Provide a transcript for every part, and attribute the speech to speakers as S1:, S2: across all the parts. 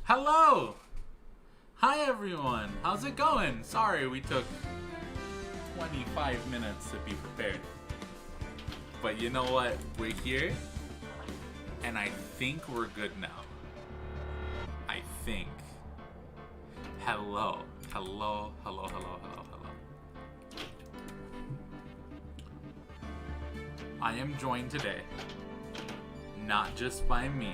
S1: Hello! Hi everyone! How's it going? Sorry we took 25 minutes to be prepared. But you know what? We're here. And I think we're good now. I think. Hello. Hello, hello, hello, hello, hello. I am joined today, not just by me,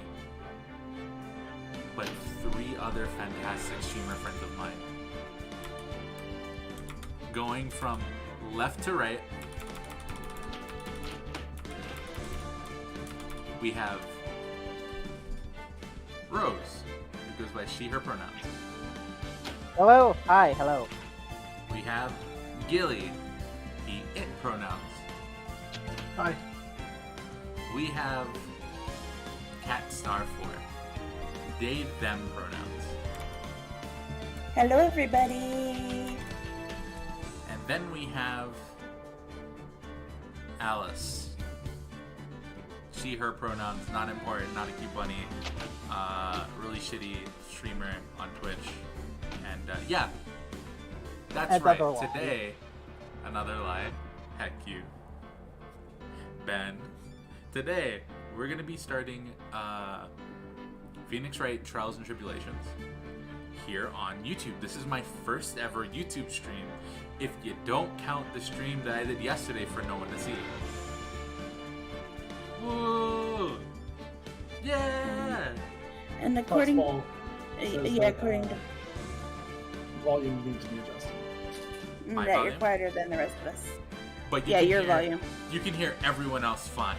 S1: but 3 other fantastic streamer friends of mine. Going from left to right, we have Rose, who goes by she, her pronouns.
S2: Hello, hi, hello.
S1: We have Gilly, he, it pronouns.
S3: Hi.
S1: We have Cat Star 4, they, them pronouns.
S4: Hello, everybody.
S1: And then we have Alice. She, her pronouns, not important, not a cute bunny. Really shitty streamer on Twitch. And yeah, that's right. Today, another lie. Heck you. Ben. Today, we're going to be starting Phoenix Wright Trials and Tribulations here on YouTube. This is my first ever YouTube stream, if you don't count the stream that I did yesterday for no one to see. Woo! Yeah!
S4: And according,
S3: That,
S4: according to
S3: volume needs to be adjusted.
S1: My
S4: that, you're
S1: volume?
S4: quieter than the rest of us.
S1: But you
S4: Yeah,
S1: can
S4: your
S1: hear,
S4: volume.
S1: You can hear everyone else fine.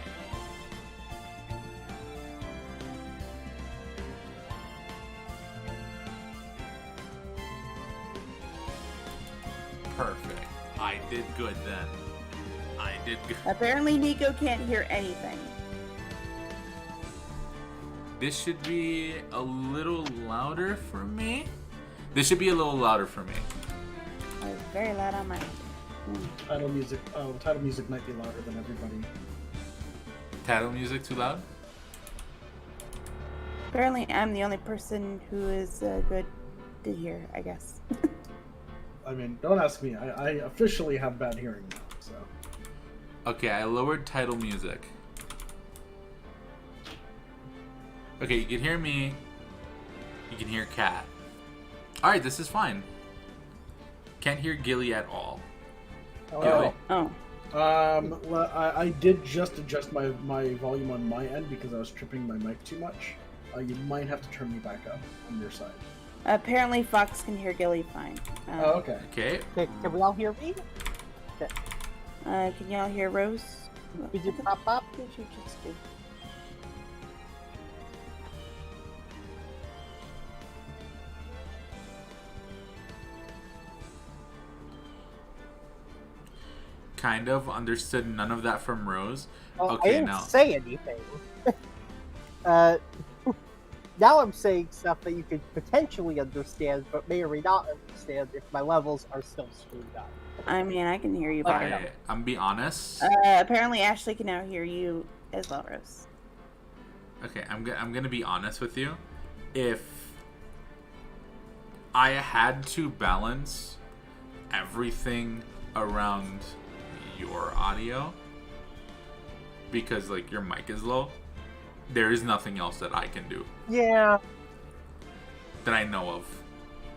S1: Perfect. I did good then. I did good.
S4: Apparently, Nico can't hear anything.
S1: This should be a little louder for me. This should be a little louder for me.
S4: I was very loud on mine.
S3: Title music might be louder than everybody.
S1: Title music too loud?
S4: Apparently, I'm the only person who is good to hear, I guess.
S3: I mean, don't ask me. I officially have bad hearing now, so.
S1: Okay, I lowered title music. Okay, you can hear me. You can hear Cat. Alright, this is fine. Can't hear Gilly at all. Gilly?
S4: Oh.
S3: Well, I did just adjust my volume on my end because I was tripping my mic too much. You might have to turn me back up on your side.
S4: Apparently, Fox can hear Gilly fine.
S3: Oh, okay.
S1: Okay.
S2: Can we all hear me?
S4: Can y'all hear Rose?
S2: Did you pop up?
S4: What did you just do?
S1: Kind of understood none of that from Rose.
S2: Oh,
S1: Okay,
S2: I didn't
S1: now.
S2: say anything. Now I'm saying stuff that you could potentially understand, but may or may not understand if my levels are still screwed up.
S4: I mean, I can hear you fine.
S1: Okay, I'm be honest.
S4: Apparently, Ashley can now hear you as well, Rose.
S1: Okay, I'm gonna be honest with you. If I had to balance everything around your audio, because like your mic is low, there is nothing else that I can do
S2: Yeah.
S1: that I know of,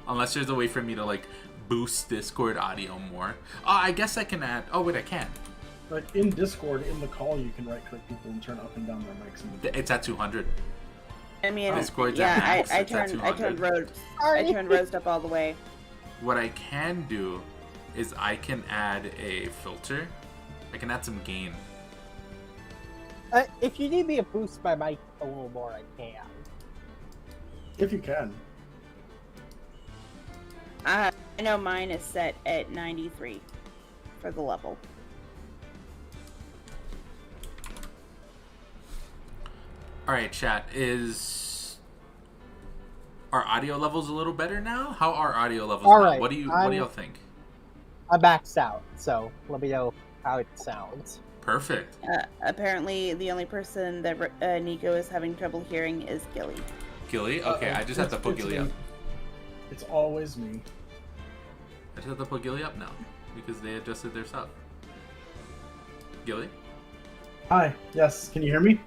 S1: unless there's a way for me to like boost Discord audio more. Oh, I guess I can add. Oh wait, I can.
S3: Like in Discord, in the call, you can right-click people and turn up and down their mics.
S1: It's at 200.
S4: I mean,
S1: Discord's at
S4: yeah,
S1: max,
S4: I
S1: it's at
S4: turned
S1: 200.
S4: Rose.
S2: Sorry.
S4: I turned Rose up all the way.
S1: What I can do is I can add a filter. I can add some gain.
S2: If you need me to boost my mic a little more, I can.
S3: If you can.
S4: I know mine is set at 93 for the level.
S1: Alright, chat, is our audio levels a little better now? How are audio levels
S2: All
S1: now?
S2: right,
S1: What do y'all think?
S2: I'm maxed out, so let me know how it sounds.
S1: Perfect.
S4: Apparently, the only person that Nico is having trouble hearing is Gilly.
S1: Gilly? Okay, I just have to put Gilly up.
S3: It's always me.
S1: I just have to put Gilly up now because they adjusted their stuff. Gilly?
S3: Hi. Yes. Can you hear me?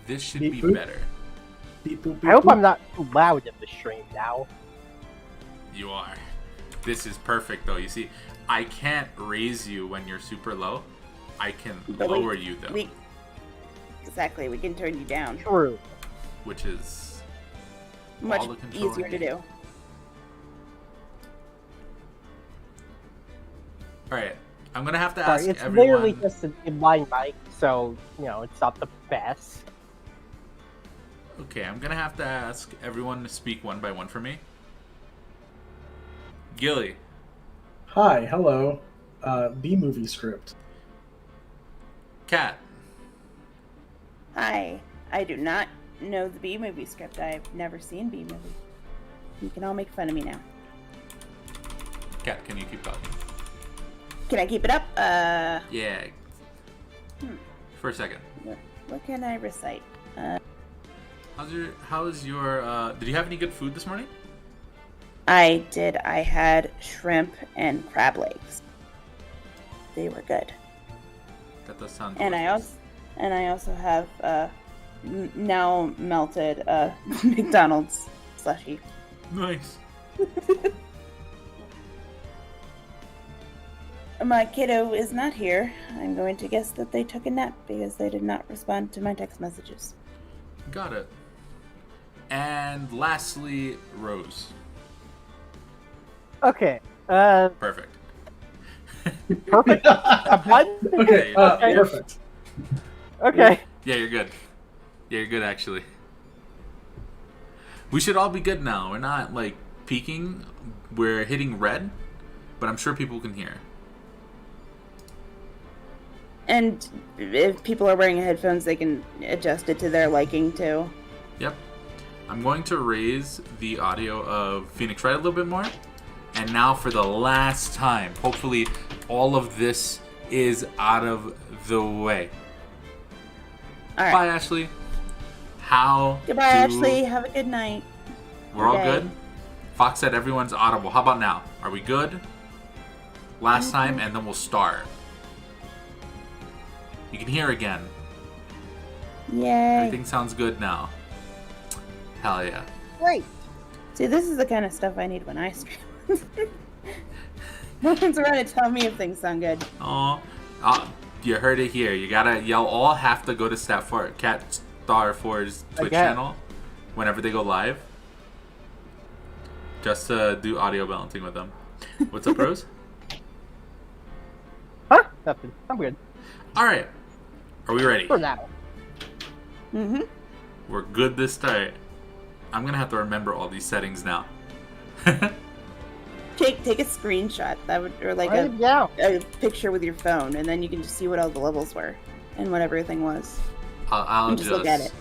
S1: This should
S3: Beep,
S1: be
S3: boop.
S1: better.
S3: Beep, boop, beep,
S2: I hope
S3: boop.
S2: I'm not too loud in the stream now.
S1: You are. This is perfect though. You see, I can't raise you when you're super low. I can
S4: But
S1: lower you though,
S4: Exactly, we can turn you down.
S2: True.
S1: which is
S4: Much
S1: all the control
S4: easier
S1: I
S4: to
S1: need.
S4: do.
S1: All right, I'm gonna have to
S2: Sorry,
S1: ask
S2: it's
S1: everyone.
S2: literally just an inline mic, so, it's not the best.
S1: Okay, I'm gonna have to ask everyone to speak one by one for me. Gilly,
S3: Hi. Hello. B-movie script.
S1: Kat,
S4: Hi, I do not know the B movie script. I've never seen B movie. You can all make fun of me now.
S1: Kat, can you keep talking?
S4: Can I keep it up?
S1: Yeah. For a second.
S4: What can I recite?
S1: How's your did you have any good food this morning?
S4: I did. I had shrimp and crab legs. They were good.
S1: That does sound
S4: And
S1: delicious.
S4: I also have now melted McDonald's slushie.
S1: Nice.
S4: My kiddo is not here. I'm going to guess that they took a nap because they did not respond to my text messages.
S1: Got it. And lastly, Rose.
S2: Okay,
S1: Perfect.
S2: perfect. What?
S3: Okay.
S1: Okay.
S3: Perfect.
S2: Okay.
S1: Yeah, you're good. Yeah, you're good actually. We should all be good now. We're not like peaking. We're hitting red, but I'm sure people can hear.
S4: And if people are wearing headphones, they can adjust it to their liking too.
S1: Yep. I'm going to raise the audio of Phoenix Wright a little bit more. And now for the last time, hopefully all of this is out of the way.
S4: All right.
S1: Bye, Ashley. How
S4: Goodbye,
S1: do-
S4: Ashley. Have a good night.
S1: We're all
S4: Okay.
S1: good? Fox said everyone's audible. How about now? Are we good? Last time, and then we'll start. You can hear again.
S4: Yay.
S1: Everything sounds good now. Hell yeah.
S2: Great.
S4: See, this is the kind of stuff I need when I stream. No one's around to tell me if things sound good.
S1: Oh, you heard it here. Y'all all have to go to Cat Star 4's Twitch
S2: Again.
S1: channel whenever they go live, just to do audio balancing with them. What's up, Rose?
S2: Huh? Nothing. I'm good.
S1: All right, are we ready?
S2: For now.
S4: Mm-hmm.
S1: We're good this start. I'm gonna have to remember all these settings now.
S4: Take a screenshot or like
S2: Right now.
S4: a picture with your phone, and then you can just see what all the levels were and what everything was.
S1: I'll
S4: And
S1: just
S4: just look at it.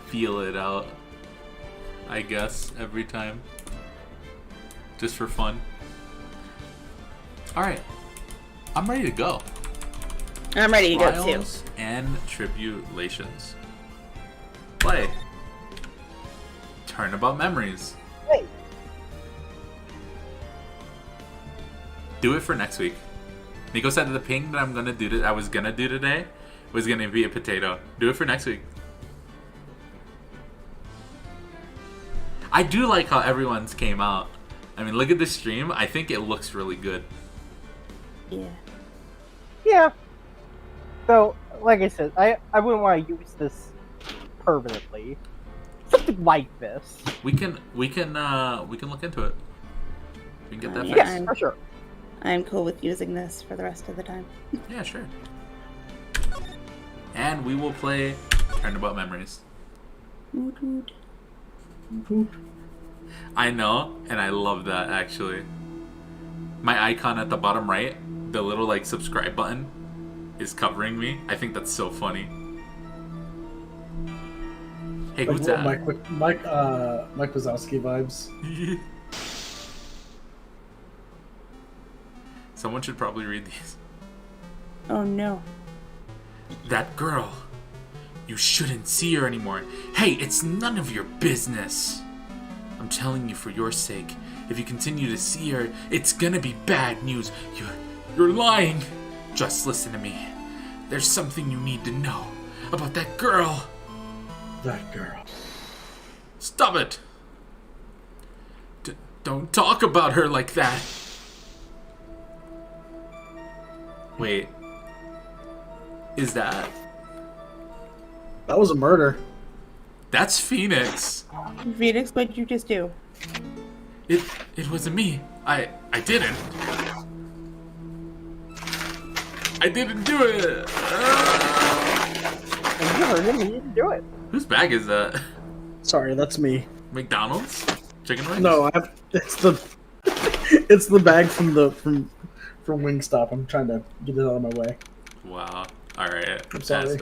S1: feel it out, I guess, every time. Just for fun. Alright. I'm ready to go.
S4: I'm ready to go too.
S1: Trials and Tribulations. Play. Turnabout Memories.
S2: Hey.
S1: Do it for next week. Nico said the ping that I was gonna do today was gonna be a potato. Do it for next week. I do like how everyone's came out. I mean, look at this stream. I think it looks really good.
S4: Yeah.
S2: Yeah. So, like I said, I wouldn't want to use this permanently. Something like this.
S1: We can look into it. We can get that
S4: Yeah.
S1: fixed.
S4: I'm-
S2: For sure.
S4: I'm cool with using this for the rest of the time.
S1: Yeah, sure. And we will play Turnabout Memories.
S4: Woot woot.
S1: I know, and I love that actually. My icon at the bottom right, the little like subscribe button, is covering me. I think that's so funny. Hey, who's that?
S3: Mike Wazowski vibes.
S1: Someone should probably read these.
S4: Oh no.
S1: That girl. You shouldn't see her anymore. Hey, it's none of your business. I'm telling you for your sake. If you continue to see her, it's gonna be bad news. You're lying. Just listen to me. There's something you need to know about that girl.
S3: That girl.
S1: Stop it. Don't talk about her like that. Wait. Is that...
S3: That was a murder.
S1: That's Phoenix.
S4: Phoenix, what'd you just do?
S1: It wasn't me. I didn't. I didn't do it.
S2: And you heard him, he didn't do it.
S1: Whose bag is that?
S3: Sorry, that's me.
S1: McDonald's? Chicken wings?
S3: No, it's the it's the bag from Wingstop. I'm trying to get it out of my way.
S1: Wow. Alright.
S3: I'm sorry.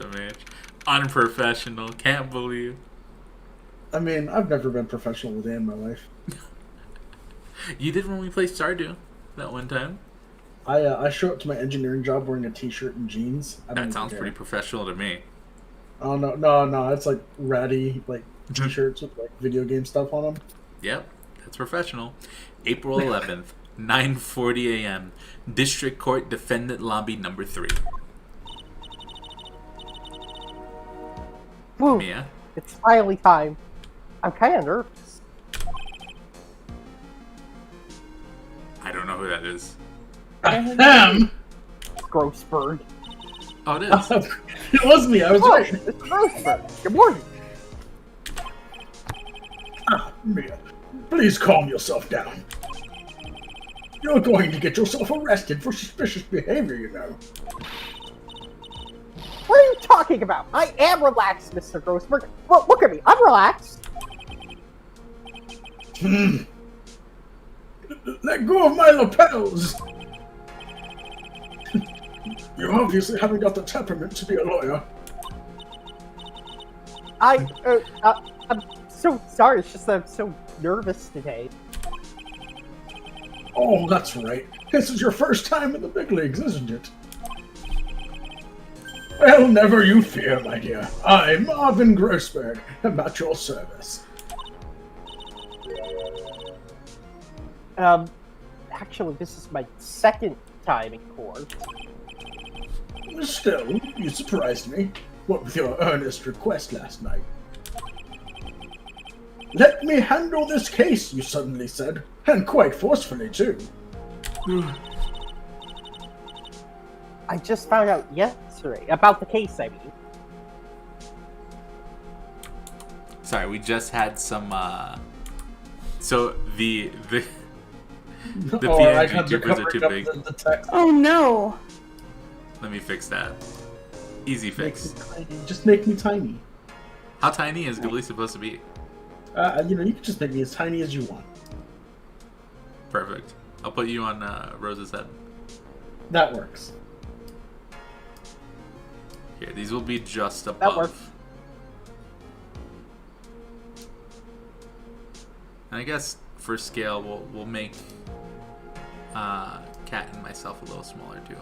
S1: Unprofessional. Can't believe.
S3: I mean, I've never been professional a day in my life.
S1: You did when we played Stardew that one time.
S3: I show up to my engineering job wearing a t-shirt and jeans.
S1: That sounds pretty professional to me.
S3: Oh no! It's like ratty like t-shirts with like video game stuff on them.
S1: Yep, that's professional. April 11th, 9:40 a.m. District Court Defendant Lobby number 3.
S2: Woo,
S1: Mia?
S2: it's finally time. I'm kind of nervous.
S1: I don't know who that is.
S3: Ahem!
S2: Grossberg.
S1: Oh, it is.
S3: It was me. I was
S2: Oh,
S3: right.
S2: it's Grossberg. Good morning.
S3: Mia, please calm yourself down. You're going to get yourself arrested for suspicious behavior, you know.
S2: What are you talking about? I am relaxed, Mr. Grossberg. Well, look at me. I'm relaxed.
S3: Let go of my lapels! You obviously haven't got the temperament to be a lawyer.
S2: I'm so sorry. It's just that I'm so nervous today.
S3: Oh, that's right. This is your first time in the big leagues, isn't it? Well, never you fear, my dear. I'm Marvin Grossberg, I'm at your service.
S2: Actually, this is my second time in court.
S3: Still, you surprised me. What with your earnest request last night? Let me handle this case, you suddenly said. And quite forcefully, too.
S2: I just found out yesterday about the case, I mean.
S1: Sorry, we just had some, So, the PNG tubers are too big.
S4: Oh no!
S1: Let me fix that. Easy fix.
S3: Just make me tiny.
S1: How tiny is Ghibli supposed to be?
S3: You can just make me as tiny as you want.
S1: Perfect. I'll put you on Rose's head.
S3: That works.
S1: Here, these will be just above.
S2: That works.
S1: And I guess for scale, we'll make Cat and myself a little smaller too.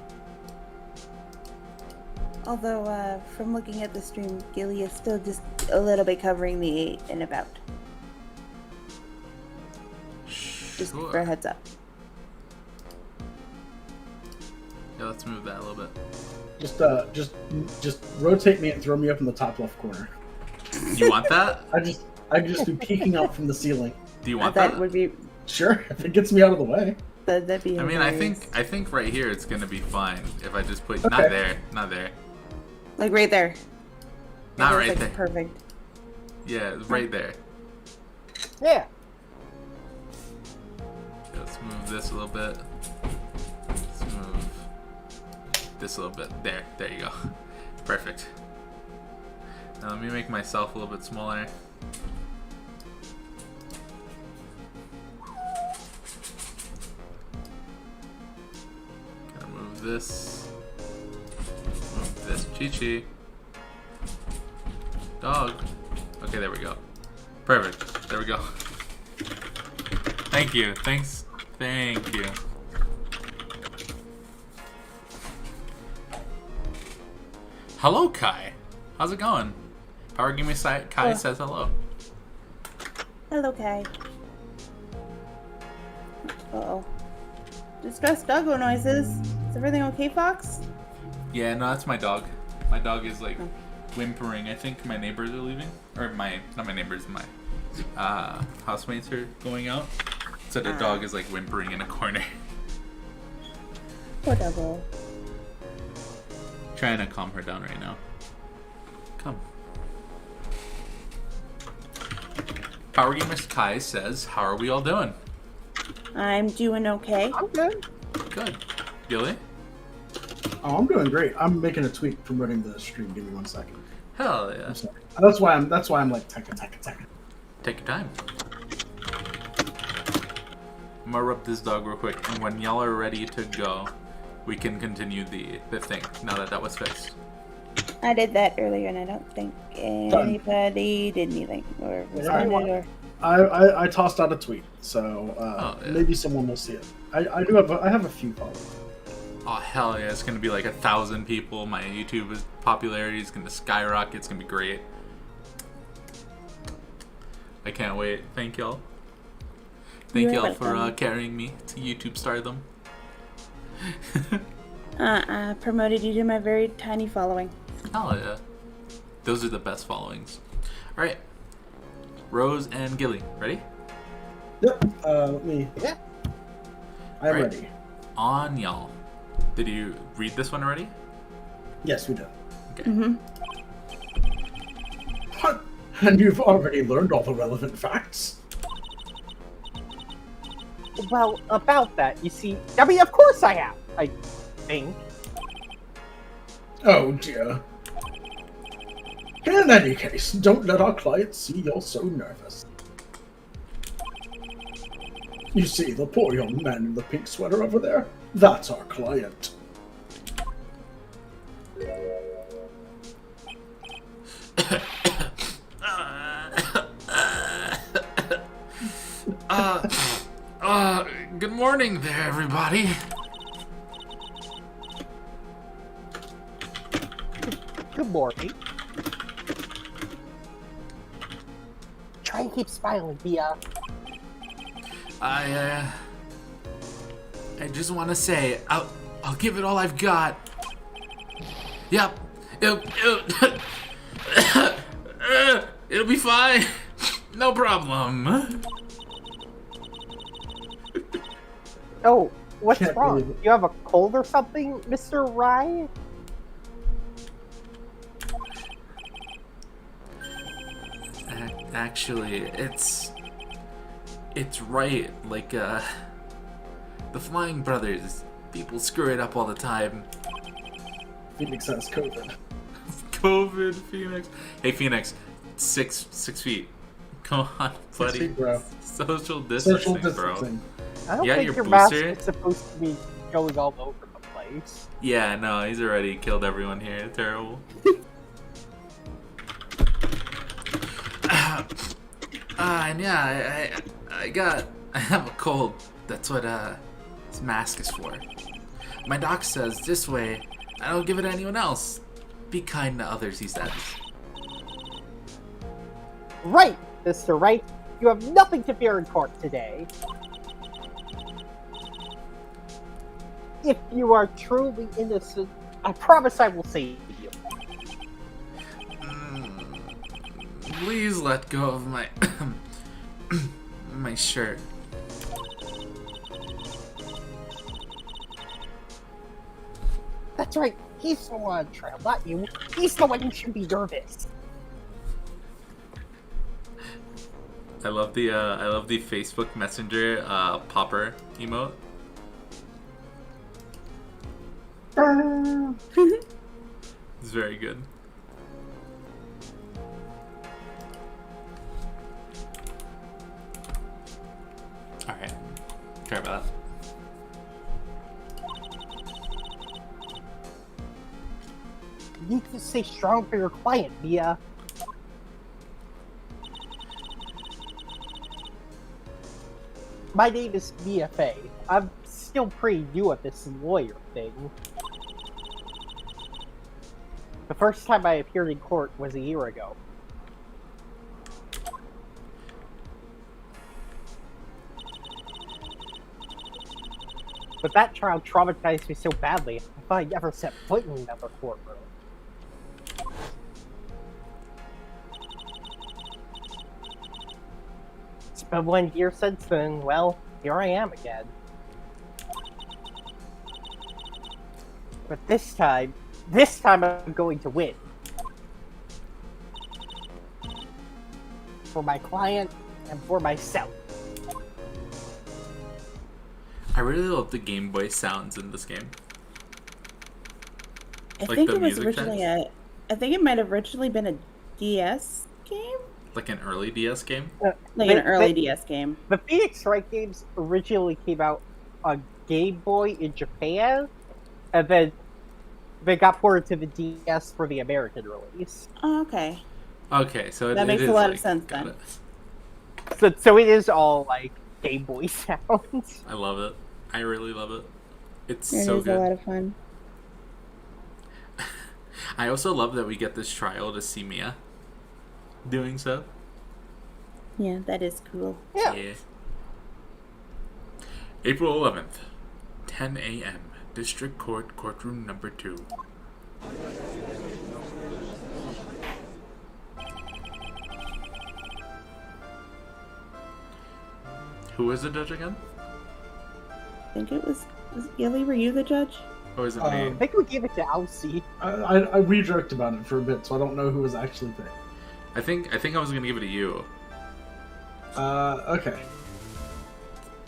S4: Although, from looking at the stream, Gilly is still just a little bit covering the 8 and about. Just for a heads up.
S1: Yeah, let's move that a little bit.
S3: Just rotate me and throw me up in the top left corner.
S1: You want that?
S3: I just be peeking out from the ceiling.
S1: Do you want
S4: That
S1: that?
S4: would be.
S3: Sure, if it gets me out of the way.
S4: That'd be.
S1: I mean,
S4: hilarious.
S1: I think right here it's gonna be fine if I just put
S3: Okay.
S1: not there.
S4: Like right there.
S1: Not
S4: That is,
S1: right
S4: like,
S1: there.
S4: Perfect.
S1: Yeah, right there.
S2: Yeah.
S1: Let's move this a little bit. Let's move this a little bit. There you go. Perfect. Now let me make myself a little bit smaller. Gotta move this. Move this. Chi-Chi. Dog. Okay, there we go. Perfect. There we go. Thank you. Thanks. Thank you. Hello, Kai. How's it going? Power Gamer Kai says hello.
S4: Hello, Kai. Uh-oh. Distressed doggo noises. Is everything okay, Fox?
S1: Yeah, no, that's my dog. My dog is like whimpering. I think my neighbors are leaving, or not my neighbors, my housemates are going out. So the dog is like whimpering in a corner.
S4: Poor doggo.
S1: Trying to calm her down right now. Come. Power Gamer Kai says, "How are we all doing?"
S4: I'm doing okay.
S2: I'm good.
S1: Good. Gilly?
S3: Oh, I'm doing great. I'm making a tweet promoting the stream. Give me 1 second.
S1: Hell yeah.
S3: I'm sorry. That's why I'm like tekka.
S1: Take your time. I'm gonna rub this dog real quick, and when y'all are ready to go, we can continue the thing, now that that was fixed.
S4: I did that earlier, and I don't think anybody did anything or responded or.
S3: I tossed out a tweet, so
S1: yeah.
S3: maybe someone will see it. I have a few followers.
S1: Oh hell yeah, it's gonna be like 1,000 people. My YouTube popularity is gonna skyrocket. It's gonna be great. I can't wait. Thank y'all. Thank
S4: You're
S1: y'all for
S4: welcome.
S1: carrying me to YouTube stardom.
S4: I promoted you to my very tiny following.
S1: Hell yeah. Those are the best followings. Alright. Rose and Gilly, ready?
S3: Yep. Let me.
S2: Yeah.
S3: I'm
S1: Right.
S3: ready.
S1: On y'all. Did you read this one already?
S3: Yes, we did.
S1: Okay.
S4: Mm-hmm.
S3: What? And you've already learned all the relevant facts.
S2: Well, about that, you see, I mean, of course I have. I think.
S3: Oh dear. In any case, don't let our clients see you're so nervous. You see, the poor young man in the pink sweater over there? That's our client.
S1: Good morning there, everybody.
S2: Good morning. Try and keep smiling, Bia.
S1: I just want to say, I'll give it all I've got. Yep. It'll be fine. No problem.
S2: Oh, what's
S3: Can't
S2: wrong?
S3: believe it.
S2: You have a cold or something, Mr. Wright?
S1: Actually, it's right. Like, the Flying Brothers. People screw it up all the time.
S3: Phoenix has COVID.
S1: COVID, Phoenix. Hey, Phoenix. 6 feet. Come on,
S3: 6
S1: buddy.
S3: feet, bro.
S1: Social distancing,
S3: Social
S1: bro.
S3: distancing.
S2: I don't
S1: Yeah,
S2: think
S1: your
S2: your mask
S1: booster?
S2: is supposed to be going all over the place.
S1: Yeah, no, he's already killed everyone here. Terrible. And yeah, I have a cold. That's what this mask is for. My doc says this way, I don't give it to anyone else. Be kind to others, he says.
S2: Right, Mr. Wright. You have nothing to fear in court today. If you are truly innocent, I promise I will save you.
S1: Please let go of my my shirt.
S2: That's right. He's the one on trial, not you. He's the one who should be nervous.
S1: I love the Facebook Messenger popper emote. It's very good. Alright. Sorry about that.
S2: You need to stay strong for your client, Mia. My name is Mia Fey. I'm still pretty new at this lawyer thing. The first time I appeared in court was a year ago. But that trial traumatized me so badly, I thought I'd never set foot in another courtroom. It's been 1 year since then. Well, here I am again. But this time I'm going to win. For my client and for myself.
S1: I really love the Game Boy sounds in this game.
S4: I
S1: Like
S4: think
S1: the
S4: it was
S1: music
S4: originally I think it might have originally been a DS game?
S1: Like an early DS game.
S4: Like an early DS game.
S2: The Phoenix Wright games originally came out on Game Boy in Japan, and then they got ported to the DS for the American release.
S4: Oh, okay.
S1: Okay, so
S4: That makes
S1: it
S4: a
S1: is,
S4: lot of
S1: like,
S4: sense
S1: got
S4: then.
S1: it.
S2: So it is all like Game Boy sounds.
S1: I love it. I really love it. It's
S4: It
S1: so
S4: is a lot
S1: good.
S4: of fun.
S1: I also love that we get this trial to see Mia doing so.
S4: Yeah, that is cool.
S2: Yeah.
S1: April 11th, 10 a.m. District Court, courtroom number 2. Who was the judge again?
S4: I think it was Gilly, were you the judge?
S1: Or is it
S2: I
S1: me?
S2: think we gave it to Alcy.
S3: I re-joked about it for a bit, so I don't know who was actually there.
S1: I think I was gonna give it to you.
S3: Okay.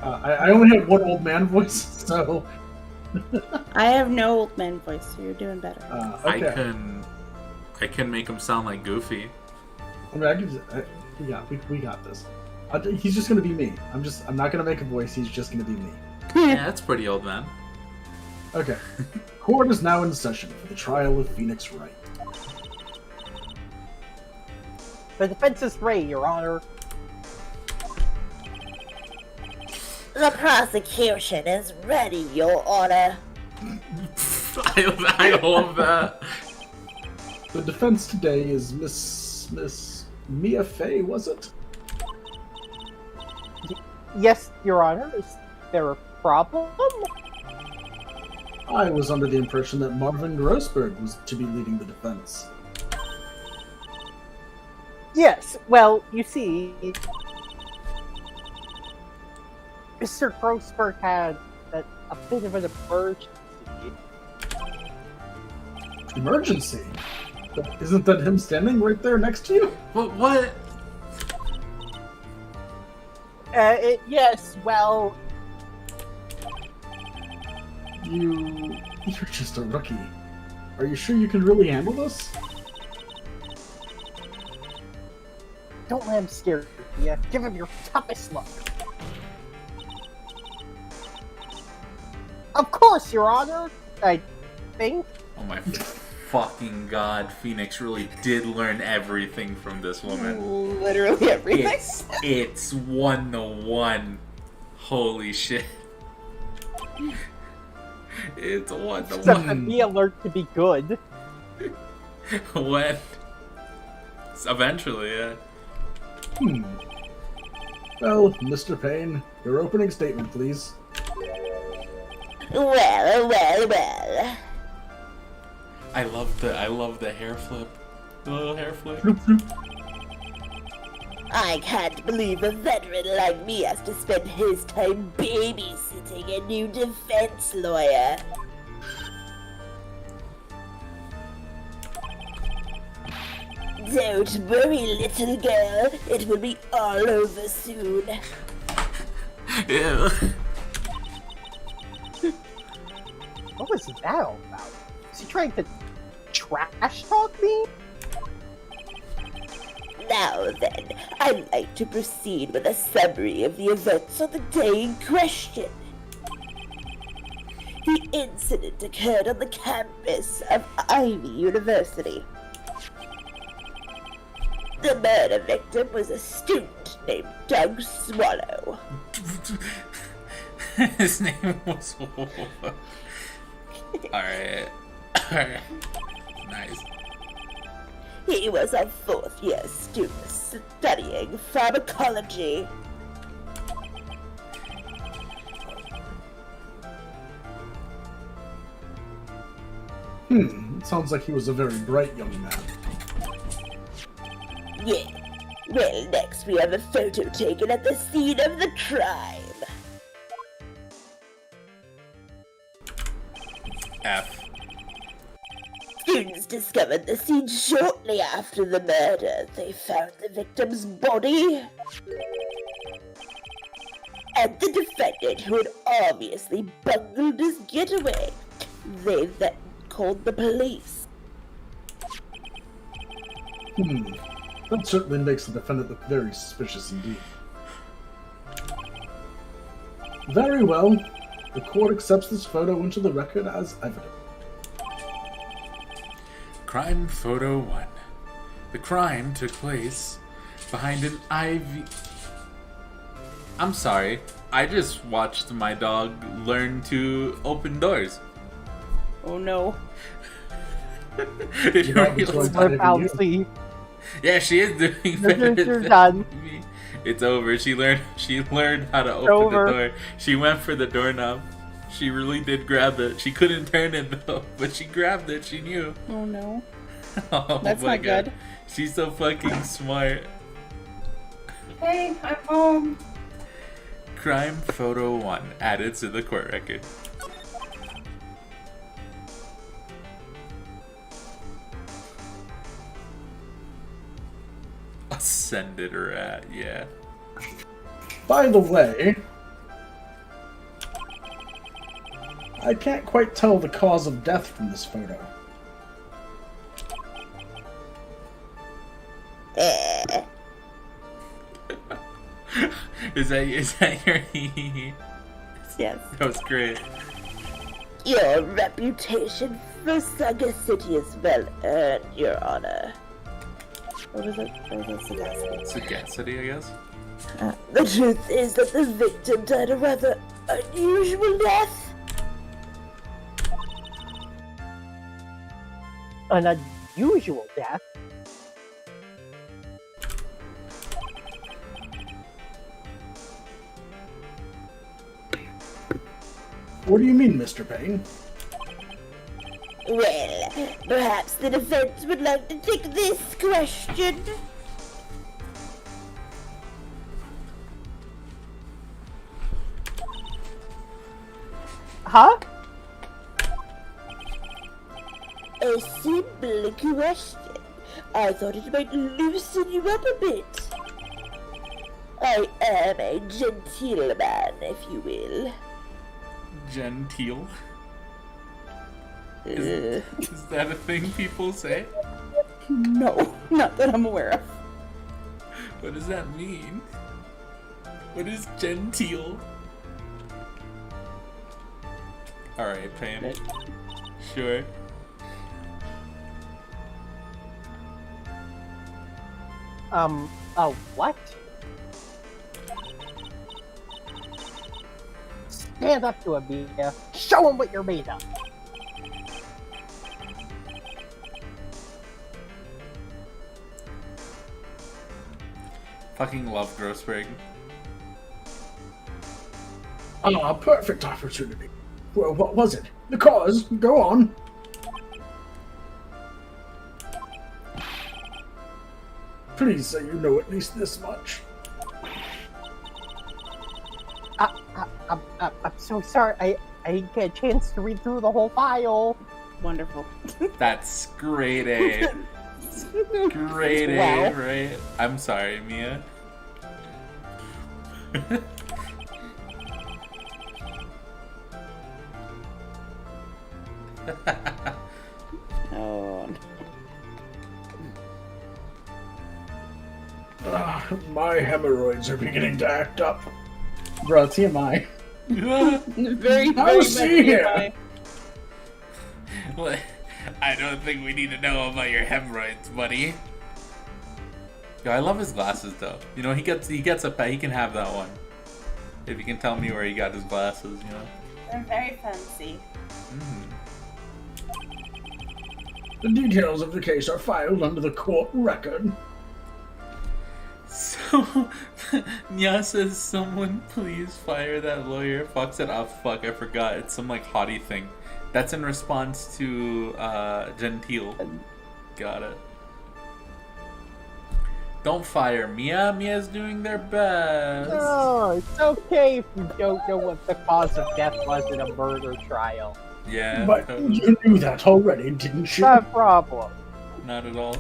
S3: I only have one old man voice, so...
S4: I have no old man voice, so you're doing better.
S3: Okay.
S1: I can make him sound like Goofy.
S3: I mean, we got this. He's just gonna be me. I'm not gonna make a voice. He's just gonna be me.
S1: Yeah, that's pretty old man.
S3: Okay. Court is now in session for the trial of Phoenix Wright.
S2: The defense is ready, Your Honor.
S5: The prosecution is ready, Your Honor.
S1: I love that.
S3: The defense today is Miss Mia Fey, was it?
S2: Yes, Your Honor. Is there a problem?
S3: I was under the impression that Marvin Grossberg was to be leading the defense.
S2: Yes, well, you see, Mr. Grossberg had a bit of an emergency.
S3: Emergency? Isn't that him standing right there next to you?
S1: What?
S2: Yes, well,
S3: You're just a rookie. Are you sure you can really handle this?
S2: don't let him scare you. Yeah, give him your toughest look. Of course, Your Honor. I think.
S1: Oh my fucking god, Phoenix really did learn everything from this woman.
S4: Literally everything.
S1: It's 1-1. Holy shit. It's 1-1.
S2: Except that be alert to be good.
S1: When? Eventually, yeah.
S3: Well, Mr. Payne, your opening statement, please.
S5: Well.
S1: I love the hair flip. The little hair flip.
S5: I can't believe a veteran like me has to spend his time babysitting a new defense lawyer. Don't worry, little girl. It will be all over soon.
S1: Ew.
S2: What was that all about? Is he trying to trash talk me?
S5: Now then, I'd like to proceed with a summary of the events on the day in question. The incident occurred on the campus of Ivy University. The murder victim was a student named Doug Swallow.
S1: His name was Alright. Nice.
S5: He was a fourth-year student studying pharmacology.
S3: It sounds like he was a very bright young man.
S5: Yeah. Well, next we have a photo taken at the scene of the crime.
S1: F.
S5: Students discovered the scene shortly after the murder. They found the victim's body and the defendant, who had obviously bungled his getaway. They then called the police.
S3: That certainly makes the defendant look very suspicious indeed. Very well. The court accepts this photo into the record as evidence.
S1: Crime photo 1. The crime took place behind an ivy. I'm sorry. I just watched my dog learn to open doors.
S4: Oh no.
S1: Did you realize that?
S2: Flip out, see.
S1: Yeah, she is doing
S2: You're
S1: better than
S2: done.
S1: me. It's over. She learned how to open
S2: over.
S1: the door. She went for the doorknob. She really did grab it. She couldn't turn it though, but she grabbed it. She knew.
S4: Oh no.
S1: Oh
S4: That's
S1: my
S4: not
S1: God.
S4: good.
S1: She's so fucking smart.
S4: Hey, I'm home.
S1: Crime photo 1 added to the court record. Ascended rat, yeah.
S3: By the way, I can't quite tell the cause of death from this photo.
S1: Is that your
S4: Yes.
S1: That was great.
S5: Your reputation for sagacity is well earned, Your Honor.
S4: What was it? What was it? Sagacity.
S1: Sagacity, I guess.
S5: The truth is that the victim died a rather unusual death.
S2: An unusual death.
S3: What do you mean, Mr. Payne?
S5: Well, perhaps the defense would like to take this question.
S2: Huh?
S5: A simple question. I thought it might loosen you up a bit. I am a genteel man, if you will.
S1: Genteel. Is that a thing people say?
S4: No, not that I'm aware of.
S1: What does that mean? What is genteel? Alright, Pam. Sure.
S2: What? Stand up to him, Mia. Show him what you're made of.
S1: Fucking love Grossberg.
S3: Ah, perfect opportunity. Well, what was it? The cause? Go on. Please say you know at least this much.
S2: I'm so sorry. I didn't get a chance to read through the whole file.
S4: Wonderful.
S1: That's grade A. Grade A,
S2: Wow.
S1: right? I'm sorry, Mia.
S4: Oh.
S3: Ah, my hemorrhoids are beginning to act up. Bro, TMI.
S4: Very,
S3: Now
S4: very
S3: see
S4: much
S3: here.
S4: TMI.
S1: Well, I don't think we need to know about your hemorrhoids, buddy. Yo, I love his glasses though. You know, he gets a pet. He can have that one. If you can tell me where he got his glasses, you know.
S4: They're very fancy.
S3: The details of the case are filed under the court record.
S1: So, Nya says, someone please fire that lawyer. Fox said, oh fuck, I forgot. It's some like haughty thing. That's in response to Gentile. Got it. Don't fire Mia. Mia's doing their best.
S2: No, it's okay if you don't know what the cause of death was in a murder trial.
S1: Yeah,
S3: But
S1: totally.
S3: you knew that already, didn't you?
S2: Not a problem.
S1: Not at all.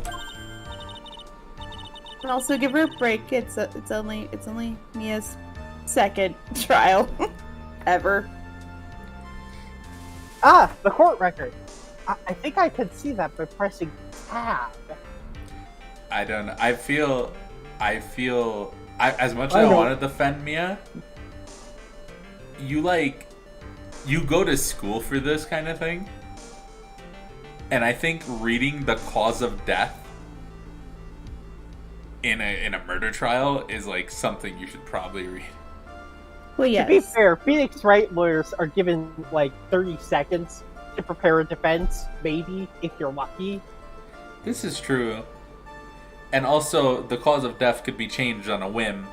S4: And also give her a break. It's only Mia's second trial ever.
S2: Ah, the court record. I think I can see that by pressing tab.
S1: I don't know. I feel as much as I want to defend Mia, you go to school for this kind of thing, and I think reading the cause of death in a murder trial is like something you should probably read.
S4: Well, yes.
S2: To be fair, Phoenix Wright lawyers are given like 30 seconds to prepare a defense, maybe, if you're lucky.
S1: This is true. And also, the cause of death could be changed on a whim.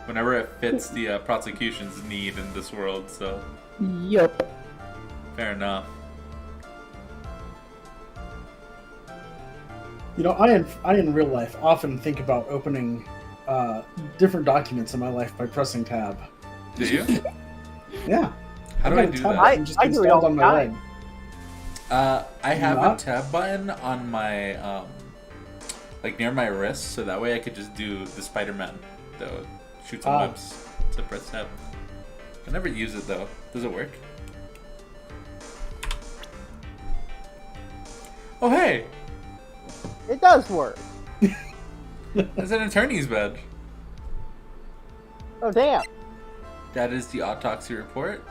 S1: Whenever it fits the prosecution's need in this world, so...
S4: Yup.
S1: Fair enough.
S3: You know, I in real life often think about opening different documents in my life by pressing tab.
S1: Do you?
S3: Yeah.
S1: How do I do that?
S2: I
S3: Just
S2: do it
S3: installed
S2: all
S3: on
S2: the
S3: my
S2: time.
S3: leg.
S1: I have a
S3: Not?
S1: tab button on my, like near my wrist, so that way I could just do the Spider-Man, the shoots and whips to press tab. I never use it though. Does it work? Oh hey!
S2: It does work.
S1: That's an attorney's badge.
S2: Oh, damn.
S1: That is the autopsy report.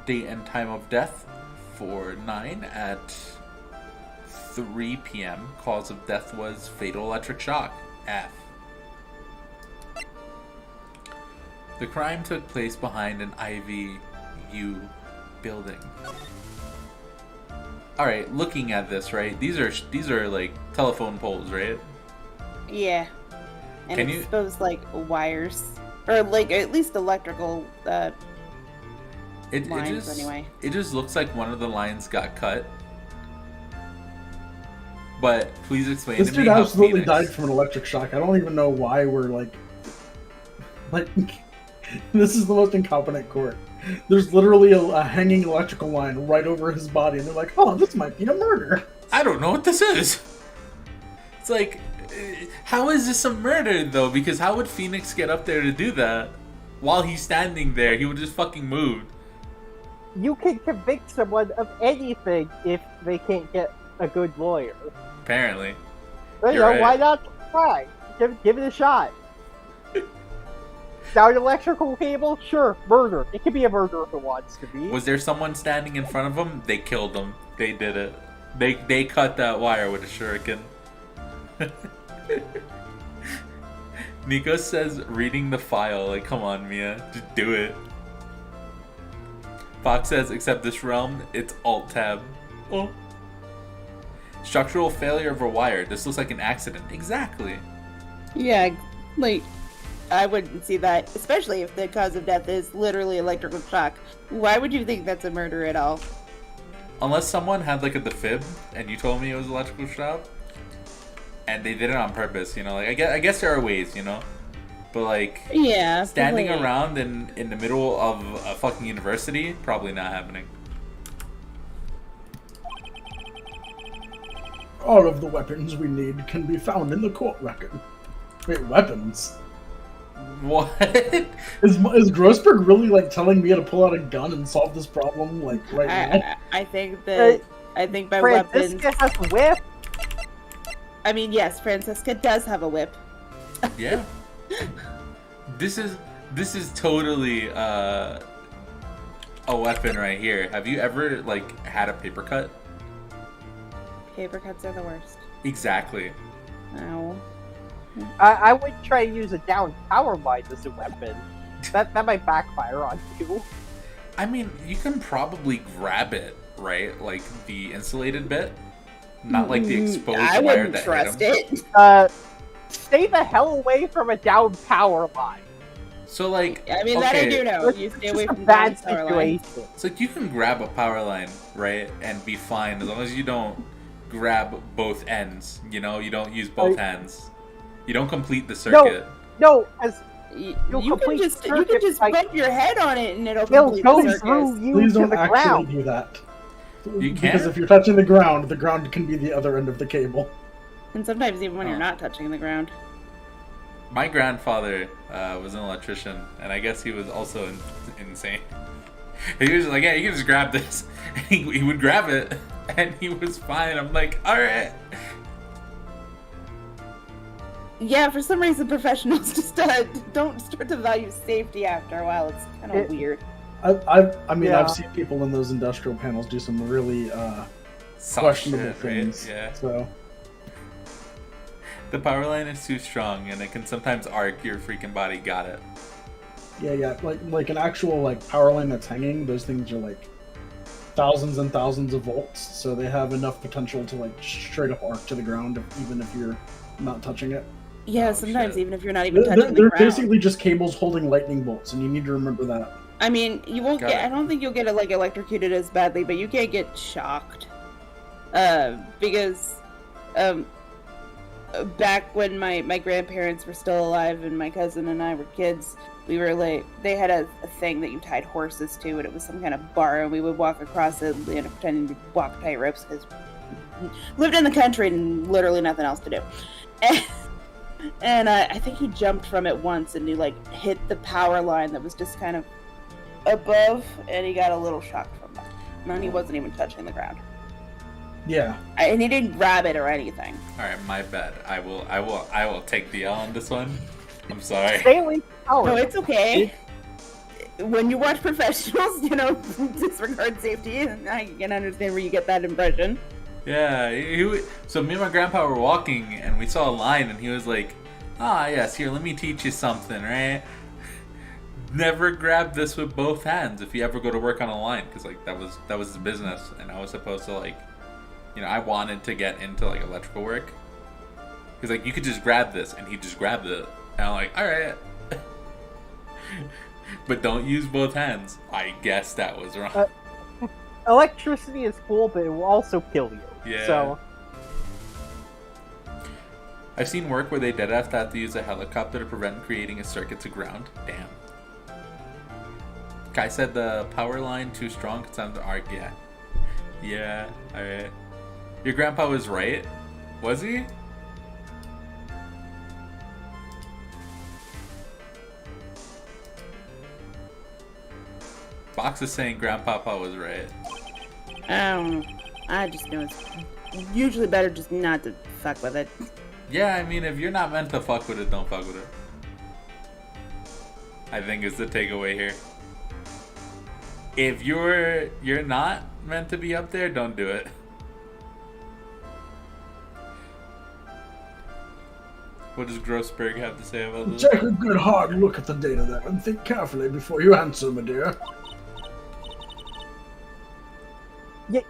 S1: Date and time of death for 9 at 3 p.m. Cause of death was fatal electric shock. F. The crime took place behind an IVU building. All right, looking at this, right? These are like telephone poles, right?
S4: Yeah. And
S1: Can
S4: it's
S1: you-
S4: supposed like wires, or like at least electrical
S1: It
S4: lines
S1: just
S4: anyway.
S1: it just looks like one of the lines got cut. But please explain
S3: This
S1: to
S3: dude
S1: me how
S3: absolutely
S1: Phoenix...
S3: died from an electric shock. I don't even know why we're like this is the most incompetent court. There's literally a hanging electrical line right over his body, and they're like, "Oh, this might be a murder."
S1: I don't know what this is. It's like, how is this a murder though? Because how would Phoenix get up there to do that? While he's standing there, he would just fucking move.
S2: You can convict someone of anything if they can't get a good lawyer.
S1: Apparently.
S2: So, you
S1: You're
S2: know,
S1: right.
S2: why not try? Give it a shot. Down electrical cable? Sure, murder. It can be a murder if it wants to be.
S1: Was there someone standing in front of him? They killed him. They did it. They cut that wire with a shuriken. Nico says reading the file. Like, come on, Mia. Just do it. Fox says, except this realm, it's Alt-Tab. Oh. Structural failure of a wire. This looks like an accident. Exactly.
S4: Yeah, like I wouldn't see that, especially if the cause of death is literally electrical shock. Why would you think that's a murder at all?
S1: Unless someone had like a defib and you told me it was electrical shock, and they did it on purpose, you know. Like I guess there are ways, you know, but like
S4: Yeah,
S1: standing
S4: like,
S1: around in the middle of a fucking university, probably not happening.
S3: All of the weapons we need can be found in the court record. Wait, weapons?
S1: What?
S3: Is Grossberg really like telling me to pull out a gun and solve this problem like right now?
S4: I think that I think by weapons.
S2: Francisca has a whip.
S4: I mean, yes, Francisca does have a whip.
S1: Yeah. This is totally a weapon right here. Have you ever like had a paper cut?
S4: Paper cuts are the worst.
S1: Exactly.
S4: Ow.
S2: I would try to use a down power line as a weapon. That might backfire on you.
S1: I mean, you can probably grab it, right? Like the insulated bit, not like the exposed
S4: I
S1: wire
S4: wouldn't
S1: that
S4: trust
S1: hit him.
S4: it.
S2: Stay the hell away from a down power line.
S1: So like,
S4: I mean, that I
S1: okay,
S4: do know.
S2: It's
S4: You stay
S2: just
S4: away
S2: a
S4: from
S2: bad
S4: John's power line.
S2: situation.
S1: it's like you can grab a power line, right, and be fine as long as you don't grab both ends. You know, you don't use both hands. You don't complete the circuit.
S2: No, as
S4: You
S2: You'll
S4: can
S2: complete
S4: just
S2: circuits by-
S4: put your head on it and it'll
S2: they'll
S4: complete
S2: go
S4: the
S2: through
S4: circus.
S2: you
S3: Please
S2: to
S3: don't
S2: the
S3: actually
S2: ground.
S3: do that.
S1: You
S3: Because
S1: can?
S3: if you're touching the ground can be the other end of the cable.
S4: And sometimes even when
S1: Oh.
S4: you're not touching the ground.
S1: My grandfather was an electrician, and I guess he was also insane. He was like, "Yeah, you can just grab this." He would grab it, and he was fine. I'm like, "All right."
S4: Yeah, for some reason professionals just don't start to value safety after a while. It's kind of weird.
S3: I mean,
S2: Yeah.
S3: I've seen people in those industrial panels do some really
S1: Soft
S3: questionable
S1: shit,
S3: things.
S1: right? Yeah.
S3: So
S1: The power line is too strong, and it can sometimes arc your freaking body. Got it.
S3: yeah, like an actual like power line that's hanging. Those things are like thousands and thousands of volts, so they have enough potential to like straight up arc to the ground, even if you're not touching it.
S4: Yeah,
S1: Oh,
S4: sometimes
S1: shit.
S4: even if you're not even
S3: They're,
S4: touching the
S3: they're
S4: ground.
S3: basically just cables holding lightning bolts, and you need to remember that.
S4: I mean, you won't
S1: Got
S4: get.
S1: it.
S4: I don't think you'll get like electrocuted as badly, but you can't get shocked. Because, back when my grandparents were still alive and my cousin and I were kids, we were like, they had a thing that you tied horses to, and it was some kind of bar, and we would walk across it, you know, pretending to walk tight ropes because lived in the country and literally nothing else to do. And I think he jumped from it once and he like hit the power line that was just kind of above, and he got a little shocked from that. And he wasn't even touching the ground,
S3: Yeah.
S4: and he didn't grab it or anything.
S1: All right, my bad. I will take the L on this one. I'm sorry.
S2: Stay away from power.
S4: No, it's okay. When you watch professionals, you know, disregard safety, and I can understand where you get that impression.
S1: Yeah, so me and my grandpa were walking, and we saw a line, and he was like, "Ah, yes, here, let me teach you something, right? Never grab this with both hands if you ever go to work on a line, because like that was his business, and I was supposed to like, you know, I wanted to get into like electrical work. He's like, you could just grab this, and he just grabbed it, and I'm like, all right, but don't use both hands. I guess that was wrong.
S2: Electricity is cool, but it will also kill you.
S1: Yeah.
S2: So
S1: I've seen work where they dead have to use a helicopter to prevent creating a circuit to ground. Damn. Guy said the power line too strong. It's time to arc. Yeah. Yeah. All right. Your grandpa was right. Was he? Box is saying Grandpapa was right.
S4: I just know it's usually better just not to fuck with it.
S1: Yeah, I mean, if you're not meant to fuck with it, don't fuck with it. I think is the takeaway here. If you're not meant to be up there, don't do it. What does Grossberg have to say about this?
S3: Take a good hard look at the data there and think carefully before you answer, my dear.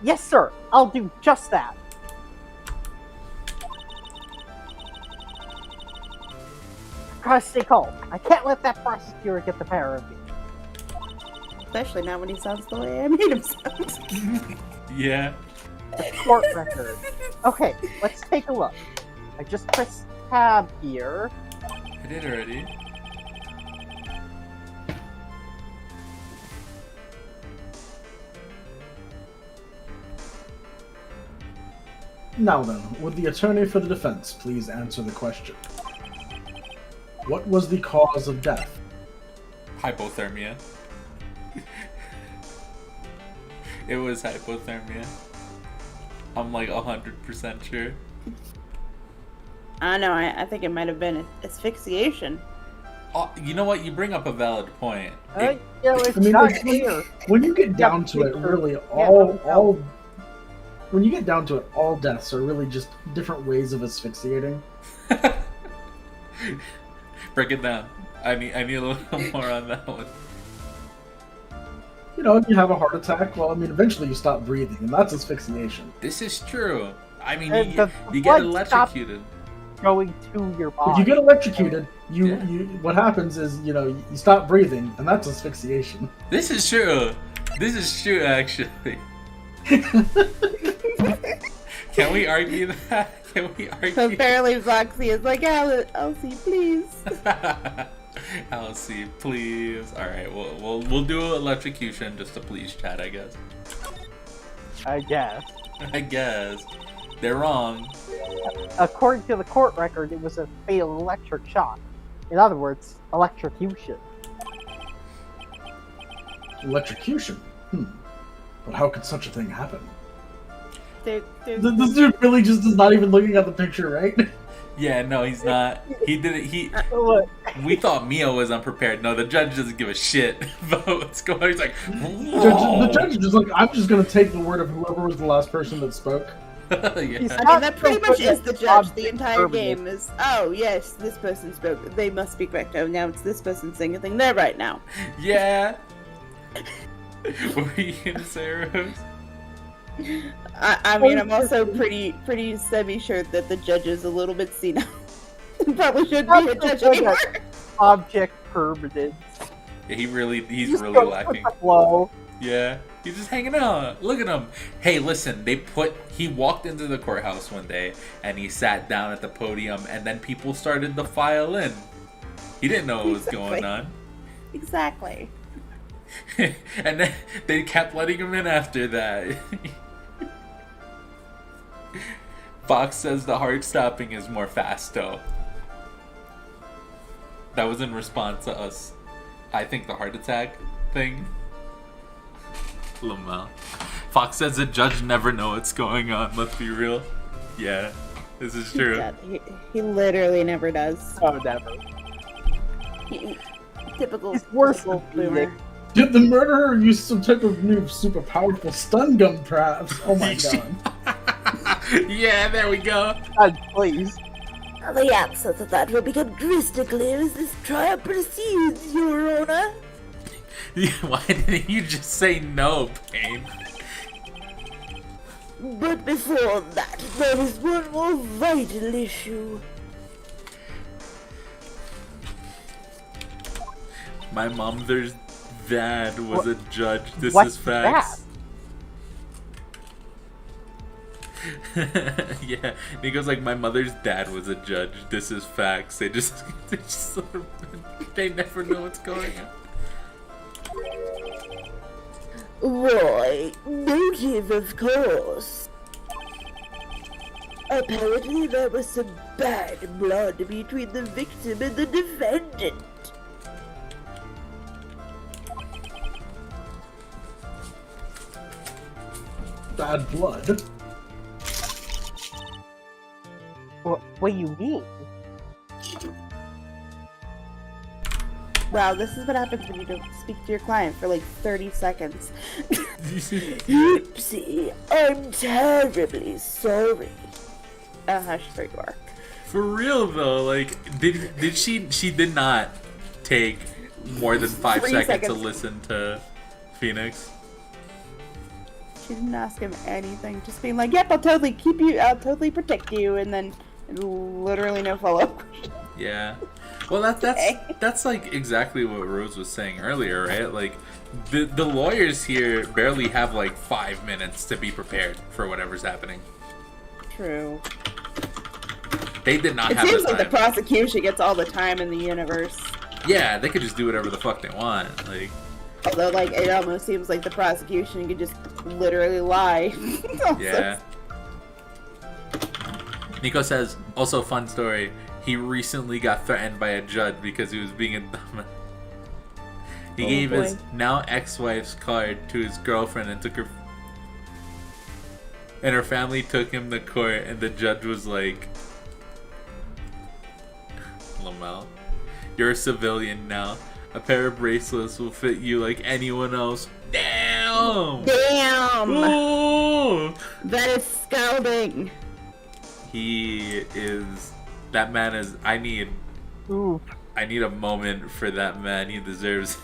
S2: yes, sir. I'll do just that. Gotta stay calm. I can't let that prosecutor get the power of me.
S4: Especially not when he sounds the way I made him sound.
S1: Yeah.
S2: The court record. Okay, let's take a look. I just pressed tab here.
S1: I did already.
S3: Now then, would the attorney for the defense please answer the question? What was the cause of death?
S1: Hypothermia. It was hypothermia. I'm like 100% sure.
S4: I know, I think it might have been asphyxiation.
S1: Oh, you know what? You bring up a valid point.
S2: It's
S3: I mean,
S2: not
S3: like,
S2: clear.
S3: when you get down to it, really, when you get down to it, all deaths are really just different ways of asphyxiating.
S1: Break it down. I need a little more on that one.
S3: You know, if you have a heart attack, well, I mean, eventually you stop breathing, and that's asphyxiation.
S1: This is true. I mean,
S2: The
S1: you get
S2: blood stops-
S1: electrocuted.
S2: going to your body.
S3: If you get electrocuted, you
S1: Yeah.
S3: what happens is you stop breathing, and that's asphyxiation.
S1: This is true. This is true, actually. Can we argue that? Can we argue?
S4: Apparently Foxy is like, Elsie, please.
S1: Elsie, please. All right, we'll do electrocution just to please chat, I guess.
S2: I guess.
S1: I guess they're wrong.
S2: According to the court record, it was a fatal electric shock. In other words, electrocution.
S3: Electrocution. But how could such a thing happen?
S4: There's
S3: This dude really just is not even looking at the picture, right?
S1: Yeah, no, he's not. He did it.
S2: Look,
S1: We thought Mio was unprepared. No, the judge doesn't give a shit about what's going on. He's like,
S3: The judge is just like, I'm just gonna take the word of whoever was the last person that spoke.
S1: yeah.
S4: I mean, that pretty much is the judge. The entire game is, oh, yes, this person spoke. They must speak back to him. Now it's this person saying a thing there right now.
S1: Yeah. What were you gonna say, Rose?
S4: I mean, I'm also pretty semi-sure that the judge is a little bit senile. Probably shouldn't be a judge anymore.
S2: object permanence.
S1: Yeah, he's really
S2: Just
S1: lacking.
S2: goes with the flow.
S1: Yeah, he's just hanging out. Look at him. Hey, listen, he walked into the courthouse one day and he sat down at the podium and then people started to file in. He didn't know what was going on.
S4: Exactly.
S1: And then they kept letting him in after that. Fox says the heart stopping is more fast though. That was in response to us. I think the heart attack thing. Lamel. Fox says the judge never know what's going on. Let's be real. Yeah, this is true.
S4: Yeah, he literally never does.
S2: Oh, never.
S4: Typical.
S2: He's worse
S4: typical
S2: than
S4: boomer.
S2: Phoenix.
S3: Did the murderer use some type of new super powerful stun gun, perhaps? Oh my god.
S1: Yeah, there we go.
S2: God, please.
S5: The absence of that will become crystal clear as this trial proceeds, Your Honor.
S1: Why didn't you just say no, Payne?
S5: But before that, there is one more vital issue.
S1: My mother's dad was a judge. This
S2: What's
S1: is facts. Yeah, and he goes like, my mother's dad was a judge. This is facts. They just they never know what's going on.
S5: Why, motive, of course. Apparently there was some bad blood between the victim and the defendant.
S3: Bad blood.
S2: What do you mean?
S4: Wow, this is what happens when you don't speak to your client for like 30 seconds.
S5: Oopsie, I'm terribly sorry.
S4: Sure you are.
S1: For real though, like, did she did not take more than 5
S4: 3
S1: seconds to
S4: seconds.
S1: listen to Phoenix.
S4: She didn't ask him anything. Just being like, yep, I'll totally protect you, and then literally no follow-up.
S1: Yeah. Well, that's like exactly what Rose was saying earlier, right? Like, the lawyers here barely have like 5 minutes to be prepared for whatever's happening.
S4: True.
S1: They did not
S4: It
S1: have
S4: seems
S1: the
S4: like the
S1: time.
S4: prosecution gets all the time in the universe.
S1: Yeah, they could just do whatever the fuck they want. Like,
S4: Although, like, it almost seems like the prosecution could just literally lie.
S1: yeah. Nico says, also fun story. He recently got threatened by a judge because he was being a dumb. He gave his now ex-wife's card to his girlfriend and and her family took him to court, and the judge was like, Lamel, you're a civilian now. A pair of bracelets will fit you like anyone else. Damn!
S4: Damn!
S1: Ooh!
S4: That is scalding.
S1: He is. That man is. I need
S2: Ooh.
S1: a moment for that man. He deserves.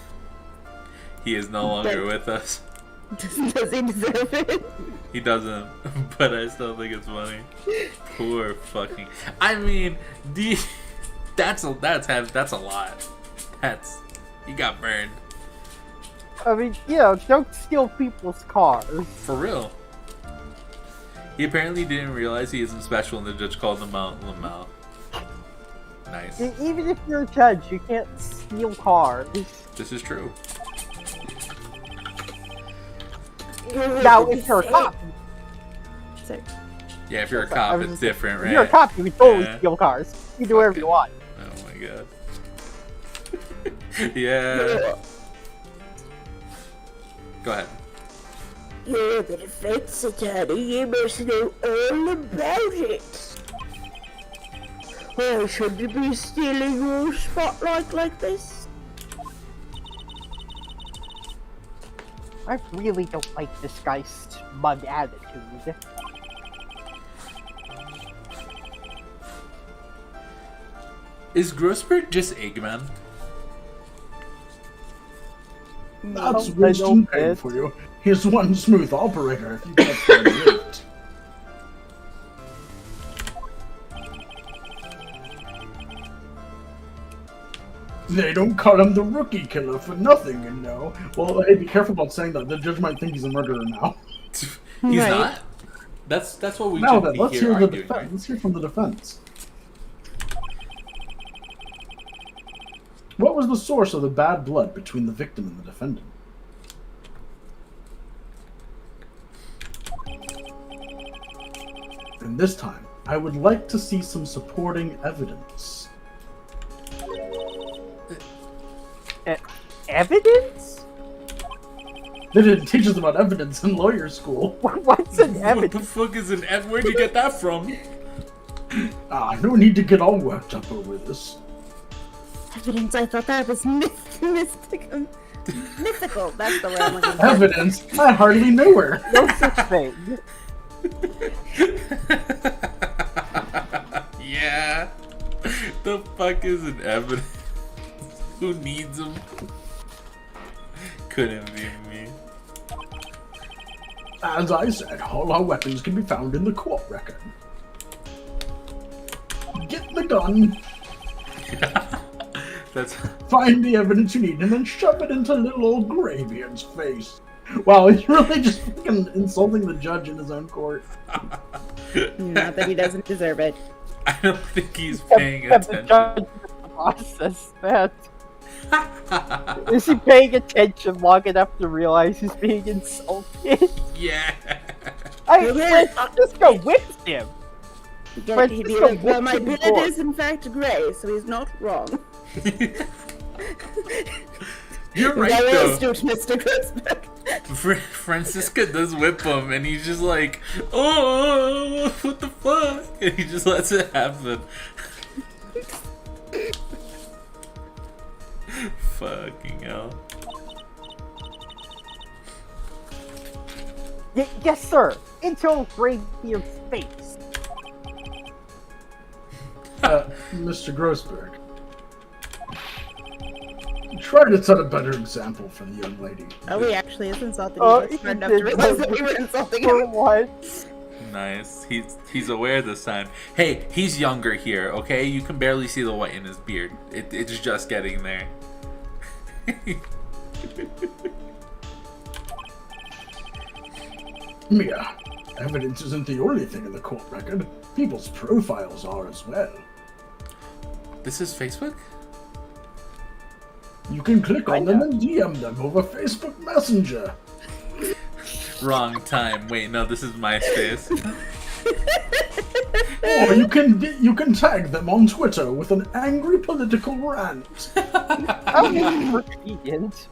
S1: He is no longer with us.
S4: Does he deserve it?
S1: He doesn't, but I still think it's funny. Poor fucking. I mean, that's a lot. He got burned
S2: I mean, you know, don't steal people's cars.
S1: for real. He apparently didn't realize he isn't special, and the judge called him out. Lamau. Nice.
S2: Even if you're a judge, you can't steal cars.
S1: This is true.
S2: Now, if you're a cop,
S4: So,
S1: Yeah, if you're a
S2: I
S1: cop,
S2: was
S1: it's
S2: just-
S1: different, right?
S2: if you're a cop, you can totally
S1: Yeah.
S2: steal cars. You can do whatever you want.
S1: Oh my god. Yeah. Go ahead.
S5: You're the defense attorney, you must know all about it. I shouldn't be stealing your spotlight like this.
S2: I really don't like this guy's smug attitude.
S1: Is Grossberg just Eggman?
S3: That's
S2: I
S3: Winston
S2: don't
S3: Payne
S2: bet.
S3: for you. He's one smooth operator if you get it. They don't call him the rookie killer for nothing, you know. Well, hey, be careful about saying that. The judge might think he's a murderer now.
S1: He's
S4: Right.
S1: not. That's what we
S3: Now
S1: should
S3: then,
S1: be
S3: let's
S1: here
S3: hear the
S1: arguing,
S3: defense.
S1: right?
S3: Let's hear from the defense. What was the source of the bad blood between the victim and the defendant? And this time, I would like to see some supporting evidence.
S2: Evidence?
S3: They didn't teach us about evidence in lawyer school.
S2: What's an
S1: What the
S2: evidence?
S1: fuck is an F? Where'd you get that from?
S3: No need to get all worked up over this.
S4: evidence, I thought that was mystical. Mythical, that's the word I'm looking for.
S3: Evidence? I hardly knew her.
S2: No such thing.
S1: Yeah. The fuck is an evidence? Who needs them? Couldn't be me.
S3: As I said, all our weapons can be found in the court record. Get the gun,
S1: That's
S3: find the evidence you need, and then shove it into little old Graybeard's face. Wow, he's really just fucking insulting the judge in his own court.
S4: Not that he doesn't deserve it.
S1: I don't think he's paying
S2: Except the
S1: attention.
S2: judge process that. Is he paying attention long enough to realize he's being insulted?
S1: Yeah.
S2: Francisco whips him.
S4: Yet he'd be
S2: Francisco
S4: like, well, my
S2: whips him
S4: beard
S2: more.
S4: is in fact gray, so he's not wrong.
S1: You're right
S4: Very
S1: though.
S4: astute, Mr. Grossberg.
S1: Francisca does whip him, and he's just like, "Oh, what the fuck?" And he just lets it happen. Fucking hell.
S2: Yes, sir. Into Graybeard's face.
S3: Mr. Grossberg. Try to set a better example for the young lady.
S4: Oh, he actually is insulting
S2: Oh,
S4: me.
S2: he
S4: Smart enough
S2: did
S4: to realize that we
S2: so
S4: were insulting
S2: For
S4: him.
S2: once.
S1: Nice. He's aware this time. Hey, he's younger here, okay? You can barely see the white in his beard. It's just getting there.
S3: Mia, evidence isn't the only thing in the court record. People's profiles are as well.
S1: This is Facebook?
S3: You can click
S2: I
S3: on them
S2: know.
S3: and DM them over Facebook Messenger.
S1: Wrong time. Wait, no, this is MySpace.
S3: Or you can tag them on Twitter with an angry political rant.
S2: How brilliant.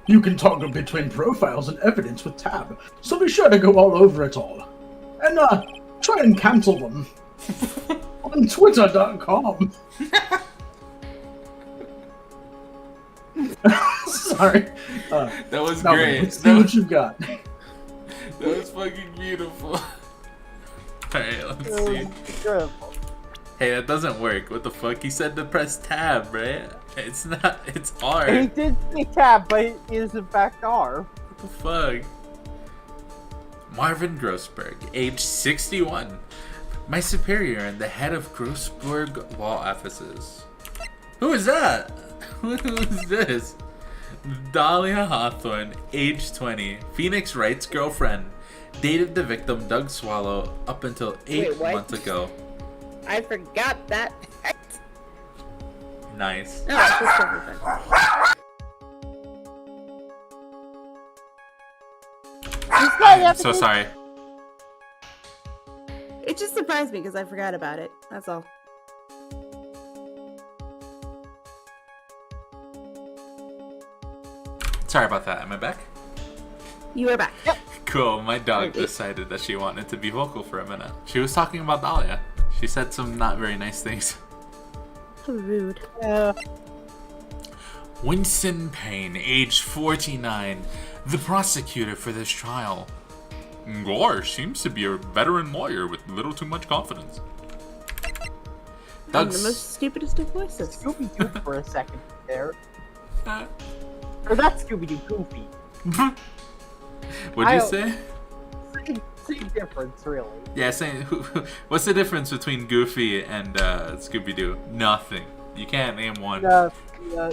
S3: You can toggle between profiles and evidence with tab, so be sure to go all over it all. And try and cancel them on twitter.com. Sorry.
S1: That was
S3: Now
S1: great.
S3: let's see what you've got.
S1: That was fucking beautiful. Alright, let's
S2: That
S1: see.
S2: was incredible.
S1: Hey, that doesn't work. What the fuck? He said to press tab, right? It's not. It's
S2: He
S1: R.
S2: did say tab, but it is in fact R.
S1: What the fuck? Marvin Grossberg, age 61. My superior and the head of Grossberg Law Offices. Who is that? Who is this? Dahlia Hawthorne, age 20. Phoenix Wright's girlfriend. Dated the victim Doug Swallow up until 8
S4: Wait, what?
S1: months ago.
S4: I forgot that fact.
S1: Nice.
S4: No, it's just everything.
S1: I'm so sorry.
S4: It just surprised me because I forgot about it. That's all.
S1: Sorry about that. Am I back?
S4: You are back.
S1: Cool. My dog
S4: Okay.
S1: decided that she wanted to be vocal for a minute. She was talking about Dahlia. She said some not very nice things.
S4: How rude.
S1: Winston Payne, age 49, the prosecutor for this trial. Gore seems to be a veteran lawyer with little too much confidence.
S4: I'm the most stupidest of voices.
S2: Scooby-Doo for a second there.
S1: Uh,
S2: Or not Scooby-Doo, Goofy.
S1: What'd you say?
S2: Same difference, really.
S1: Yeah, saying what's the difference between Goofy and Scooby-Doo? Nothing. You can't name one.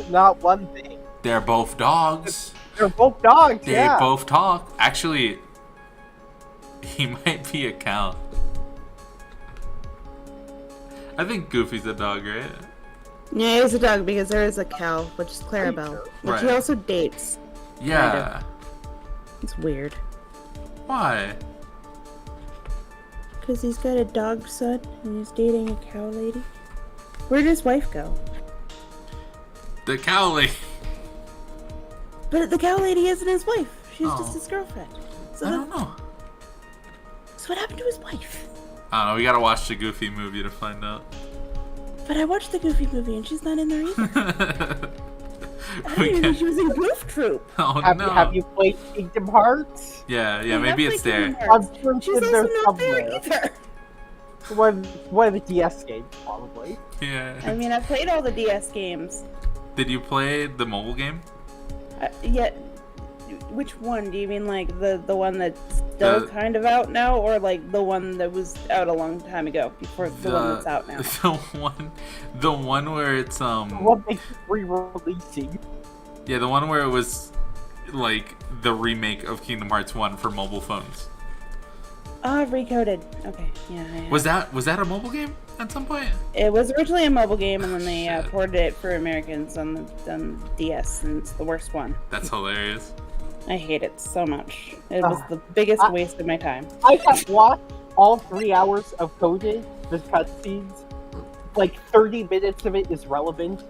S2: Not one thing.
S1: They're both dogs.
S2: They're both dogs,
S1: They
S2: yeah.
S1: both talk. Actually, he might be a cow. I think Goofy's a dog, right?
S4: Yeah, he's a dog because there is a cow, which is Clarabelle, which he
S1: Right.
S4: also dates.
S1: Yeah.
S4: It's weird.
S1: Why?
S4: Because he's got a dog son and he's dating a cow lady. Where'd his wife go?
S1: The cow lady.
S4: But the cow lady isn't his wife. She's
S1: Oh.
S4: just his girlfriend. So,
S1: I don't know.
S4: So what happened to his wife?
S1: I don't know. We gotta watch the Goofy movie to find out.
S4: But I watched the Goofy movie and she's not in there either. I
S1: We
S4: didn't even know
S1: can-
S4: she was in Goof Troop.
S1: Oh no.
S2: Have you played Kingdom Hearts?
S1: Yeah,
S4: I
S1: maybe
S4: have
S1: it's
S4: played
S1: there.
S4: Kingdom Hearts.
S2: I'm sure
S4: She's
S2: it's
S4: also
S2: there
S4: not there
S2: somewhere.
S4: either.
S2: One of the DS games, probably.
S1: Yeah.
S4: I mean, I've played all the DS games.
S1: Did you play the mobile game?
S4: Yet, which one? Do you mean like the one that's still
S1: The-
S4: kind of out now, or like the one that was out a long time ago before the one that's out now?
S1: The one where it's
S2: What they keep re-releasing.
S1: yeah, the one where it was like the remake of Kingdom Hearts 1 for mobile phones.
S4: Ah, Recoded. Okay, yeah.
S1: Was that a mobile game at some point?
S4: It was originally a mobile game, and then they
S1: Shit.
S4: ported it for Americans on the DS, and it's the worst one.
S1: That's hilarious.
S4: I hate it so much. It was the biggest waste of my time.
S2: I have watched all 3 hours of Coded, the cutscenes. Like 30 minutes of it is relevant.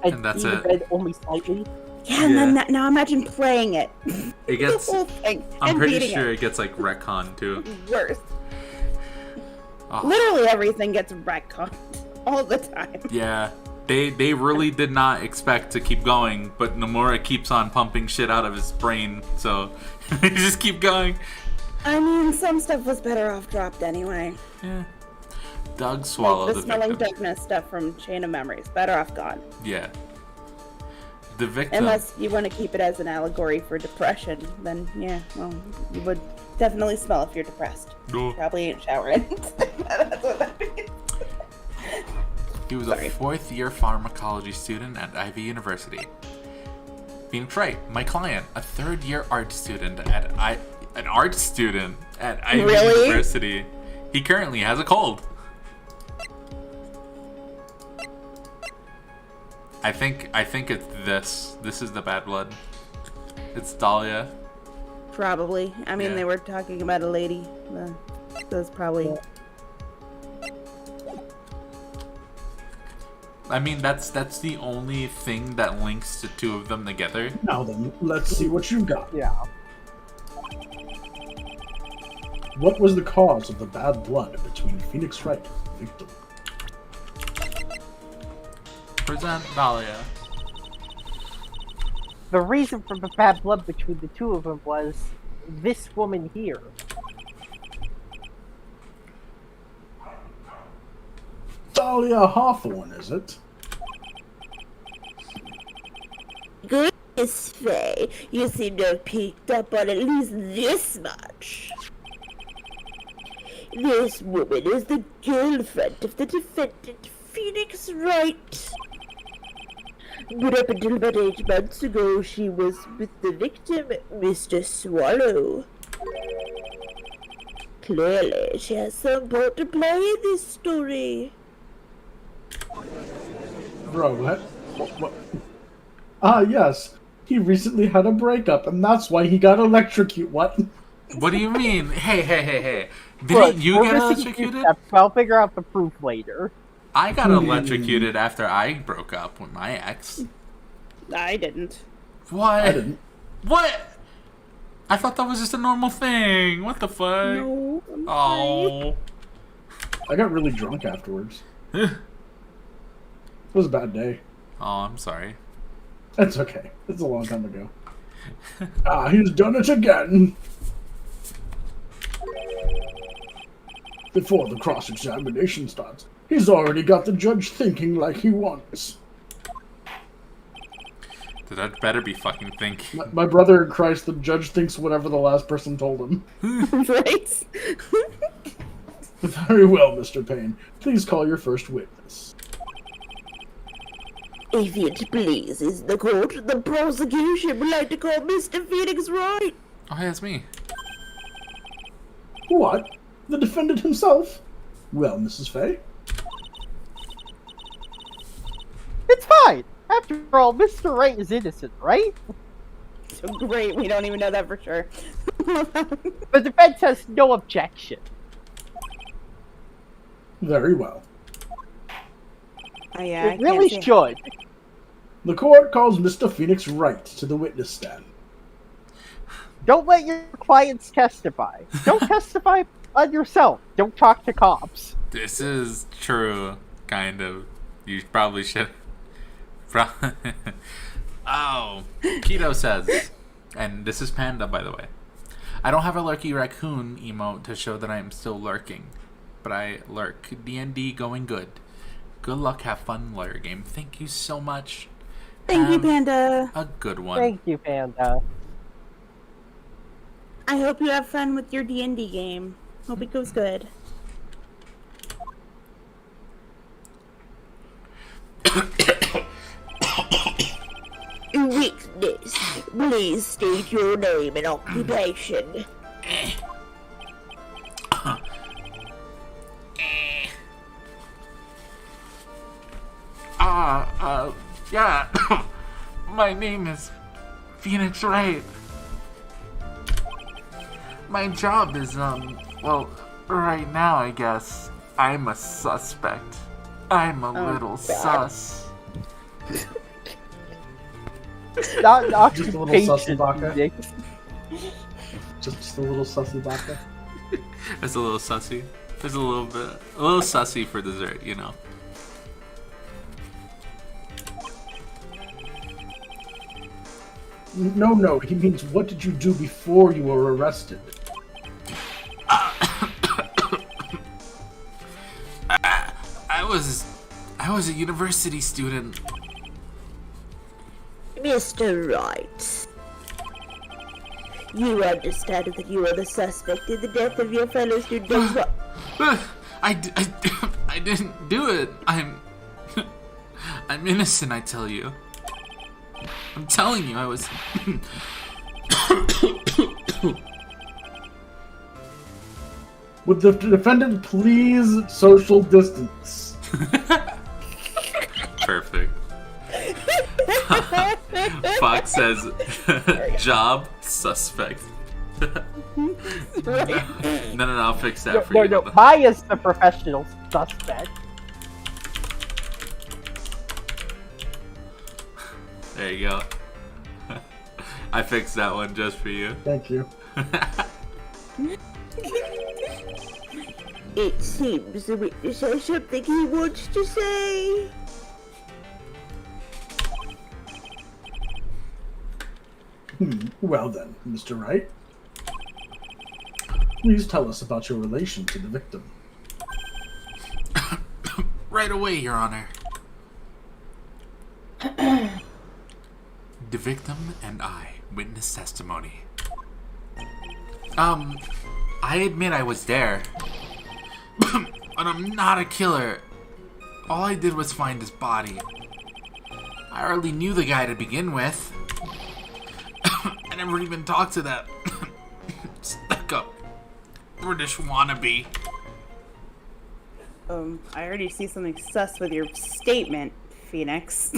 S1: And that's
S2: even
S1: it.
S2: then, only slightly.
S4: Yeah, and then now imagine playing it.
S1: It gets.
S4: the whole thing.
S1: I'm
S4: and
S1: pretty
S4: beating
S1: sure it gets like retconned too.
S4: Worse.
S1: Oh,
S4: Literally everything gets retconned all the time.
S1: yeah, they really did not expect to keep going, but Nomura keeps on pumping shit out of his brain, so they just keep going.
S4: I mean, some stuff was better off dropped anyway.
S1: Yeah. Doug Swallow,
S4: Like the
S1: the
S4: smelling
S1: victim.
S4: darkness stuff from Chain of Memories. Better off gone.
S1: Yeah. The victim.
S4: Unless you want to keep it as an allegory for depression, then yeah, well, you would definitely smell if you're depressed.
S1: No.
S4: Probably ain't showering. That's what that means.
S1: He was
S4: Sorry.
S1: a fourth-year pharmacology student at Ivy University. Phoenix Wright, my client, a third-year art student at Ivy
S4: Really?
S1: University. He currently has a cold. I think it's this. This is the bad blood. It's Dahlia.
S4: Probably. I mean,
S1: Yeah.
S4: they were talking about a lady. That's probably.
S1: I mean, that's the only thing that links the two of them together.
S3: Now then, let's see what you've got.
S2: Yeah.
S3: What was the cause of the bad blood between Phoenix Wright and the victim?
S1: Present Dahlia.
S2: The reason for the bad blood between the two of them was this woman here.
S3: Dahlia Hawthorne, is it?
S5: Goodness, Faye, you seem to have picked up on at least this much. This woman is the girlfriend of the defendant, Phoenix Wright. But up until about 8 months ago, she was with the victim, Mr. Swallow. Clearly, she has some part to play in this story.
S3: Bro, what? Ah, yes. He recently had a breakup, and that's why he got electrocuted. What?
S1: What do you mean? Hey.
S2: Look,
S1: Didn't you
S2: we're
S1: get
S2: missing two
S1: electrocuted?
S2: steps, but I'll figure out the proof later.
S1: I got electrocuted after I broke up with my ex.
S4: I didn't.
S1: What?
S3: I didn't.
S1: What? I thought that was just a normal thing. What the fuck?
S4: No. I'm sorry.
S1: Oh.
S3: I got really drunk afterwards. It was a bad day.
S1: Oh, I'm sorry.
S3: That's okay. It's a long time ago. Ah, he's done it again. Before the cross-examination starts, he's already got the judge thinking like he wants.
S1: That better be fucking think.
S3: My brother in Christ, the judge thinks whatever the last person told him.
S4: Right?
S3: Very well, Mr. Payne. Please call your first witness.
S5: If it pleases the court, the prosecution would like to call Mr. Phoenix Wright.
S1: Oh, hey, that's me.
S3: What? The defendant himself? Well, Mrs. Fay?
S2: It's fine. After all, Mr. Wright is innocent, right?
S4: So great, we don't even know that for sure.
S2: The defense has no objection.
S3: Very well.
S4: Oh, yeah,
S2: It really should.
S3: The court calls Mr. Phoenix Wright to the witness stand.
S2: Don't let your clients testify. Don't testify on yourself. Don't talk to cops.
S1: This is true, kind of. You probably should. Oh, Keto says, and this is Panda, by the way. I don't have a lurky raccoon emote to show that I am still lurking, but I lurk. D&D going good. Good luck, have fun, lawyer game. Thank you so much.
S4: Thank you,
S1: Have
S4: Panda.
S1: A good one.
S2: Thank you, Panda.
S4: I hope you have fun with your D&D game. Hope it goes good.
S5: Witness, please state your name and occupation.
S1: Yeah. My name is Phoenix Wright. My job is, well, right now, I guess, I'm a suspect. I'm a little sus.
S2: Not an
S3: Just a little
S2: occupation,
S3: sussy baka.
S2: Nick.
S3: Just a little sussy baka.
S1: It's a little sussy. There's a little sussy for dessert, you know.
S3: No, he means what did you do before you were arrested?
S1: I was a university student.
S5: Mr. Wright, you understand that you are the suspect in the death of your fellow student as well.
S1: I didn't do it. I'm innocent, I tell you. I'm telling you, I was...
S3: Would the defendant please social distance?
S1: Perfect. Fox says, job, suspect. No, I'll fix that for you.
S2: No, Maya's the professional suspect.
S1: There you go. I fixed that one just for you.
S3: Thank you.
S5: It seems the witness has something he wants to say.
S3: Well then, Mr. Wright. Please tell us about your relation to the victim.
S1: Right away, Your Honor. The victim and I witness testimony. I admit I was there. But I'm not a killer. All I did was find his body. I hardly knew the guy to begin with. I never even talked to that stuck-up British wannabe.
S4: I already see something sus with your statement, Phoenix.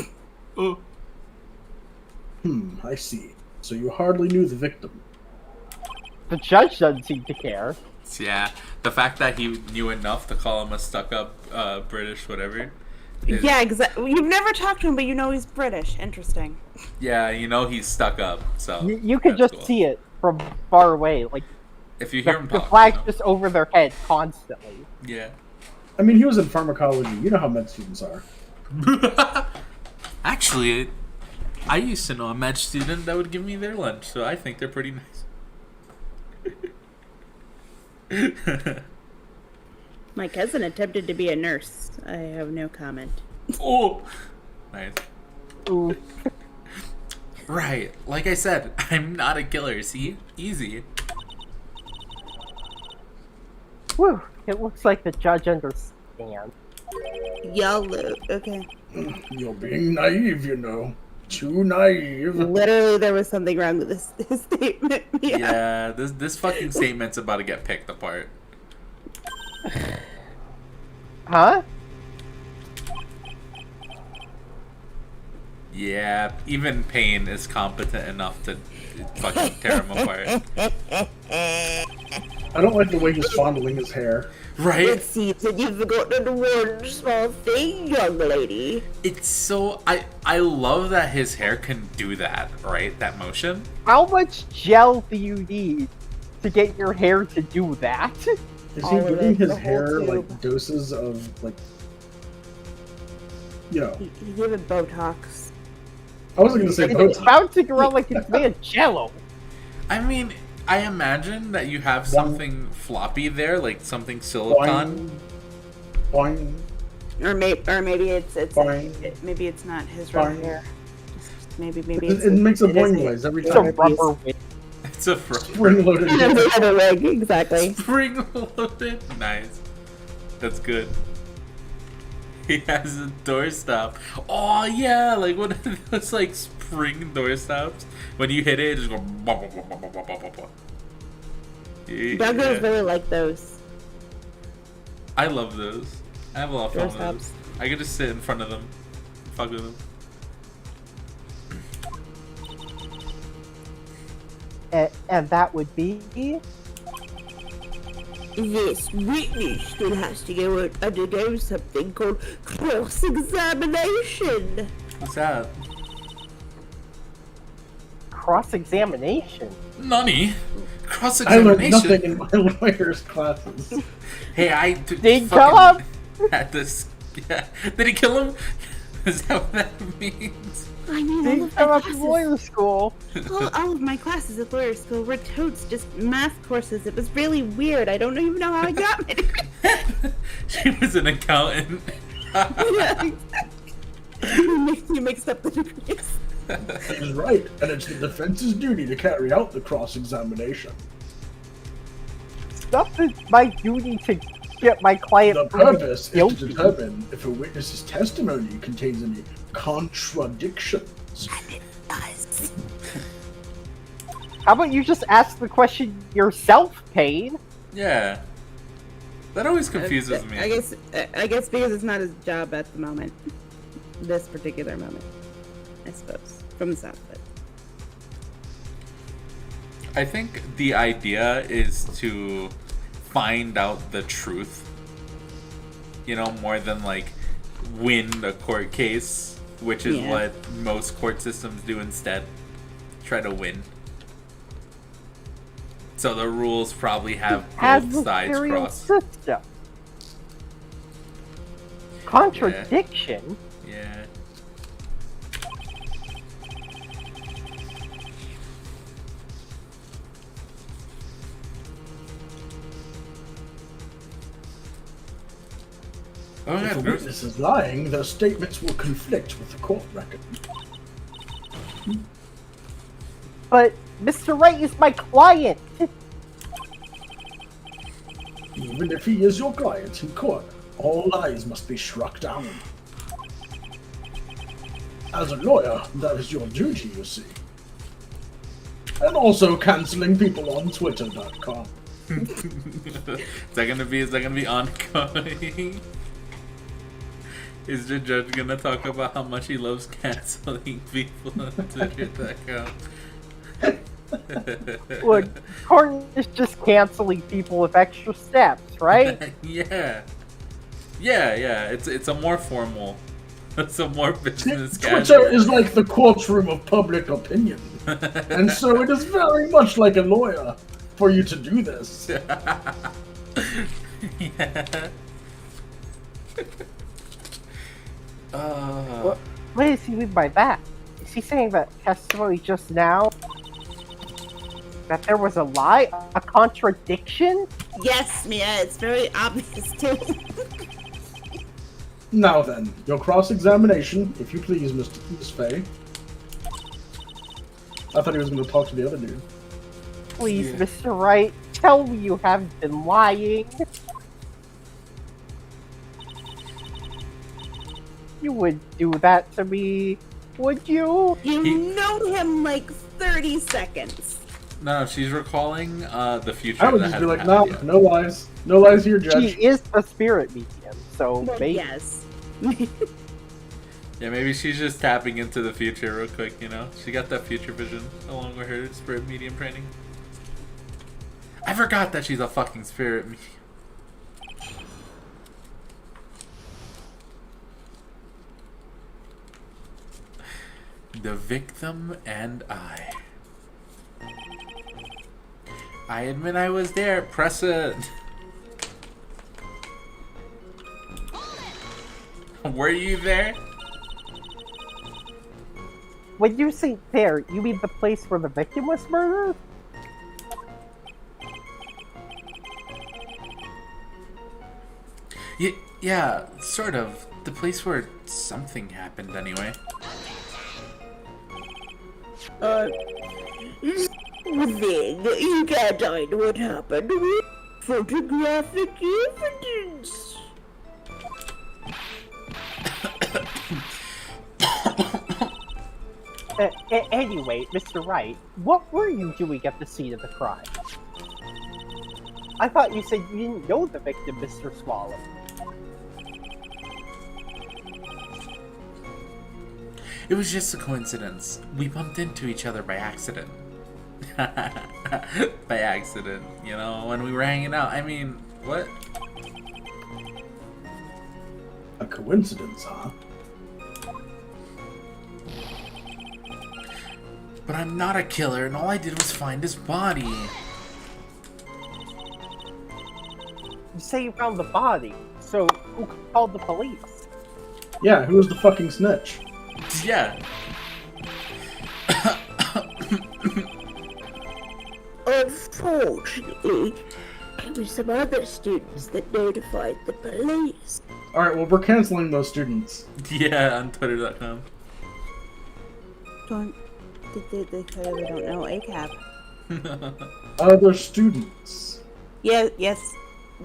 S1: Oh.
S3: I see. So you hardly knew the victim.
S2: The judge doesn't seem to care.
S1: Yeah, the fact that he knew enough to call him a stuck-up British whatever.
S4: Yeah, exactly. You've never talked to him, but you know he's British. Interesting.
S1: Yeah, you know he's stuck up, so...
S2: You could
S1: that's
S2: just
S1: cool.
S2: see it from far away. Like,
S1: If you hear him
S2: the
S1: talk,
S2: flag's
S1: you know?
S2: just over their head constantly.
S1: Yeah.
S3: I mean, he was in pharmacology. You know how med students are.
S1: Actually, I used to know a med student that would give me their lunch, so I think they're pretty nice.
S4: My cousin attempted to be a nurse. I have no comment.
S1: Oh! Nice.
S2: Ooh.
S1: Right, like I said, I'm not a killer, see? Easy.
S2: Whew. It looks like the judge understands.
S4: Yellow. Okay.
S3: You're being naive, you know. Too naive.
S4: Literally, there was something wrong with this statement.
S1: Yeah, this fucking statement's about to get picked apart.
S2: Huh?
S1: Yeah, even Payne is competent enough to fucking tear him apart.
S3: I don't like the way he's fondling his hair.
S1: Right?
S5: It seems that you've forgotten one small thing, young lady.
S1: It's so... I love that his hair can do that, right? That motion.
S2: How much gel do you need to get your hair to do that?
S3: Is
S4: All
S3: he
S4: of
S3: giving
S4: it,
S3: his
S4: the whole
S3: hair
S4: tube.
S3: like doses of like, you know?
S4: He gave it Botox.
S3: I wasn't gonna say
S2: It's
S3: Botox.
S2: bouncing around like it's made of jello.
S1: I mean, I imagine that you have something floppy there, like something silicone.
S3: Boing.
S4: Or maybe it's
S3: Boing.
S4: maybe it's not his real
S3: Boing.
S4: hair. Maybe
S3: It makes a
S4: it
S3: boing
S4: is
S3: noise every
S2: It's a
S3: time.
S2: rubber wig.
S1: It's a
S3: Spring-loaded.
S4: exactly.
S1: spring loaded. Nice. That's good. He has a doorstop. Oh yeah, like one of those like spring doorstops. When you hit it, it just go. Blah, blah, blah, blah, blah, blah, blah, blah.
S4: Buggers really like those
S1: I love those. I have a lot of fun with
S4: doorstops.
S1: those. I could just sit in front of them, fuck with them.
S2: And that would be...
S5: This witness still has to go undergo something called cross-examination.
S1: What's that?
S2: cross-examination.
S1: Nani? Cross
S3: I learned nothing
S1: examination.
S3: in my lawyer's classes.
S1: Hey,
S2: Did he kill him?
S1: Had this. Yeah. Did he kill him? Is that what that means?
S4: I mean,
S2: Did he come up to lawyer school?
S4: all of my classes at lawyer school were totes just math courses. It was really weird. I don't even know how I got it.
S1: She was an accountant.
S4: Yeah, exactly. You mixed up the degrees.
S3: He's right, and it's the defense's duty to carry out the cross-examination.
S2: Stuff is my duty to get my client
S3: The
S2: proven
S3: purpose is to
S2: guilty.
S3: determine if a witness's testimony contains any contradictions.
S2: How about you just ask the question yourself, Payne?
S1: Yeah. That always confuses me.
S4: I guess because it's not his job at the moment. This particular moment, I suppose, from the sound of it.
S1: I think the idea is to find out the truth. You know, more than like win the court case, which is
S4: Yeah.
S1: what most court systems do instead. Try to win. So the rules probably have both sides
S2: Adversarial
S1: crossed.
S2: system. Contradiction?
S1: Yeah. Oh,
S3: If
S1: yeah,
S3: a witness is lying, their statements will conflict with the court record.
S2: But Mr. Wright is my client.
S3: Even if he is your client in court, all lies must be struck down. As a lawyer, that is your duty, you see. And also canceling people on Twitter.com.
S1: Is that gonna be ongoing? Is the judge gonna talk about how much he loves canceling people on Twitter.com?
S2: Look, court is just canceling people with extra steps, right?
S1: Yeah. It's a more formal. It's a more business
S3: Twitter
S1: casual.
S3: is like the courtroom of public opinion. And so it is very much like a lawyer for you to do this.
S1: Yeah.
S2: What does he mean by that? Is he saying that testimony just now that there was a lie, a contradiction?
S4: Yes, Mia, it's very obvious too.
S3: Now then, your cross-examination, if you please, Miss Faye. I thought he was going to talk to the other dude.
S2: Please,
S1: Yeah.
S2: Mr. Wright, tell me you haven't been lying. You would do that to me, would you?
S4: You know him like 30 seconds.
S1: No, she's recalling the future.
S3: I would
S1: that
S3: just be
S1: hasn't
S3: like,
S1: happened
S3: no,
S1: yet.
S3: no lies. No lies here,
S2: She
S3: Judge.
S2: is a spirit medium, so
S4: Well,
S2: maybe.
S4: yes.
S1: Yeah, maybe she's just tapping into the future real quick, you know? She got that future vision along with her spirit medium training. I forgot that she's a fucking spirit medium. The victim and I. I admit I was there. Press it. Were you there?
S2: When you say there, you mean the place where the victim was murdered?
S1: Yeah, sort of. The place where something happened, anyway.
S5: Thing, you can't hide what happened with photographic evidence.
S2: Anyway, Mr. Wright, what were you doing at the scene of the crime? I thought you said you didn't know the victim, Mr. Swallow.
S1: It was just a coincidence. We bumped into each other by accident. By accident, you know, when we were hanging out. I mean, what?
S3: A coincidence, huh?
S1: But I'm not a killer, and all I did was find his body.
S2: You say you found the body, so who called the police?
S3: Yeah, who was the fucking snitch?
S1: Yeah.
S5: Unfortunately, it was some other students that notified the police.
S3: Alright, well, we're canceling those students.
S1: Yeah, on Twitter.com.
S4: They clearly don't know ACAB.
S3: Other students.
S4: Yeah, yes,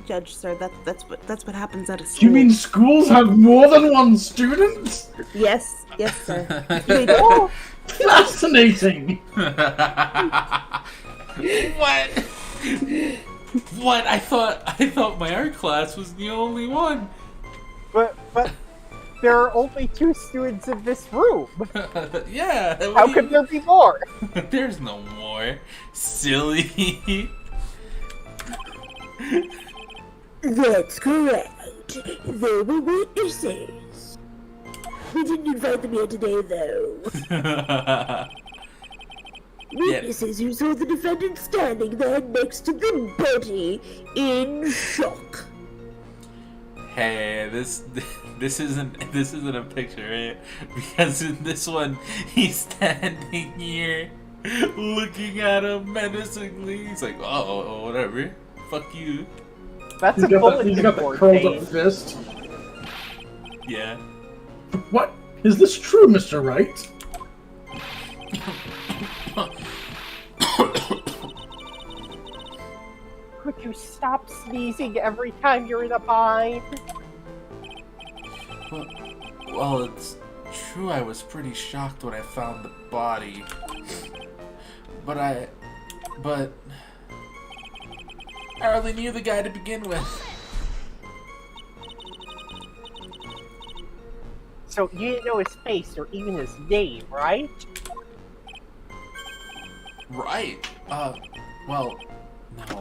S4: Judge, sir. That's what happens at a school.
S3: You mean schools have more than one student?
S4: Yes, sir.
S2: They do.
S3: Fascinating!
S1: What? What? I thought my art class was the only one.
S2: But there are only 2 students in this room.
S1: Yeah.
S2: How could there be more?
S1: There's no more. Silly.
S5: That's correct. They were witnesses. We didn't invite them here today, though. Witnesses who saw the defendant standing there next to the body in shock.
S1: Hey, this isn't a picture, right? Because in this one, he's standing here, looking at him menacingly. He's like, oh, whatever, fuck you.
S2: That's
S3: He's
S2: a
S3: got
S2: bulletin
S3: the
S2: board
S3: curled up
S2: page.
S3: fist.
S1: Yeah.
S3: What? Is this true, Mr. Wright?
S2: Could you stop sneezing every time you're in a bind?
S1: Well, it's true I was pretty shocked when I found the body. But I hardly knew the guy to begin with.
S2: So you didn't know his face or even his name, right?
S1: Right. Well, no.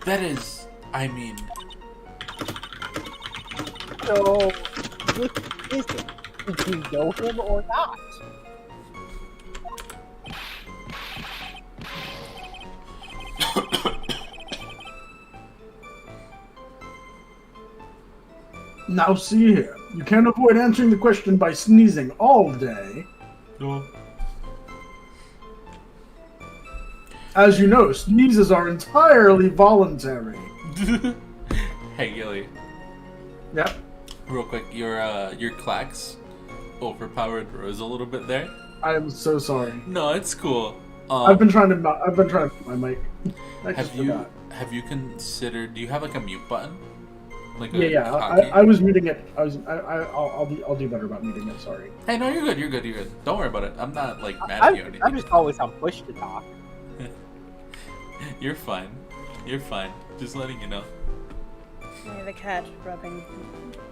S1: That is, I mean...
S2: So, which is it? Did you know him or not?
S3: Now see here, you can't avoid answering the question by sneezing all day.
S1: No.
S3: As you know, sneezes are entirely voluntary.
S1: Hey, Gilly.
S3: Yep.
S1: Real quick, your clacks overpowered Rose a little bit there.
S3: I am so sorry.
S1: No, it's cool.
S3: I've been trying to put my mic. I just forgot.
S1: Have you considered? Do you have like a mute button? Like
S3: Yeah. I was muting it. I'll do better about muting it. Sorry.
S1: Hey, no, you're good. You're good. You're good. Don't worry about it. I'm not like mad at you or anything.
S2: I'm just always on push to talk.
S1: You're fine. You're fine. Just letting you know.
S4: Yeah, the cat rubbing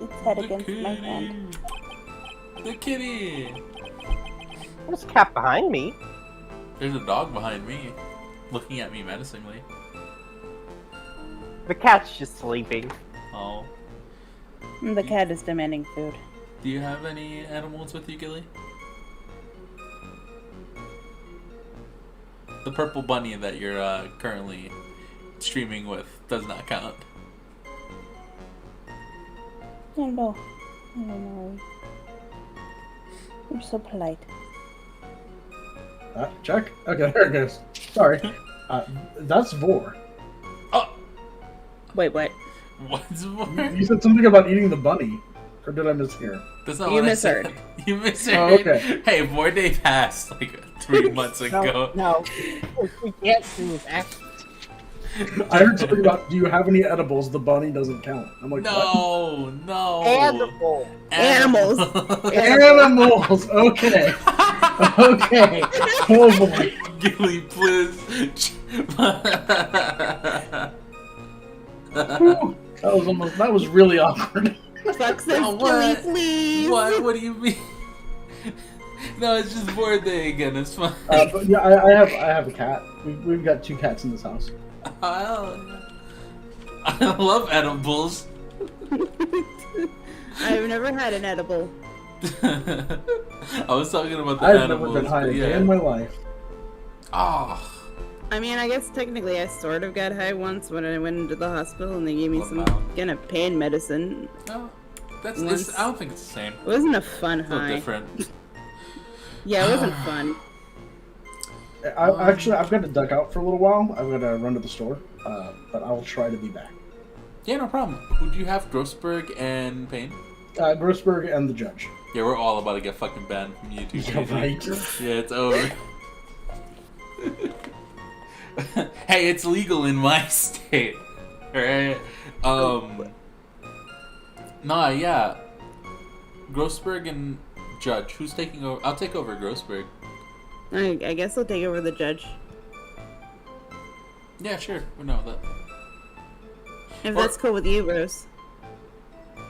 S4: its head against my hand.
S1: The kitty.
S2: There's a cat behind me.
S1: There's a dog behind me, looking at me menacingly.
S2: The cat's just sleeping.
S1: Oh.
S4: The cat is demanding food.
S1: Do you have any animals with you, Gilly? The purple bunny that you're currently streaming with does not count.
S4: I don't know. You're so polite.
S3: Check. Okay, there it goes. Sorry. That's Vor.
S1: Oh!
S4: Wait, what?
S1: What's more?
S3: You said something about eating the bunny. Or did I mishear?
S1: That's not
S4: You
S1: what I
S4: misheard.
S1: said. You misheard.
S3: Oh, okay.
S1: Hey, 4 day passed like 3 months ago.
S2: No, we can't do that.
S3: I heard something about, do you have any edibles? The bunny doesn't count. I'm like, what?
S1: No.
S2: Animal.
S4: Animals.
S3: Animals! Okay. Okay. Oh boy.
S1: Gilly, please.
S3: That was really awkward.
S4: Fuck this,
S1: Oh,
S4: Gilly,
S1: what?
S4: please.
S1: What do you mean? No, it's just 4 day again. It's fine.
S3: But yeah, I have a cat. We've got 2 cats in this house.
S1: I love edibles.
S4: I've never had an edible.
S1: I was talking about the
S3: I've
S1: animals.
S3: never been high
S1: but
S3: a
S1: yeah.
S3: day in my life.
S1: Oh.
S4: I mean, I guess technically I sort of got high once when I went into the hospital and they gave me
S1: What
S4: some
S1: about?
S4: kind of pain medicine.
S1: No.
S4: Once.
S1: I don't think it's the same.
S4: It wasn't a fun
S1: It's a little
S4: high.
S1: different.
S4: Yeah, it wasn't fun.
S3: I've got to duck out for a little while. I've got to run to the store, but I'll try to be back.
S1: Yeah, no problem. Who do you have? Grossberg and Payne?
S3: Grossberg and the judge.
S1: Yeah, we're all about to get fucking banned from YouTube.
S3: Yeah, right.
S1: Yeah, it's over. Hey, it's legal in my state. Alright? Nah, yeah. Grossberg and Judge. Who's taking over? I'll take over Grossberg.
S4: I guess I'll take over the judge.
S1: Yeah, sure. No, that.
S4: If that's cool with you, Rose.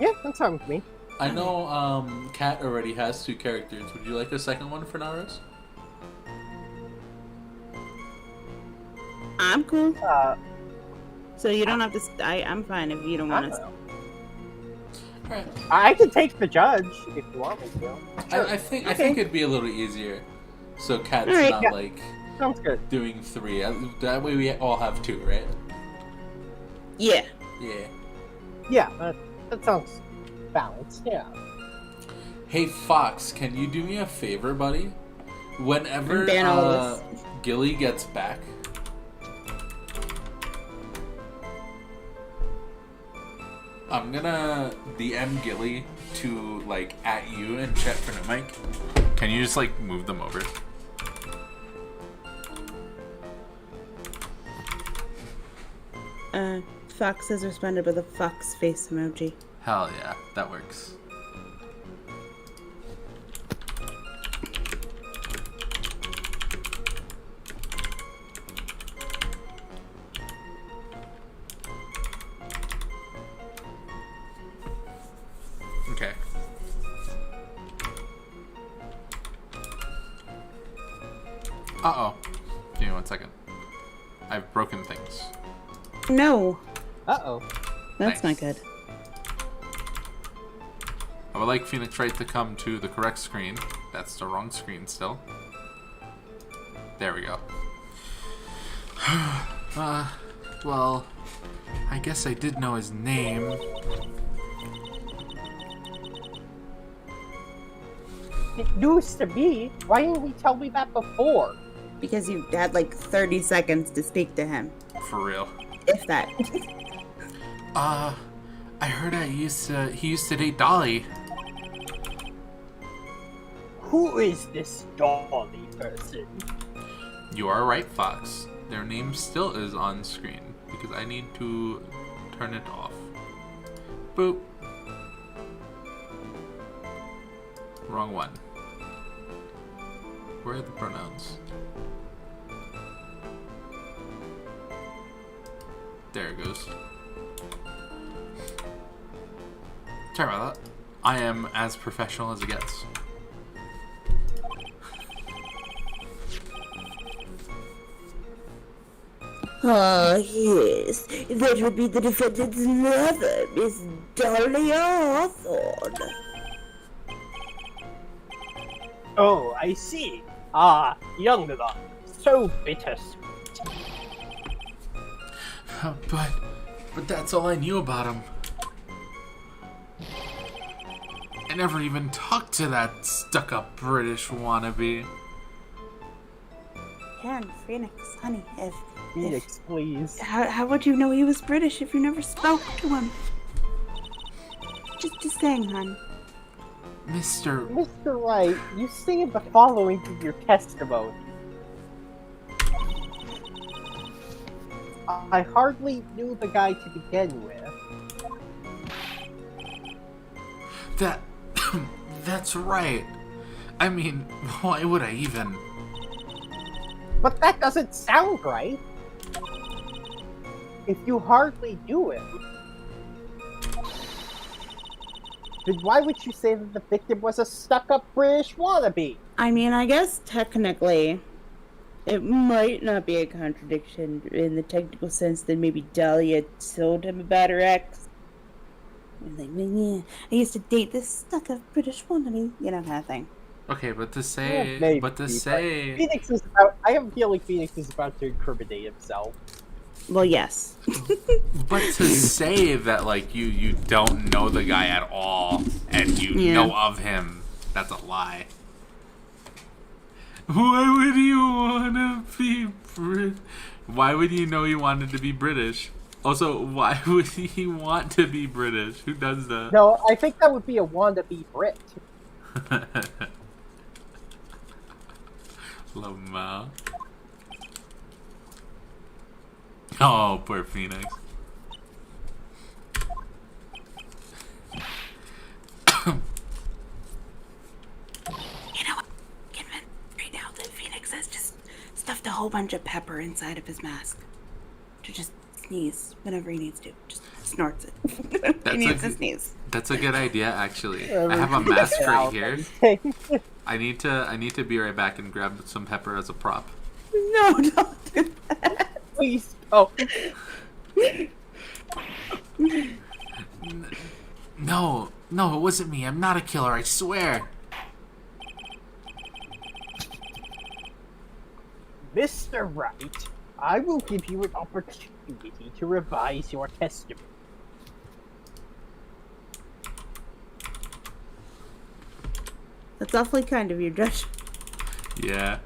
S2: Yeah, that's fine with me.
S1: I know Kat already has 2 characters. Would you like a second one for Naros?
S4: I'm cool.
S2: Uh,
S4: So you don't have to. I'm fine if you don't want to.
S1: Alright.
S2: I can take the judge if you want me to.
S1: I think it'd be a little easier. So Kat's
S4: Alright,
S1: not
S2: yeah.
S1: like
S2: Sounds good.
S1: doing 3. That way we all have 2, right?
S4: Yeah.
S1: Yeah.
S2: Yeah, that sounds balanced. Yeah.
S1: Hey Fox, can you do me a favor, buddy? Whenever
S4: Ban all this.
S1: Gilly gets back, I'm gonna DM Gilly to like at you and chat for the mic. Can you just like move them over?
S4: Fox has responded with a fox face emoji.
S1: Hell yeah, that works. Okay. Uh-oh. Give me 1 second. I've broken things.
S4: No,
S2: Uh-oh.
S4: that's
S1: Nice.
S4: not good.
S1: I would like Phoenix Wright to come to the correct screen. That's the wrong screen still. There we go. Well, I guess I did know his name.
S2: It used to be. Why didn't we tell me that before?
S4: Because you had like 30 seconds to speak to him.
S1: For real.
S4: If that.
S1: I heard he used to date Dolly.
S2: Who is this Dolly person?
S1: You are right, Fox. Their name still is on screen because I need to turn it off. Boop. Wrong one. Where are the pronouns? There it goes. Sorry about that. I am as professional as it gets.
S5: Ah, yes. That would be the defendant's mother, Miss Dahlia Hawthorne.
S2: Oh, I see. Ah, young love. So bittersweet.
S1: But that's all I knew about him. I never even talked to that stuck-up British wannabe.
S4: Karen, Phoenix, honey,
S2: Phoenix, please.
S4: how would you know he was British if you never spoke to him? Just saying, hon.
S1: Mr.
S2: Mr. Wright, you stated the following in your testimony. I hardly knew the guy to begin with.
S1: That's right. I mean, why would I even?
S2: But that doesn't sound right. If you hardly knew him, then why would you say that the victim was a stuck-up British wannabe?
S4: I mean, I guess technically, it might not be a contradiction in the technical sense that maybe Dahlia told him about her ex. Like, yeah, I used to date this stuck-up British wannabe, you know, kind of thing.
S1: Okay, but to
S2: Yeah,
S1: say,
S2: maybe,
S1: but to say,
S2: Phoenix is about. I have a feeling Phoenix is about to incriminate himself.
S4: Well, yes.
S1: but to say that like you don't know the guy at all and you
S4: Yeah.
S1: know of him, that's a lie. Why would you wanna be Brit? Why would you know he wanted to be British? Also, why would he want to be British? Who does that?
S2: No, I think that would be a wannabe Brit.
S1: Lamau. Oh, poor Phoenix.
S4: You know what? Convinced right now that Phoenix has just stuffed a whole bunch of pepper inside of his mask to just sneeze whenever he needs to. Just snorts it. He needs to sneeze.
S1: That's a good idea, actually. I have a mask right here. I need to be right back and grab some pepper as a prop.
S4: No, don't do that.
S2: Please. Oh.
S1: No, it wasn't me. I'm not a killer, I swear.
S2: Mr. Wright, I will give you an opportunity to revise your testimony.
S4: That's awfully kind of you, Judge.
S1: Yeah.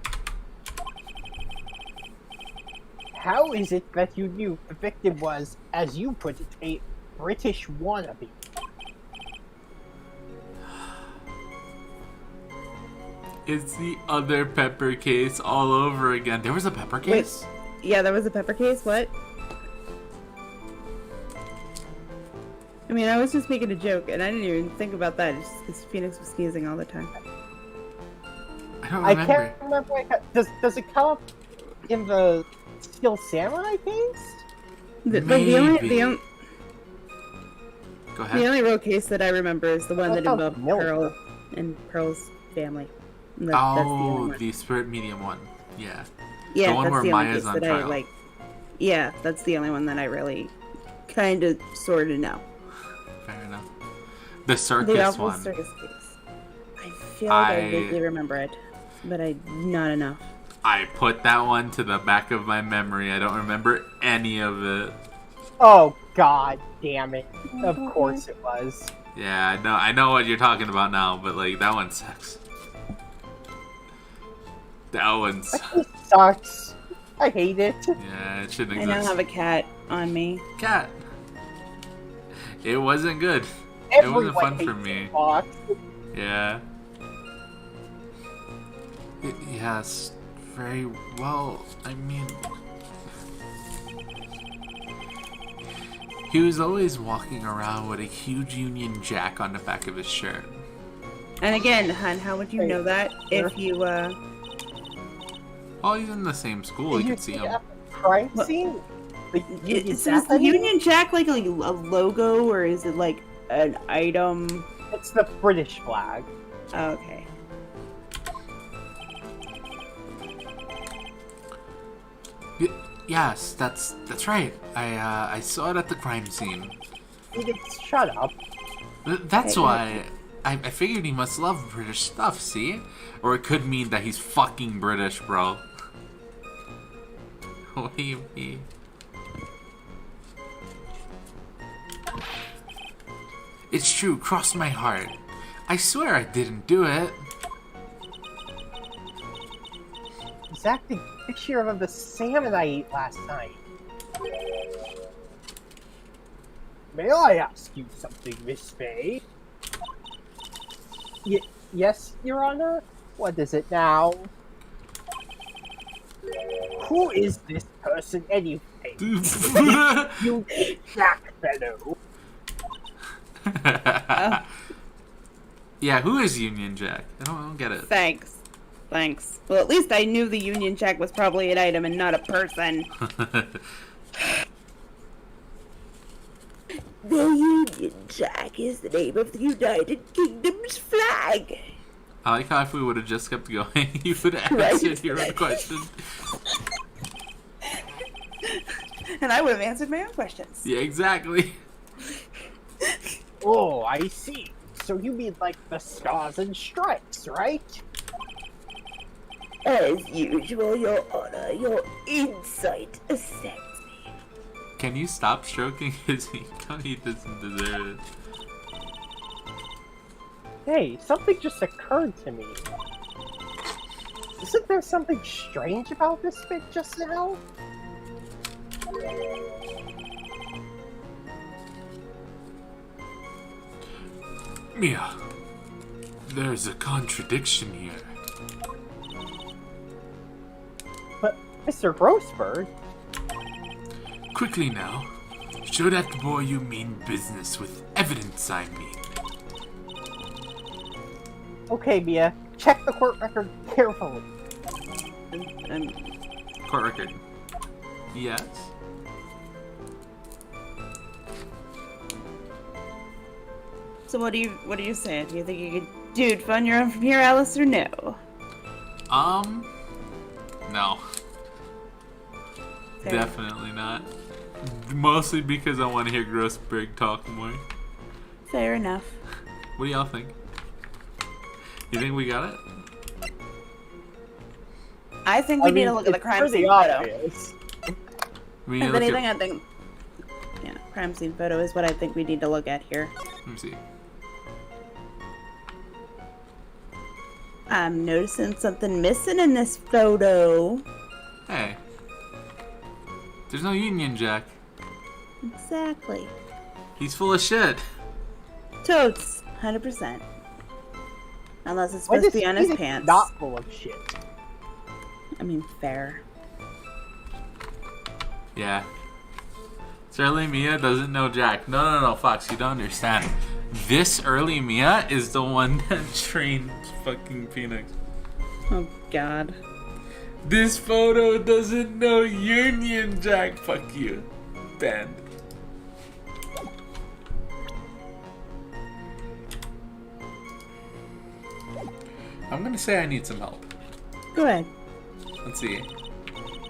S2: How is it that you knew the victim was, as you put it, a British wannabe?
S1: It's the other pepper case all over again. There was a pepper case?
S4: Yeah, there was a pepper case. What? I mean, I was just making a joke, and I didn't even think about that. It's just because Phoenix was sneezing all the time.
S1: I don't
S2: I
S1: remember.
S2: can't remember. Does it come up in the Steel Samurai case?
S4: The
S1: Maybe.
S4: only
S1: Go ahead.
S4: the only real case that I remember is the one that
S2: That
S4: involved
S2: sounds familiar.
S4: Pearl and Pearl's family. And that's the only
S1: Oh,
S4: one.
S1: the spirit medium one. Yeah.
S4: Yeah,
S1: the one
S4: that's
S1: where
S4: the only
S1: Maya's
S4: case
S1: on
S4: that
S1: trial.
S4: I like. Yeah, that's the only one that I really kind of sort of know.
S1: Fair enough. The
S4: The
S1: circus
S4: awful
S1: one.
S4: circus case. I feel like I
S1: I-
S4: vaguely remember it, but not enough.
S1: I put that one to the back of my memory. I don't remember any of it.
S2: Oh god damn it! Of course it was.
S1: Yeah, I know what you're talking about now, but like that one sucks. That one's
S2: That just sucks. I hate it.
S1: yeah, it shouldn't
S4: I now
S1: exist.
S4: have a cat on me.
S1: Cat. It wasn't good. It wasn't
S2: Everyone
S1: fun
S2: hates
S1: for me.
S2: Fox.
S1: Yeah. Yes, very well. I mean, he was always walking around with a huge Union Jack on the back of his shirt.
S4: And again, hun, how would you know that if you
S1: Well, he's in the same school. You
S2: Did
S1: can see him.
S2: that crime
S4: What?
S2: scene? The Union
S4: is
S2: Jack
S4: the
S2: I mean?
S4: Union Jack like a logo or is it like an item?
S2: It's the British flag.
S4: Oh, okay.
S1: Yes, that's right. I saw it at the crime scene.
S2: Shut up.
S1: That's
S4: Hey.
S1: why I figured he must love British stuff. See, or it could mean that he's fucking British, bro. What do you mean? It's true. Cross my heart. I swear I didn't do it.
S2: Exactly picture of the salmon I ate last night. May I ask you something, Miss Faye? Yes, Your Honor? What is it now? Who is this person anyway? You Jack fellow.
S1: Yeah, who is Union Jack? I don't get it.
S4: Thanks. Well, at least I knew the Union Jack was probably an item and not a person.
S5: The Union Jack is the name of the United Kingdom's flag.
S1: I like how if we would have just kept going, you would have
S5: Right.
S1: answered your own question.
S4: And I would have answered my own questions.
S1: Yeah, exactly.
S2: Oh, I see. So you mean like the Stars and Stripes, right?
S5: As usual, Your Honor, your insight astounds me.
S1: Can you stop stroking his ego? He doesn't deserve it.
S2: Hey, something just occurred to me. Isn't there something strange about this bit just now?
S1: Mia, there's a contradiction here.
S2: But, Mr. Grossberg,
S1: Quickly now, show that boy you mean business with evidence, I mean.
S2: okay, Mia, check the court record carefully.
S1: Court record. Yes.
S4: So what are you saying? Do you think you could do it on your own from here, Alice, or no?
S1: No.
S4: Fair.
S1: Definitely not. Mostly because I want to hear Grossberg talk more.
S4: Fair enough.
S1: What do y'all think? You think we got it?
S4: I think we need to look at the
S2: it's
S4: crime
S2: pretty
S4: scene photo.
S2: obvious.
S1: We need
S4: If
S1: to look
S4: anything,
S1: at,
S4: I think crime scene photo is what I think we need to look at here.
S1: let me see.
S4: I'm noticing something missing in this photo.
S1: Hey. There's no Union Jack.
S4: Exactly.
S1: He's full of shit.
S4: Totes, 100%. Unless it's
S2: Why
S4: supposed to
S2: does
S4: be on his
S2: Phoenix
S4: pants.
S2: not full of shit?
S4: I mean, fair.
S1: Yeah. Early Mia doesn't know Jack. No, Fox, you don't understand. This early Mia is the one that trained fucking Phoenix.
S4: Oh God.
S1: This photo doesn't know Union Jack. Fuck you. Banned. I'm gonna say I need some help.
S4: Go ahead.
S1: Let's see.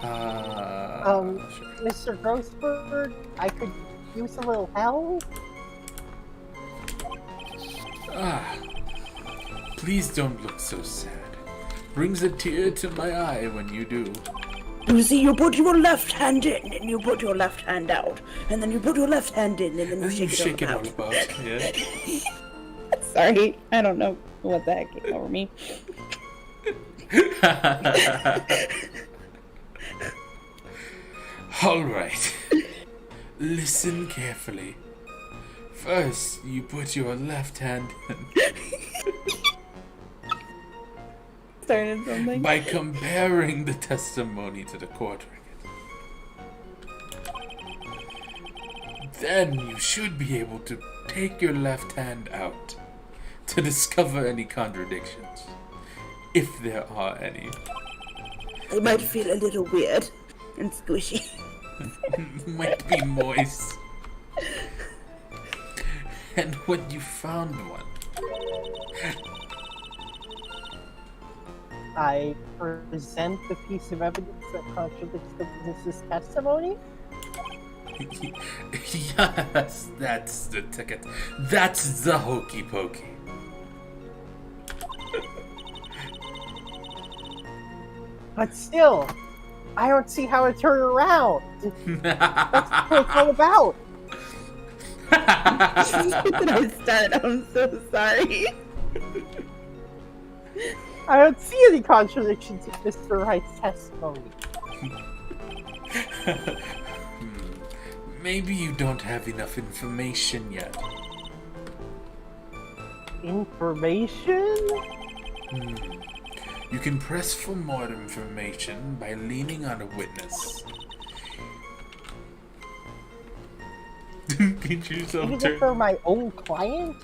S1: Sure.
S2: Mr. Grossberg, I could use a little help.
S1: Please don't look so sad. Brings a tear to my eye when you do.
S5: You see, you put your left hand in, and you put your left hand out, and then you put your left hand in, and then you shake it all
S1: all
S5: out.
S1: about. Yeah.
S4: Sorry, I don't know what the heck came over me.
S1: All right. Listen carefully. First, you put your left hand in
S4: Started something.
S1: by comparing the testimony to the court record. Then you should be able to take your left hand out to discover any contradictions, if there are any.
S5: It might feel a little weird and squishy.
S1: Might be moist. And when you found one,
S2: I present the piece of evidence that contradicts the witness's testimony.
S1: yes, that's the ticket. That's the hokey pokey.
S2: But still, I don't see how it turned around. That's what it's all about.
S4: I started. I'm so sorry.
S2: I don't see any contradictions in Mr. Wright's testimony.
S1: Maybe you don't have enough information yet.
S2: Information?
S1: You can press for more information by leaning on a witness. Get yourself
S2: Even
S1: turned.
S2: for my own client?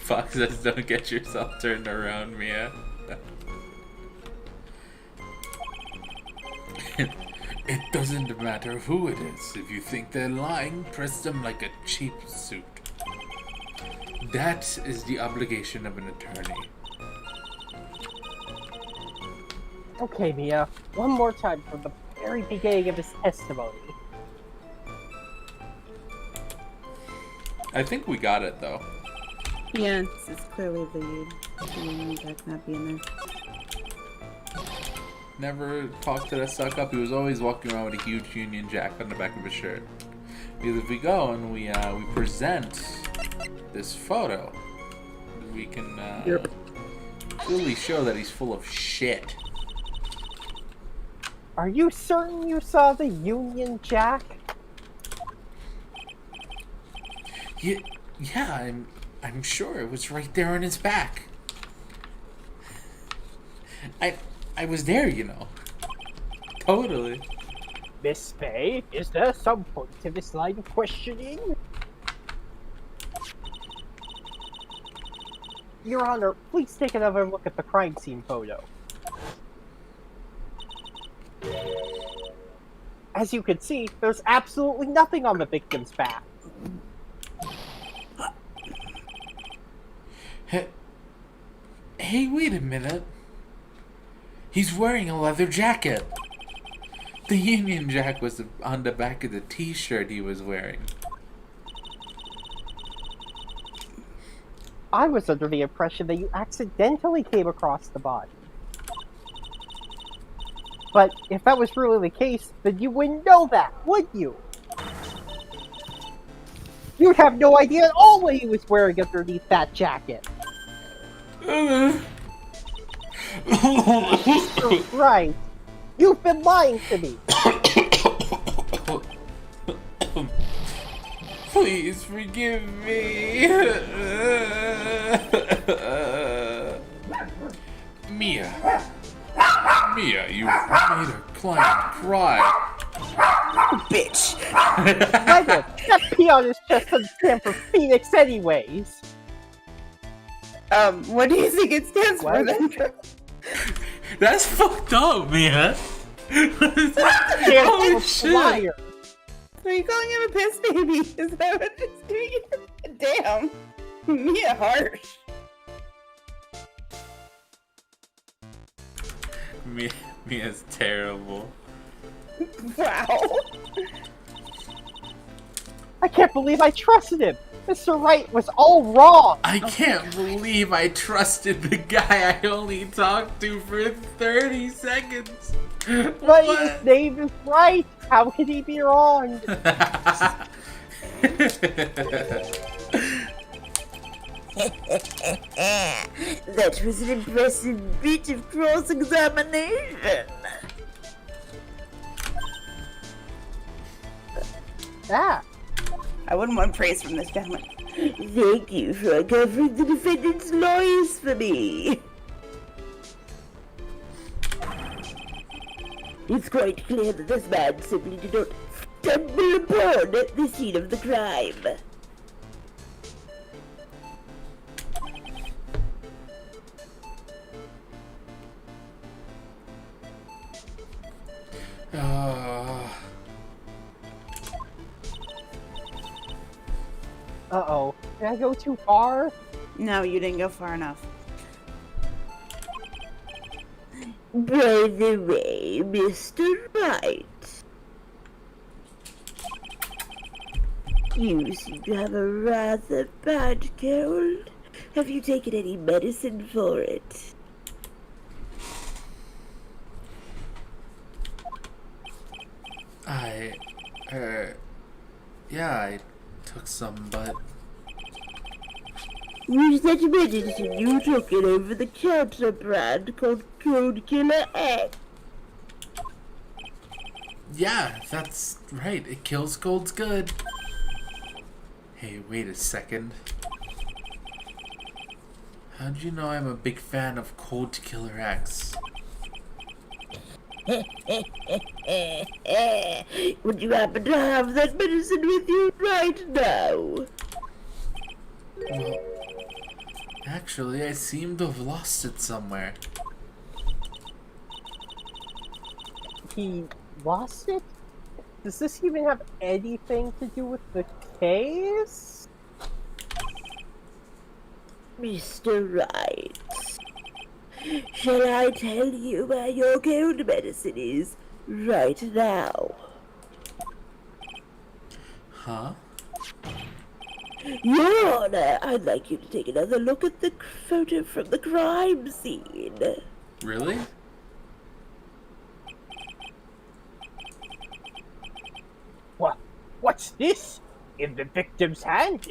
S1: Fox says, "Don't get yourself turned around, Mia." It doesn't matter who it is. If you think they're lying, press them like a cheap suit. That is the obligation of an attorney.
S2: Okay, Mia. One more time from the very beginning of his testimony.
S1: I think we got it though.
S4: Yeah, it's clearly the Jack not being there.
S1: Never talked to that suck up. He was always walking around with a huge Union Jack on the back of his shirt. Because if we go and we present this photo, we can clearly show that he's full of shit.
S2: Are you certain you saw the Union Jack?
S1: Yeah, I'm sure it was right there on his back. I was there, you know. Totally.
S2: Miss Faye, is there some point to this line of questioning? Your Honor, please take another look at the crime scene photo. As you can see, there's absolutely nothing on the victim's back.
S1: Hey, wait a minute. He's wearing a leather jacket. The Union Jack was on the back of the t-shirt he was wearing.
S2: I was under the impression that you accidentally came across the body. But if that was really the case, then you wouldn't know that, would you? You'd have no idea at all what he was wearing underneath that jacket. Right. You've been lying to me.
S1: Please forgive me. Mia, you made our client cry.
S5: Bitch.
S2: Michael, that P on his chest doesn't stand for Phoenix anyways.
S4: What do you think it stands for
S2: What?
S4: then?
S1: That's fucked up, man.
S2: Stands
S1: Holy
S2: for
S1: shit.
S2: flyer.
S4: Are you calling him a piss baby? Is that what it's doing? Damn. Mia harsh.
S1: Mia's terrible.
S4: Wow.
S2: I can't believe I trusted him. Mr. Wright was all wrong.
S1: I can't believe I trusted the guy I only talked to for 30 seconds.
S2: But
S1: What?
S2: his name is Wright. How could he be wrong?
S5: That was an impressive bit of cross-examination.
S2: Ah,
S4: I wouldn't want praise from this gentleman.
S5: Thank you for uncovering the defendant's lies for me. It's quite clear that this man simply did not stumble upon the scene of the crime.
S2: uh-oh. Did I go too far?
S4: No, you didn't go far enough.
S5: By the way, Mr. Wright, you seem to have a rather bad cold. Have you taken any medicine for it?
S1: Yeah, I took some, but
S5: Was that medicine you took it over the counter brand called Cold Killer X?
S1: yeah, that's right. It kills colds good. Hey, wait a second. How'd you know I'm a big fan of Cold Killer X?
S5: Would you happen to have that medicine with you right now?
S1: Well, actually, I seem to have lost it somewhere.
S2: He lost it? Does this even have anything to do with the case?
S5: Mr. Wright, shall I tell you where your cold medicine is right now?
S1: Huh?
S5: Your Honor, I'd like you to take another look at the photo from the crime scene.
S1: Really?
S2: What's this? In the victim's hand?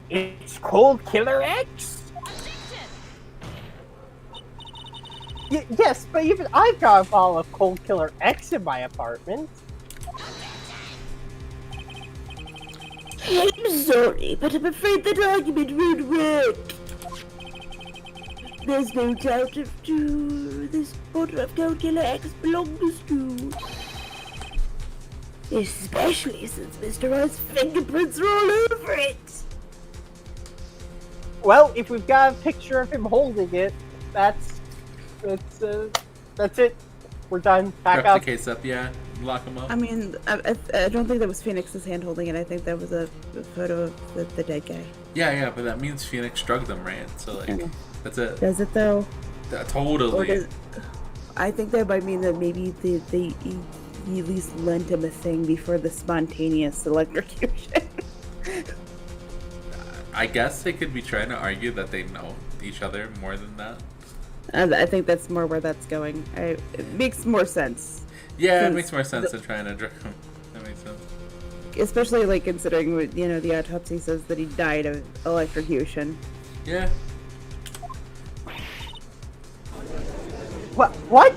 S2: It's Cold Killer X? Yes, but even I've got a bottle of Cold Killer X in my apartment.
S5: I'm sorry, but I'm afraid that argument won't work. There's no doubt of who this bottle of Cold Killer X belongs to. Especially since Mr. Wright's fingerprints are all over it.
S2: Well, if we've got a picture of him holding it, that's it. We're done. Back
S1: Wrap
S2: up.
S1: the case up, yeah. Lock him up.
S4: I mean, I don't think that was Phoenix's hand holding it. I think that was a photo of the dead guy.
S1: Yeah, but that means Phoenix drugged them, right? So, like,
S4: Okay.
S1: that's it.
S4: Does it though?
S1: Totally.
S4: Or does, I think that might mean that maybe they at least lent him a thing before the spontaneous electrocution.
S1: I guess they could be trying to argue that they know each other more than that.
S4: I think that's more where that's going. It makes more sense.
S1: Yeah, it
S4: Since
S1: makes more sense than trying to drug him. That makes sense.
S4: Especially like considering what, the autopsy says that he died of electrocution.
S1: Yeah.
S2: What?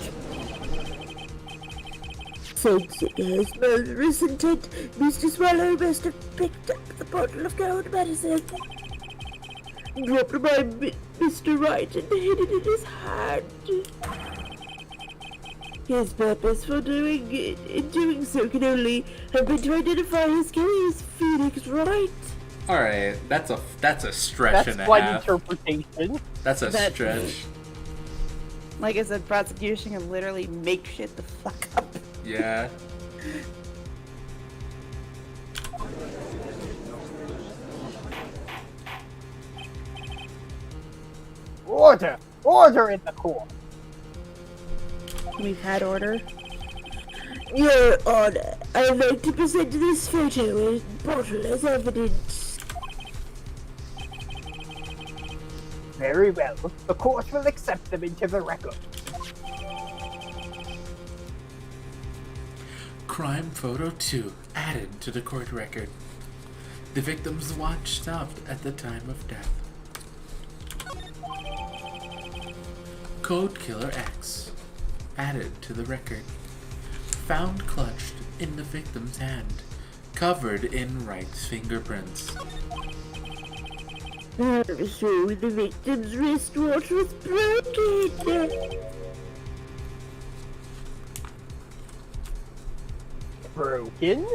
S5: Sensing his murderous intent, Mr. Swallow must have picked up the bottle of cold medicine, dropped it by Mr. Wright, and hid it in his hand. His purpose for in doing so can only have been to identify his killer as Phoenix Wright.
S1: All right, that's a stretch
S2: That's
S1: and a
S2: one
S1: half.
S2: interpretation.
S1: That's a
S4: That's-
S1: stretch.
S4: Like I said, prosecution can literally make shit the fuck up.
S1: Yeah.
S2: Order! Order in the court!
S4: We've had order.
S5: Your Honor, I would like to present this photo and bottle as evidence.
S2: Very well. The court will accept them into the record.
S1: Crime photo 2 added to the court record. The victim's watch stopped at the time of death. Code Killer X added to the record. Found clutched in the victim's hand, covered in Wright's fingerprints.
S5: So the victim's wristwatch was broken.
S2: Broken?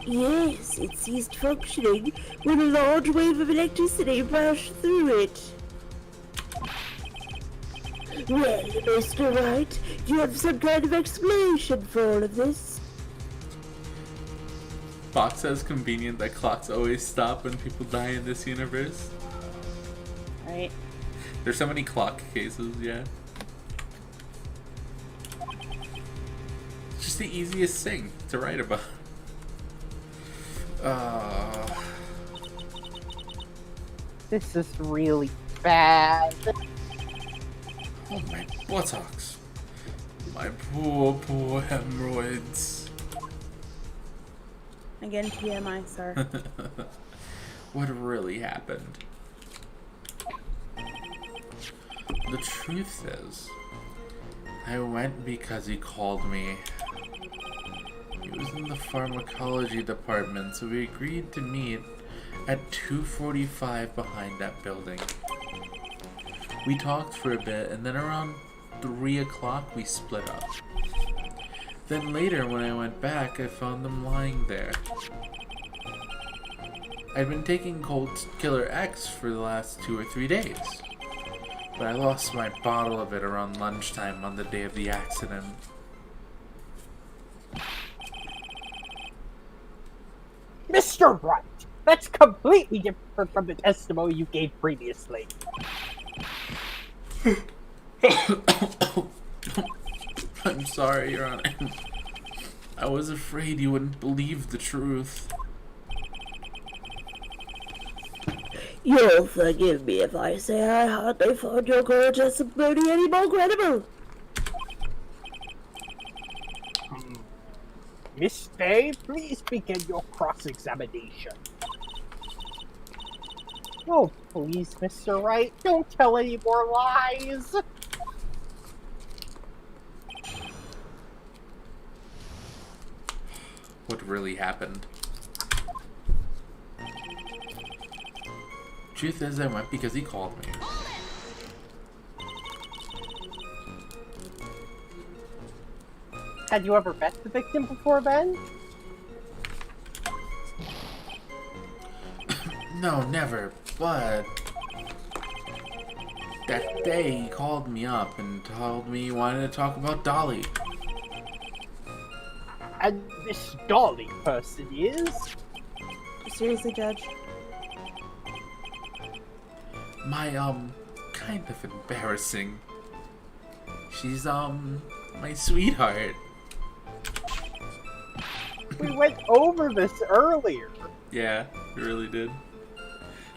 S5: Yes, it ceased functioning when a large wave of electricity passed through it. Well, Mr. Wright, do you have some kind of explanation for all of this?
S1: Fox says convenient that clocks always stop when people die in this universe.
S4: Right?
S1: There's so many clock cases, yeah. It's just the easiest thing to write about.
S2: This is really bad.
S1: Oh, my buttocks. My poor, poor hemorrhoids.
S4: Again, TMI, sir.
S1: What really happened? The truth is, I went because he called me. He was in the pharmacology department, so we agreed to meet at 2:45 behind that building. We talked for a bit, and then around 3 o'clock we split up. Then later, when I went back, I found them lying there. I'd been taking Cold Killer X for the last 2 or 3 days, but I lost my bottle of it around lunchtime on the day of the accident.
S2: Mr. Wright, that's completely different from the testimony you gave previously.
S1: I'm sorry, Your Honor. I was afraid you wouldn't believe the truth.
S5: You'll forgive me if I say I hardly find your current testimony any more credible.
S2: Miss Day, please begin your cross-examination. Oh, please, Mr. Wright, don't tell any more lies.
S1: What really happened? Truth is, I went because he called me.
S2: Had you ever met the victim before then?
S1: No, never, but that day he called me up and told me he wanted to talk about Dolly.
S2: And this Dolly person is?
S4: Seriously, Judge?
S1: My, kind of embarrassing. She's, my sweetheart.
S2: We went over this earlier.
S1: Yeah, it really did.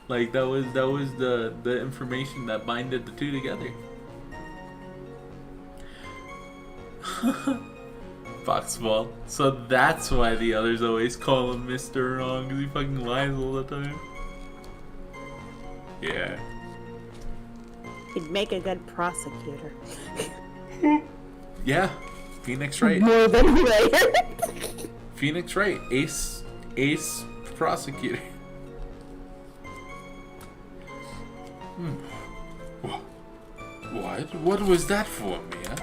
S1: Like, that was the information that binded the two together. Foxball. So that's why the others always call him Mr. Wrong, because he fucking lies all the time. Yeah.
S4: He'd make a good prosecutor.
S1: Yeah. Phoenix Wright.
S5: More than right.
S1: Phoenix Wright. Ace prosecutor. What? What was that for, Mia?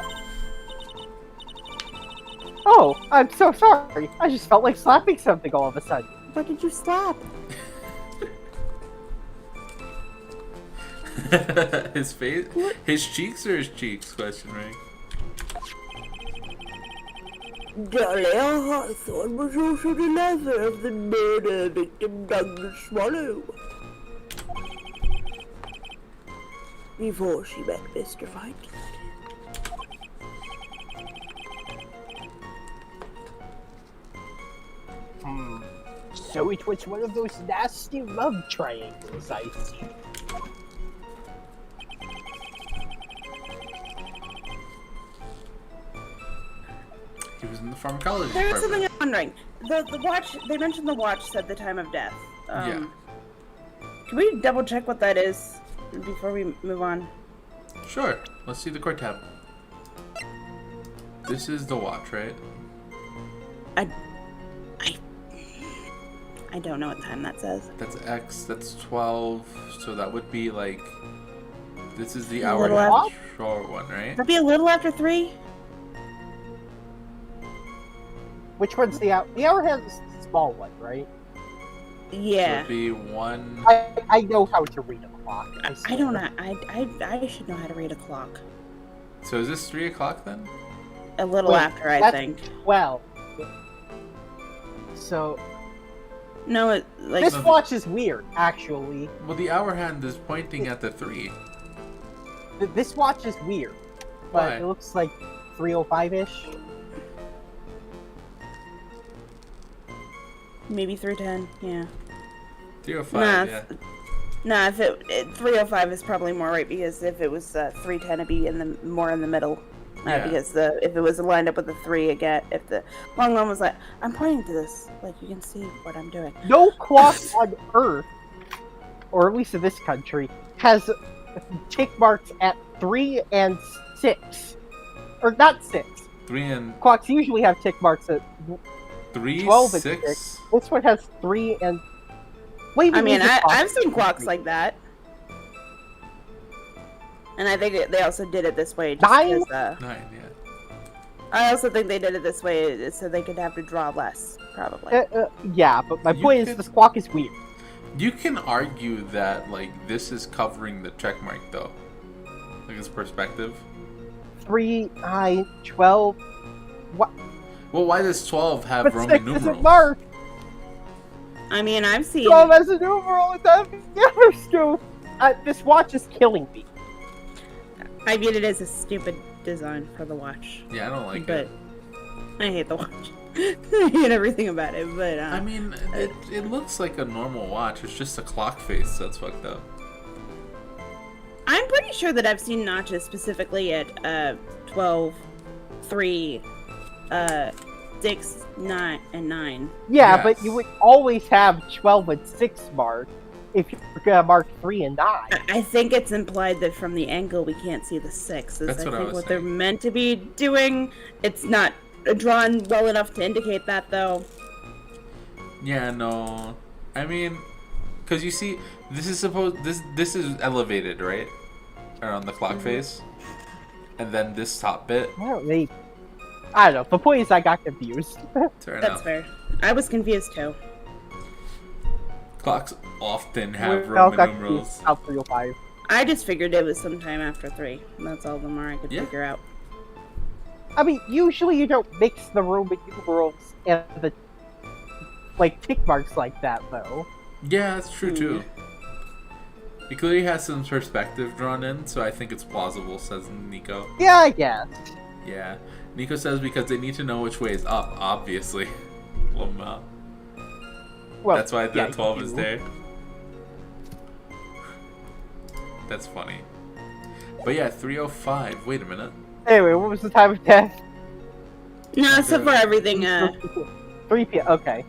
S2: Oh, I'm so sorry. I just felt like slapping something all of a sudden.
S4: What did you slap?
S1: His face, his cheeks or his cheeks? Question, right?
S5: Dahlia Hawthorne was also the lover of the murder victim Douglas Swallow. Before she met Mr. Wright.
S2: So it was one of those nasty love triangles, I see.
S1: He was in the pharmacology
S4: There is
S1: department.
S4: something I'm wondering. The watch, they mentioned the watch said the time of death.
S1: Yeah.
S4: Can we double check what that is before we move on?
S1: Sure. Let's see the core tab. This is the watch, right?
S4: I don't know what time that says.
S1: That's X. That's 12. So that would be like. This is the
S4: A
S1: hour and a
S4: little
S1: half short one, right?
S4: Would that be a little after 3?
S2: Which one's the hour? The hour has a small one, right?
S1: So
S4: Yeah.
S1: it'd be 1.
S2: I know how to read a clock.
S4: I don't know. I should know how to read a clock.
S1: So is this 3 o'clock then?
S4: A little
S2: Wait,
S4: after, I
S2: that's
S4: think.
S2: 12. So
S4: No, it like
S2: this watch is weird, actually.
S1: Well, the hour hand is pointing at the 3.
S2: This watch is weird, but
S1: Why?
S2: it looks like 3:05-ish.
S4: maybe 3:10. Yeah.
S1: 3:05,
S4: Nah,
S1: yeah.
S4: Nah, if it 3:05 is probably more right because if it was 3:10, it'd be in the more in the middle.
S1: Yeah.
S4: Because if it was lined up with the 3 again, if the long one was like, I'm pointing to this, like you can see what I'm doing.
S2: No clock on Earth, or at least in this country, has tick marks at 3 and 6. Or not 6.
S1: 3 and
S2: Clocks usually have tick marks at
S1: 3,
S2: 12 and
S1: 6.
S2: 6. This one has 3 and... Wait,
S4: I mean,
S2: these are clocks.
S4: I've seen clocks like that, and I think they also did it this way. Just
S2: 9?
S4: 'cause,
S1: 9, yeah.
S4: I also think they did it this way so they could have to draw less, probably.
S2: Yeah, but my
S1: You
S2: point is
S1: could-
S2: this clock is weird.
S1: You can argue that, like, this is covering the check mark, though. Like, it's perspective.
S2: 3, 9, 12... What?
S1: Well, why does 12 have
S2: But
S1: Roman
S2: 6
S1: numerals?
S2: isn't marked!
S4: I mean, I've seen.
S2: 12 has a numeral and that yes, no. This watch is killing me.
S4: I mean, it is a stupid design for the watch,
S1: Yeah, I don't like
S4: but
S1: it.
S4: I hate the watch. I hate everything about it. But
S1: I mean, it looks like a normal watch. It's just a clock face that's fucked up.
S4: I'm pretty sure that I've seen notches specifically at 12, 3, 6, 9, and 9.
S2: Yeah,
S1: Yes.
S2: but you would always have 12 and 6 marked if you're gonna mark 3 and 9.
S4: I think it's implied that from the angle we can't see the 6.
S1: That's
S4: I
S1: what I
S4: think
S1: was
S4: what they're
S1: saying.
S4: meant to be doing. It's not drawn well enough to indicate that, though.
S1: Yeah, no. I mean, because you see, this is this is elevated, right? Around the clock face. And then this top bit.
S2: I don't know. The point is I got confused.
S1: Fair
S4: That's
S1: enough.
S4: fair. I was confused too.
S1: Clocks often have
S2: We all
S1: Roman
S2: got
S1: numerals.
S2: confused about 305.
S4: I just figured it was sometime after 3. That's all the more I could
S1: Yeah.
S4: figure out.
S2: I mean, usually you don't mix the Roman numerals and the tick marks like that, though.
S1: Yeah, that's true too. He clearly has some perspective drawn in, so I think it's plausible, says Nico.
S2: Yeah, I guess.
S1: Yeah. Nico says because they need to know which way is up, obviously. Lama.
S2: Well,
S1: That's why the
S2: yeah,
S1: 12
S2: you
S1: is
S2: do.
S1: there. That's funny. But yeah, 3:05. Wait a minute.
S2: Anyway, what was the time of death?
S4: No, so far everything,
S2: 3 p.m. Okay.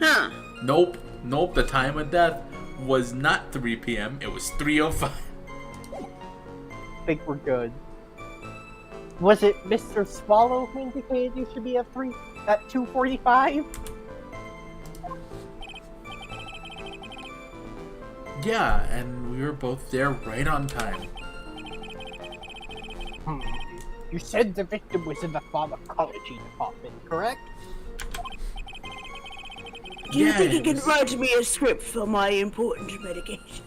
S4: huh.
S1: Nope. Nope. The time of death was not 3 p.m. It was 3:05.
S2: I think we're good. Was it Mr. Swallow who indicated you should be at 2:45?
S1: Yeah, and we were both there right on time.
S2: You said the victim was in the pharmacology department, correct?
S5: Do you think you
S1: it
S5: can
S1: was-
S5: write me a script for my important medication?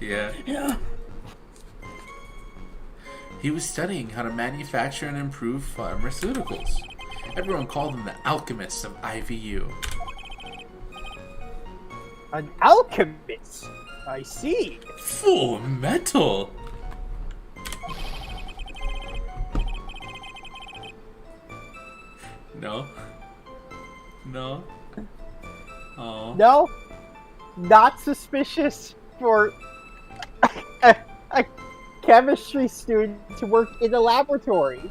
S1: Yeah.
S5: Yeah.
S1: He was studying how to manufacture and improve pharmaceuticals. Everyone called him the alchemist of IVU.
S2: An alchemist. I see.
S1: Full metal! No. No. Oh.
S2: No, not suspicious for a chemistry student to work in a laboratory.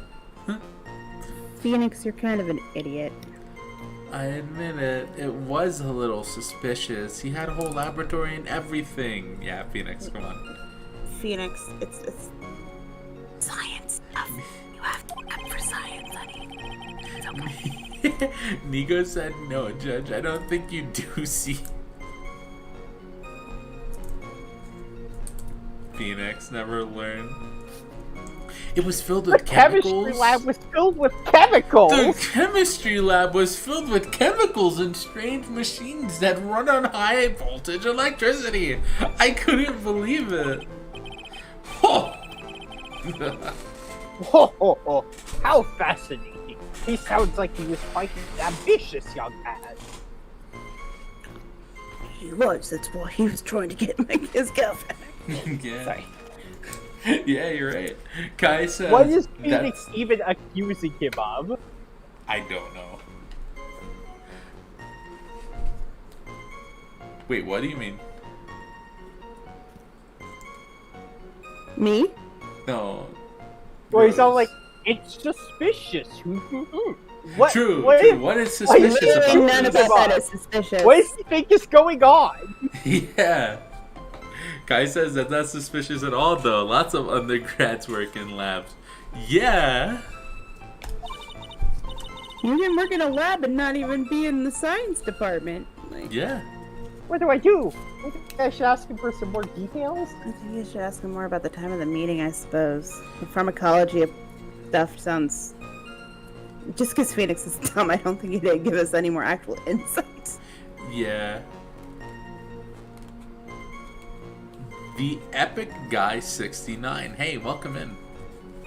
S4: Phoenix, you're kind of an idiot.
S1: I admit it. It was a little suspicious. He had a whole laboratory and everything. Yeah, Phoenix, come on.
S4: Phoenix, it's science stuff. You have to look up for science, honey. It's okay.
S1: Nico said, no, Judge, I don't think you do see. Phoenix never learned. It was filled
S2: The
S1: with chemicals.
S2: chemistry lab was filled with chemicals.
S1: The chemistry lab was filled with chemicals and strange machines that run on high voltage electricity. I couldn't believe it. Oh.
S2: Ho, ho, ho. How fascinating. He sounds like he was quite an ambitious young man.
S5: He was. That's why he was trying to get his girlfriend.
S1: Yeah.
S4: Sorry.
S1: Yeah, you're right. Kai says.
S2: What is Phoenix
S1: that's-
S2: even accusing him of?
S1: I don't know. Wait, what do you mean?
S4: Me?
S1: No.
S2: Well, he's all
S1: Rose.
S2: like, it's suspicious. What?
S1: True,
S2: what
S1: true.
S2: is-
S1: What is suspicious
S2: literally
S1: about
S4: None
S1: this?
S4: about that is suspicious.
S2: What does he think is going on?
S1: Yeah. Kai says that's not suspicious at all, though. Lots of undergrads work in labs. Yeah.
S4: You can work in a lab and not even be in the science department. Like,
S1: Yeah.
S2: What do I do? I think I should ask him for some more details.
S4: I think you should ask him more about the time of the meeting, I suppose. The pharmacology of stuff sounds... Just because Phoenix is dumb, I don't think he did give us any more actual insights.
S1: Yeah. The Epic Guy 69. Hey, welcome in.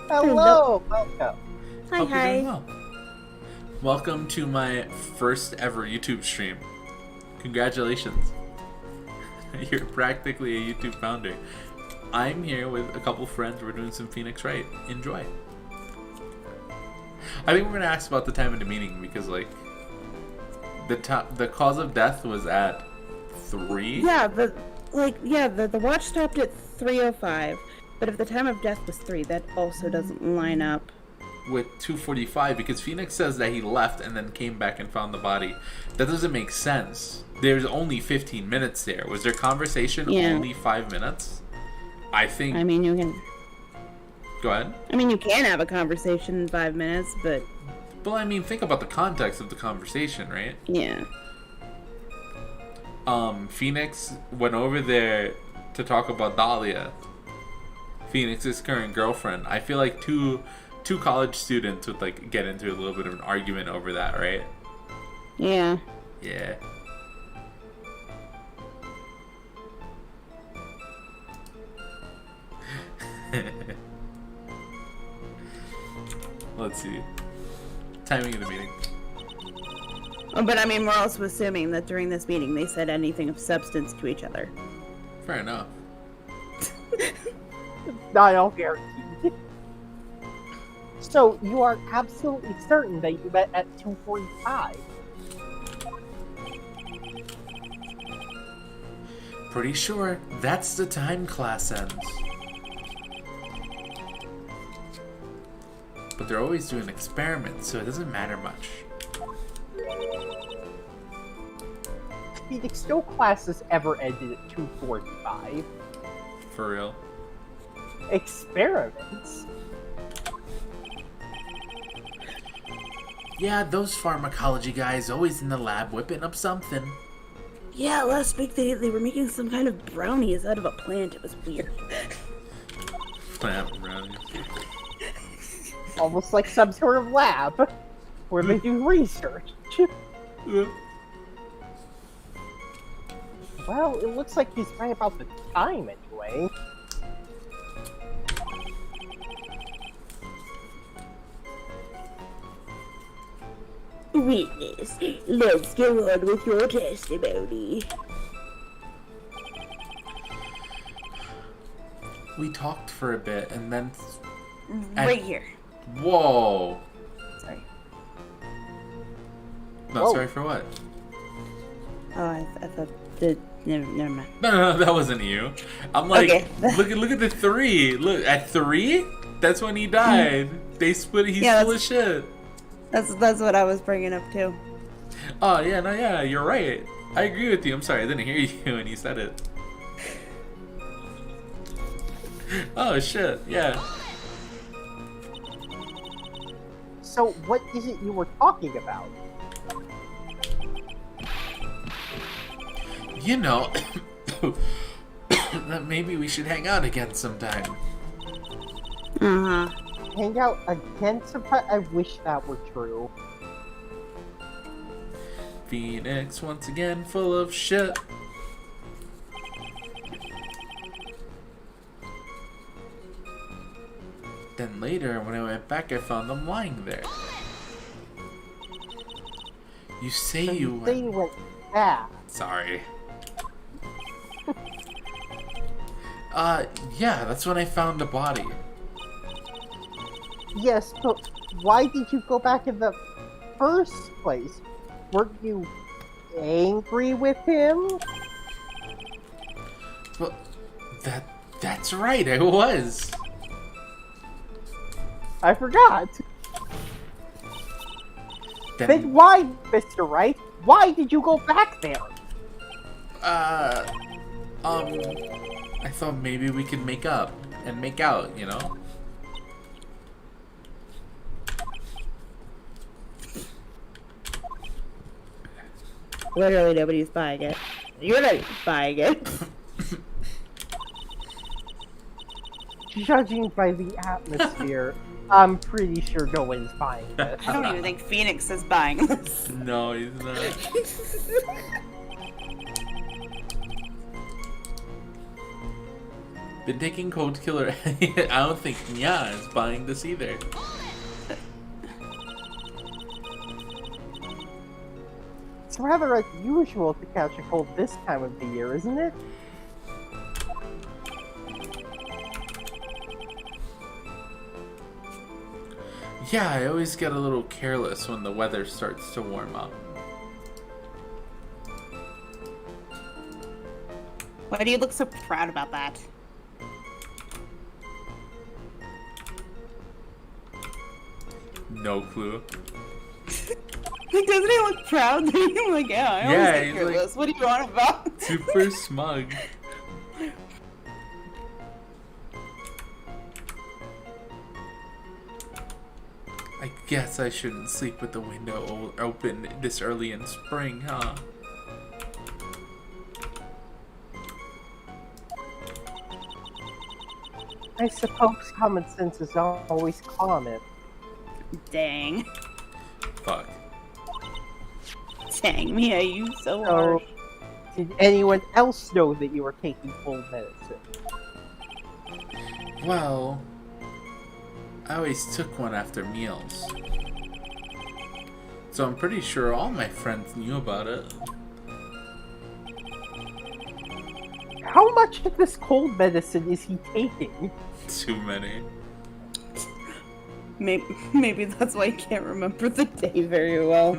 S2: Hello, welcome.
S4: Hi,
S1: Hope you're
S4: hi.
S1: doing well. Welcome to my first ever YouTube stream. Congratulations. You're practically a YouTube founder. I'm here with a couple friends. We're doing some Phoenix Wright. Enjoy. I think we're gonna ask about the time of the meeting because, like, the cause of death was at 3.
S4: Yeah, the watch stopped at 3:05, but if the time of death was 3, that also doesn't line up.
S1: With 2:45 because Phoenix says that he left and then came back and found the body. That doesn't make sense. There's only 15 minutes there. Was their conversation
S4: Yeah.
S1: only 5 minutes? I think.
S4: I mean, you can have a conversation in 5 minutes, but
S1: Well, I mean, think about the context of the conversation, right?
S4: yeah.
S1: Phoenix went over there to talk about Dahlia, Phoenix's current girlfriend. I feel like two college students would like get into a little bit of an argument over that, right?
S4: Yeah.
S1: Yeah. Let's see. Timing of the meeting.
S4: Oh, but I mean, we're also assuming that during this meeting they said anything of substance to each other.
S1: Fair enough.
S2: Not all guaranteed. So, you are absolutely certain that you met at 2:45?
S1: Pretty sure that's the time class ends. But they're always doing experiments, so it doesn't matter much.
S2: Phoenix, no classes ever ended at 2:45.
S1: For real.
S2: Experiments?
S1: Yeah, those pharmacology guys always in the lab whipping up something.
S5: Yeah, last week they were making some kind of brownies out of a plant. It was weird.
S1: Plant brownies.
S2: almost like some sort of lab where they do research. Well, it looks like he's right about the time anyway.
S5: Witness, let's go on with your testimony.
S1: We talked for a bit, and then...
S4: Right here.
S1: Whoa!
S4: Sorry.
S1: No,
S2: Whoa.
S1: sorry for what?
S4: Oh, I thought the... Never mind.
S1: No, that wasn't you. I'm like,
S4: Okay.
S1: look at the 3. Look, at 3? That's when he died. He split his shit.
S4: That's what I was bringing up too.
S1: Oh, yeah, you're right. I agree with you. I'm sorry, I didn't hear you when you said it. Oh, shit, yeah.
S2: So, what is it you were talking about?
S1: You know, that maybe we should hang out again sometime.
S4: Uh-huh.
S2: Hang out again sometime? I wish that were true.
S1: Phoenix once again full of shit. Then later, when I went back, I found them lying there. You say
S2: So
S1: you
S2: say you went back.
S1: Sorry. Yeah, that's when I found the body.
S2: Yes, but why did you go back in the first place? Weren't you angry with him?
S1: Well, that's right, I was.
S2: I forgot. Then why, Mr. Wright? Why did you go back there?
S1: I thought maybe we could make up and make out, you know?
S4: Literally nobody's buying it. You're not buying it.
S2: Judging by the atmosphere, I'm pretty sure no one's buying this.
S4: I don't even think Phoenix is buying this.
S1: No, he's not. Been taking Cold Killer. I don't think Nya is buying this either.
S2: It's rather unusual to catch a cold this time of the year, isn't it?
S1: Yeah, I always get a little careless when the weather starts to warm up.
S4: Why do you look so proud about that?
S1: No clue.
S4: Like, doesn't he look proud? I'm like, yeah, I always
S1: Yeah,
S4: get
S1: he's
S4: careless. What do you want about?
S1: Super smug. I guess I shouldn't sleep with the window open this early in spring, huh?
S2: I suppose common sense is always common.
S4: Dang.
S1: Fuck.
S4: Dang, Mia, you so
S2: So,
S4: harsh.
S2: did anyone else know that you were taking cold medicine?
S1: Well, I always took one after meals. So I'm pretty sure all my friends knew about it.
S2: How much of this cold medicine is he taking?
S1: Too many.
S4: Maybe that's why I can't remember the day very well.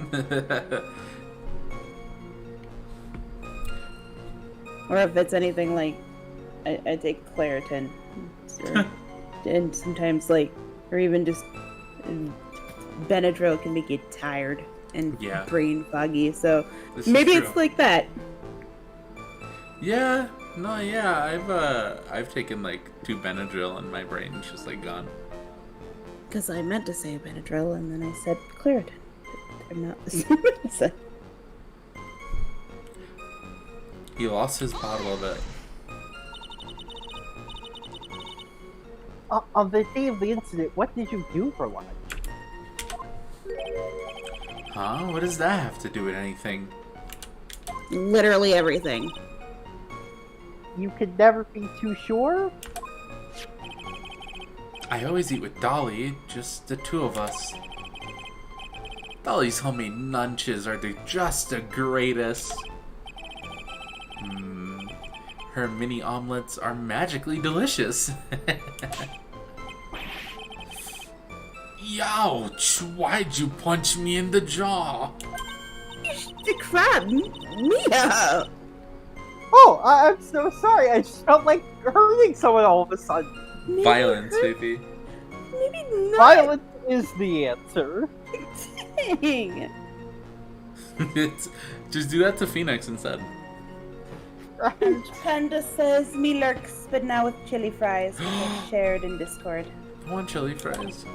S4: Or if it's anything like, I take Claritin. And sometimes, like, or even just Benadryl can make you tired and
S1: Yeah.
S4: brain foggy. So
S1: This is
S4: maybe
S1: true.
S4: it's like that.
S1: Yeah, no, yeah, I've taken like 2 Benadryl and my brain's just like gone.
S4: Because I meant to say Benadryl and then I said Claritin. They're not the same medicine.
S1: He lost his bottle of it.
S2: On the day of the incident, what did you do for lunch?
S1: Huh? What does that have to do with anything?
S4: Literally everything.
S2: You could never be too sure?
S1: I always eat with Dolly, just the two of us. Dolly's homemade nunches are just the greatest. Her mini omelets are magically delicious. Youch! Why'd you punch me in the jaw?
S4: The crab, Mia.
S2: Oh, I'm so sorry. I just felt like hurting someone all of a sudden.
S1: Violence, baby.
S4: Maybe not.
S2: Violence is the answer.
S4: Dang.
S1: Just do that to Phoenix instead.
S4: And Panda says me lurks, but now with chili fries, which I shared in Discord.
S1: I want chili fries.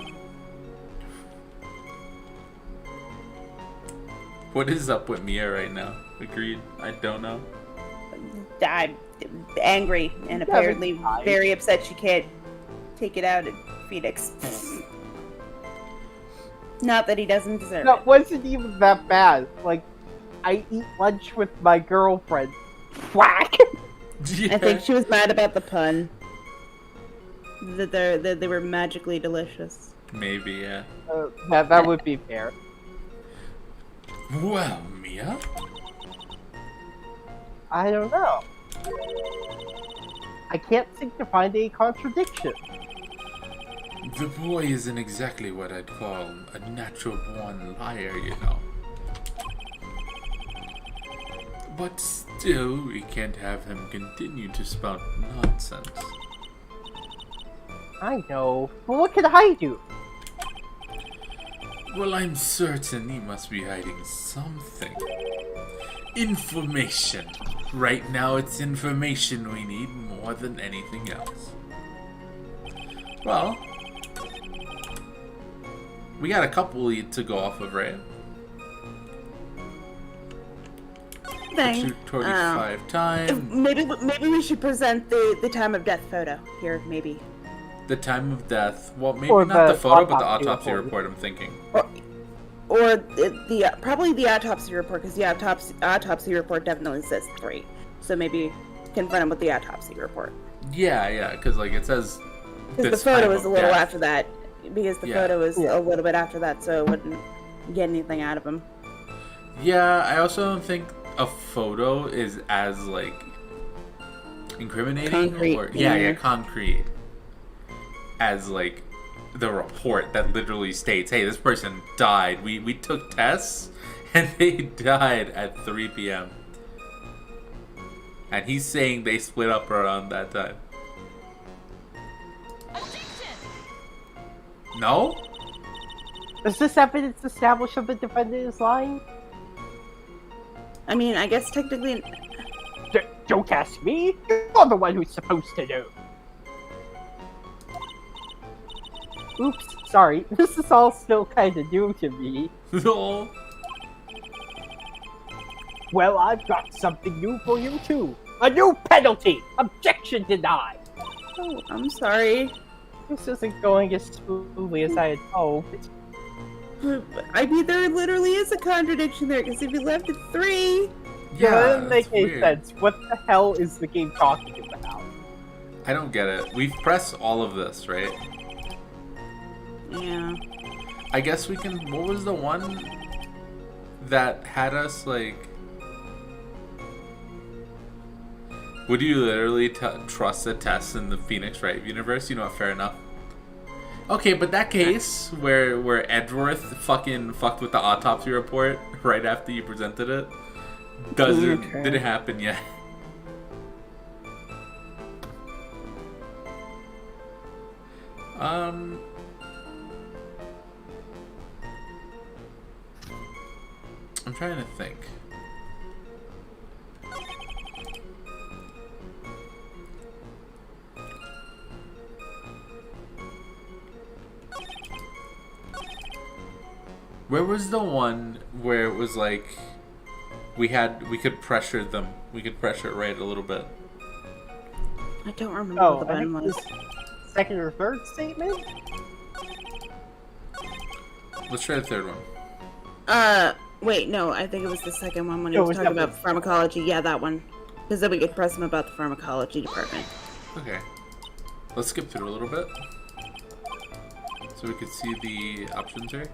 S1: What is up with Mia right now? Agreed. I don't know.
S4: I'm angry and apparently very upset she can't take it out at Phoenix. Not that he doesn't deserve
S2: That
S4: it.
S2: wasn't even that bad. Like, I eat lunch with my girlfriend. Whack!
S1: Yeah.
S4: I think she was mad about the pun. That they were magically delicious.
S1: Maybe, yeah.
S2: That would be fair.
S1: Well, Mia?
S2: I don't know. I can't seem to find a contradiction.
S1: The boy isn't exactly what I'd call a natural-born liar, you know. But still, we can't have him continue to spout nonsense.
S2: I know, but what can I do?
S1: Well, I'm certain he must be hiding something. Information. Right now, it's information we need more than anything else. Well, we got a couple leads to go off of, right?
S4: Thing.
S1: 225 time.
S4: Maybe we should present the time of death photo here. Maybe.
S1: The time of death. Well, maybe
S2: Or
S1: not the
S2: the
S1: photo, but the
S2: autopsy
S1: autopsy
S2: report.
S1: report. I'm thinking.
S4: Or the probably the autopsy report, because the autopsy report definitely says 3. So maybe confront him with the autopsy report.
S1: Yeah, because like it says.
S4: Because the
S1: this
S4: photo
S1: time
S4: is a
S1: of
S4: little
S1: death.
S4: after that. Because the
S1: Yeah.
S4: photo is
S2: Yeah.
S4: a little bit after that, so it wouldn't get anything out of him.
S1: Yeah, I also don't think a photo is as like incriminating
S4: Concrete,
S1: or
S4: yeah.
S1: concrete as like the report that literally states, hey, this person died. We took tests and they died at 3 p.m. And he's saying they split up around that time. No?
S2: Does this evidence establish that the defendant is lying?
S4: I mean, I guess technically,
S2: Don't ask me. You're the one who's supposed to know. Oops, sorry. This is all still kind of new to me.
S1: No.
S2: Well, I've got something new for you too. A new penalty! Objection denied!
S4: oh, I'm sorry.
S2: This isn't going as smoothly as I had hoped.
S4: I mean, there literally is a contradiction there, because if you left at 3,
S2: That
S1: Yeah,
S2: doesn't make
S1: that's
S2: any
S1: weird.
S2: sense. What the hell is the game talking about?
S1: I don't get it. We've pressed all of this, right?
S4: yeah.
S1: I guess we can. What was the one that had us like? Would you literally trust the tests in the Phoenix Wright universe? You know what? Fair enough. Okay, but that case where Edgeworth fucked with the autopsy report right after you presented it didn't happen yet. I'm trying to think. Where was the one where it was like we could pressure them? We could pressure Wright a little bit.
S4: I don't remember
S2: Oh,
S4: what the
S2: I
S4: button
S2: think
S4: was.
S2: this second or third statement?
S1: Let's try the third one.
S4: Wait, no, I think it was the second one when he
S2: It
S4: was
S2: was
S4: talking
S2: that
S4: about pharmacology. Yeah, that one. Because then we could press him about the pharmacology department.
S1: Okay. Let's skip through a little bit. So we could see the options here.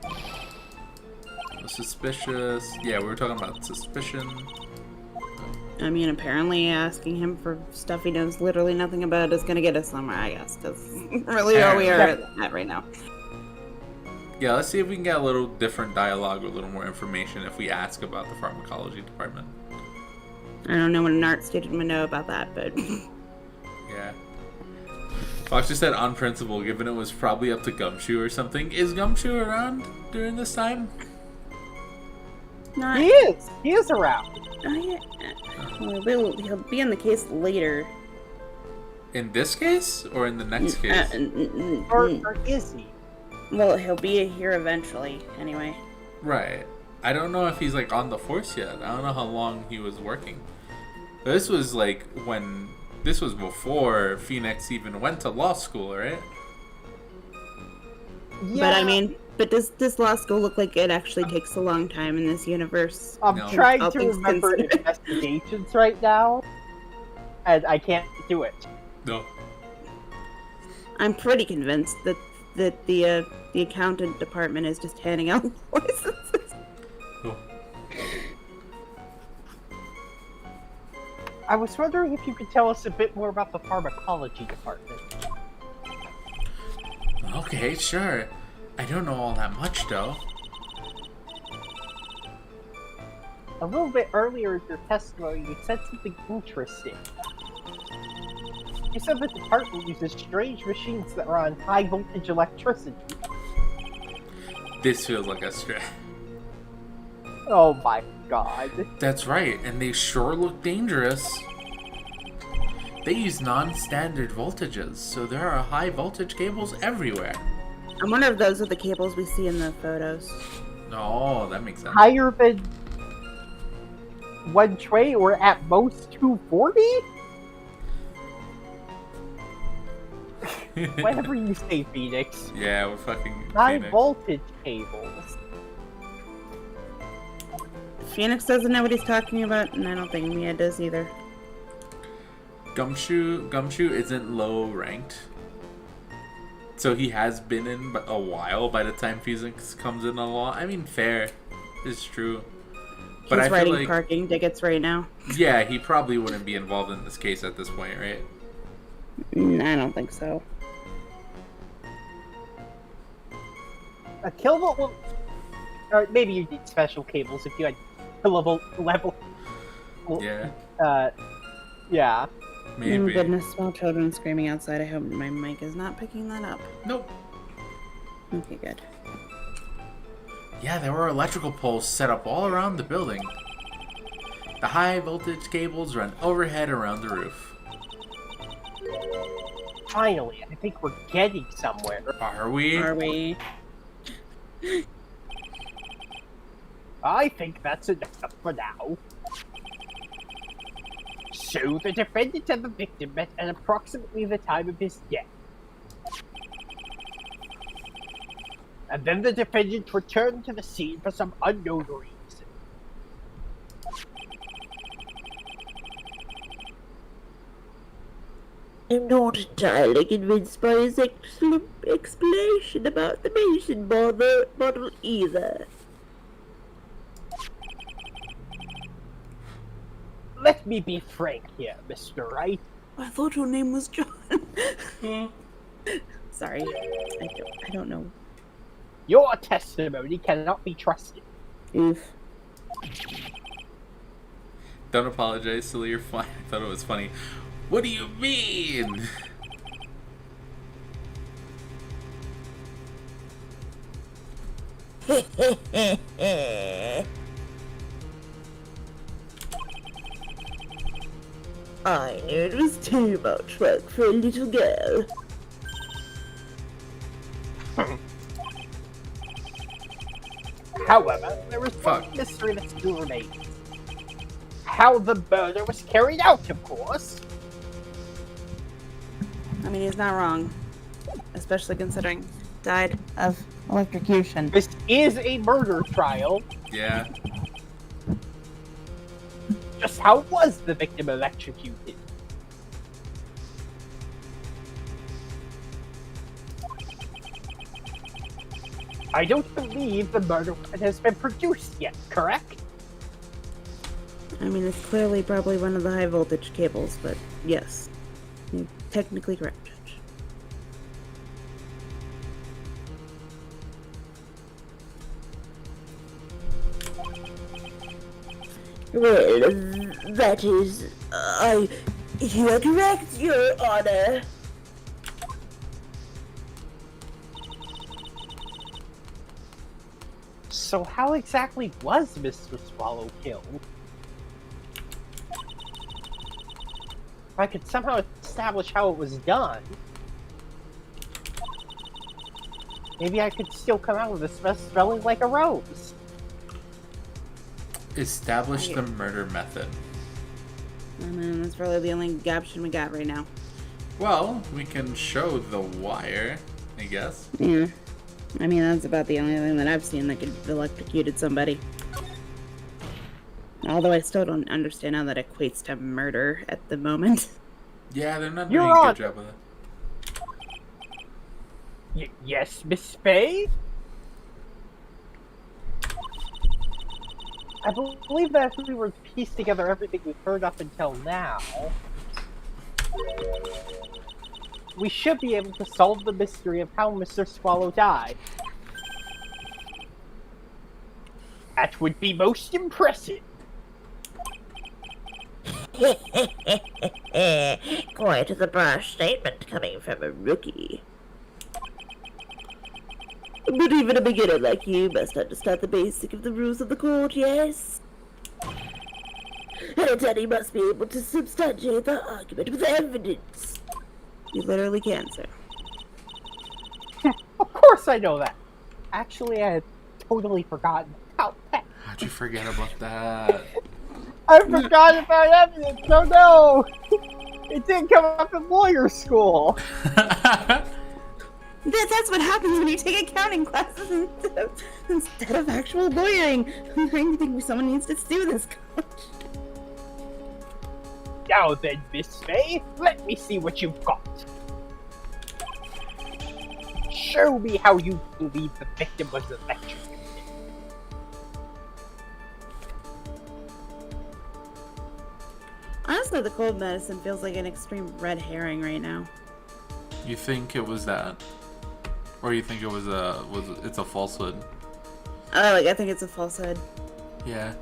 S1: Suspicious. Yeah, we were talking about suspicion.
S4: I mean, apparently asking him for stuff he knows literally nothing about is gonna get us somewhere, I guess. That's really where we are at right now.
S1: Yeah, let's see if we can get a little different dialogue or a little more information if we ask about the pharmacology department.
S4: I don't know what an art student would know about that, but...
S1: Yeah. Fox just said on principle, given it was probably up to Gumshoe or something. Is Gumshoe around during this time?
S4: Not...
S2: He is! He is around!
S4: Oh, yeah. Well, he'll be in the case later.
S1: In this case? Or in the next case?
S2: Or is he?
S4: Well, he'll be here eventually, anyway.
S1: Right. I don't know if he's like on the force yet. I don't know how long he was working. But this was like when... This was before Phoenix even went to law school, right?
S2: Yeah.
S4: But I mean, does this law school look like it actually takes a long time in this universe?
S2: I'm
S1: No.
S2: trying
S4: All
S2: to
S4: things
S2: remember
S4: considered.
S2: investigations right now, and I can't do it.
S1: No.
S4: I'm pretty convinced that the accountant department is just handing out licenses.
S1: Oh.
S2: I was wondering if you could tell us a bit more about the pharmacology department.
S1: Okay, sure. I don't know all that much, though.
S2: A little bit earlier in your testimony, you said something interesting. You said the department uses strange machines that run on high voltage electricity.
S1: This feels like a stretch.
S2: Oh my god.
S1: That's right, and they sure look dangerous. They use non-standard voltages, so there are high voltage cables everywhere.
S4: I wonder if those are the cables we see in the photos.
S1: Oh, that makes sense.
S2: Higher than 120 or at most 240? Whatever you say, Phoenix.
S1: Yeah, we're fucking
S2: High
S1: Phoenix.
S2: voltage cables.
S4: Phoenix doesn't know what he's talking about, and I don't think Mia does either.
S1: Gumshoe isn't low ranked. So he has been in a while by the time Phoenix comes in the law. I mean, fair. It's true. But
S4: He's
S1: I feel
S4: writing
S1: like,
S4: parking tickets right now.
S1: yeah, he probably wouldn't be involved in this case at this point, right?
S4: I don't think so.
S2: A kilovolt. Or maybe you need special cables if you had kilovolt level.
S1: Yeah,
S2: Yeah.
S1: maybe.
S4: Oh goodness, small children screaming outside. I hope my mic is not picking that up.
S1: Nope.
S4: Okay, good.
S1: Yeah, there were electrical poles set up all around the building. The high voltage cables run overhead around the roof.
S2: Finally, I think we're getting somewhere.
S1: Are we?
S4: Are we?
S2: I think that's enough for now. So, the defendant and the victim met at approximately the time of his death. And then the defendant returned to the scene for some unknown reason.
S5: I'm not entirely convinced by his explanation about the Mason model either.
S2: Let me be frank here, Mr. Wright.
S4: I thought your name was John. Sorry, I don't know.
S2: Your testimony cannot be trusted.
S4: Oof.
S1: Don't apologize, silly. You're fine. I thought it was funny. What do you mean?
S5: I knew it was too much work for a little girl.
S2: However, there is one mystery that still remains. How the murder was carried out, of course.
S4: I mean, he's not wrong. Especially considering died of electrocution.
S2: This is a murder trial,
S1: Yeah.
S2: Just how was the victim electrocuted? I don't believe the murder weapon has been produced yet, correct?
S4: I mean, it's clearly probably one of the high voltage cables, but yes. You're technically correct, Judge.
S5: Well, that is... You are correct, Your Honor.
S2: So how exactly was Mr. Swallow killed? If I could somehow establish how it was done, maybe I could still come out with this mess smelling like a rose.
S1: Establish the murder method.
S4: I mean, that's probably the only option we got right now.
S1: Well, we can show the wire, I guess.
S4: Yeah. I mean, that's about the only thing that I've seen that could have electrocuted somebody. Although I still don't understand how that equates to murder at the moment.
S1: Yeah, they're not
S2: You're
S1: doing a
S2: on.
S1: good job with it.
S2: Yes, Miss Faye? I believe that if we were to piece together everything we've heard up until now, we should be able to solve the mystery of how Mr. Swallow died. That would be most impressive.
S5: Quite the brash statement coming from a rookie. But even a beginner like you must understand the basic of the rules of the court, yes? An attorney must be able to substantiate the argument with evidence.
S4: You literally can, sir.
S2: Of course I know that. Actually, I had totally forgotten about that.
S1: How'd you forget about that?
S2: I forgot about evidence, oh no! It didn't come up in lawyer school.
S4: That's what happens when you take accounting classes instead of actual lawyering. I think someone needs to sue this coach.
S2: Now then, Miss Faye, let me see what you've got. Show me how you believe the victim was electrocuted.
S4: Honestly, the cold medicine feels like an extreme red herring right now.
S1: You think it was that? Or you think it was it's a falsehood?
S4: I think it's a falsehood.
S1: Yeah.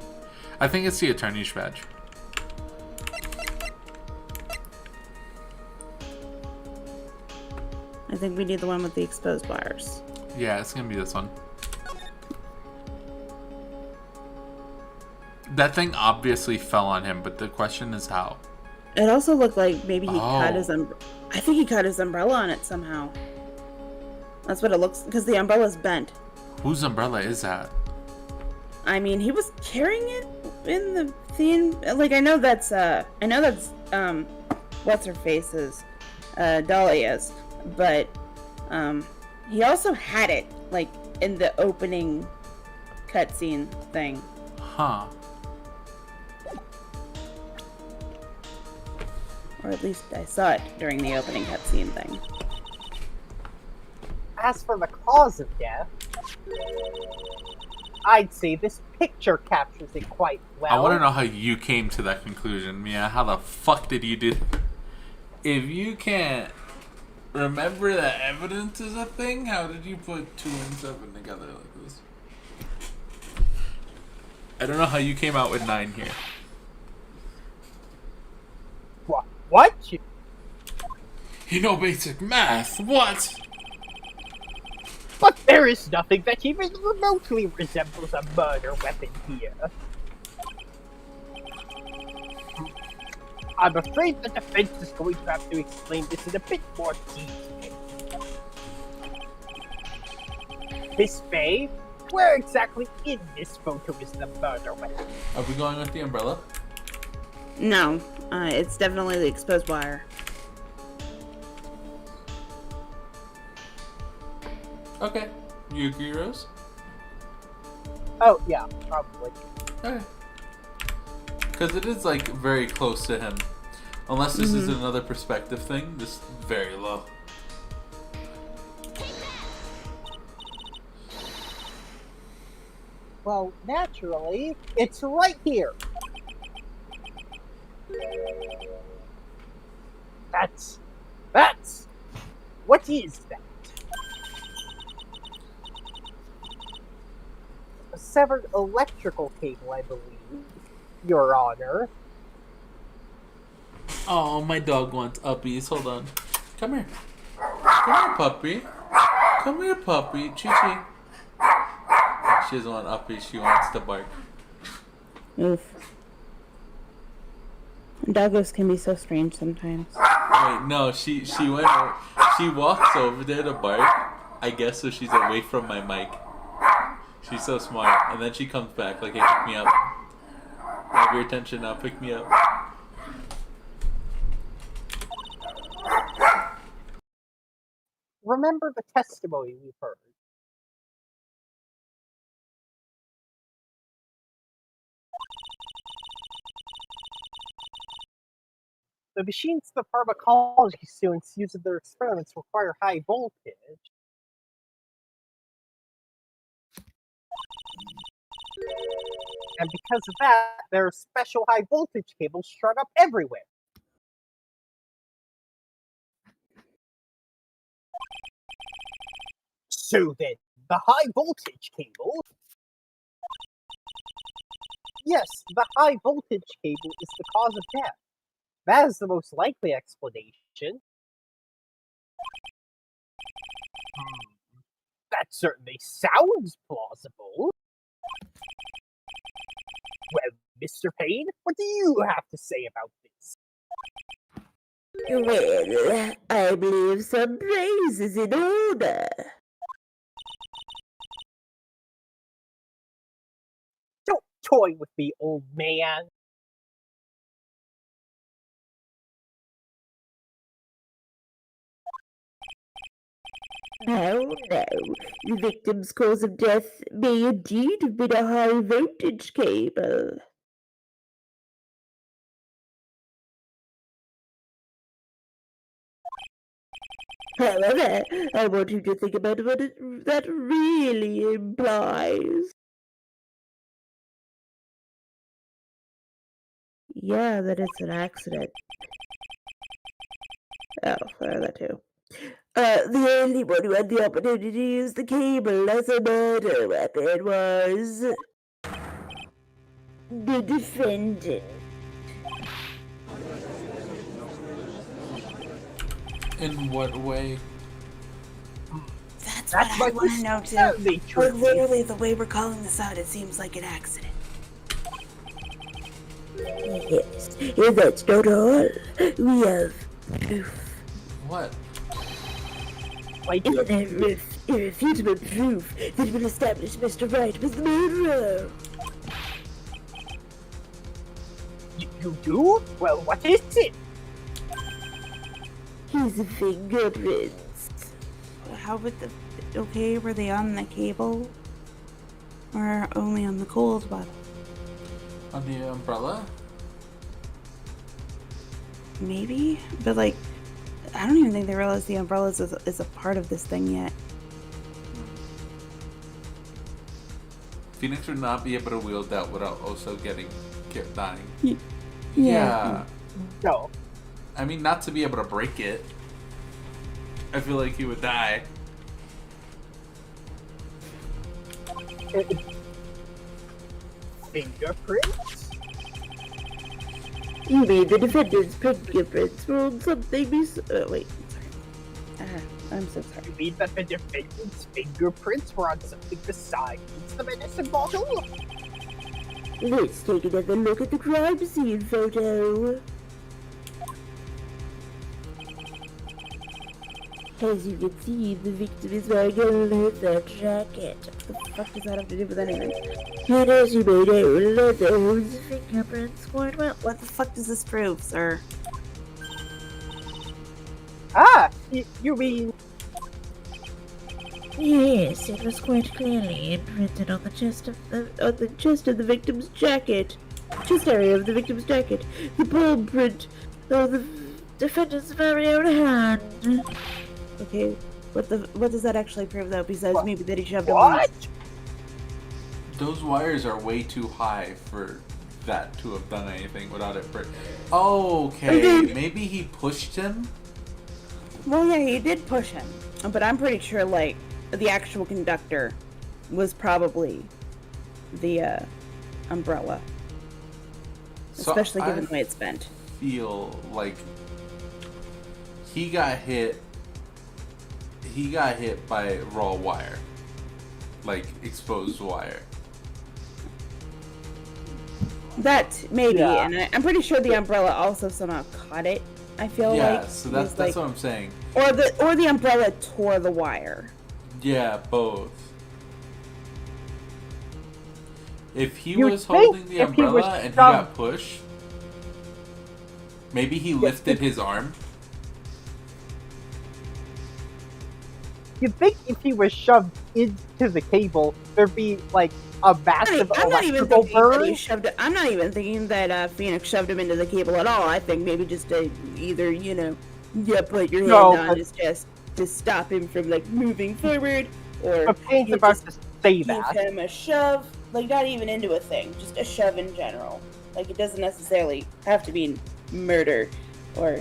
S1: I think it's the attorney's badge.
S4: I think we need the one with the exposed wires.
S1: Yeah, it's gonna be this one. That thing obviously fell on him, but the question is how.
S4: It also looked like maybe he cut his
S1: Oh.
S4: I think he cut his umbrella on it somehow. That's what it looks, because the umbrella's bent.
S1: Whose umbrella is that?
S4: I mean, he was carrying it in the theme. Like, I know that's what's her face's, Dahlia's, but, he also had it, like, in the opening cutscene thing.
S1: Huh.
S4: Or at least I saw it during the opening cutscene thing.
S2: As for the cause of death, I'd say this picture captures it quite well.
S1: I want to know how you came to that conclusion, Mia. How the fuck did you do? If you can't remember that evidence is a thing, how did you put 2 and 7 together like this? I don't know how you came out with 9 here.
S2: What?
S1: You know basic math. What?
S2: But there is nothing that even remotely resembles a murder weapon here. I'm afraid the defense is going to have to explain this in a bit more detail. Miss Faye, where exactly in this photo is the murder weapon?
S1: Are we going with the umbrella?
S4: No, it's definitely the exposed wire.
S1: Okay. You agree, Rose?
S2: Oh, yeah, probably.
S1: Okay. Because it is like very close to him. Unless this is another perspective thing, just very low.
S2: Well, naturally, it's right here. That's... What is that? A severed electrical cable, I believe, Your Honor.
S1: Oh, my dog wants uppies. Hold on. Come here. Come here, puppy. Come here, puppy. Chi-Chi. She doesn't want uppies. She wants to bark.
S4: Oof. Doggos can be so strange sometimes.
S1: Wait, no. She went. She walks over there to bark. I guess so she's away from my mic. She's so smart. And then she comes back like, hey, pick me up. I have your attention now. Pick me up.
S2: Remember the testimony we've heard. The machines the pharmacology students use in their experiments require high voltage. And because of that, there are special high voltage cables strung up everywhere. So then, the high voltage cable... Yes, the high voltage cable is the cause of death. That is the most likely explanation. That certainly sounds plausible. Well, Mr. Payne, what do you have to say about this?
S5: Well, I believe some praise is in order.
S2: Don't toy with me, old man.
S5: No, no. The victim's cause of death may indeed have been a high voltage cable. However, I want you to think about what that really implies.
S4: Yeah, that it's an accident. Oh, that too.
S5: The only one who had the opportunity to use the cable as a murder weapon was the defendant.
S1: In what way?
S4: That's
S2: That's
S4: what I
S2: what
S4: want
S2: this
S4: to know too.
S2: certainly
S4: Like
S2: true.
S4: literally, the way we're calling this out, it seems like an accident.
S5: Yes, and that's not all. We have proof.
S1: What?
S2: Like,
S5: Irrefutable proof that will establish Mr. Wright was the murderer.
S2: you do? Well, what is it?
S5: His fingerprints.
S4: How would the... Okay, were they on the cable? Or only on the cold bottle?
S1: On the umbrella?
S4: Maybe? But like, I don't even think they realize the umbrella is a part of this thing yet.
S1: Phoenix would not be able to wield that without also dying.
S4: Yeah.
S2: No.
S1: I mean, not to be able to break it. I feel like he would die.
S2: Fingerprints?
S5: You mean the defendant's fingerprints were on something
S4: Wait, sorry. I'm so sorry.
S2: You mean that the defendant's fingerprints were on something besides the medicine bottle?
S5: Let's take another look at the crime scene photo. As you can see, the victim is wearing a leather jacket.
S4: What the fuck does that have to do with anything?
S5: And as you may know, leather holds fingerprints quite well.
S4: What the fuck does this prove, sir?
S2: Ah, you mean...
S5: Yes, it was quite clearly imprinted on the chest of the victim's jacket. Chest area of the victim's jacket. The palm print of the defendant's very own hand. Okay, what does that actually prove though? Besides maybe that he shoved him
S2: What?
S1: Those wires are way too high for that to have done anything without it break. Okay, maybe he pushed him?
S4: Well, yeah, he did push him, but I'm pretty sure like the actual conductor was probably the umbrella,
S1: So
S4: especially given
S1: I
S4: the way it's bent.
S1: feel like he got hit by raw wire. Like exposed wire.
S4: That maybe,
S2: Yeah.
S4: and I'm pretty sure the umbrella also somehow caught it. I feel
S1: Yeah,
S4: like
S1: so that's
S4: It was,
S1: what I'm saying.
S4: or the umbrella tore the wire.
S1: Yeah, both. If he
S2: You'd
S1: was
S2: think
S1: holding the
S2: if he was
S1: umbrella and he
S2: shoved-
S1: got pushed, maybe he lifted his arm.
S2: You'd think if he was shoved into the cable, there'd be like a massive
S4: I'm not even
S2: electrical
S4: thinking that
S2: burn.
S4: he shoved it. I'm not even thinking that Phoenix shoved him into the cable at all. I think maybe just to either put your hand
S2: No,
S4: on
S2: but-
S4: his chest to stop him from like moving forward, or
S2: But Payne's
S4: you
S2: about
S4: just
S2: to say
S4: give
S2: that.
S4: him a shove, like not even into a thing, just a shove in general. Like it doesn't necessarily have to be murder, or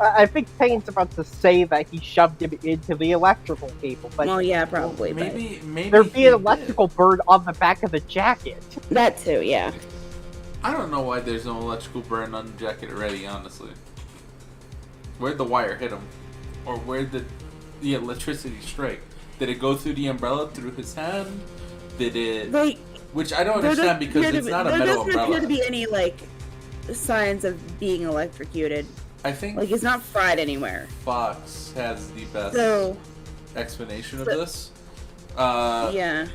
S2: I think Payne's about to say that he shoved him into the electrical cable, but
S4: well, yeah, probably,
S1: Maybe
S2: there'd be
S1: he
S2: an
S1: did.
S2: electrical burn on the back of the jacket.
S4: but that too, yeah.
S1: I don't know why there's no electrical burn on the jacket already, honestly. Where'd the wire hit him? Or where did the electricity strike? Did it go through the umbrella, through his hand? Did it...
S4: Like
S1: Which I don't
S4: there
S1: understand
S4: doesn't
S1: because
S4: appear to
S1: it's
S4: be-
S1: not a
S4: there
S1: metal
S4: doesn't appear
S1: umbrella.
S4: to be any like signs of being electrocuted.
S1: I think
S4: Like it's not fried anywhere.
S1: Fox has the best
S4: So
S1: explanation of
S4: so-
S1: this.
S4: yeah.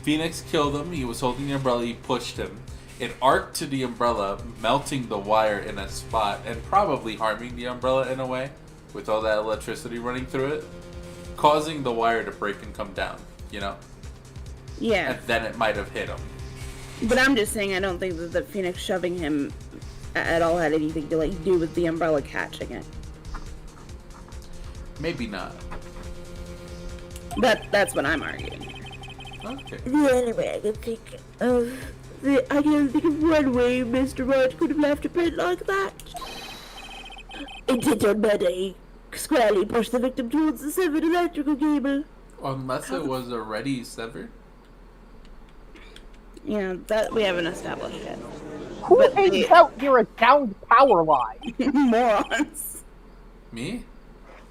S1: Phoenix killed him. He was holding the umbrella. He pushed him. It arced to the umbrella, melting the wire in a spot and probably harming the umbrella in a way with all that electricity running through it, causing the wire to break and come down, you know?
S4: Yeah.
S1: And then it might have hit him.
S4: But I'm just saying I don't think that the Phoenix shoving him at all had anything to like do with the umbrella catching it.
S1: Maybe not.
S4: That's what I'm arguing.
S1: Okay.
S5: Anyway, I can think of one way Mr. Wright could have left a print like that. It did on murder. He squarely pushed the victim towards the severed electrical cable.
S1: Unless it was already severed.
S4: Yeah, that we haven't established yet.
S2: Who
S4: But
S2: hangs
S4: the-
S2: out near a downed power line?
S4: Morons.
S1: Me?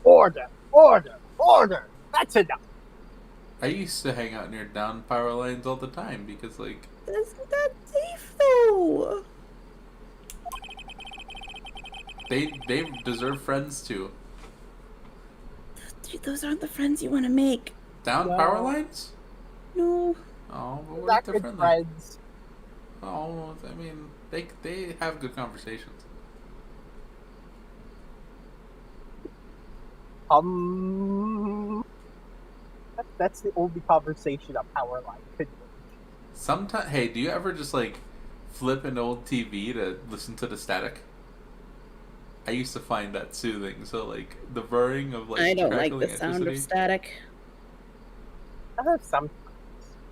S2: Order, order, order. That's enough.
S1: I used to hang out near down power lines all the time because, like,
S4: Isn't that safe though?
S1: they deserve friends too.
S4: Dude, those aren't the friends you want to make.
S1: Down
S2: No.
S1: power lines?
S4: No.
S1: Oh, but what
S2: Not
S1: if they're
S2: good
S1: friendly?
S2: friends.
S1: Oh, I mean, they have good conversations.
S2: That's the only conversation a power line could do.
S1: Sometimes, hey, do you ever just like flip an old TV to listen to the static? I used to find that soothing. So like the whirring of like
S4: I don't like
S1: crackling
S4: the sound of
S1: electricity.
S4: static.
S2: Some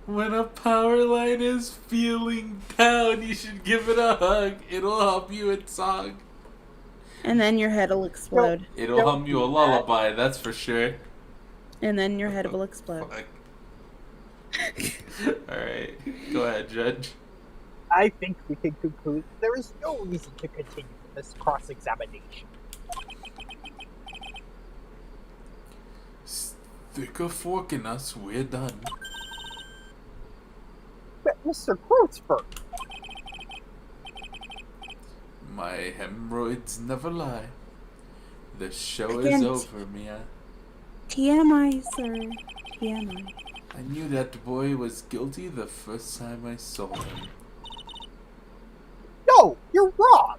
S1: When a power line is feeling down, you should give it a hug. It'll help you in song.
S4: And then your head will explode.
S1: It'll
S2: Don't
S1: hum you a
S2: do that.
S1: lullaby, that's for sure.
S4: And then your head will explode.
S1: Alright, go ahead, Judge.
S2: I think we can conclude there is no reason to continue with this cross-examination.
S1: Stick a fork in us, we're done.
S2: But Mr. Kreutzberg,
S1: My hemorrhoids never lie. The show
S4: Again.
S1: is over, Mia.
S4: TMI, sir. TMI.
S1: I knew that boy was guilty the first time I saw him.
S2: no, you're wrong.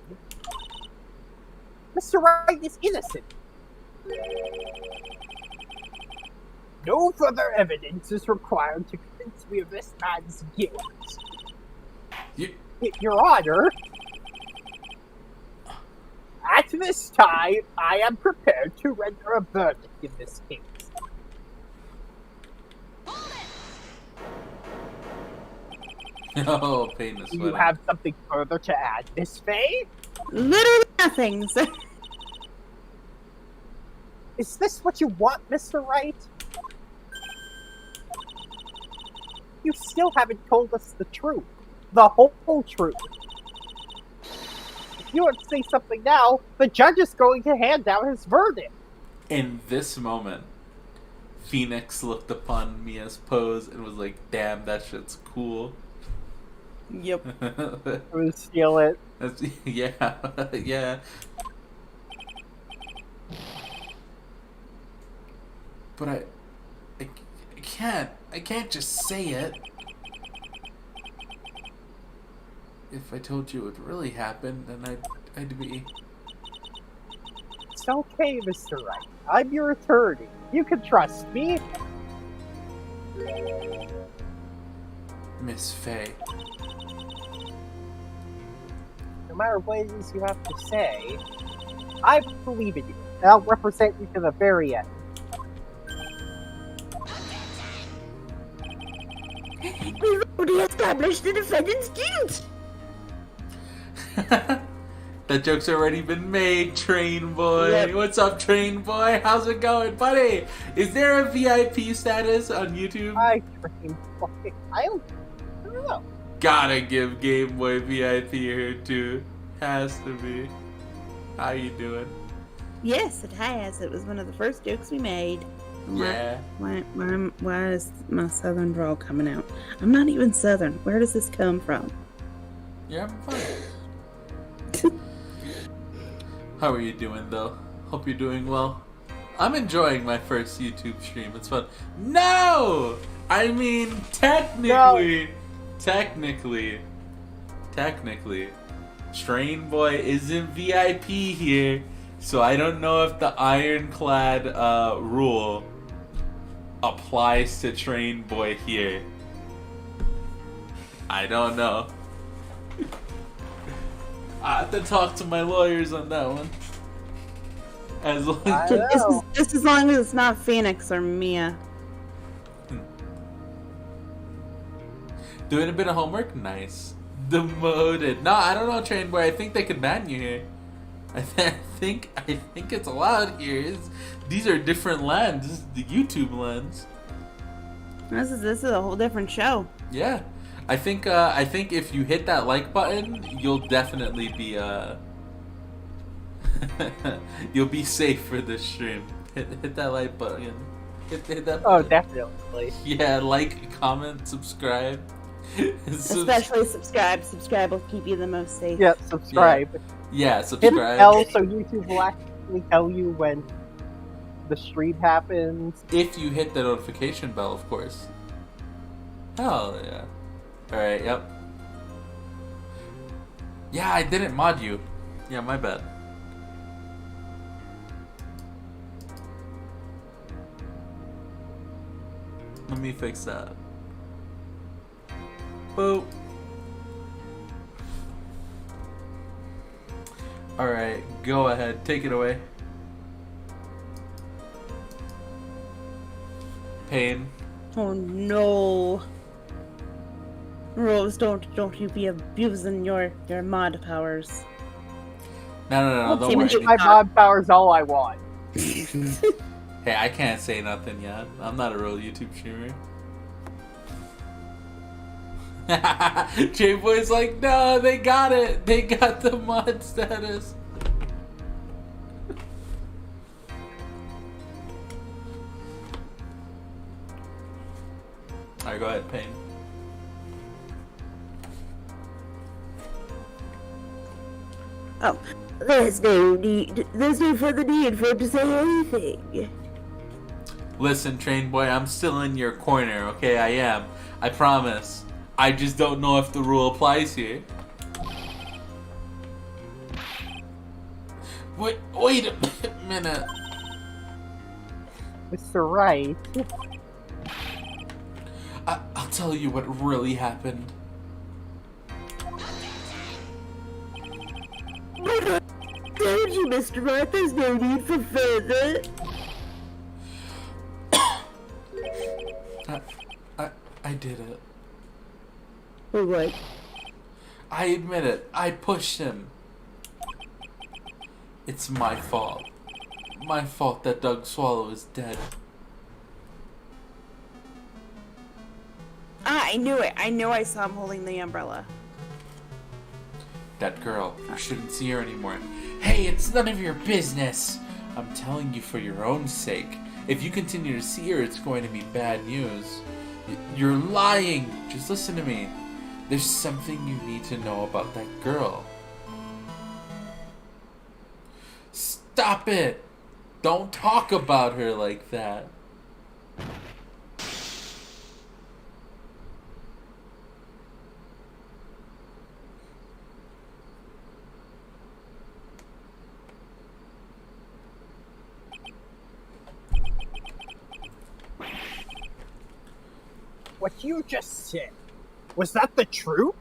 S2: Mr. Wright is innocent. No further evidence is required to convince me of this man's guilt. Your Honor, at this time, I am prepared to render a verdict in this case.
S1: Oh, pain is
S2: Do you
S1: sweating.
S2: have something further to add, Miss Faye?
S4: Literally nothing. So
S2: Is this what you want, Mr. Wright? You still haven't told us the truth. The whole truth. If you don't say something now, the judge is going to hand down his verdict.
S1: In this moment, Phoenix looked upon Mia's pose and was like, damn, that shit's cool.
S4: yep.
S2: I would steal it.
S1: That's, yeah, yeah. But I can't just say it. If I told you it really happened, then I'd be...
S2: It's okay, Mr. Wright. I'm your attorney. You can trust me.
S1: Miss Faye.
S2: No matter what it is you have to say, I believe in you. And I'll represent you to the very end.
S5: We've already established the defendant's guilt.
S1: That joke's already been made, Train Boy.
S4: Yep.
S1: What's up, Train Boy? How's it going, buddy? Is there a VIP status on YouTube?
S2: I don't know.
S1: Gotta give Game Boy VIP here too. Has to be. How you doing?
S4: Yes, it has. It was one of the first jokes we made.
S1: Yeah.
S4: Why is my southern drawl coming out? I'm not even southern. Where does this come from?
S1: Yeah, I'm fine. How are you doing though? Hope you're doing well. I'm enjoying my first YouTube stream. It's fun. No! I mean, technically, Strain Boy isn't VIP here, so I don't know if the ironclad rule applies to Train Boy here. I don't know. I have to talk to my lawyers on that one. As long
S2: I
S1: as
S2: know.
S4: Just as long as it's not Phoenix or Mia.
S1: doing a bit of homework, nice. Demoted. No, I don't know, Train Boy. I think they could ban you here. I think it's allowed here. These are different lands. This is the YouTube lens.
S4: This is a whole different show.
S1: Yeah, I think if you hit that like button, you'll definitely be you'll be safe for this stream. Hit that like button. Hit that
S2: Oh,
S1: button.
S2: definitely.
S1: Yeah, like, comment, subscribe.
S4: Especially subscribe. Subscribe will keep you the most safe.
S2: Yeah, subscribe.
S1: Yeah,
S2: Hit
S1: subscribe.
S2: L so YouTube will actually tell you when the stream happens.
S1: If you hit the notification bell, of course. Hell yeah. Alright, yep. Yeah, I didn't mod you. Yeah, my bad. Let me fix that. Boop. Alright, go ahead. Take it away. Pain.
S4: Oh no. Rose, don't you be abusing your mod powers.
S1: No,
S4: Let's
S1: don't
S4: see what
S1: worry.
S4: you-
S2: My mod power's all I want.
S1: Hey, I can't say nothing yet. I'm not a real YouTube streamer. J-Boy's like, no, they got it. They got the mod status. Alright, go ahead, Payne.
S5: Oh, there's no further need for him to say anything.
S1: Listen, Train Boy, I'm still in your corner, okay? I am. I promise. I just don't know if the rule applies here. Wait a minute.
S2: Mr. Wright,
S1: tell you what really happened.
S5: Don't you, Mr. Wright? There's no need for further.
S1: I did it.
S5: All right.
S1: I admit it. I pushed him. It's my fault. My fault that Doug Swallow is dead.
S4: I knew it. I knew I saw him holding the umbrella.
S1: That girl, you shouldn't see her anymore. Hey, it's none of your business. I'm telling you for your own sake. If you continue to see her, it's going to be bad news. You're lying. Just listen to me. There's something you need to know about that girl. Stop it! Don't talk about her like that.
S2: What you just said, was that the truth?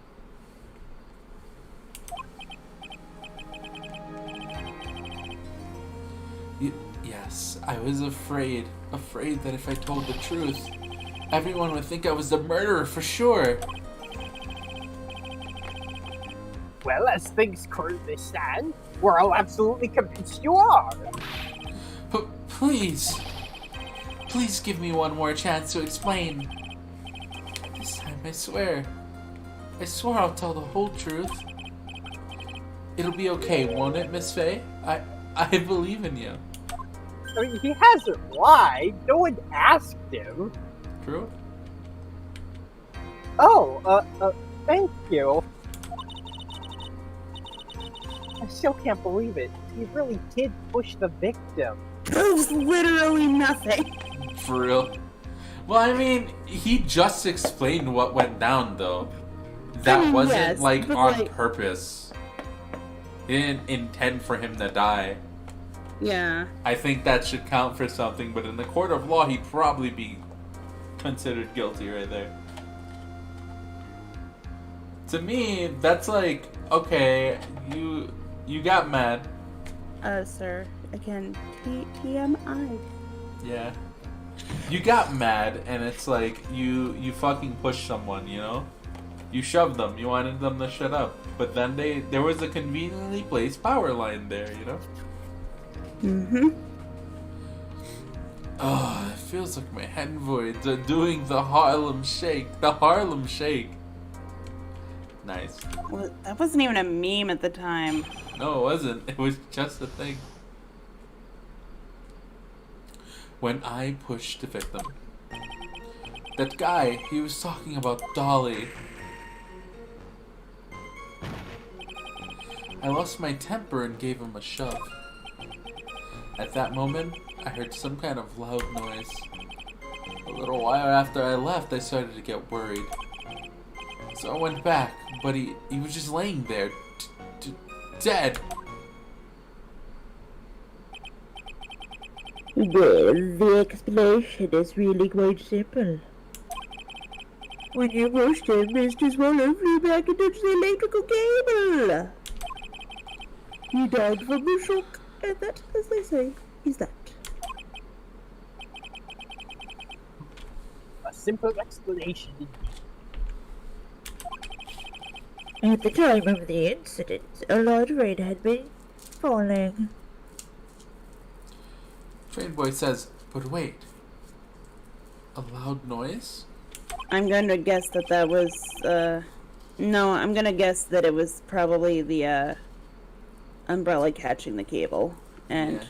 S1: Yes, I was afraid that if I told the truth, everyone would think I was the murderer for sure.
S2: Well, as things currently stand, we're all absolutely convinced you are.
S1: But please give me one more chance to explain. This time, I swear I'll tell the whole truth. It'll be okay, won't it, Miss Faye? I believe in you.
S2: I mean, he hasn't lied. No one asked him.
S1: True?
S2: Oh, thank you. I still can't believe it. He really did push the victim.
S4: Proves literally nothing.
S1: For real? Well, I mean, he just explained what went down, though. That
S4: I mean,
S1: wasn't,
S4: yes,
S1: like,
S4: but,
S1: on
S4: like-
S1: purpose. He didn't intend for him to die.
S4: Yeah.
S1: I think that should count for something, but in the court of law, he'd probably be considered guilty right there. To me, that's like, okay, you got mad.
S4: Sir, again, TMI.
S1: Yeah. You got mad, and it's like, you fucking pushed someone, you know? You shoved them, you wanted them to shut up. But then there was a conveniently placed power line there, you know?
S4: Mm-hmm.
S1: Oh, it feels like my handvoids are doing the Harlem Shake. The Harlem Shake. Nice.
S4: Well, that wasn't even a meme at the time.
S1: No, it wasn't. It was just a thing. When I pushed the victim. That guy, he was talking about Dolly. I lost my temper and gave him a shove. At that moment, I heard some kind of loud noise. A little while after I left, I started to get worried. So I went back, but he was just laying there, dead.
S5: Well, the explanation is really quite simple. When you pushed him, Mr. Swallow flew back and touched the electrical cable. He died from the shock, and that, as they say, is that.
S2: A simple explanation indeed.
S5: At the time of the incident, a large rain had been falling.
S1: Train boy says, but wait. A loud noise?
S4: I'm gonna guess that was, no, I'm gonna guess that it was probably the, umbrella catching the cable. And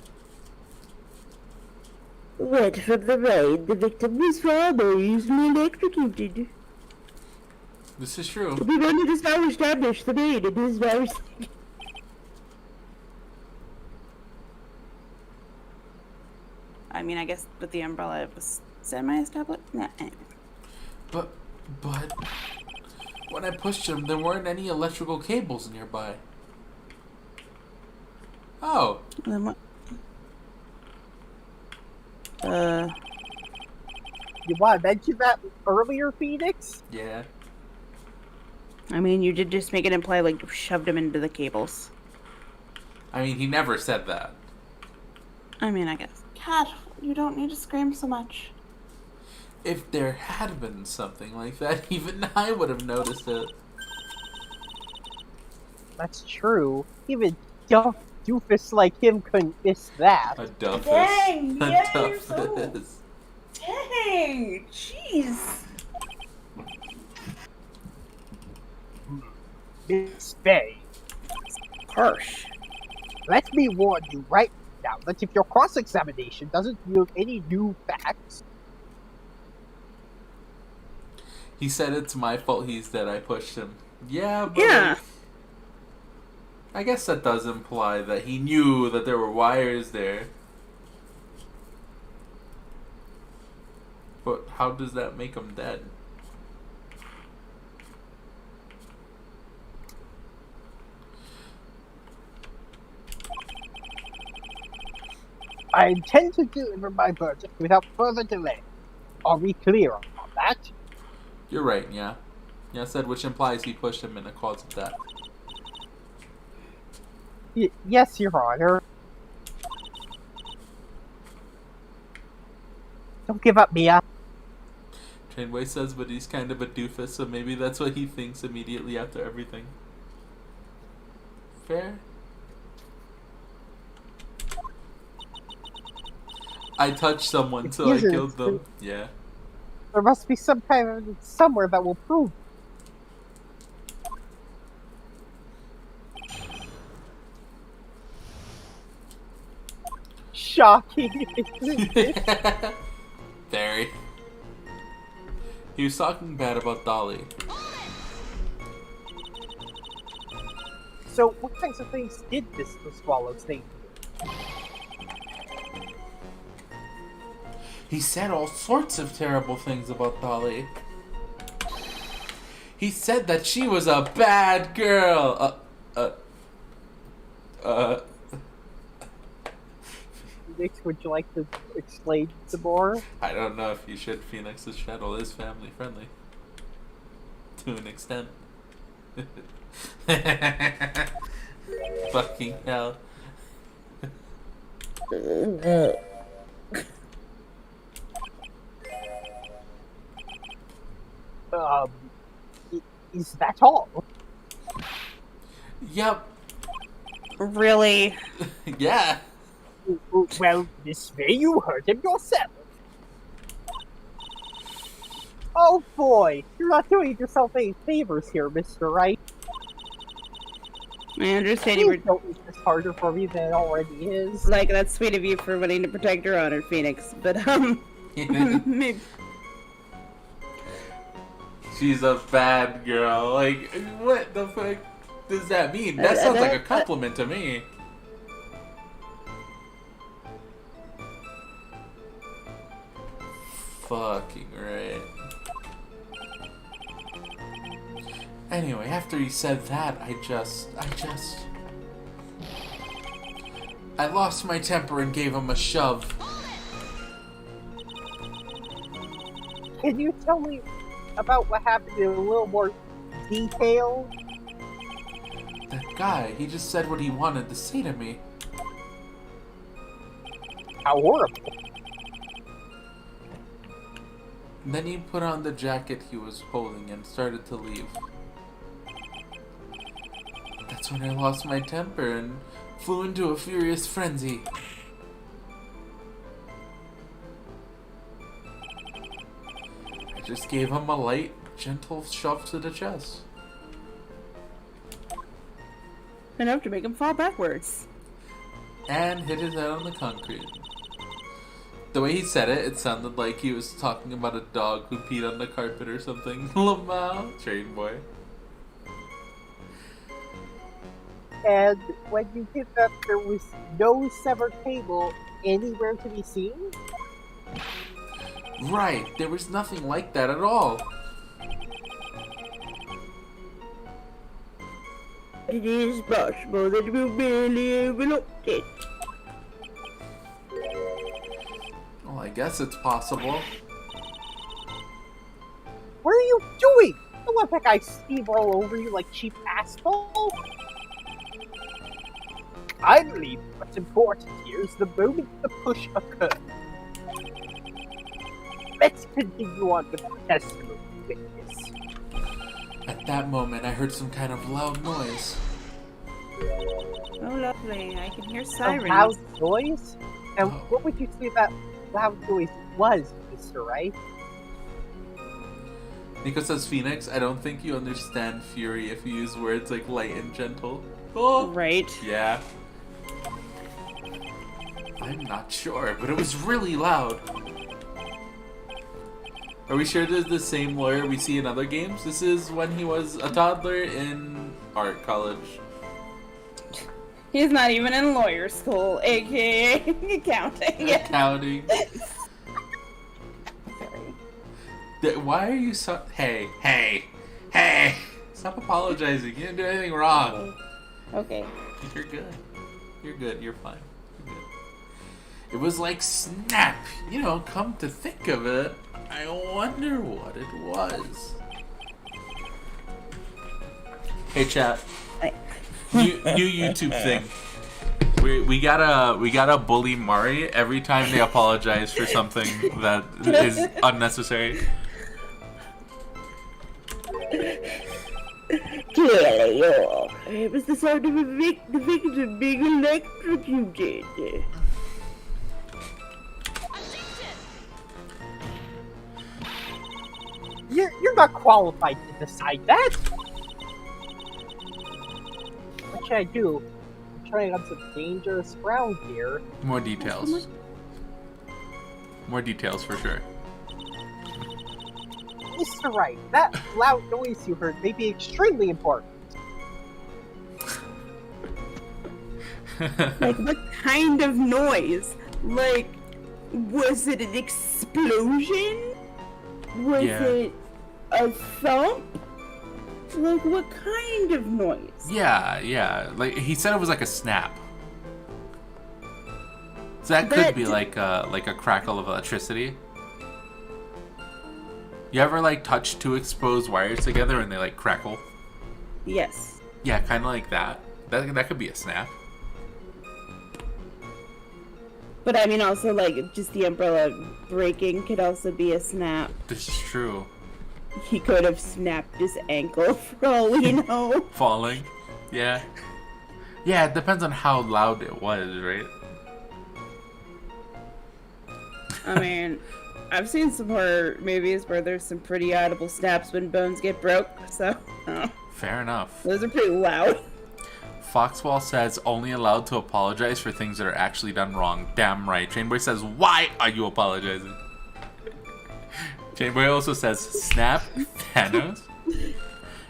S5: Wet from the rain, the victim was far more easily electrocuted.
S1: This is true.
S5: We wanted to establish the main in his virus.
S4: I mean, I guess with the umbrella it was semi-established. Nah.
S1: But when I pushed him, there weren't any electrical cables nearby. Oh,
S4: Then what?
S2: You want to mention that earlier, Phoenix?
S1: Yeah.
S4: I mean, you did just make it imply like you shoved him into the cables.
S1: I mean, he never said that.
S4: I mean, I guess. God, you don't need to scream so much.
S1: If there had been something like that, even I would have noticed it.
S2: That's true. Even doofus like him couldn't miss that.
S1: A duffus.
S4: Dang,
S1: A
S4: yeah, you're so-
S1: duffus.
S4: Dang, jeez.
S2: Miss Faye,
S4: Harsh.
S2: let me warn you right now that if your cross-examination doesn't yield any new facts,
S1: He said it's my fault he's dead, I pushed him. Yeah, but
S4: Yeah.
S1: I guess that does imply that he knew that there were wires there. But how does that make him dead?
S2: I intend to deliver my verdict without further delay. Are we clear on that?
S1: You're right, yeah. Yeah, I said, which implies he pushed him in a cause of death.
S2: Yes, Your Honor. Don't give up, Mia.
S1: Trainway says, but he's kind of a doofus, so maybe that's what he thinks immediately after everything. Fair? I touched someone, so I
S2: Isn't it
S1: killed them.
S2: true?
S1: Yeah.
S2: There must be some kind of somewhere that will prove. Shocking, isn't it?
S1: Very. He was talking bad about Dolly.
S2: So, what kinds of things did the Swallow say?
S1: He said all sorts of terrible things about Dolly. He said that she was a bad girl.
S2: Phoenix, would you like to explain some more?
S1: I don't know if you should. Phoenix's channel is family friendly. To an extent. Fucking hell.
S2: Is that all?
S1: Yep.
S4: Really?
S1: Yeah.
S2: Well, Miss May, you heard him yourself. Oh boy, you're not doing yourself any favors here, Mr. Wright.
S4: I understand
S2: Please don't make this harder for me than it already is.
S4: like, that's sweet of you for wanting to protect your honor, Phoenix, but, maybe.
S1: She's a bad girl. Like, what the fuck does that mean? That sounds like a compliment to me. Fucking right. Anyway, after he said that, I lost my temper and gave him a shove.
S2: Can you tell me about what happened in a little more detail?
S1: That guy, he just said what he wanted to say to me.
S2: How horrible.
S1: And then he put on the jacket he was holding and started to leave. That's when I lost my temper and flew into a furious frenzy. I just gave him a light, gentle shove to the chest.
S4: Enough to make him fall backwards.
S1: And hit his head on the concrete. The way he said it, it sounded like he was talking about a dog who peed on the carpet or something. Lamau, train boy.
S2: And when you did that, there was no severed cable anywhere to be seen?
S1: Right, there was nothing like that at all.
S5: It is possible that we barely overlooked it.
S1: Well, I guess it's possible.
S2: What are you doing? Don't let that guy steamroll over you like cheap asphalt. I believe what's important here is the moment the push occurs. Let's continue on with the testimony witness.
S1: At that moment, I heard some kind of loud noise.
S4: Oh, lovely. I can hear
S2: A
S4: sirens.
S2: loud noise? And
S1: Oh.
S2: what would you say that loud noise was, Mr. Wright?
S1: Nico says, Phoenix, I don't think you understand fury if you use words like light and gentle. Oh!
S4: Right.
S1: Yeah. I'm not sure, but it was really loud. Are we sure this is the same lawyer we see in other games? This is when he was a toddler in art college.
S4: He's not even in lawyer school, aka accounting.
S1: Accounting.
S4: Sorry.
S1: Why are you so... Hey. Stop apologizing. You didn't do anything wrong.
S4: Okay.
S1: You're good. You're good. You're fine. You're good. It was like snap. You know, come to think of it, I wonder what it was. Hey, chat. New YouTube thing. We gotta bully Mari every time they apologize for something that is unnecessary.
S5: Clearly, it was the sound of the victim being electrocuted.
S2: You're not qualified to decide that. What should I do? I'm trying on some dangerous ground here.
S1: More details. More details for sure.
S2: Mr. Wright, that loud noise you heard may be extremely important.
S4: Like, what kind of noise? Like, was it an explosion? Was
S1: Yeah.
S4: it a thump? Like, what kind of noise?
S1: Yeah. Like he said, it was like a snap. So that could be like a crackle of electricity. You ever like touch two exposed wires together and they like crackle?
S4: Yes.
S1: Yeah, kind of like that. That could be a snap.
S4: But I mean, also, like, just the umbrella breaking could also be a snap.
S1: This is true.
S4: He could have snapped his ankle for all we know.
S1: Falling. Yeah. Yeah, it depends on how loud it was, right?
S4: I mean, I've seen some horror movies where there's some pretty audible snaps when bones get broke, so
S1: Fair enough.
S4: those are pretty loud.
S1: Foxwall says only allowed to apologize for things that are actually done wrong. Damn right. Chainboy says, why are you apologizing? Chainboy also says, snap, Thanos.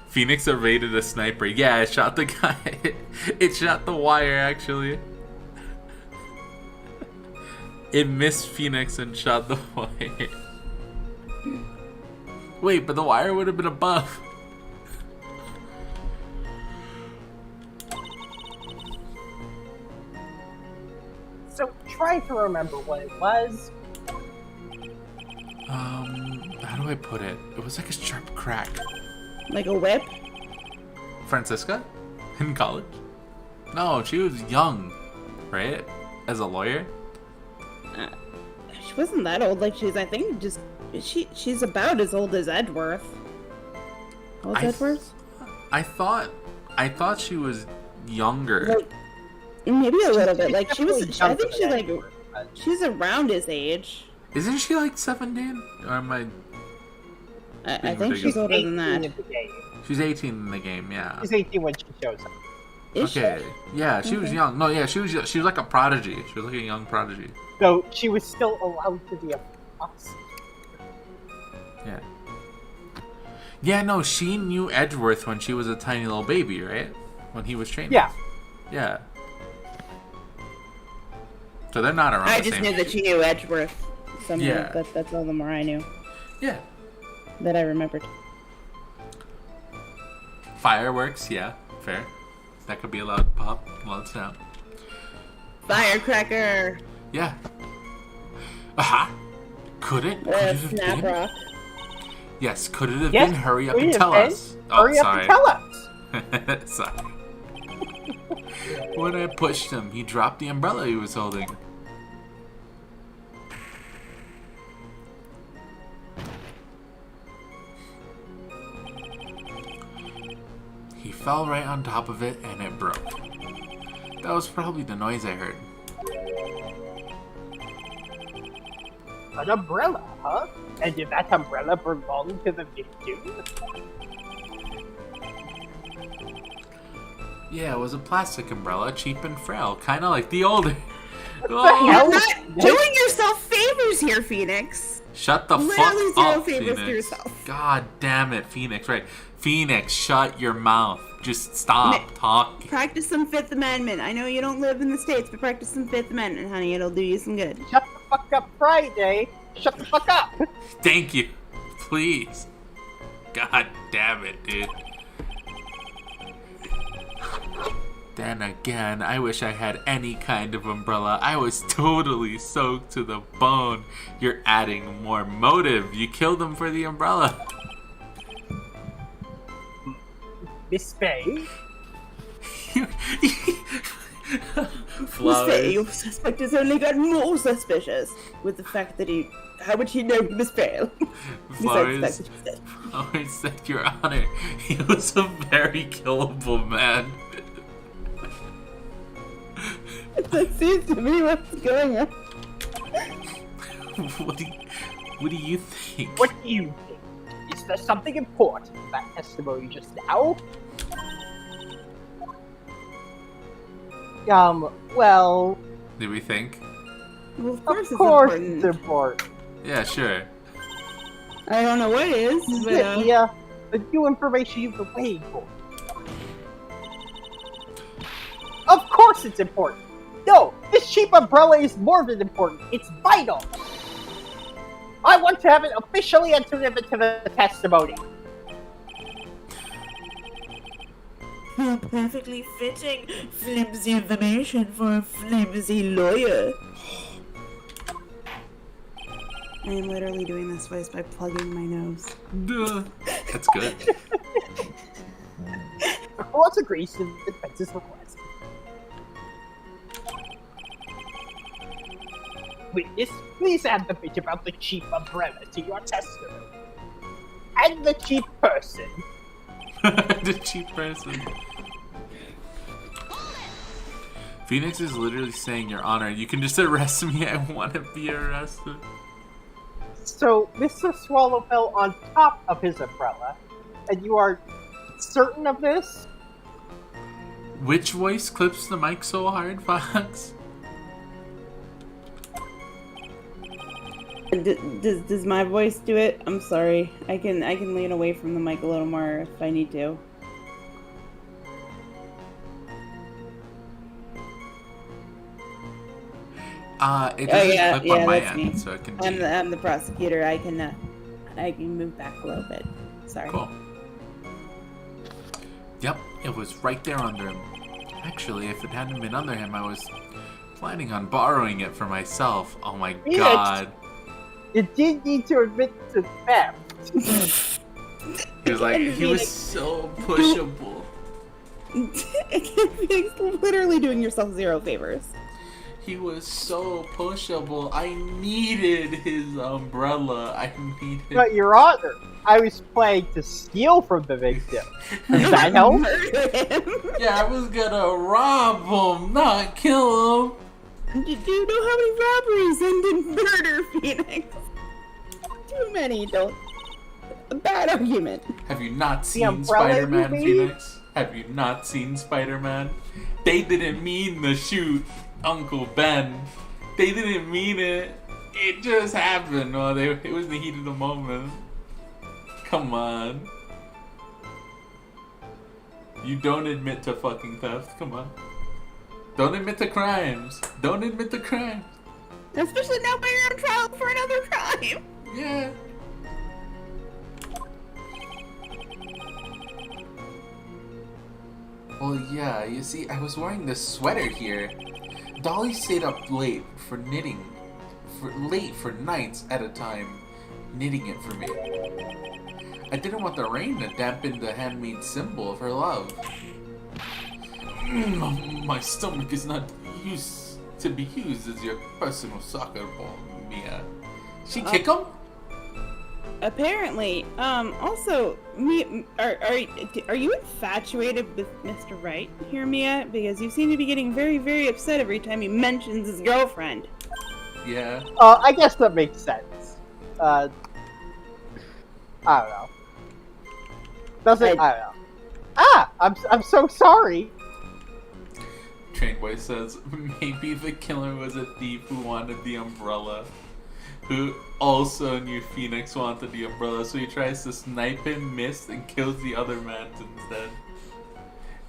S1: Phoenix evaded a sniper. Yeah, it shot the guy. It shot the wire, actually. It missed Phoenix and shot the wire. Wait, but the wire would have been above.
S2: So try to remember what it was.
S1: How do I put it? It was like a sharp crack.
S4: Like a whip?
S1: Francisca? In college? No, she was young, right? As a lawyer?
S4: She wasn't that old. Like, I think, she's about as old as Edworth. How old's Edworth?
S1: I thought she was younger.
S4: Like, maybe a little bit.
S2: She's
S4: Like, she was,
S2: definitely
S4: I think she, like,
S2: younger, but-
S4: she's around his age.
S1: Isn't she like 17? Or am I...
S4: I think she's older than
S2: 18
S4: that.
S2: in the game.
S1: She's 18 in the game, yeah.
S2: She's 18 when she shows up.
S4: Is
S1: Okay, yeah, she was
S4: Okay.
S1: young. No, yeah, she was like a prodigy. She was like a young prodigy.
S2: So she was still allowed to be a prostitute.
S1: Yeah. Yeah, no, she knew Edgeworth when she was a tiny little baby, right? When he was training.
S2: Yeah.
S1: Yeah. So they're not around
S4: I
S1: the
S4: just
S1: same
S4: knew that
S1: age.
S4: she knew Edgeworth. Somehow,
S1: Yeah.
S4: that's all the more I knew.
S1: Yeah.
S4: That I remembered.
S1: Fireworks, yeah, fair. That could be a loud pop, loud sound.
S4: Firecracker!
S1: Yeah. Aha! Could it? Could
S4: Or a
S1: it have
S4: snap
S1: been?
S4: rock.
S1: Yes, could it have
S2: Yes,
S1: been hurry up
S2: could
S1: and
S2: it
S1: tell
S2: have been?
S1: us?
S2: Hurry up
S1: sorry.
S2: and tell us.
S1: Sorry. When I pushed him, he dropped the umbrella he was holding. He fell right on top of it and it broke. That was probably the noise I heard.
S2: An umbrella, huh? And did that umbrella belong to the victim?
S1: Yeah, it was a plastic umbrella, cheap and frail, kind of like the older.
S2: hell?
S1: Oh,
S4: You're not doing yourself favors here, Phoenix.
S1: shut the
S4: Literally
S1: fuck
S4: zero
S1: up,
S4: favors to
S1: Phoenix.
S4: yourself.
S1: God damn it, Phoenix. Right, Phoenix, shut your mouth. Just stop talking.
S4: Practice some Fifth Amendment. I know you don't live in the States, but practice some Fifth Amendment, honey. It'll do you some good.
S2: Shut the fuck up, Friday. Shut the fuck up.
S1: Thank you, please. God damn it, dude. Then again, I wish I had any kind of umbrella. I was totally soaked to the bone. You're adding more motive. You killed him for the umbrella.
S2: Miss Faye?
S4: Miss Faye, your suspect has only got more suspicious with the fact that he. How would he know Miss Faye?
S1: Flowers, Flowers said, Your Honor, he was a very killable man.
S4: That seems to be what's going on.
S1: What do you think?
S2: What do you think? Is there something important in that testimony just now? Well,
S1: Did we think?
S4: Well,
S2: of
S4: course
S2: course
S4: it's
S2: it's
S4: important.
S2: important.
S1: Yeah, sure.
S4: I don't know what it is, but
S2: Yeah, the new information you've been waiting for. Of course it's important! No, this cheap umbrella is more than important, it's vital! I want to have it officially entered into the testimony.
S5: Perfectly fitting flimsy information for a flimsy lawyer.
S4: I am literally doing this voice by plugging my nose.
S1: Duh. That's good.
S2: The court agrees to the defense's request. Witness, please add the bit about the cheap umbrella to your testimony. And the cheap person.
S1: The cheap person. Phoenix is literally saying, Your Honor, you can just arrest me. I want to be arrested.
S2: So, Mr. Swallow fell on top of his umbrella, and you are certain of this?
S1: Which voice clips the mic so hard, Fox?
S4: Does my voice do it? I'm sorry. I can lean away from the mic a little more if I need to.
S1: It doesn't clip on my
S4: that's
S1: end,
S4: me.
S1: so it can be...
S4: I'm the prosecutor. I can move back a little bit. Sorry.
S1: Cool. Yep, it was right there under him. Actually, if it hadn't been under him, I was planning on borrowing it for myself. Oh my god.
S2: You did need to admit to theft.
S1: He was like, he was so pushable.
S4: You're literally doing yourself zero favors.
S1: He was so pushable. I needed his umbrella. I needed...
S2: But, Your Honor, I was planning to steal from the victim. Does that help?
S1: Yeah, I was gonna rob him, not kill him.
S4: Do you know how many robberies end in murder, Phoenix? Too many, don't. A bad argument.
S1: Have you not
S2: The
S1: seen
S2: umbrella,
S1: Spider-Man,
S2: you mean?
S1: Phoenix? Have you not seen Spider-Man? They didn't mean to shoot Uncle Ben. They didn't mean it. It just happened. Well, it was the heat of the moment. Come on. You don't admit to fucking theft. Come on. Don't admit to crimes. Don't admit to crimes.
S4: Especially now when you're on trial for another crime.
S1: Yeah. Well, yeah, you see, I was wearing this sweater here. Dolly stayed up late for knitting. For nights at a time, knitting it for me. I didn't want the rain to dampen the handmade symbol of her love. My stomach is not used to be used as your personal soccer ball, Mia. She kick him?
S4: Apparently. Also, are you infatuated with Mr. Wright here, Mia? Because you seem to be getting very, very upset every time he mentions his girlfriend.
S1: Yeah.
S2: I guess that makes sense. I don't know. Doesn't I don't know. Ah, I'm so sorry.
S1: Trainboy says, maybe the killer was a thief who wanted the umbrella, who also knew Phoenix wanted the umbrella, so he tries to snipe him, miss, and kills the other man instead.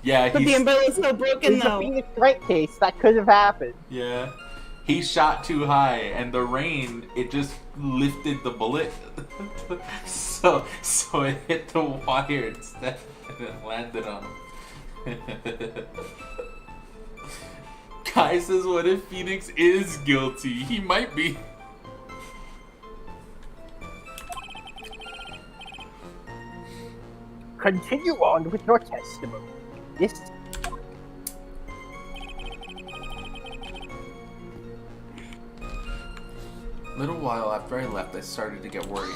S1: Yeah,
S4: But the umbrella's so broken,
S2: It's a
S4: though.
S2: Phoenix Wright case. That could have happened.
S1: Yeah. He shot too high, and the rain, it just lifted the bullet. so it hit the wire instead, and it landed on him. Kai says, what if Phoenix is guilty? He might be.
S2: Continue on with your testimony. Yes.
S1: A little while after I left, I started to get worried.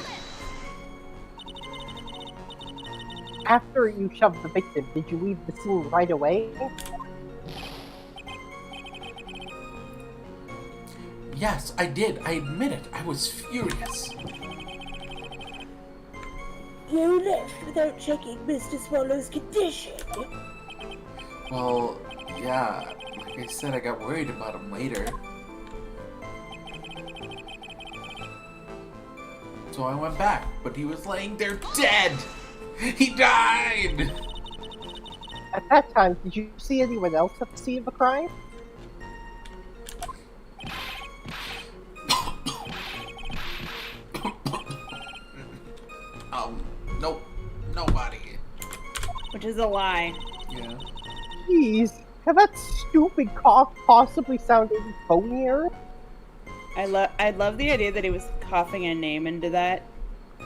S2: After you shoved the victim, did you leave the scene right away?
S1: Yes, I did. I admit it. I was furious.
S5: You left without checking Mr. Swallow's condition.
S1: Well, yeah. Like I said, I got worried about him later. So I went back, but he was laying there dead! He died!
S2: At that time, did you see anyone else at the scene of the crime?
S1: Nope. Nobody.
S4: Which is a lie.
S1: Yeah.
S2: Jeez, can that stupid cough possibly sound any phonier?
S4: I love the idea that he was coughing a name into that.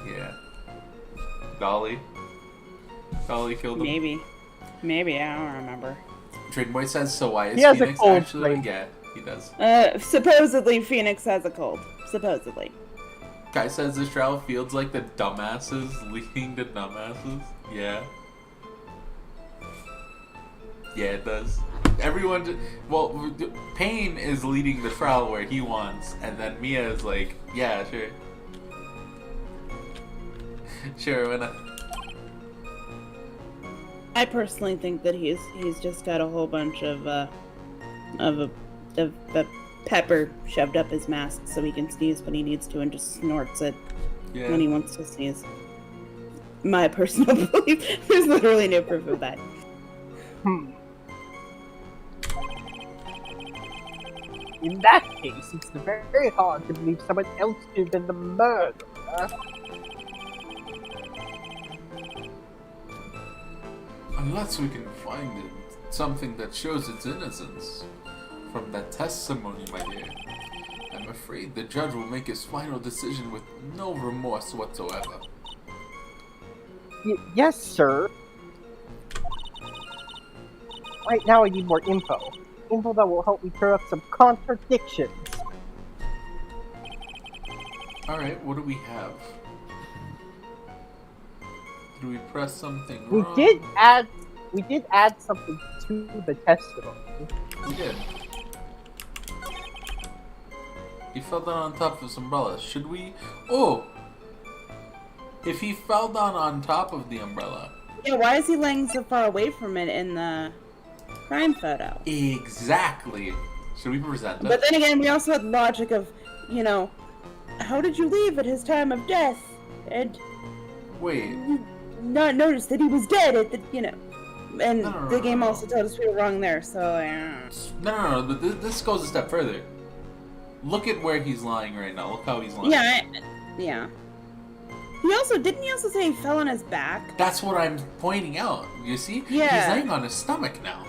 S1: Yeah. Dolly. Dolly killed him.
S4: Maybe, I don't remember.
S1: Trainboy says, so why is
S2: He has a
S1: Phoenix
S2: cold,
S1: actually?
S2: like-
S1: Yeah, he does.
S4: Supposedly Phoenix has a cold. Supposedly.
S1: Guy says this trial feels like the dumbasses leading the dumbasses. Yeah. Yeah, it does. Everyone, well, Payne is leading the trial where he wants, and then Mia is like, yeah, sure. Sure, why not?
S4: I personally think that he's just got a whole bunch of pepper shoved up his mask so he can sneeze when he needs to and just snorts it
S1: Yeah.
S4: when he wants to sneeze. My personal belief. There's literally no proof of that.
S2: In that case, it's very hard to believe someone else could have been the murderer.
S1: Unless we can find it, something that shows its innocence. From that testimony, my dear. I'm afraid the judge will make his final decision with no remorse whatsoever.
S2: Yes, sir. Right now I need more info. Info that will help me clear up some contradictions.
S1: Alright, what do we have? Did we press something
S2: We
S1: wrong?
S2: did add something to the testimony.
S1: We did. He fell down on top of his umbrella. Should we... Oh! If he fell down on top of the umbrella...
S4: Yeah, why is he laying so far away from it in the crime photo?
S1: Exactly! Should we present it?
S4: But then again, we also had logic of, you know, how did you leave at his time of death? And
S1: Wait.
S4: not notice that he was dead at the, you know. And
S1: No.
S4: the game also told us we were wrong there, so
S1: No, but this goes a step further. Look at where he's lying right now. Look how he's lying.
S4: Yeah. He also, didn't he also say he fell on his back?
S1: That's what I'm pointing out. You see?
S4: Yeah.
S1: He's laying on his stomach now.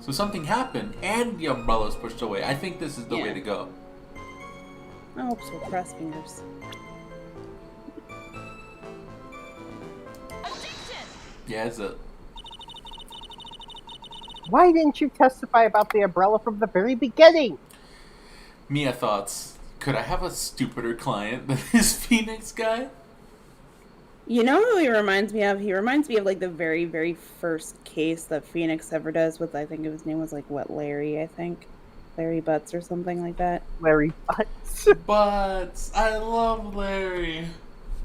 S1: So something happened, and the umbrella's pushed away. I think this is the way to go.
S4: I hope so, cross fingers.
S1: Yeah, is it?
S2: Why didn't you testify about the umbrella from the very beginning?
S1: Mia thoughts. Could I have a stupider client than this Phoenix guy?
S4: You know who he reminds me of? He reminds me of like the very, very first case that Phoenix ever does with, I think his name was like what, Larry, I think. Larry Butts or something like that.
S2: Larry Butts.
S1: But I love Larry.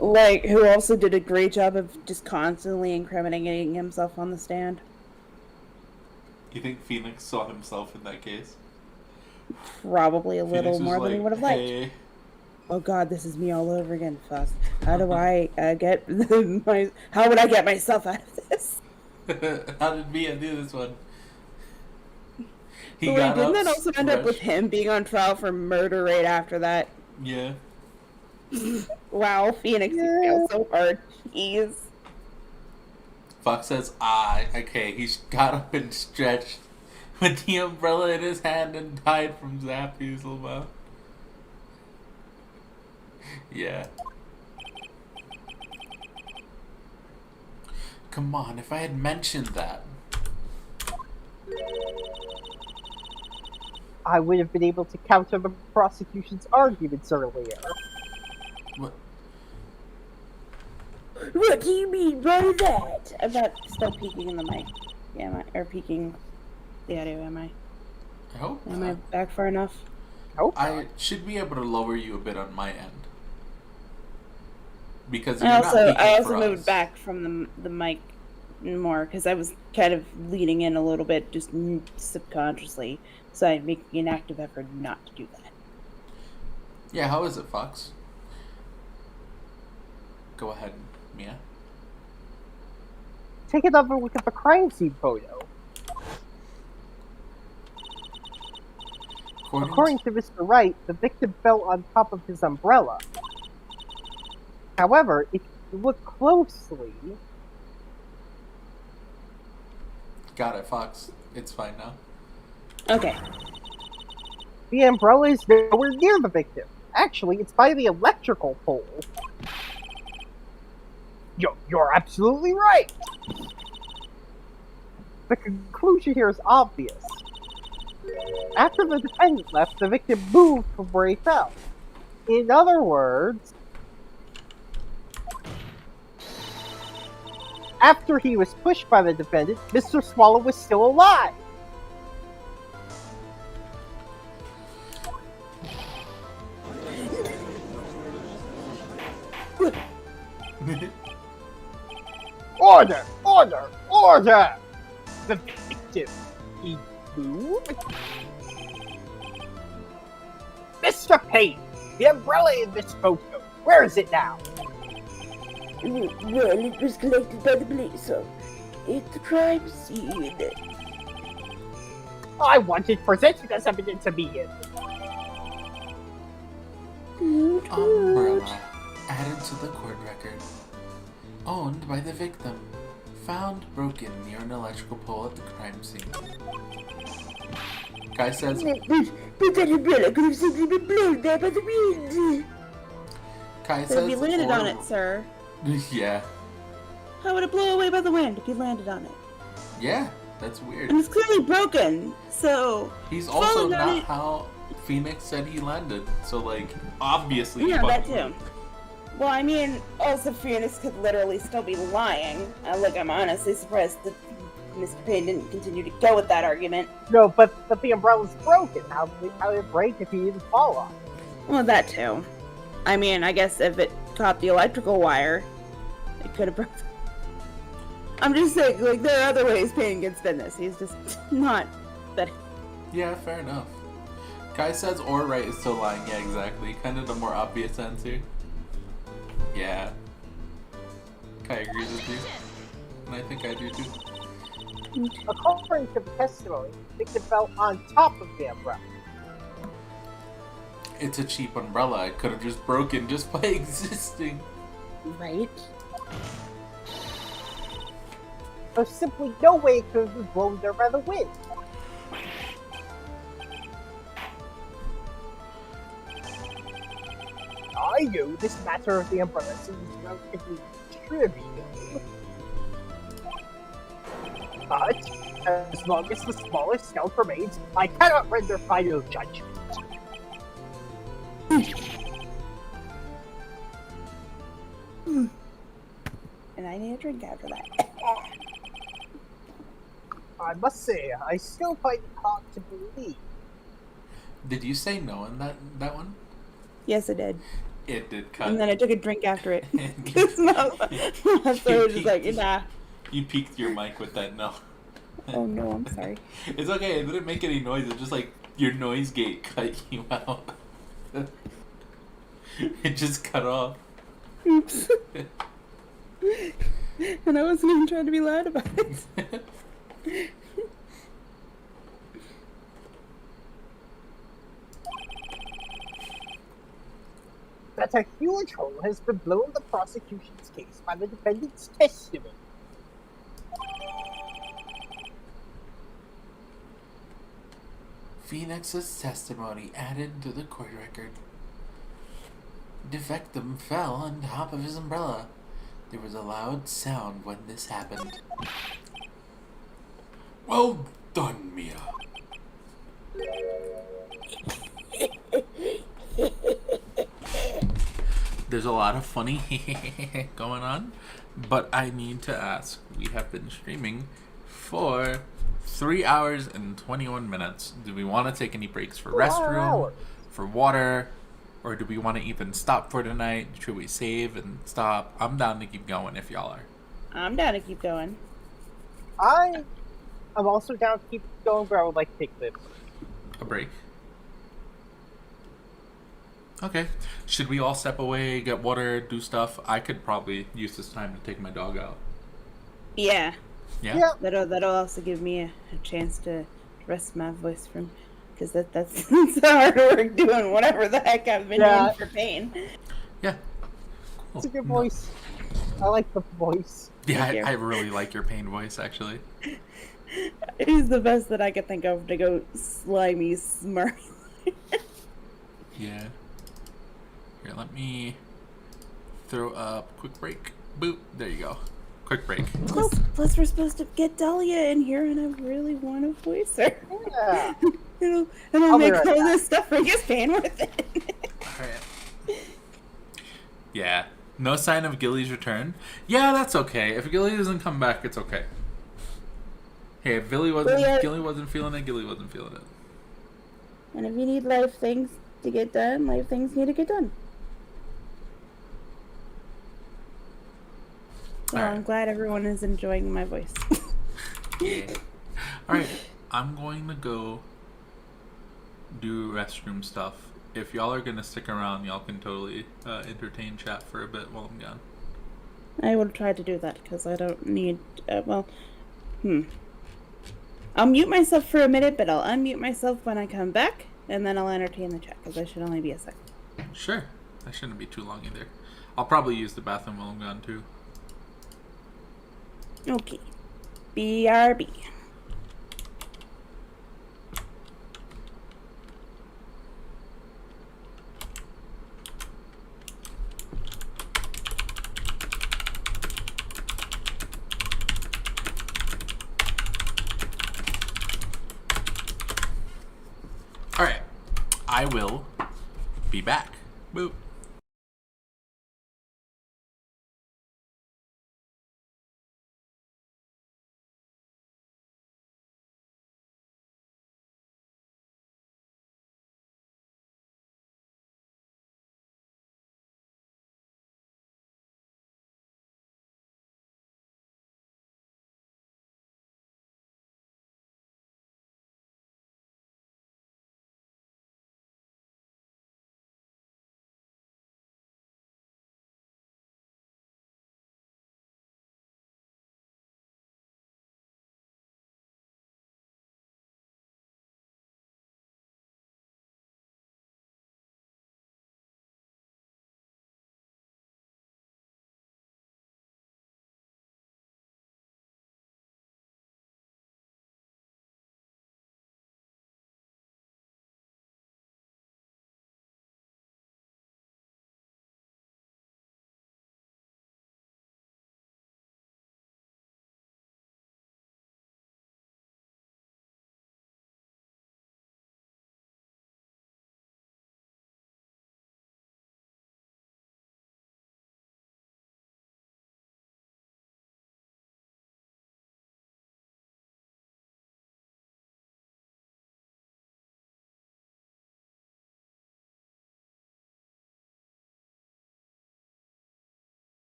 S4: Like, who also did a great job of just constantly incriminating himself on the stand.
S1: You think Phoenix saw himself in that case?
S4: Probably a
S1: Phoenix
S4: little
S1: was
S4: more than he would have liked.
S1: Hey.
S4: Oh god, this is me all over again, Fuss. How do I get how would I get myself out of this?
S1: How did Mia do this one?
S4: But wait, didn't that also end up with him being on trial for murder right after that?
S1: Yeah.
S4: Wow, Phoenix, you fail so hard. Jeez.
S1: Fox says, okay, he's got up and stretched with the umbrella in his hand and died from Zappy's mouth. Yeah. Come on, if I had mentioned that.
S2: I would have been able to counter the prosecution's arguments earlier.
S1: What?
S5: What do you mean by that?
S4: I'm not still peeking in the mic. Yeah, or peeking the audio, am I?
S1: I hope
S4: Am I back far enough?
S1: I should be able to lower you a bit on my end. Because you're
S4: I
S1: not peeking
S4: also
S1: for
S4: moved
S1: us.
S4: back from the mic more because I was kind of leaning in a little bit just subconsciously, so I'm making an active effort not to do that.
S1: Yeah, how is it, Fox? Go ahead, Mia.
S2: Take another look at the crime scene photo. According to Mr. Wright, the victim fell on top of his umbrella. However, if you look closely...
S1: Got it, Fox. It's fine now.
S4: Okay.
S2: The umbrella is nowhere near the victim. Actually, it's by the electrical pole. You're absolutely right. The conclusion here is obvious. After the defendant left, the victim moved from where he fell. In other words, after he was pushed by the defendant, Mr. Swallow was still alive. Order! Order! Order! The victim, he moved? Mr. Payne, the umbrella in this photo, where is it now?
S5: Well, it was collected by the police at the crime scene.
S2: I want it presented as evidence immediately.
S1: Umbrella added to the court record. Owned by the victim. Found broken near an electrical pole at the crime scene. Guy says,
S5: But that umbrella could have simply been blown there by the wind.
S1: Kai
S4: So
S1: says,
S4: if you landed on it, sir,
S1: Yeah.
S4: how would it blow away by the wind if you landed on it?
S1: Yeah, that's weird.
S4: And it's clearly broken, so...
S1: He's also
S4: falling on
S1: not
S4: it-
S1: how Phoenix said he landed. So, like, obviously he
S4: Yeah, that
S1: fucking
S4: too.
S1: moved.
S4: Well, I mean, also Phoenix could literally still be lying. Look, I'm honestly surprised that Mr. Payne didn't continue to go with that argument.
S2: No, but the umbrella's broken. How did it break if he didn't fall on it?
S4: Well, that too. I mean, I guess if it caught the electrical wire, it could have broken. I'm just saying, like, there are other ways Payne can spin this. He's just not that.
S1: Yeah, fair enough. Kai says or Wright is still lying. Yeah, exactly. Kind of the more obvious answer. Yeah. Kai agrees with you. And I think I do too.
S2: According to the testimony, the victim fell on top of the umbrella.
S1: It's a cheap umbrella. It could have just broken just by existing.
S4: Right?
S2: There's simply no way it could have been blown there by the wind. I know this matter of the umbrella seems relatively trivial. But as long as the smallest scout remains, I cannot render final judgment.
S4: And I need a drink after that.
S2: I must say, I still find it hard to believe.
S1: Did you say no in that one?
S4: Yes, I did.
S1: It did cut.
S4: And then I took a drink after it. So I was just like, nah.
S1: You peaked your mic with that no.
S4: Oh no, I'm sorry.
S1: It's okay. It didn't make any noise. It's just like your noise gate cut you out. It just cut off.
S4: Oops. And I wasn't even trying to be loud about it.
S2: That a huge hole has been blown in the prosecution's case by the defendant's testimony.
S1: Phoenix's testimony added to the court record. The victim fell on top of his umbrella. There was a loud sound when this happened. Well done, Mia. There's a lot of funny going on, but I need to ask. We have been streaming for 3 hours and 21 minutes. Do we want to take any breaks for restroom, for water, or do we want to even stop for tonight? Should we save and stop? I'm down to keep going if y'all are.
S4: I'm down to keep going.
S2: I'm also down to keep going, but I would like to take this.
S1: A break? Okay. Should we all step away, get water, do stuff? I could probably use this time to take my dog out.
S4: Yeah.
S1: Yeah?
S4: That'll also give me a chance to rest my voice from, because that's hard work doing whatever the heck I've been doing for pain.
S1: Yeah. Cool.
S2: It's a good voice. I like the voice.
S1: Yeah, I really like your pain voice, actually.
S4: It is the best that I could think of to go slimy, smart.
S1: Yeah. Here, let me throw up quick break. Boop. There you go. Quick break.
S4: Plus, we're supposed to get Dahlia in here, and I really want to voice her.
S2: Yeah.
S4: I'll make all this stuff for his pain worth it.
S1: Alright. Yeah. No sign of Gilly's return. Yeah, that's okay. If Gilly doesn't come back, it's okay. Hey, if Gilly wasn't feeling it, Gilly wasn't feeling it.
S4: And if you need life things to get done, life things need to get done. Well,
S1: Alright.
S4: I'm glad everyone is enjoying my voice.
S1: Yeah. Alright, I'm going to go do restroom stuff. If y'all are going to stick around, y'all can totally entertain chat for a bit while I'm gone.
S4: I will try to do that, because I don't need, I'll mute myself for a minute, but I'll unmute myself when I come back, and then I'll entertain the chat, because I should only be a second.
S1: Sure. That shouldn't be too long either. I'll probably use the bathroom while I'm gone, too.
S4: Okay. BRB.
S1: Alright. I will be back. Boop.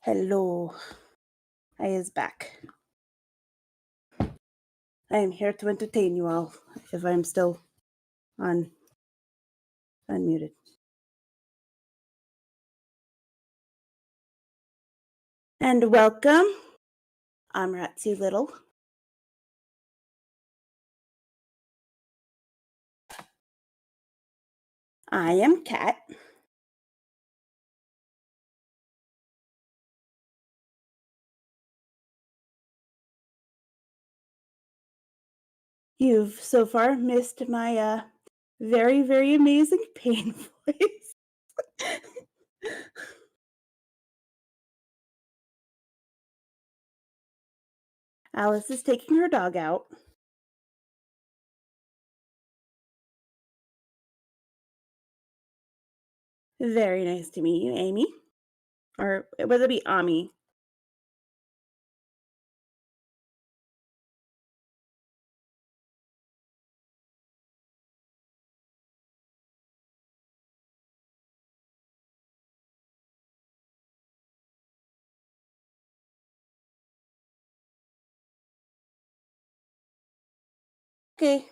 S4: Hello. I is back. I am here to entertain you all, if I'm still unmuted. And welcome. I'm Ratsy Little. I am Kat. You've so far missed my very, very amazing pain voice. Alice is taking her dog out. Very nice to meet you, Amy. Or would it be Ami? Okay.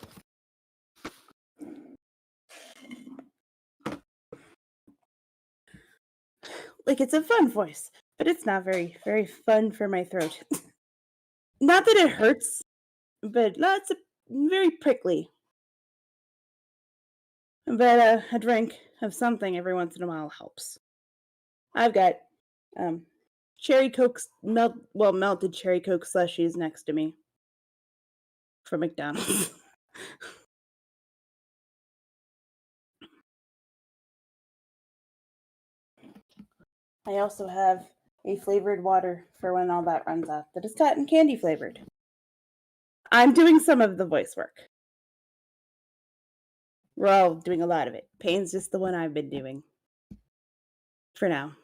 S4: Like, it's a fun voice, but it's not very, very fun for my throat. Not that it hurts, but it's very prickly. But a drink of something every once in a while helps. I've got cherry Coke, melted cherry Coke slushies next to me from McDonald's. I also have a flavored water for when all that runs out that is cotton candy flavored. I'm doing some of the voice work. We're all doing a lot of it. Pain's just the one I've been doing. For now.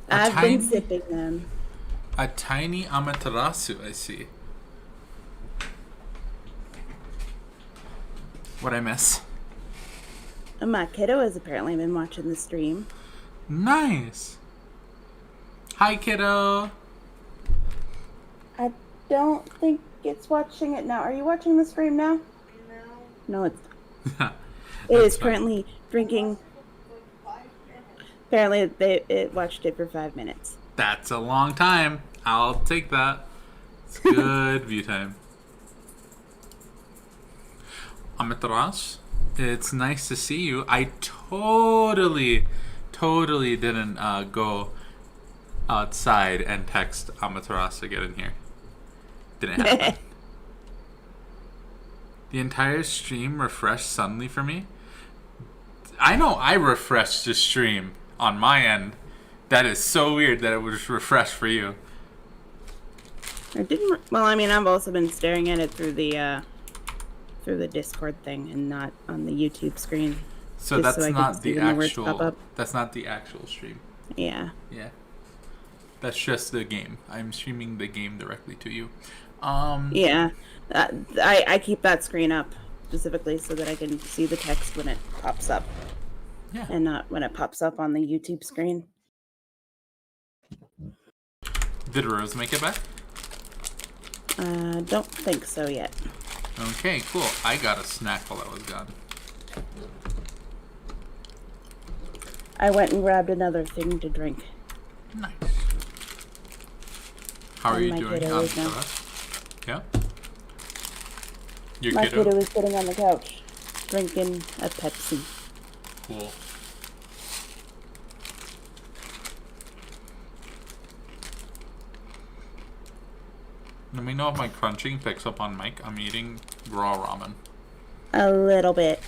S4: I've been sipping them.
S1: A tiny Amaterasu, I see. What'd I miss?
S4: My kiddo has apparently been watching the stream.
S1: Nice. Hi, kiddo.
S4: I don't think it's watching it now. Are you watching the stream now? No, it's not. It is currently drinking. Apparently, it watched it for 5 minutes.
S1: That's a long time. I'll take that. It's good view time. Amaterasu, it's nice to see you. I totally didn't go outside and text Amaterasu to get in here. Didn't happen. The entire stream refreshed suddenly for me. I know I refreshed the stream on my end. That is so weird that it was refreshed for you.
S4: I didn't. Well, I mean, I've also been staring at it through the Discord thing and not on the YouTube screen.
S1: So that's not the actual. That's not the actual stream.
S4: Yeah.
S1: Yeah. That's just the game. I'm streaming the game directly to you.
S4: Yeah. I keep that screen up specifically so that I can see the text when it pops up.
S1: Yeah.
S4: And not when it pops up on the YouTube screen.
S1: Did Rose make it back?
S4: Don't think so yet.
S1: Okay, cool. I got a snack while I was gone.
S4: I went and grabbed another thing to drink.
S1: Nice. How are you doing? Yeah? Your
S4: my
S1: kiddo?
S4: kiddo is sitting on the couch, drinking a Pepsi.
S1: Cool. Let me know if my crunching picks up on mic. I'm eating raw ramen.
S4: A little bit.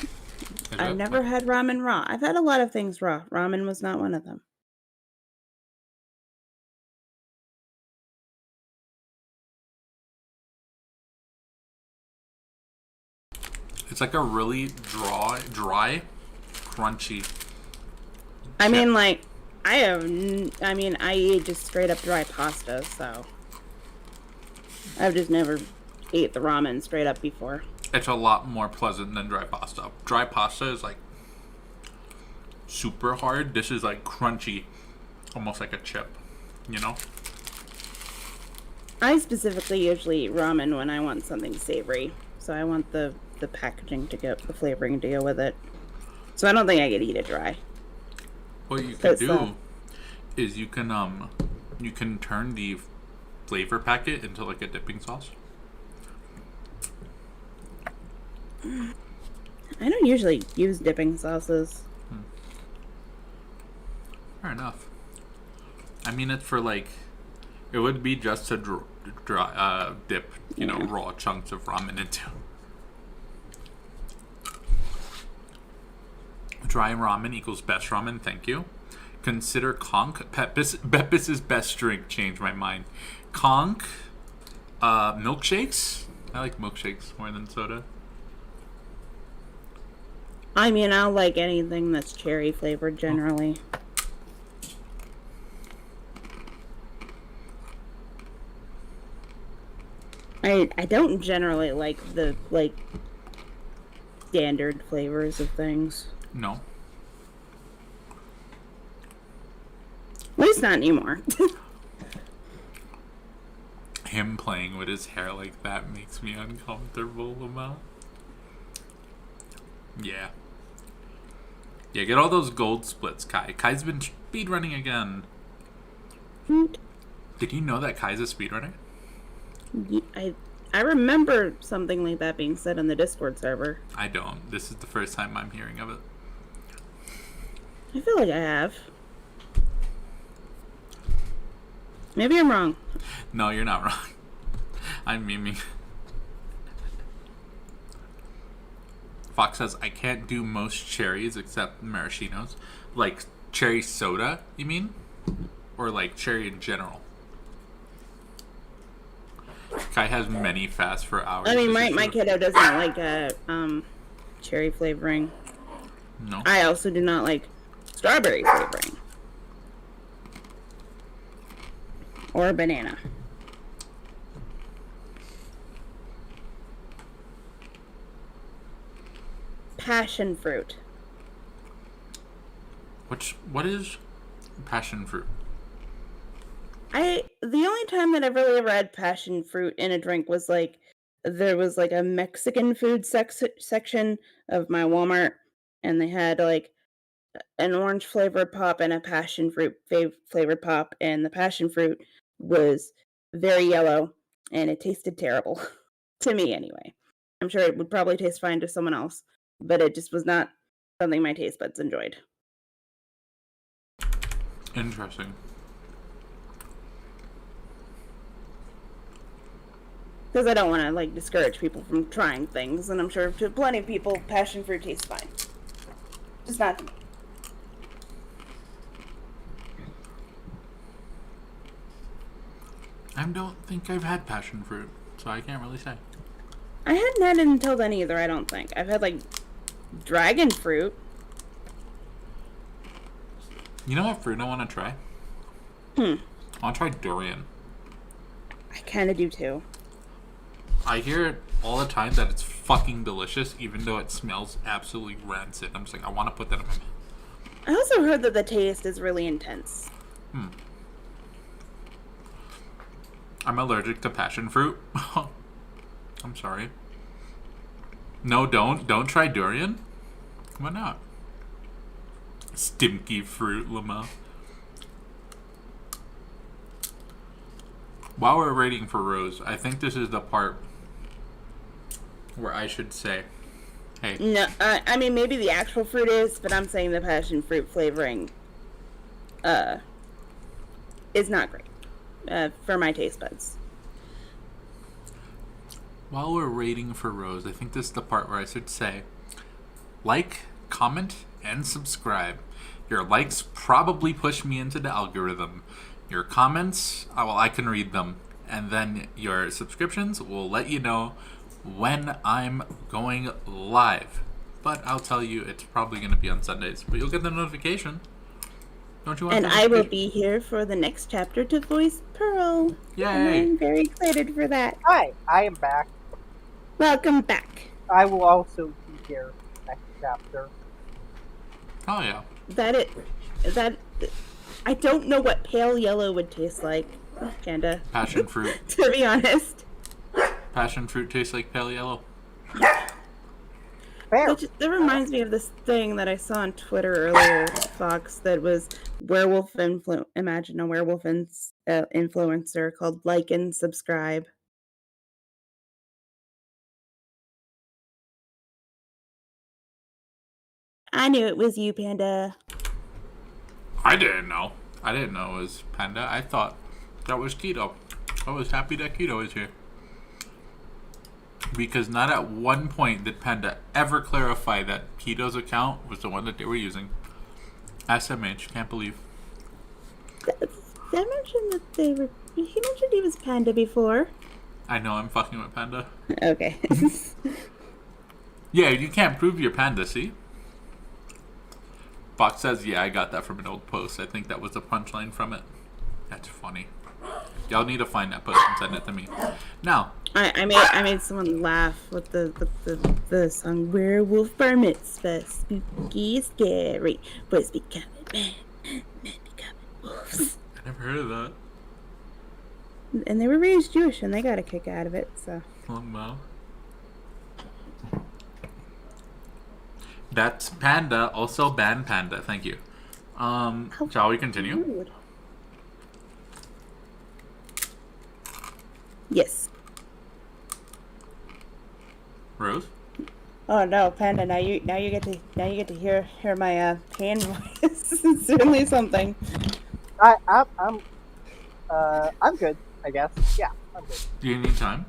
S1: Is
S4: I've
S1: it?
S4: never had ramen raw. I've had a lot of things raw. Ramen was not one of them.
S1: It's like a really dry, crunchy.
S4: I mean, like, I eat just straight up dry pasta, so I've just never ate the ramen straight up before.
S1: It's a lot more pleasant than dry pasta. Dry pasta is like super hard. This is like crunchy, almost like a chip, you know?
S4: I specifically usually eat ramen when I want something savory. So I want the packaging to go, the flavoring to go with it. So I don't think I could eat it dry.
S1: What you could do is you can turn the flavor packet into like a dipping sauce.
S4: I don't usually use dipping sauces.
S1: Fair enough. I mean, it's for like, it would be just to dip, you know, raw chunks of ramen into. Dry ramen equals best ramen, thank you. Consider conch. Beppis' best drink changed my mind. Conch, milkshakes. I like milkshakes more than soda.
S4: I mean, I'll like anything that's cherry flavored generally. I don't generally like the standard flavors of things.
S1: No.
S4: At least not anymore.
S1: Him playing with his hair like that makes me uncomfortable, Lamau. Yeah. Yeah, get all those gold splits, Kai. Kai's been speedrunning again. Did you know that Kai's a speedrunner?
S4: I remember something like that being said on the Discord server.
S1: I don't. This is the first time I'm hearing of it.
S4: I feel like I have. Maybe I'm wrong.
S1: No, you're not wrong. I'm memeing. Fox says, I can't do most cherries except maraschinos. Like cherry soda, you mean? Or like cherry in general? Kai has many fasts for hours.
S4: I mean, my kiddo doesn't like cherry flavoring.
S1: No.
S4: I also do not like strawberry flavoring. Or banana. Passion fruit.
S1: What is passion fruit?
S4: The only time that I've really ever had passion fruit in a drink was like there was like a Mexican food section of my Walmart, and they had like an orange flavored pop and a passion fruit flavored pop, and the passion fruit was very yellow and it tasted terrible to me anyway. I'm sure it would probably taste fine to someone else, but it just was not something my taste buds enjoyed.
S1: Interesting.
S4: Because I don't want to like discourage people from trying things, and I'm sure to plenty of people, passion fruit tastes fine. Just not to me.
S1: I don't think I've had passion fruit, so I can't really say.
S4: I hadn't had it until then either, I don't think. I've had like dragon fruit.
S1: You know what fruit I want to try? I want to try durian.
S4: I kind of do too.
S1: I hear it all the time that it's fucking delicious, even though it smells absolutely rancid. I'm just like, I want to put that in my mouth.
S4: I also heard that the taste is really intense.
S1: I'm allergic to passion fruit. I'm sorry. No, don't try durian. Why not? Stinky fruit, Lama. While we're waiting for Rose, I think this is the part where I should say, hey.
S4: No, I mean, maybe the actual fruit is, but I'm saying the passion fruit flavoring is not great for my taste buds.
S1: While we're waiting for Rose, I think this is the part where I should say, like, comment, and subscribe. Your likes probably push me into the algorithm. Your comments, well, I can read them. And then your subscriptions will let you know when I'm going live. But I'll tell you, it's probably going to be on Sundays. But you'll get the notification. Don't you want
S4: And I will be here for the next chapter to voice Pearl.
S1: Yay!
S4: And I'm very excited for that.
S2: Hi, I am back.
S4: Welcome back.
S2: I will also be here next chapter.
S1: Oh, yeah.
S4: That I don't know what pale yellow would taste like, Panda.
S1: Passion fruit.
S4: To be honest.
S1: Passion fruit tastes like pale yellow.
S2: Fair.
S4: That reminds me of this thing that I saw on Twitter earlier, Fox, that was imagine a werewolf influencer called Like and Subscribe. I knew it was you, Panda.
S1: I didn't know. I didn't know it was Panda. I thought that was Keto. I was happy that Keto is here. Because not at one point did Panda ever clarify that Keto's account was the one that they were using. SMH, can't believe.
S4: I mentioned that he mentioned he was Panda before.
S1: I know, I'm fucking with Panda.
S4: Okay.
S1: Yeah, you can't prove you're Panda, see? Fox says, yeah, I got that from an old post. I think that was the punchline from it. That's funny. Y'all need to find that post and send it to me. Now,
S4: I made someone laugh with the song Werewolf Bar Mitzvah. Spooky, scary. Boys becoming men becoming wolves.
S1: I never heard of that.
S4: And they were raised Jewish and they got a kick out of it, so.
S1: Well. That's Panda, also ban Panda. Thank you. Shall we continue?
S4: Rude. Yes.
S1: Rose?
S4: Oh no, Panda! Now you get to hear my pan voice. It's certainly something.
S2: I'm good, I guess. Yeah, I'm good.
S1: Do you need time?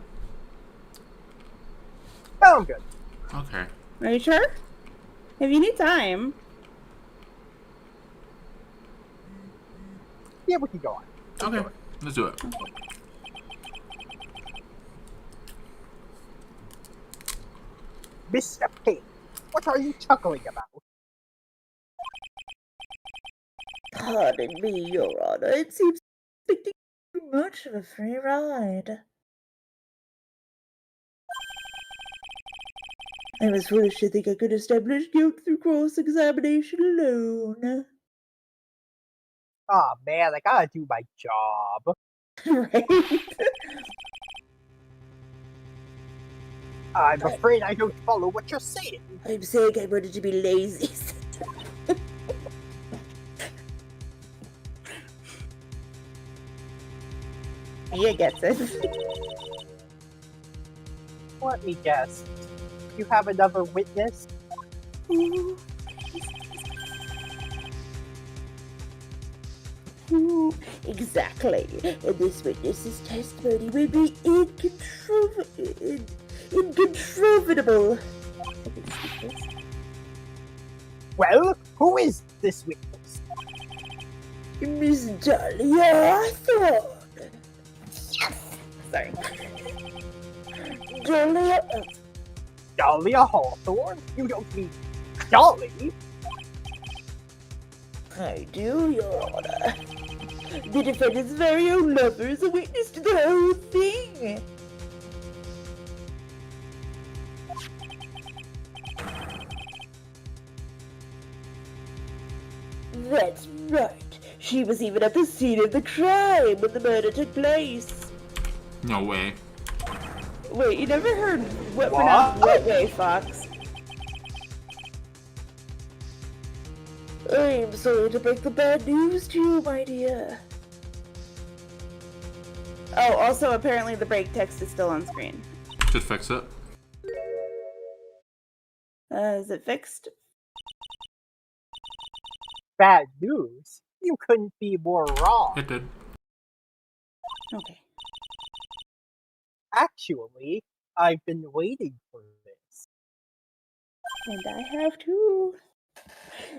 S2: No, I'm good.
S1: Okay.
S4: Are you sure? If you need time.
S2: Yeah, we can go on.
S1: Okay. Let's do it.
S2: Mr. Pig, what are you chuckling about?
S5: Pardon me, Your Honor. It seems expecting too much of a free ride. I was foolish to think I could establish guilt through cross-examination alone.
S2: Aw, man, I gotta do my job.
S5: Right?
S2: I'm afraid I don't follow what you're saying.
S5: I'm saying I wanted to be lazy.
S4: Mia gets it.
S2: Let me guess. You have another witness?
S5: Exactly. And this witness's testimony will be incontrovertible.
S2: Well, who is this witness?
S5: Miss Dahlia Hawthorne.
S4: Sorry.
S2: Dahlia Hawthorne? You don't mean Dolly?
S5: I do, Your Honor. The defendant's very own lover is a witness to the whole thing. That's right. She was even at the scene of the crime when the murder took place.
S1: No way.
S4: Wait, you never heard what
S2: What?
S4: pronounced what way, Fox?
S5: I'm sorry to break the bad news to you, my dear.
S4: Oh, also apparently the break text is still on screen.
S1: Should fix it.
S4: Is it fixed?
S2: Bad news? You couldn't be more wrong.
S1: It did.
S4: Okay.
S2: Actually, I've been waiting for this.
S4: And I have too.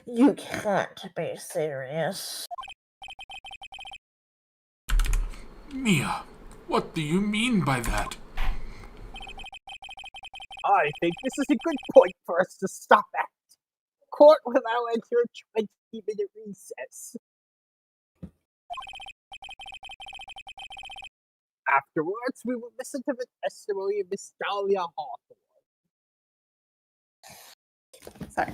S5: You can't be serious.
S1: Mia, what do you mean by that?
S2: I think this is a good point for us to stop at. Court will now enter a 20-minute recess. Afterwards, we will listen to the testimony of Miss Dahlia Hawthorne.
S4: Sorry.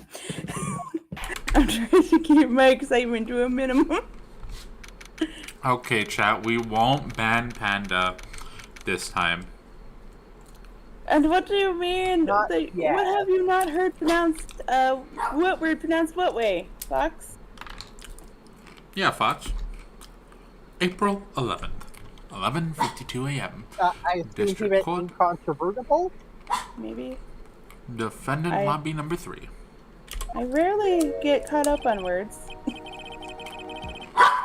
S4: I'm trying to keep my excitement to a minimum.
S1: Okay, chat, we won't ban Panda this time.
S4: And what do you mean?
S2: Not
S4: What
S2: yet.
S4: have you not heard pronounced? What word pronounced what way? Fox?
S1: Yeah, Fox. April 11th, 11:52 a.m.
S2: I assume he
S1: District
S2: meant
S1: Court.
S2: incontrovertible.
S4: Maybe.
S1: Defendant lobby number 3.
S4: I rarely get caught up on words.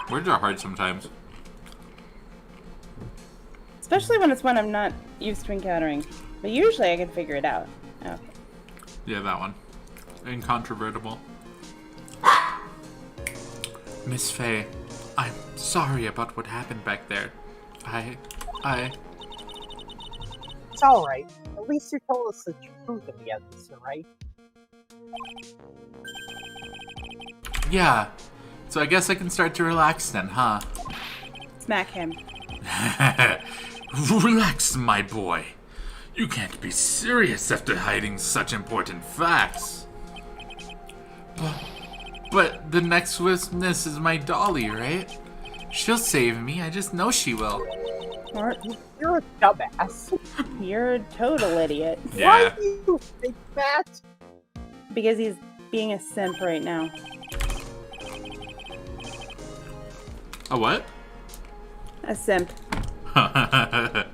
S1: Words are hard sometimes.
S4: Especially when it's one I'm not used to encountering. But usually I can figure it out. Okay.
S1: Yeah, that one. Incontrovertible. Miss Faye, I'm sorry about what happened back there.
S2: It's alright. At least you told us the truth in the end, right?
S1: Yeah. So I guess I can start to relax then, huh?
S4: Smack him.
S1: Relax, my boy. You can't be serious after hiding such important facts. But the next witness is my dolly, right? She'll save me, I just know she will.
S2: You're a dumbass.
S4: You're a total idiot.
S1: Yeah.
S2: Why do you think that?
S4: Because he's being a simp right now.
S1: A what?
S4: A simp.
S1: I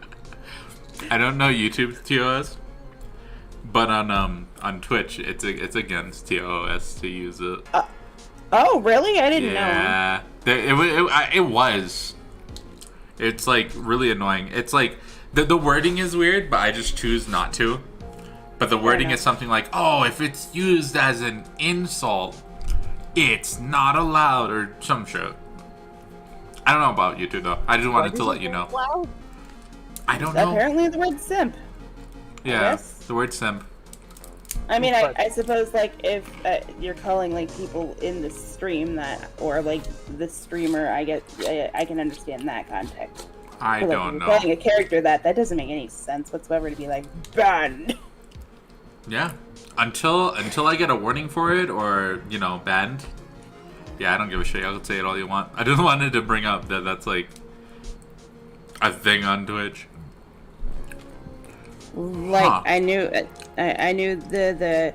S1: don't know YouTube TOS, but on Twitch it's against TOS to use it.
S4: Oh, really? I didn't know.
S1: Yeah, it was. It's like really annoying. It's like the wording is weird, but I just choose not to. But the wording is something like, "Oh, if it's used as an insult, it's not allowed," or some shit. I don't know about YouTube though. I just wanted to let you know. I don't know.
S4: Apparently the word simp.
S1: Yeah,
S4: Yes.
S1: the word simp.
S4: I mean, I suppose, like, if you're calling, like, people in the stream that, or, like, the streamer, I can understand that context.
S1: I
S4: But, like,
S1: don't
S4: if
S1: know.
S4: you're calling a character that doesn't make any sense whatsoever to be, like, banned.
S1: Yeah. Until I get a warning for it or, you know, banned. Yeah, I don't give a shit. I'll say it all you want. I just wanted to bring up that that's, like, a thing on Twitch.
S4: Like,
S1: Huh.
S4: I knew the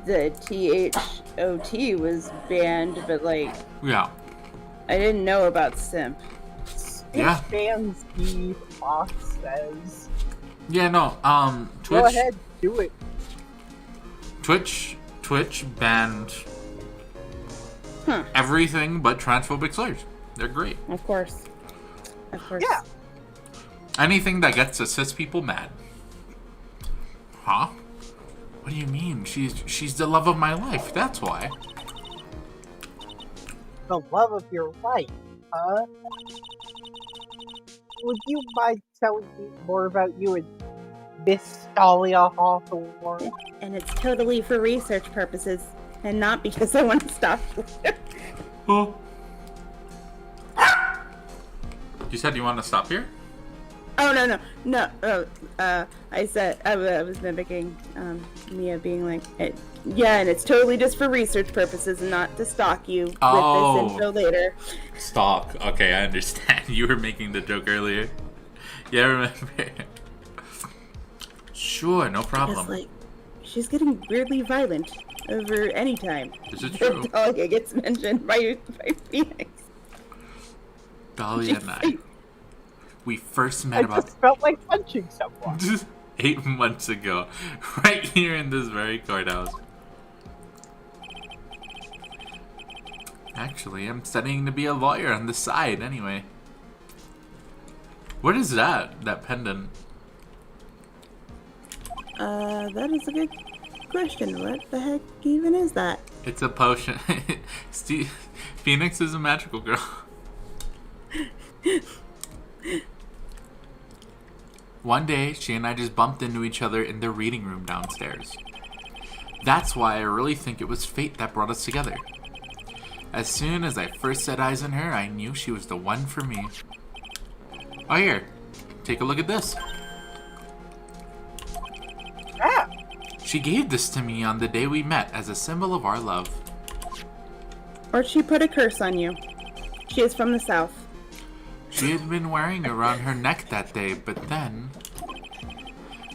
S4: THOT was banned, but, like,
S1: Yeah.
S4: I didn't know about simp.
S1: Yeah.
S2: Fans the Fox says.
S1: Yeah, no, Twitch.
S2: Go ahead, do it.
S1: Twitch banned everything but transphobic slurs. They're great.
S4: Of course. Of course.
S2: Yeah.
S1: Anything that gets to cis people mad. Huh? What do you mean? She's the love of my life. That's why.
S2: The love of your life, huh? Would you mind telling me more about you and Miss Dahlia Hawthorne?
S4: And it's totally for research purposes, and not because I want to stop you.
S1: Oh. You said you want to stop here?
S4: Oh, no. I said, I was mimicking Mia being like, yeah, and it's totally just for research purposes and not to stalk you with this info later.
S1: Stalk. Okay, I understand. You were making the joke earlier. Yeah, I remember. Sure, no problem.
S4: It's like, she's getting weirdly violent over any time.
S1: This is true.
S4: Dahlia gets mentioned by Phoenix.
S1: Dahlia and I. We first met
S2: I
S1: about
S2: just felt like punching someone.
S1: 8 months ago, right here in this very courthouse. Actually, I'm studying to be a lawyer on the side anyway. What is that pendant?
S4: That is a good question. What the heck even is that?
S1: It's a potion. Phoenix is a magical girl. One day, she and I just bumped into each other in the reading room downstairs. That's why I really think it was fate that brought us together. As soon as I first set eyes on her, I knew she was the one for me. Oh, here. Take a look at this.
S2: Ah,
S1: She gave this to me on the day we met as a symbol of our love.
S4: Or she put a curse on you. She is from the south.
S1: she had been wearing around her neck that day, but then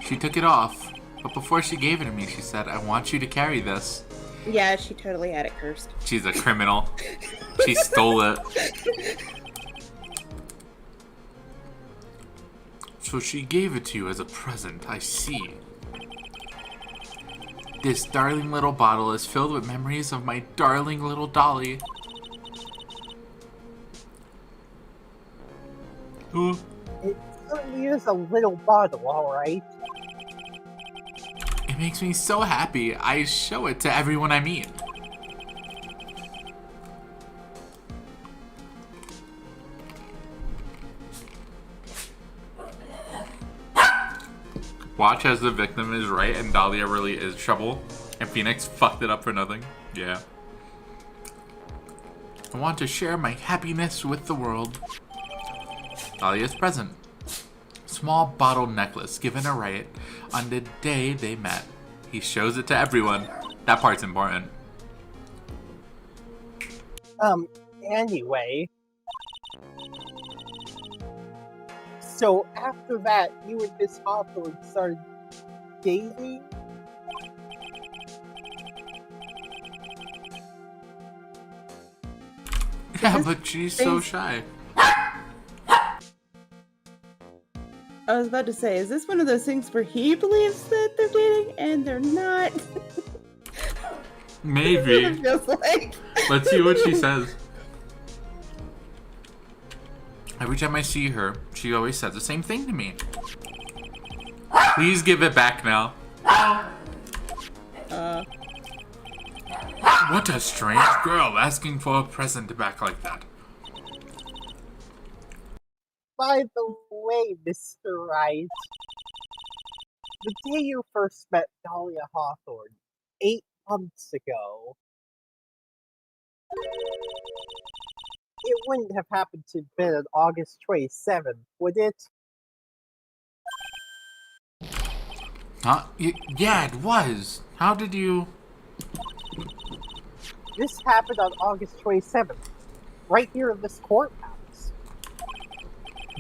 S1: she took it off. But before she gave it to me, she said, I want you to carry this.
S4: Yeah, she totally had it cursed.
S1: She's a criminal. She stole it. So she gave it to you as a present, I see. This darling little bottle is filled with memories of my darling little Dolly. Ooh.
S2: It certainly is a little bottle, alright?
S1: It makes me so happy. I show it to everyone I meet. Watch as the victim is Wright and Dahlia really is trouble, and Phoenix fucked it up for nothing. Yeah. I want to share my happiness with the world. Dahlia's present. Small bottle necklace given to Wright on the day they met. He shows it to everyone. That part's important.
S2: Anyway. So after that, you and Miss Hawthorne started dating?
S1: Yeah, but she's so shy.
S4: I was about to say, is this one of those things where he believes that they're dating and they're not?
S1: Maybe.
S4: It feels like.
S1: Let's see what she says. Every time I see her, she always says the same thing to me. Please give it back now. What a strange girl asking for a present back like that.
S2: By the way, Mr. Wright, the day you first met Dahlia Hawthorne, 8 months ago, it wouldn't have happened to have been on August 27th, would it?
S1: Huh? Yeah, it was. How did you...
S2: This happened on August 27th, right here in this courthouse.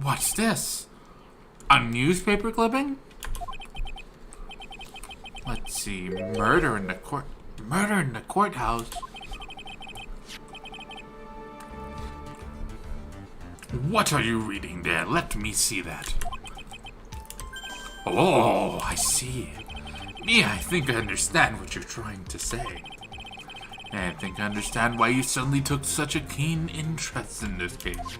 S1: What's this? A newspaper clipping? Let's see. Murder in the courthouse. What are you reading there? Let me see that. Oh, I see. Yeah, I think I understand what you're trying to say. I think I understand why you suddenly took such a keen interest in this case.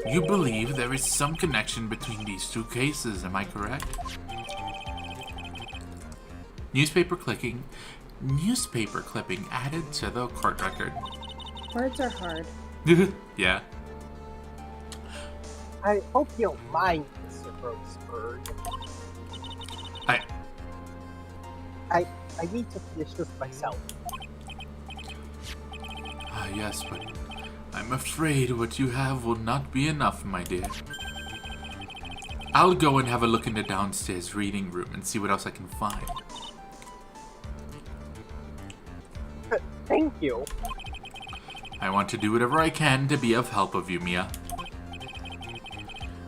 S1: You believe there is some connection between these two cases, am I correct? Newspaper clipping added to the court record.
S4: Words are hard.
S1: Yeah.
S2: I hope you don't mind, Mr. Roseburg. I need to finish this myself.
S1: Ah, yes, but I'm afraid what you have will not be enough, my dear. I'll go and have a look in the downstairs reading room and see what else I can find.
S2: Thank you.
S1: I want to do whatever I can to be of help of you, Mia.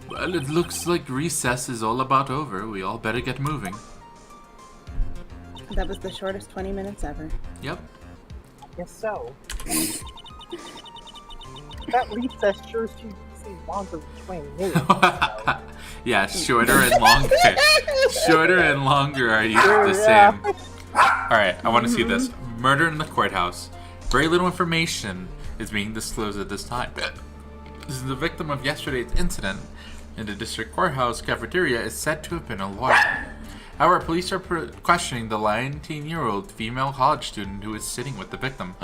S1: Well, it looks like recess is all about over. We all better get moving.
S4: That was the shortest 20 minutes ever.
S1: Yep.
S2: Guess so. That recess sure seems longer than 20 minutes. So.
S1: Yeah, shorter and longer. Shorter and longer are used the same. Alright, I want to see this. Murder in the courthouse. Very little information is being disclosed at this time. This is the victim of yesterday's incident in the district courthouse cafeteria is said to have been a lawyer. However, police are questioning the 19-year-old female college student who is sitting with the victim.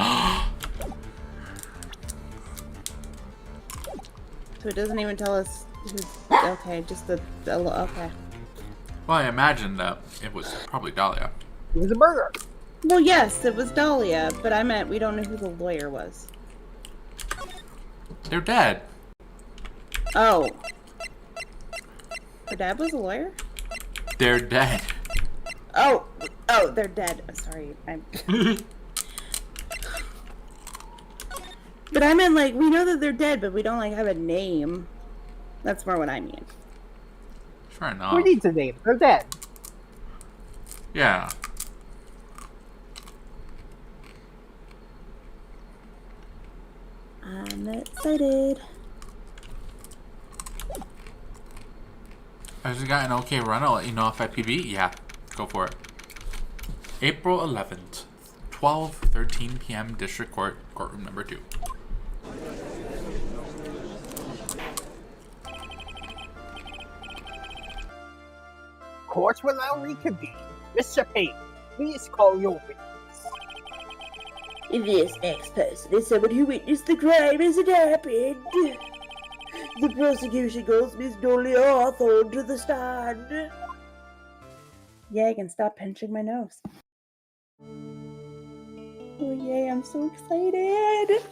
S4: So it doesn't even tell us who's... Okay, just the... Okay.
S1: Well, I imagine that it was probably Dahlia.
S2: It was a murder.
S4: Well, yes, it was Dahlia, but I meant we don't know who the lawyer was.
S1: They're dead.
S4: Oh. Her dad was a lawyer?
S1: They're dead.
S4: Oh, they're dead. I'm sorry. But I meant, like, we know that they're dead, but we don't, like, have a name. That's more what I mean.
S1: Fair enough.
S2: Who needs a name? They're dead.
S1: Yeah.
S4: I'm excited.
S1: I just got an okay run. I'll let you know if I PB. Yeah, go for it. April 11th, 12:13 p.m. District Court, courtroom number 2.
S2: Court will now reconvene. Mr. Payne, please call your witness.
S5: This next person is someone who witnessed the crime as it happened. The prosecution calls Miss Dolly Hawthorne to the stand.
S4: Yay, I can stop pinching my nose. Oh, yay, I'm so excited.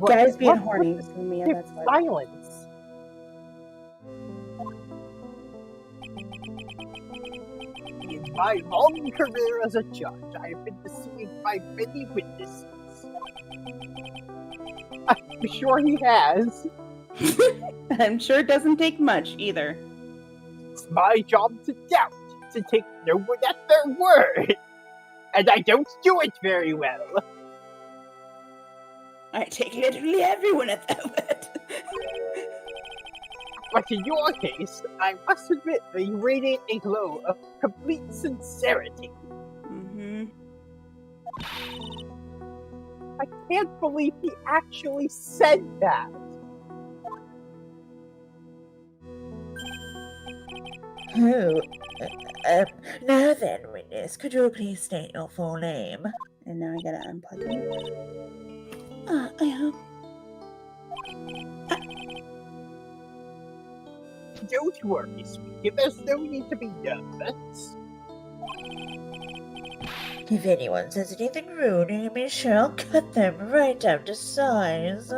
S4: Guys being
S2: What
S4: horny
S2: was
S4: with me,
S2: this
S4: that's why.
S2: silence? In my long career as a judge, I have been deceived by many witnesses. I'm sure he has.
S4: I'm sure it doesn't take much either.
S2: It's my job to doubt, to take no one at their word. And I don't do it very well.
S4: I take literally everyone at that word.
S2: But in your case, I must admit that you radiate a glow of complete sincerity.
S4: Mm-hmm.
S2: I can't believe he actually said that.
S5: Oh, now then, witness, could you please state your full name?
S4: And now I gotta unplug it. I am.
S2: Don't worry, sweetie. There's no need to be nervous.
S5: If anyone says anything rude, you be sure I'll cut them right down to size.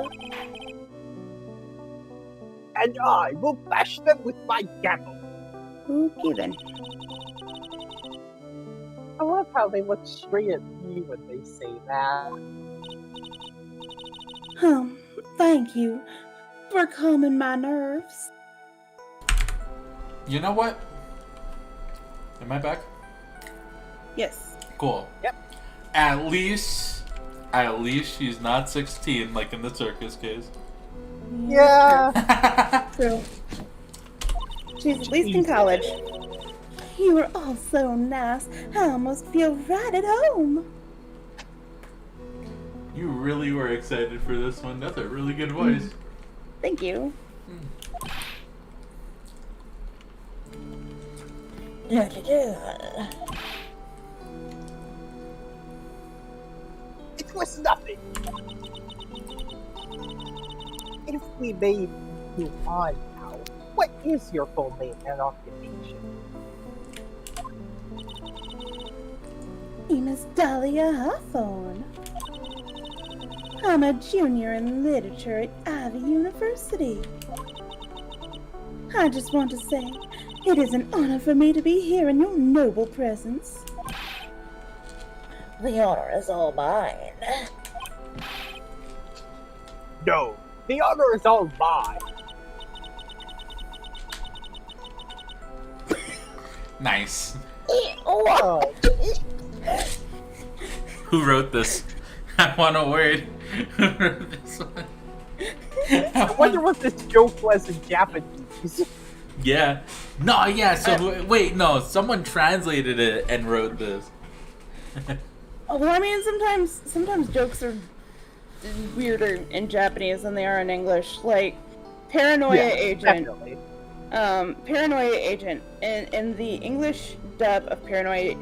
S2: And I will bash them with my gavel.
S4: Okay then.
S2: I love how they look straight at me when they say that.
S4: Thank you for calming my nerves.
S1: You know what? Am I back?
S4: Yes.
S1: Cool.
S2: Yep.
S1: At least she's not 16 like in the circus case.
S2: Yeah.
S4: True. She's at least in college. You were all so nice. I almost feel right at home.
S1: You really were excited for this one. That's a really good voice.
S4: Thank you.
S2: It was nothing. If we may move on now, what is your full name and occupation?
S4: name is Dahlia Hawthorne. I'm a junior in literature at Ivy University. I just want to say, it is an honor for me to be here in your noble presence.
S5: The honor is all mine.
S2: No, the honor is all mine.
S1: Nice.
S2: Oh,
S1: Who wrote this? I want a word. Who wrote this one?
S2: I wonder what this joke was in Japanese.
S1: Yeah. No, yeah, so wait, no, someone translated it and wrote this.
S4: Well, I mean, sometimes jokes are weirder in Japanese than they are in English. Like, Paranoia Agent.
S2: Definitely.
S4: Paranoia Agent. In the English dub of Paranoia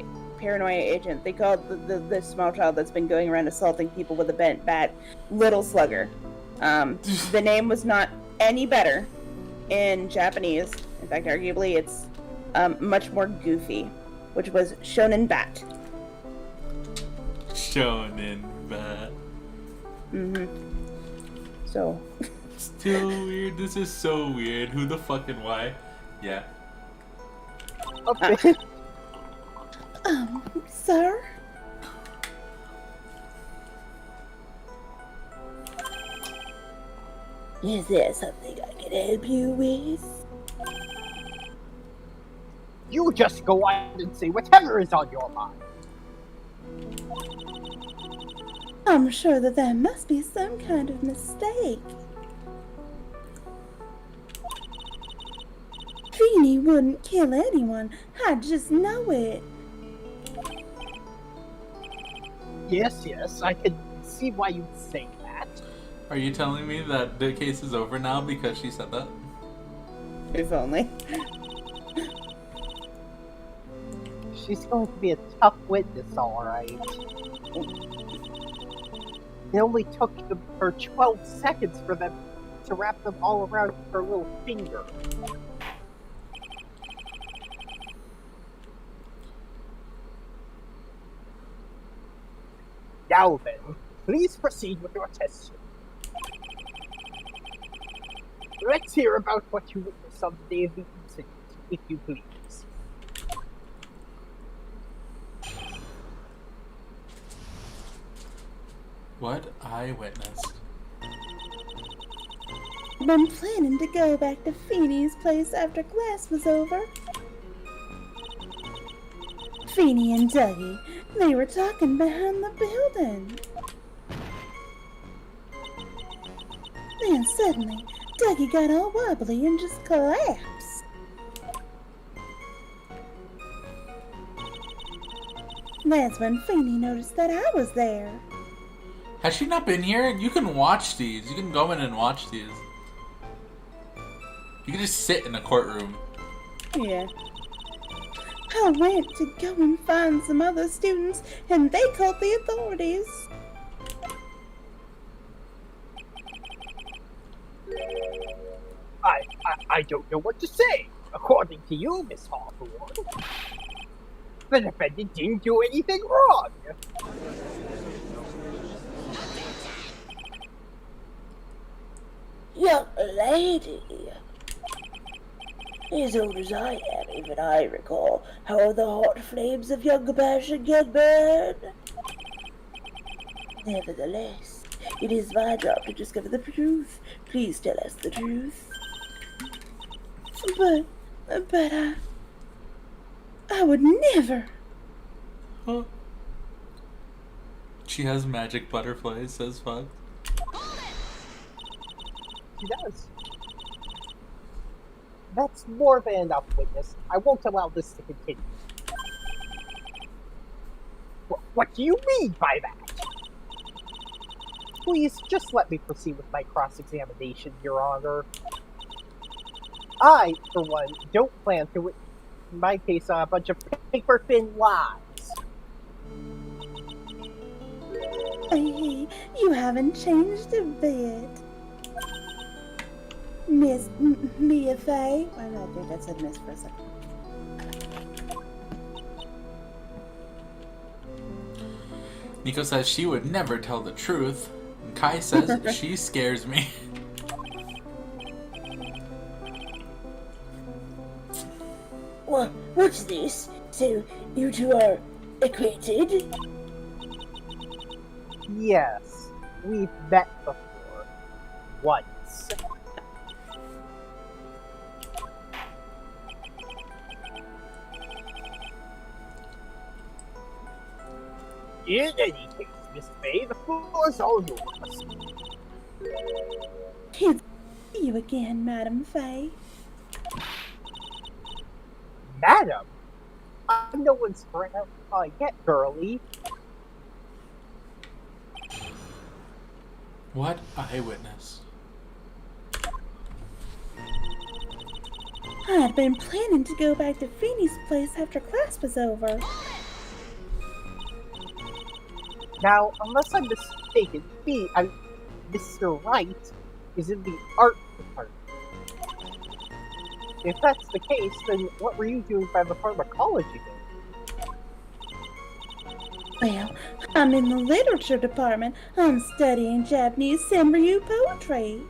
S4: Agent, they called the small child that's been going around assaulting people with a bent bat Little Slugger. The name was not any better in Japanese. In fact, arguably, it's much more goofy, which was Shonen Bat.
S1: Shonen bat.
S4: So.
S1: Still weird. This is so weird. Who the fuck and why? Yeah.
S2: Okay.
S4: Sir?
S5: Is there something I can help you with?
S2: You just go on and say whatever is on your mind.
S4: I'm sure that there must be some kind of mistake. Feeny wouldn't kill anyone. I just know it.
S2: Yes, I can see why you'd say that.
S1: Are you telling me that the case is over now because she said that?
S4: If only.
S2: She's going to be a tough witness, alright. It only took her 12 seconds for them to wrap them all around her little finger. Now then, please proceed with your testing. Let's hear about what you witnessed on the day of the incident, if you please.
S1: What I witnessed.
S4: Been planning to go back to Feeny's place after class was over. Feeny and Dougie, they were talking behind the building. Then suddenly, Dougie got all wobbly and just collapsed. That's when Feeny noticed that I was there.
S1: Has she not been here? You can watch these. You can go in and watch these. You can just sit in a courtroom.
S4: Yeah. I went to go and find some other students, and they called the authorities.
S2: I don't know what to say. According to you, Miss Hawthorne, the defendant didn't do anything wrong.
S5: Young lady. As old as I am, even I recall how the hot flames of younger passion can burn. Nevertheless, it is my job to discover the truth. Please tell us the truth.
S4: But I would never.
S1: Huh. She has magic butterflies, says Fuck.
S2: She does. That's more than enough, witness. I won't allow this to continue. What do you mean by that? Please, just let me proceed with my cross-examination, Your Honor. I, for one, don't plan to, in my case, a bunch of paper-thin lies.
S4: Hey, you haven't changed a bit. Miss Mia Faye. Why did I think I said Miss for a second?
S1: Nico says she would never tell the truth. And Kai says she scares me.
S5: What's this? So, you two are acquainted?
S2: Yes, we've met before. Once. In any case, Miss Faye, the floor's all yours.
S4: It's you again, Madam Faye.
S2: Madam? I'm no one's friend yet, girlie.
S1: What I witnessed.
S4: I had been planning to go back to Feeny's place after class was over.
S2: Now, unless I'm mistaken, Mr. Wright is in the art department. If that's the case, then what were you doing by the pharmacology building?
S4: Well, I'm in the literature department. I'm studying Japanese Senryu poetry.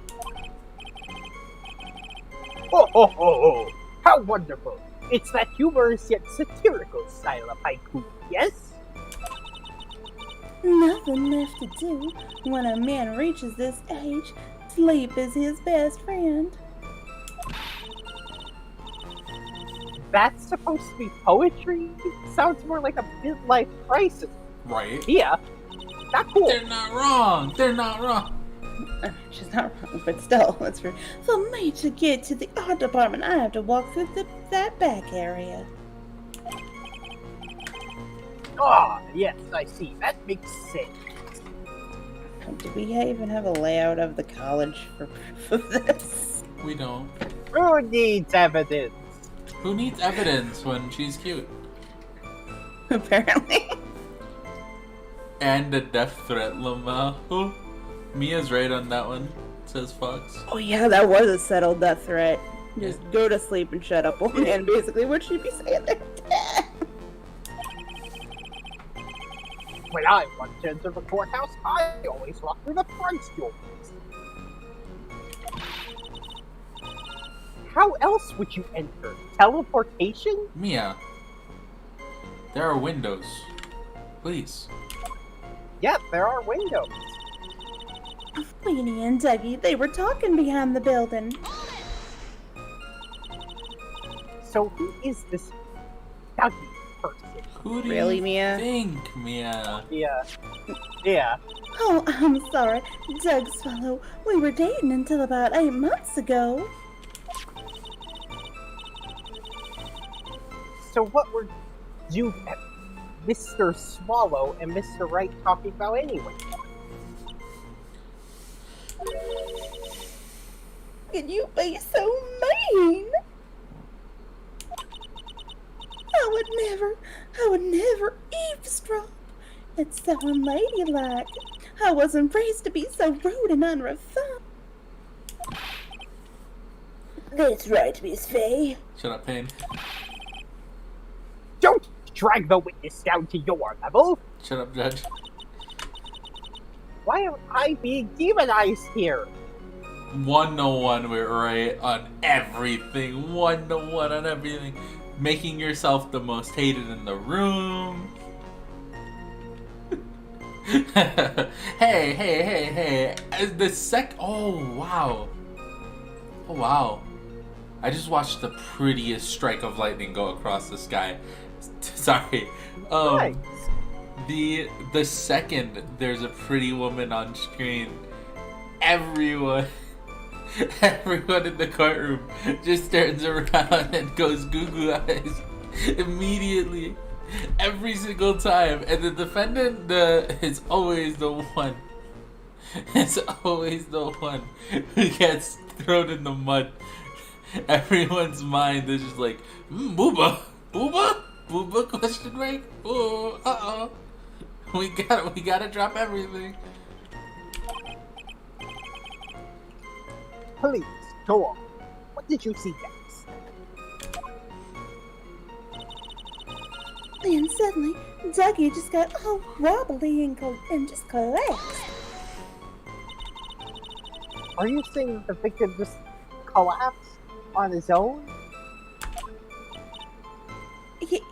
S2: Ho ho ho ho! How wonderful! It's that humorous yet satirical style of haiku, yes?
S4: Nothing left to do when a man reaches this age. Sleep is his best friend.
S2: That's supposed to be poetry? Sounds more like a midlife crisis.
S1: Right?
S2: Yeah. Not cool.
S1: They're not wrong. They're not wrong.
S4: She's not wrong, but still, that's for me to get to the art department. I have to walk through that back area.
S2: Ah, yes, I see. That makes sense.
S4: Do we even have a layout of the college for proof of this?
S1: We don't.
S2: Who needs evidence?
S1: Who needs evidence when she's cute?
S4: Apparently.
S1: And a death threat, Lamau. Mia's right on that one, says Fox.
S4: Oh yeah, that was a settled death threat. Just go to sleep and shut up, old man, basically. What'd she be saying there?
S2: When I want to enter the courthouse, I always walk through the front doors. How else would you enter? Teleportation?
S1: Mia, there are windows. Please.
S2: Yep, there are windows.
S4: Weenie and Dougie, they were talking behind the building.
S2: So who is this Dougie person?
S1: Who do
S4: Really,
S1: you
S4: Mia?
S1: think, Mia?
S2: Yeah.
S4: Oh, I'm sorry. Doug Swallow, we were dating until about 8 months ago.
S2: So what were you, Mr. Swallow and Mr. Wright talking about anyway?
S4: Can you be so mean? I would never eavesdrop. It's so unladylike. I wasn't raised to be so rude and unrefined.
S5: That's right, Miss Faye.
S1: Shut up, Payne.
S2: Don't drag the witness down to your level!
S1: Shut up, Judge.
S2: Why am I being demonized here?
S1: 101, we're right on everything. 101 on everything. Making yourself the most hated in the room. Hey. Oh, wow. Oh, wow. I just watched the prettiest strike of lightning go across the sky. Sorry.
S2: Nice.
S1: The second there's a pretty woman on screen, everyone in the courtroom just turns around and goes goo eyes immediately, every single time. And the defendant is always the one. It's always the one who gets thrown in the mud. Everyone's mind is just like, booba, question mark. Oh, we gotta drop everything.
S2: Please, go on. What did you see next?
S4: And suddenly, Dougie just got all wobbly and just collapsed.
S2: Are you saying the victim just collapsed on his own?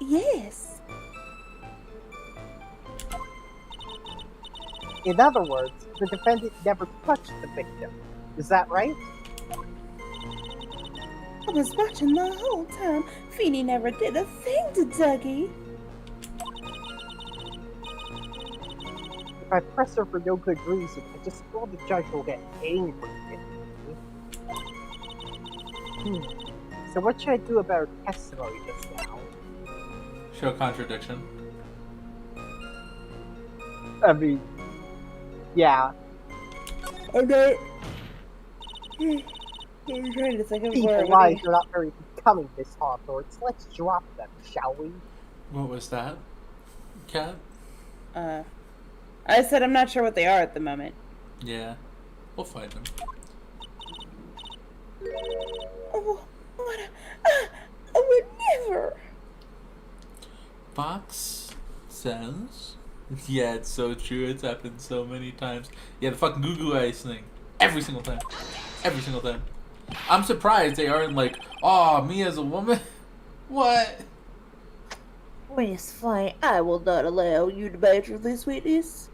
S4: Yes.
S2: In other words, the defendant never touched the victim. Is that right?
S4: I was watching the whole time. Feeny never did a thing to Dougie.
S2: If I press her for no good reason, I just feel the judge will get angry with me. So what should I do about her testimony just now?
S1: Show contradiction.
S2: I mean, yeah.
S4: Okay. I'm trying to think of where
S2: Evil lies are not very becoming, Miss Hawthorne. So let's drop them, shall we?
S1: What was that, Cat?
S4: I said I'm not sure what they are at the moment.
S1: Yeah, we'll find them.
S4: Oh, what I would never.
S1: Fox says, yeah, it's so true. It's happened so many times. Yeah, the fucking goo eyes thing. Every single time. I'm surprised they aren't like, oh, me as a woman. What?
S5: Miss Fine, I will not allow you to badger this witness.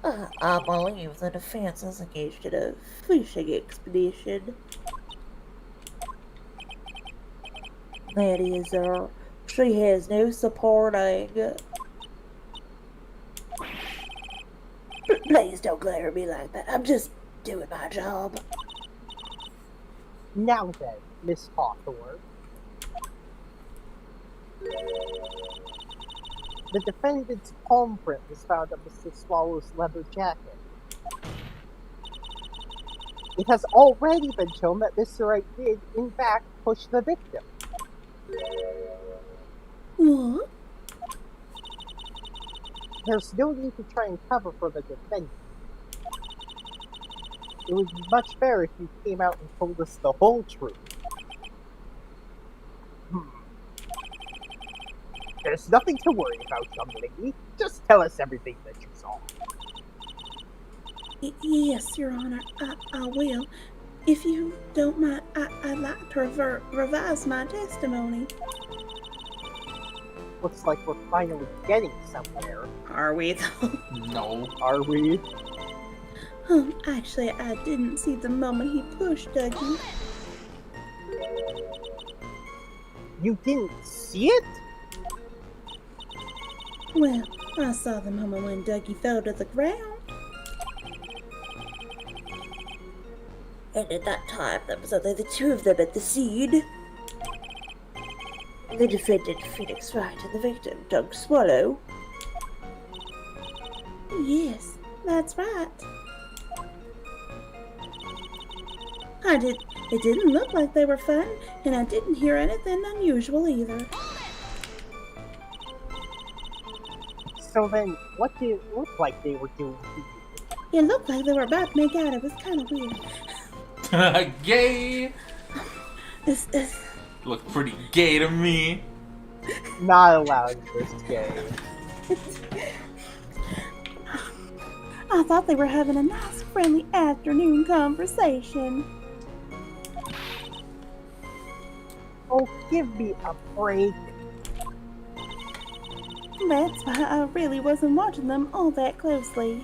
S5: I believe the defense is engaged in a fishing expedition. That is, she has no supporting. Please don't glare at me like that. I'm just doing my job.
S2: Now then, Miss Hawthorne. The defendant's palm print was found on Mr. Swallow's leather jacket. It has already been shown that Mr. Wright did, in fact, push the victim.
S5: What?
S2: There's no need to try and cover for the defendant. It would be much better if you came out and told us the whole truth. There's nothing to worry about, young lady. Just tell us everything that you saw.
S4: Yes, Your Honor, I will. If you don't mind, I'd like to revise my testimony.
S2: Looks like we're finally getting somewhere.
S4: Are we, though?
S1: No.
S2: Are we?
S4: Actually, I didn't see the moment he pushed Dougie.
S2: You didn't see it?
S4: Well, I saw the moment when Dougie fell to the ground.
S5: And at that time, there was only the two of them at the scene. The defendant, Phoenix Wright, and the victim, Doug Swallow.
S4: Yes, that's right. It didn't look like they were fighting, and I didn't hear anything unusual either.
S2: So then, what did it look like they were doing to you?
S4: It looked like they were about to make out. It was kind of weird.
S1: Gay.
S4: It's
S1: Look pretty gay to me.
S2: Not allowed in this game.
S4: I thought they were having a nice, friendly afternoon conversation.
S2: Oh, give me a break.
S4: That's why I really wasn't watching them all that closely.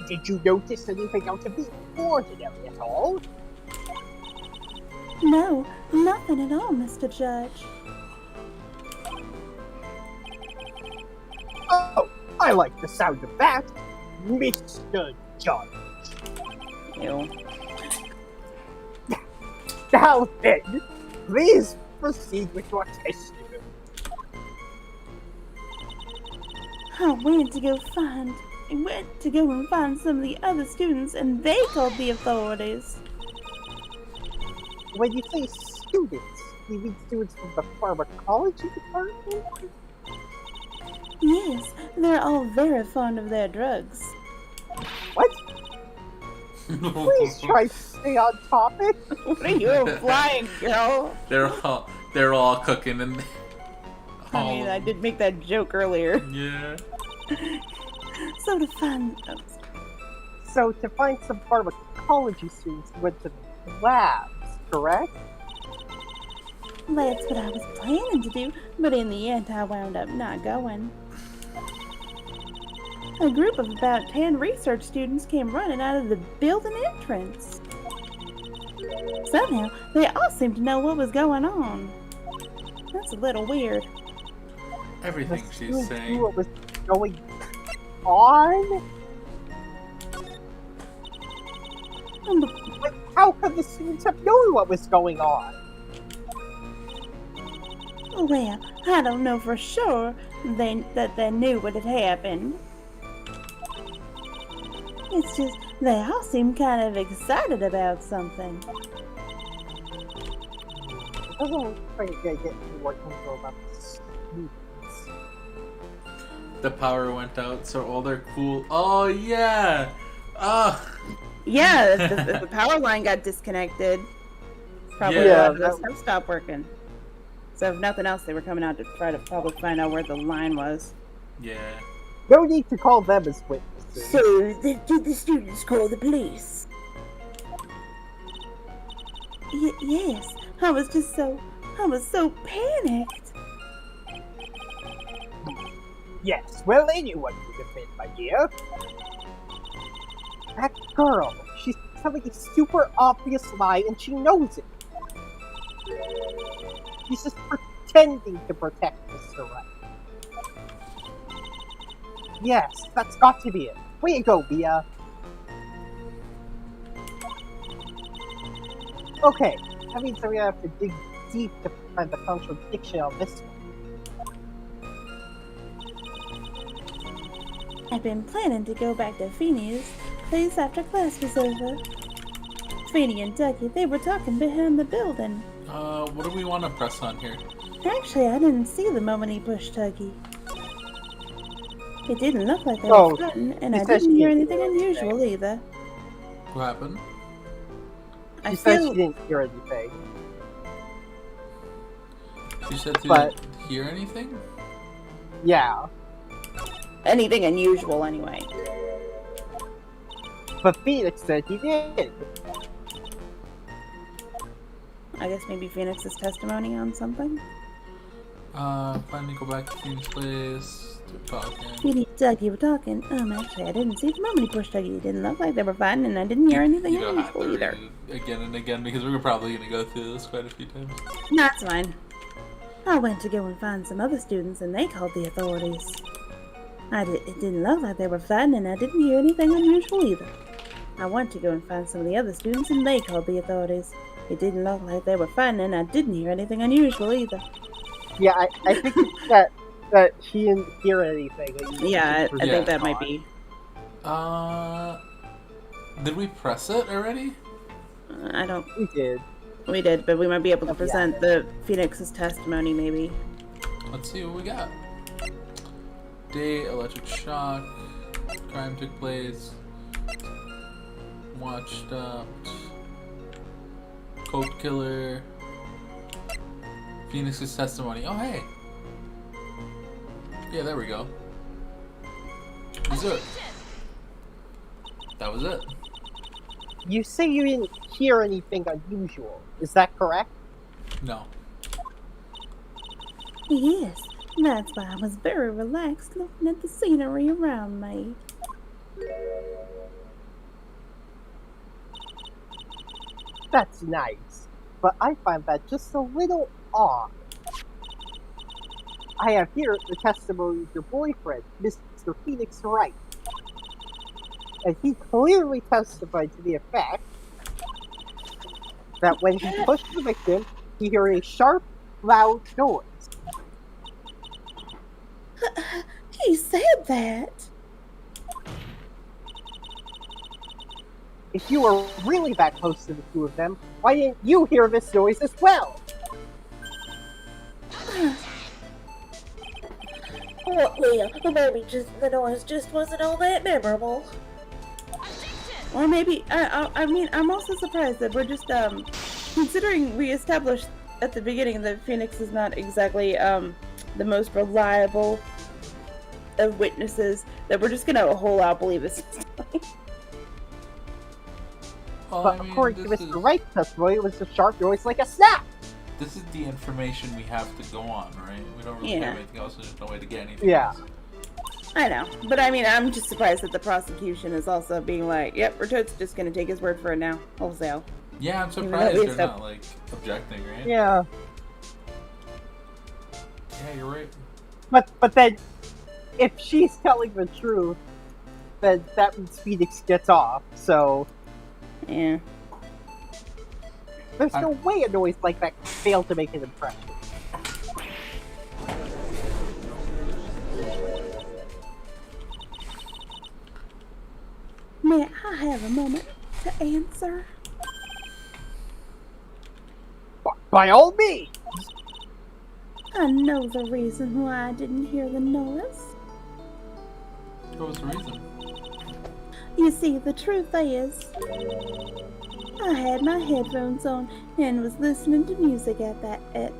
S2: Did you notice anything out of the ordinary at all?
S4: No, nothing at all, Mr. Judge.
S2: Oh, I like the sound of that, Mr. Judge.
S4: Ew.
S2: Now then, please proceed with your testimony.
S4: I went to go and find some of the other students, and they called the authorities.
S2: When you say students, you mean students from the pharmacology department?
S4: Yes, they're all very fond of their drugs.
S2: What? Please try to stay on topic.
S4: What are you implying, girl?
S1: They're all cooking and.
S4: I mean, I did make that joke earlier.
S1: Yeah.
S4: So to find
S2: some pharmacology students who went to the labs, correct?
S4: that's what I was planning to do, but in the end I wound up not going. A group of about 10 research students came running out of the building entrance. Somehow, they all seemed to know what was going on. That's a little weird.
S1: Everything
S2: The
S1: she's
S2: students knew
S1: saying.
S2: what was going on? But how could the students have known what was going on?
S4: Well, I don't know for sure that they knew what had happened. It's just, they all seemed kind of excited about something.
S2: It doesn't look like they get more info about the students.
S1: The power went out, so all their cool. Oh yeah. Oh.
S4: Yeah, the power line got disconnected. Probably
S1: Yeah,
S4: the stuff stopped working. So if nothing else, they were coming out to try to probably find out where the line was.
S1: Yeah.
S2: No need to call them as witnesses.
S5: So, did the students call the police?
S4: Yes. I was so panicked.
S2: Yes, well, anyone would have been, my dear. That girl, she's telling a super obvious lie and she knows it. She's just pretending to protect Mr. Wright. Yes, that's got to be it. Way to go, Bia. Okay, that means that we have to dig deep to find the contradiction on this one.
S4: I've been planning to go back to Feeney's place after class was over. Feeney and Ducky, they were talking behind the building.
S1: What do we want to press on here?
S4: Actually, I didn't see the moment he pushed Tuggy. It didn't look like they were fighting, and I didn't hear anything unusual either.
S1: What happened?
S2: She said she didn't hear anything.
S1: She said she didn't hear anything?
S2: Yeah.
S4: Anything unusual, anyway.
S2: But Phoenix said he did.
S4: I guess maybe Phoenix's testimony on something?
S1: Finally go back to Phoenix Place. They're talking.
S4: Feeney and Ducky were talking. Actually, I didn't see the moment he pushed Ducky. It didn't look like they were fighting, and I didn't hear anything
S1: You don't have to
S4: unusual either.
S1: read it again and again because we're probably going to go through this quite a few times.
S4: That's fine. I went to go and find some other students, and they called the authorities. It didn't look like they were fighting, and I didn't hear anything unusual either. I went to go and find some of the other students, and they called the authorities. It didn't look like they were fighting, and I didn't hear anything unusual either.
S2: Yeah, I think it's that she didn't hear anything.
S4: Yeah, I think that might be.
S1: Did we press it already?
S4: I don't.
S2: We did.
S4: We did, but we might be able to present the Phoenix's testimony, maybe.
S1: Let's see what we got. Day, electric shock, crime took place, watched up, coke killer, Phoenix's testimony. Oh, hey. Yeah, there we go. That was it. That was it.
S2: You say you didn't hear anything unusual. Is that correct?
S1: No.
S4: Yes, that's why I was very relaxed looking at the scenery around me.
S2: That's nice, but I find that just a little odd. I have here the testimony of your boyfriend, Mr. Phoenix Wright. And he clearly testified to the effect that when he pushed the victim, he heard a sharp, loud noise.
S4: He said that.
S2: If you were really that close to the two of them, why didn't you hear this noise as well?
S5: Well, maybe the noise just wasn't all that memorable.
S4: Or maybe, I mean, I'm also surprised that we're just, considering we established at the beginning that Phoenix is not exactly, the most reliable of witnesses, that we're just gonna whole out believe this story.
S1: Well,
S2: But
S1: I mean,
S2: according to
S1: this
S2: Mr. Wright's testimony, it was a sharp noise like a snap.
S1: This is the information we have to go on, right? We don't really
S4: Yeah.
S1: have anything else. There's no way to get anything
S2: Yeah.
S1: else.
S4: I know, but I mean, I'm just surprised that the prosecution is also being like, yep, we're just gonna take his word for it now, wholesale.
S1: Yeah, I'm
S4: Even
S1: surprised
S4: though
S1: they're
S4: it's
S1: not, like, objecting, right?
S2: Yeah.
S1: Yeah, you're right.
S2: But then, if she's telling the truth, then that means Phoenix gets off, so
S4: Yeah.
S2: there's no way a noise like that can fail to make an impression.
S4: May I have a moment to answer?
S2: By all means!
S4: I know the reason why I didn't hear the noise.
S1: What was the reason?
S4: You see, the truth is, I had my headphones on and was listening to music at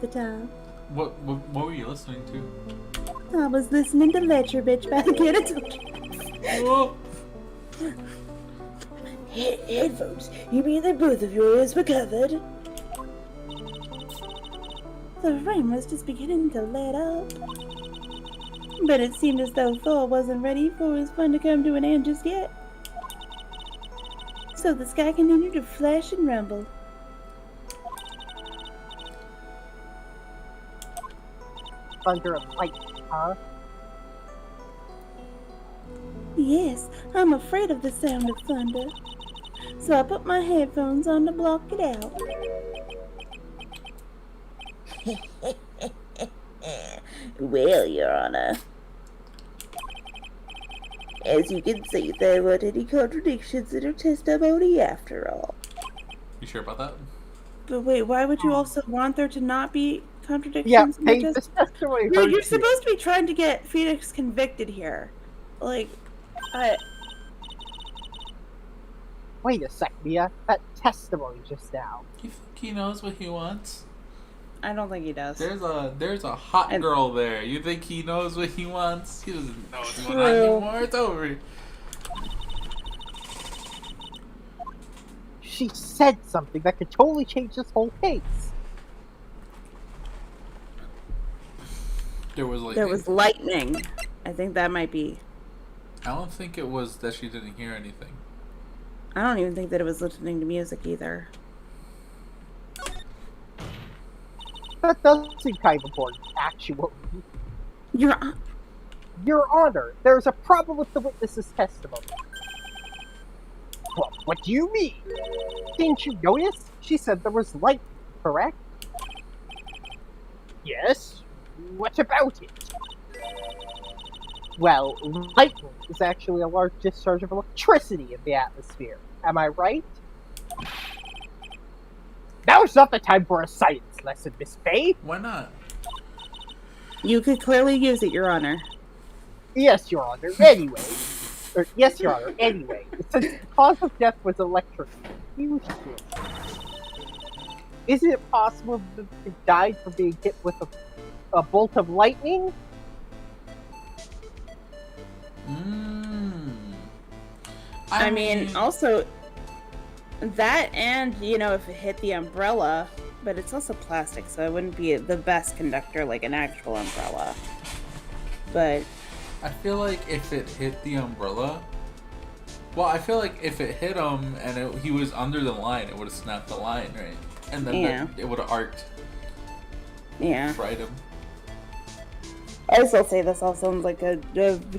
S4: the time.
S1: What were you listening to?
S4: I was listening to Let Your Bitch by the Get It.
S1: Oh,
S5: Headphones? You mean that both of your ears were covered?
S4: The rain was just beginning to let up. But it seemed as though Thor wasn't ready for his fun to come to an end just yet. So the sky continued to flash and rumble.
S2: Thunder and lightning, huh?
S4: Yes, I'm afraid of the sound of thunder. So I put my headphones on to block it out.
S5: Well, Your Honor, as you can see, there weren't any contradictions in her testimony after all.
S1: You sure about that?
S4: But wait, why would you also want there to not be contradictions?
S2: Yeah,
S4: in the
S2: hey,
S4: test-
S2: this testimony
S4: You're
S2: hurts me.
S4: supposed to be trying to get Phoenix convicted here. Like,
S2: Wait a sec, Mia. That testimony just now.
S1: You think he knows what he wants?
S4: I don't think he does.
S1: There's a hot
S4: And-
S1: girl there. You think he knows what he wants? He doesn't know what's going on
S4: True.
S1: anymore. It's over.
S2: She said something that could totally change this whole case.
S1: There was like.
S4: There was lightning. I think that might be.
S1: I don't think it was that she didn't hear anything.
S4: I don't even think that it was listening to music either.
S2: That does seem kind of important, actually.
S4: Your
S2: Your Honor, there's a problem with the witness's testimony. Well, what do you mean? Didn't you notice? She said there was light, correct? Yes. What about it? Well, lightning is actually a large discharge of electricity in the atmosphere. Am I right? Now's not the time for a science lesson, Miss Faye.
S1: Why not?
S4: You could clearly use it, Your Honor.
S2: Yes, Your Honor. Anyway. Yes, Your Honor. Anyway. Since the cause of death was electrocution, isn't it possible that he died from being hit with a bolt of lightning?
S4: I mean, also, that and, you know, if it hit the umbrella, but it's also plastic, so it wouldn't be the best conductor like an actual umbrella. But
S1: I feel like if it hit the umbrella, well, I feel like if it hit him and he was under the line, it would have snapped the line, right? And then
S4: Yeah.
S1: it would have arced,
S4: yeah.
S1: fried him.
S4: I still say this all sounds like a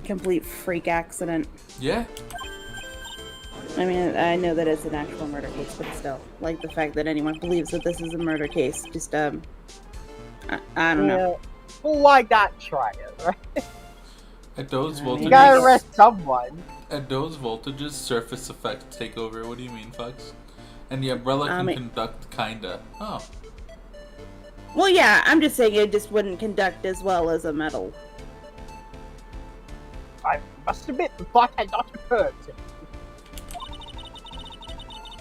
S4: complete freak accident.
S1: Yeah.
S4: I mean, I know that it's an actual murder case, but still, like the fact that anyone believes that this is a murder case, just I don't know.
S2: Well, why not try it, right?
S1: At those
S4: I mean,
S2: You gotta
S1: voltages,
S2: arrest someone.
S1: at those voltages, surface effects take over. What do you mean, Fox? And the umbrella can conduct, kinda. Oh.
S4: Well, yeah, I'm just saying it just wouldn't conduct as well as a metal.
S2: I must admit, the thought had not occurred to me.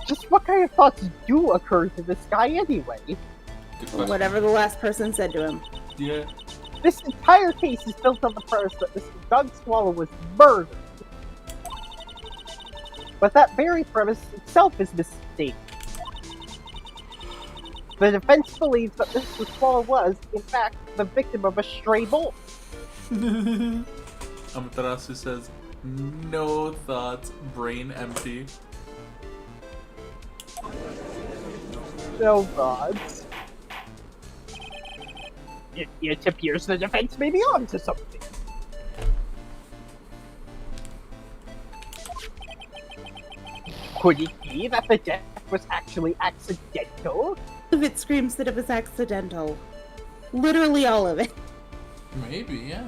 S2: Just what kind of thoughts do occur to this guy anyway?
S1: Good question.
S4: Whatever the last person said to him.
S1: Yeah.
S2: This entire case is built on the premise that Mr. Doug Swallow was murdered. But that very premise itself is mistaken. The defense believes that Mr. Swallow was, in fact, the victim of a stray bolt.
S1: Amaterasu says, no thoughts, brain empty.
S2: No gods. It appears the defense may be onto something. Could it be that the death was actually accidental?
S4: All of it screams that it was accidental. Literally all of it.
S1: Maybe, yeah.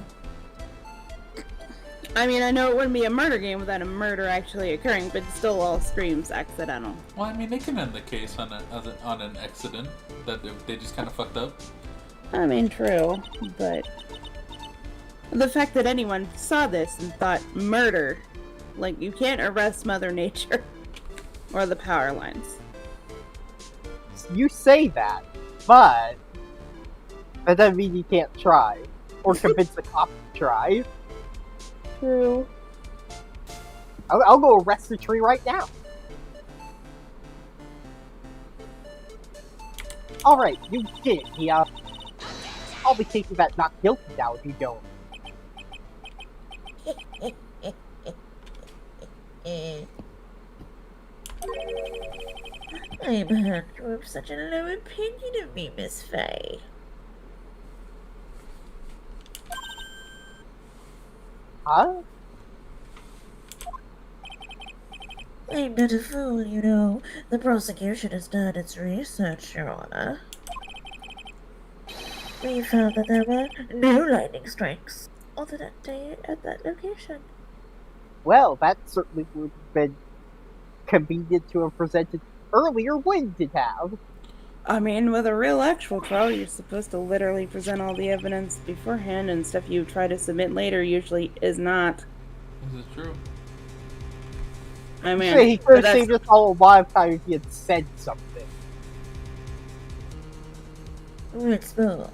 S4: I mean, I know it wouldn't be a murder game without a murder actually occurring, but it still all screams accidental.
S1: Well, I mean, they can end the case on an accident that they just kind of fucked up.
S4: I mean, true, but the fact that anyone saw this and thought murder, like, you can't arrest Mother Nature or the power lines.
S2: You say that, but that doesn't mean you can't try. Or convince the cop to try.
S4: True.
S2: I'll go arrest the tree right now. Alright, you did it, yeah. I'll be taking that not guilty now if you don't.
S5: I'm hurt you have such a low opinion of me, Miss Faye.
S2: Huh?
S5: I'm not a fool, you know. The prosecution has done its research, Your Honor. We found that there were no lightning strikes on that day at that location.
S2: Well, that certainly would have been convenient to have presented earlier, wouldn't it have?
S4: I mean, with a real actual trial, you're supposed to literally present all the evidence beforehand, and stuff you try to submit later usually is not.
S1: This is true.
S4: I mean,
S2: So he could have saved us all a lot of time if he had said something.
S5: What's more,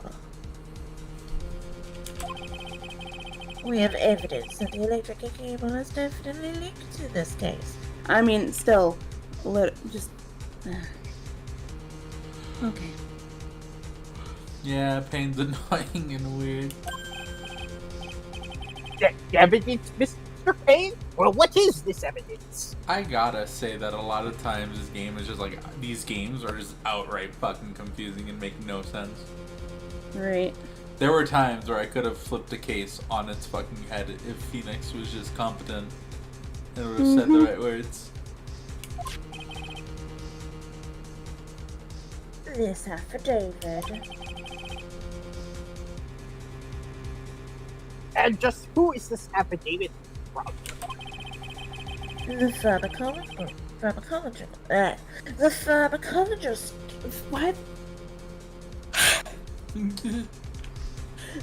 S5: we have evidence that the electrical cable is definitely linked to this case.
S4: I mean, still, just. Okay.
S1: Yeah, Payne's annoying and weird.
S2: Evidence, Mr. Payne? Well, what is this evidence?
S1: I gotta say that a lot of times this game is just like, these games are just outright fucking confusing and make no sense.
S4: Right.
S1: There were times where I could have flipped a case on its fucking head if Phoenix was just competent and would have said the right words.
S5: This affidavit.
S2: And just who is this affidavit from?
S5: The pharmacologist. What?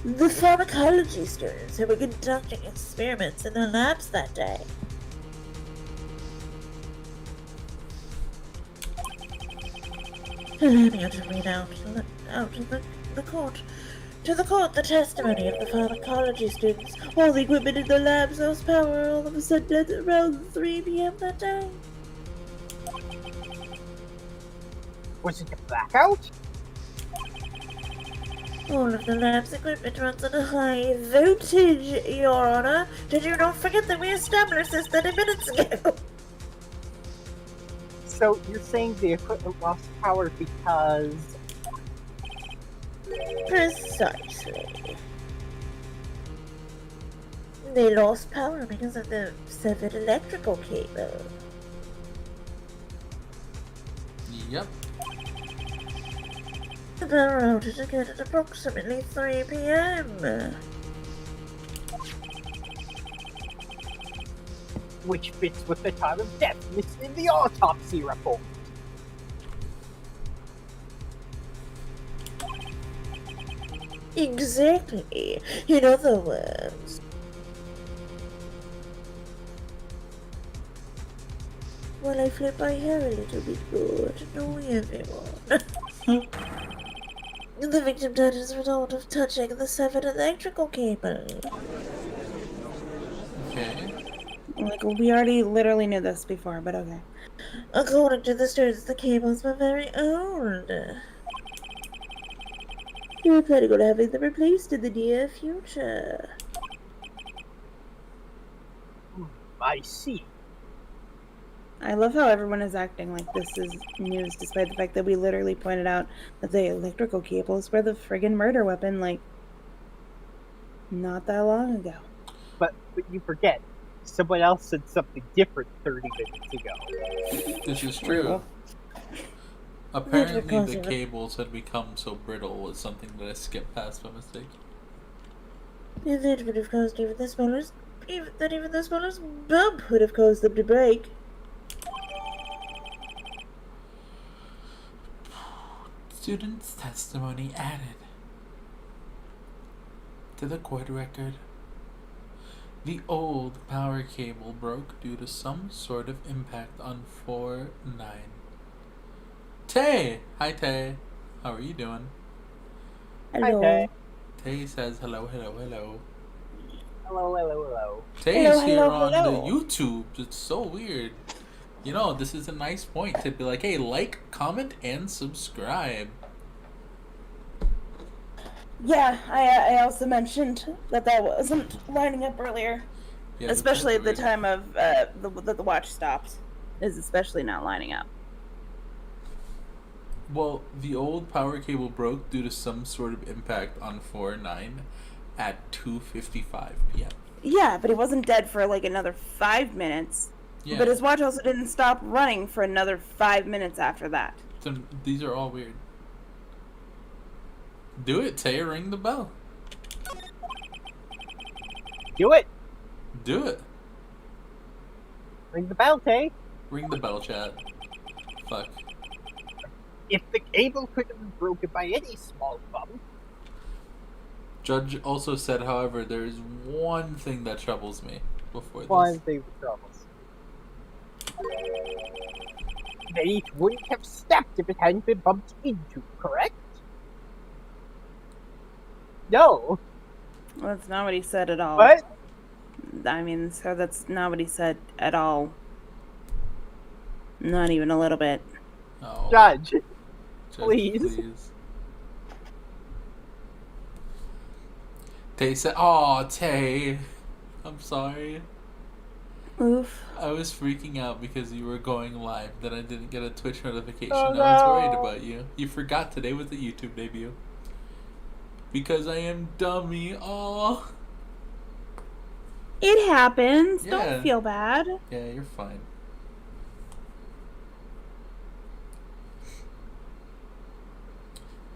S5: The pharmacology students who were conducting experiments in the labs that day. Allow me to read out to the court. To the court, the testimony of the pharmacology students. All the equipment in the labs lost power all of a sudden at around 3 p.m. that day.
S2: Was it a blackout?
S5: All of the lab's equipment runs on a high voltage, Your Honor. Did you not forget that we established this 30 minutes ago?
S2: So you're saying the equipment lost power because...
S5: Precisely. They lost power because of the severed electrical cable.
S1: Yep.
S5: The power outage occurred at approximately 3 p.m.
S2: which fits with the time of death listed in the autopsy report.
S5: Exactly. In other words, well, I flip my hair a little bit more to annoy everyone. The victim died as a result of touching the severed electrical cable.
S1: Okay.
S4: Like, we already literally knew this before, but okay.
S5: According to the students, the cables were very old. They were planning on having them replaced in the near future.
S2: I see.
S4: I love how everyone is acting like this is news, despite the fact that we literally pointed out that the electrical cables were the friggin' murder weapon, like, not that long ago.
S2: But you forget, someone else said something different 30 minutes ago.
S1: This is true. Apparently the cables had become so brittle was something that I skipped past by mistake.
S5: And that would have caused even the smallest bump would have caused them to break.
S1: Students' testimony added to the court record. The old power cable broke due to some sort of impact on 4-9. Tay! Hi Tay. How are you doing?
S4: Hello.
S2: Okay.
S1: Tay says hello, hello, hello.
S2: Hello, hello, hello.
S1: Tay's here
S4: hello,
S1: on
S4: hello.
S1: the YouTube. It's so weird. You know, this is a nice point to be like, hey, like, comment, and subscribe.
S4: Yeah, I also mentioned that wasn't lining up earlier.
S1: Yeah, that's
S4: Especially at the
S1: weird.
S4: time of the watch stopped. Is especially not lining up.
S1: Well, the old power cable broke due to some sort of impact on 4-9 at 2:55 p.m.
S4: Yeah, but he wasn't dead for like another 5 minutes.
S1: Yeah,
S4: But his watch also didn't stop running for another 5 minutes after that.
S1: so these are all weird. Do it, Tay. Ring the bell.
S2: Do it.
S1: Do it.
S2: Ring the bell, Tay.
S1: Ring the bell, chat. Fuck.
S2: If the cable could have been broken by any small bump.
S1: Judge also said, however, there is one thing that troubles me before this.
S2: One thing with troubles. They wouldn't have stepped if it hadn't been bumped into, correct? No.
S4: Well, that's not what he said at all.
S2: What?
S4: I mean, sir, that's not what he said at all. Not even a little bit.
S1: Oh,
S2: Judge.
S1: Judge,
S2: please.
S1: Tay said, "Aw, Tay, I'm sorry.
S4: Oof.
S1: I was freaking out because you were going live. Then I didn't get a Twitch notification.
S2: Oh,
S1: I was worried
S2: no.
S1: about you. You forgot today was the YouTube debut. Because I am dummy. Aw.
S4: It happens.
S1: Yeah.
S4: Don't feel bad.
S1: Yeah, you're fine.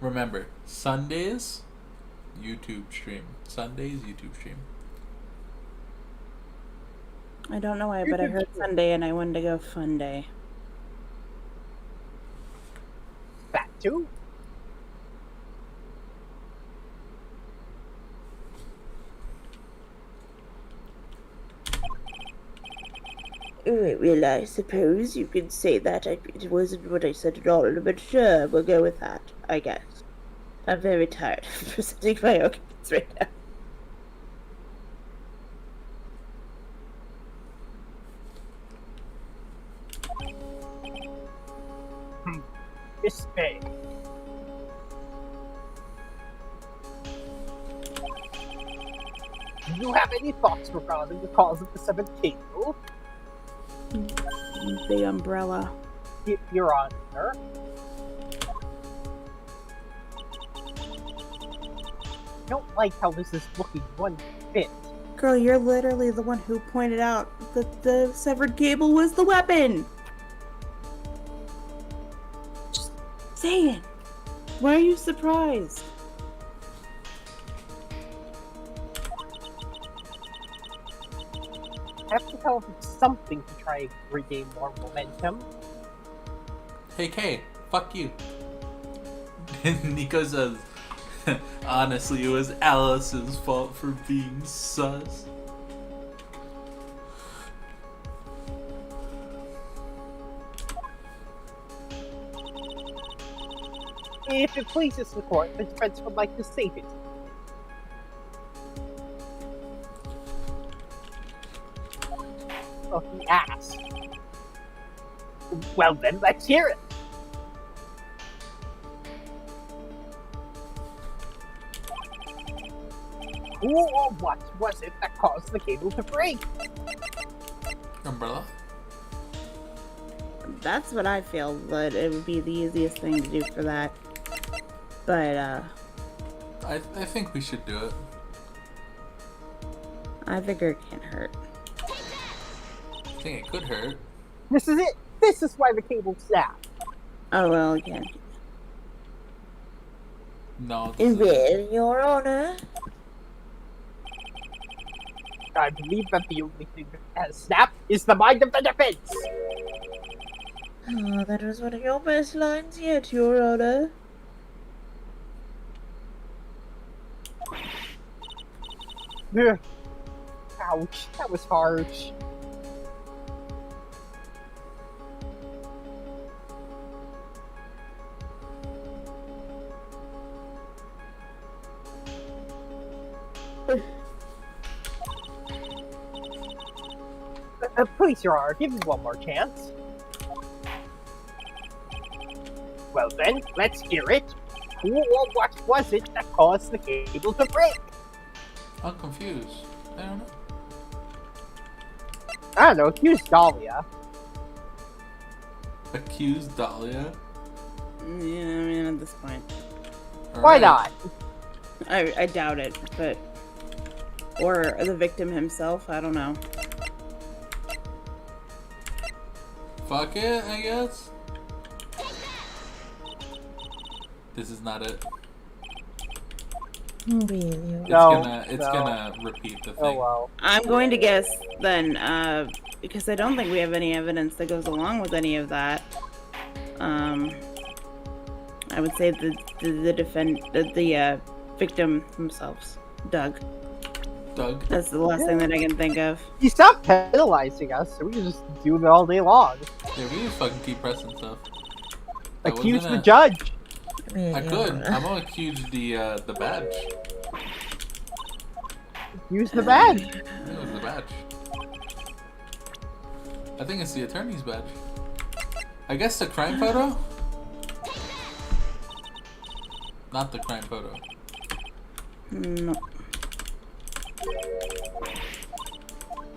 S1: Remember, Sundays, YouTube stream. Sundays, YouTube stream.
S4: I don't know why, but I heard Sunday and I wanted to go fun day.
S2: That too?
S5: Well, I suppose you could say that. It wasn't what I said at all, but sure, we'll go with that, I guess. I'm very tired of presenting my arguments right now.
S2: Miss May. Do you have any thoughts regarding the cause of the seventh cable?
S4: The umbrella.
S2: Your Honor. I don't like how this is looking one bit.
S4: Girl, you're literally the one who pointed out that the severed cable was the weapon. Just saying. Why are you surprised?
S2: I have to tell him something to try and regain more momentum.
S1: Hey, Kay, fuck you. Nico says, honestly, it was Alice's fault for being sus.
S2: If it pleases the court, the defense would like to state it. Oh, he asked. Well then, let's hear it. Who or what was it that caused the cable to break?
S1: Umbrella?
S4: That's what I feel, but it would be the easiest thing to do for that. But,
S1: I think we should do it.
S4: I figure it can't hurt.
S1: I think it could hurt.
S2: This is it. This is why the cable snapped.
S4: Oh, well, again.
S1: No, this is...
S5: Well, Your Honor.
S2: I believe that the only thing that has snapped is the mind of the defense.
S5: Oh, that was one of your best lines yet, Your Honor.
S2: Ugh. Ouch, that was harsh. Please, Your Honor, give me one more chance. Well then, let's hear it. Who or what was it that caused the cable to break?
S1: I'm confused. I don't know.
S2: I don't know, accuse Dahlia.
S1: Accuse Dahlia?
S4: Yeah, I mean, at this point.
S2: Why not?
S4: I doubt it, but... Or the victim himself, I don't know.
S1: Fuck it, I guess. This is not it.
S5: Really?
S1: It's gonna repeat the thing.
S2: Oh well.
S4: I'm going to guess then, because I don't think we have any evidence that goes along with any of that. I would say the victim themselves, Doug.
S1: Doug?
S4: That's the last thing that I can think of.
S2: You stop penalizing us, so we can just do it all day long.
S1: Yeah, we just fucking keep pressing stuff.
S2: Accuse the judge.
S1: I could. I'm gonna accuse the badge.
S2: Use the badge.
S1: I think it was the badge. I think it's the attorney's badge. I guess the crime photo? Not the crime photo.
S4: No.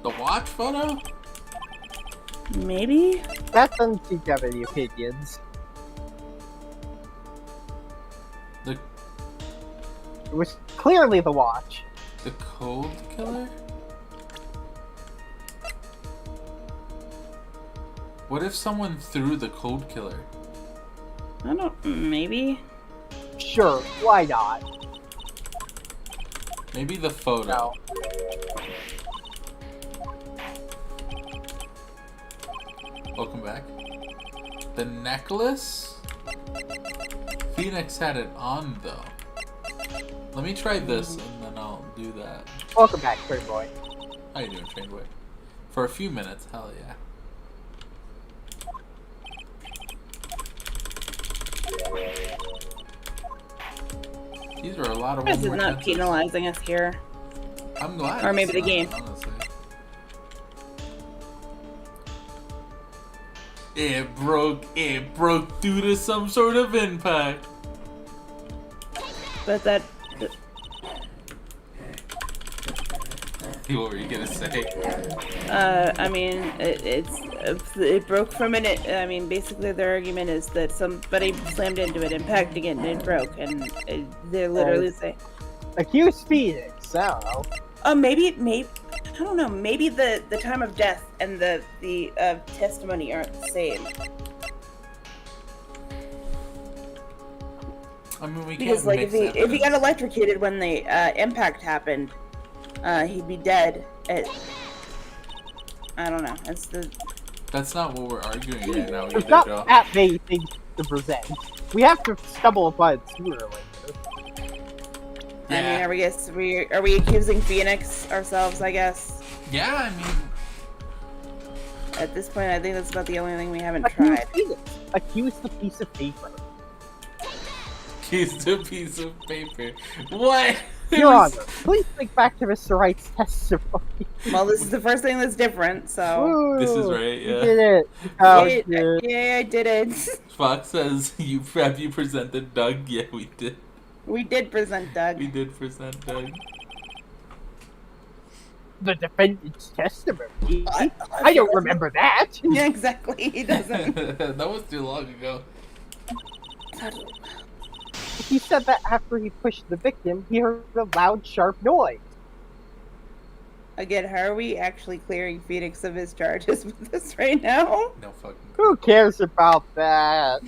S1: The watch photo?
S4: Maybe?
S2: That doesn't seem to have any opinions.
S1: The
S2: It was clearly the watch.
S1: the cold killer? What if someone threw the cold killer?
S4: I don't. Maybe?
S2: Sure, why not?
S1: Maybe the photo.
S2: No.
S1: Welcome back. The necklace? Phoenix had it on though. Let me try this and then I'll do that.
S2: Welcome back, Train Boy.
S1: How you doing, Train Boy? For a few minutes, hell yeah. These are a lot of
S4: This is
S1: one-more
S4: not
S1: chances.
S4: penalizing us here.
S1: I'm glad.
S4: Or maybe
S1: it's
S4: the
S1: not,
S4: game.
S1: Honestly. It broke due to some sort of impact.
S4: But that.
S1: What were you gonna say?
S4: I mean, it broke from it. I mean, basically their argument is that somebody slammed into it, impacting it, and it broke. And they literally say,
S2: Accuse Phoenix, so.
S4: maybe, I don't know. Maybe the time of death and the testimony aren't the same.
S1: I mean, we
S4: Because
S1: can't
S4: like
S1: mix
S4: if he got
S1: evidence.
S4: electrocuted when the impact happened, he'd be dead. I don't know.
S1: That's not what we're arguing right now
S2: There's
S1: either,
S2: not
S1: Joe.
S2: that many things to present. We have to stumble upon it sooner or later.
S4: I mean, are we accusing Phoenix ourselves? I guess
S1: Yeah, I mean,
S4: at this point, I think that's about the only thing we haven't
S2: Accuse
S4: tried.
S2: Phoenix. Accuse the piece of paper.
S1: he's a piece of paper. What?
S2: Your Honor, please think back to Mr. Wright's testimony.
S4: Well, this is the first thing that's different, so.
S2: Woo,
S1: This is right,
S2: You
S1: yeah.
S2: did it. Oh,
S4: Yeah,
S2: dude.
S4: yeah, I did it.
S1: Fox says, have you presented Doug? Yeah, we did.
S4: We did present Doug.
S1: We did present Doug.
S2: The defendant's testimony. I don't remember that.
S4: Yeah, exactly. He doesn't.
S1: That was too long ago.
S2: He said that after he pushed the victim, he heard a loud, sharp noise.
S4: Again, how are we actually clearing Phoenix of his charges with this right now?
S1: No fucking.
S2: Who cares about that?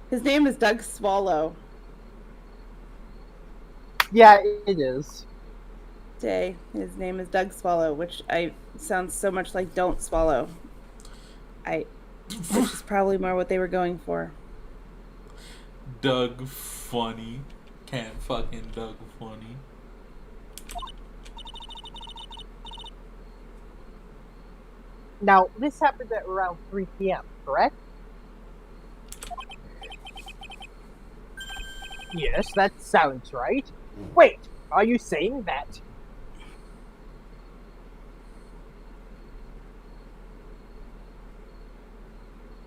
S4: His name is Doug Swallow.
S2: Yeah, it is.
S4: Day. His name is Doug Swallow, which sounds so much like Don't Swallow. Which is probably more what they were going for.
S1: Doug funny. Can't fucking Doug funny.
S2: Now, this happened at around 3 p.m., correct? Yes, that sounds right. Wait, Are you saying that?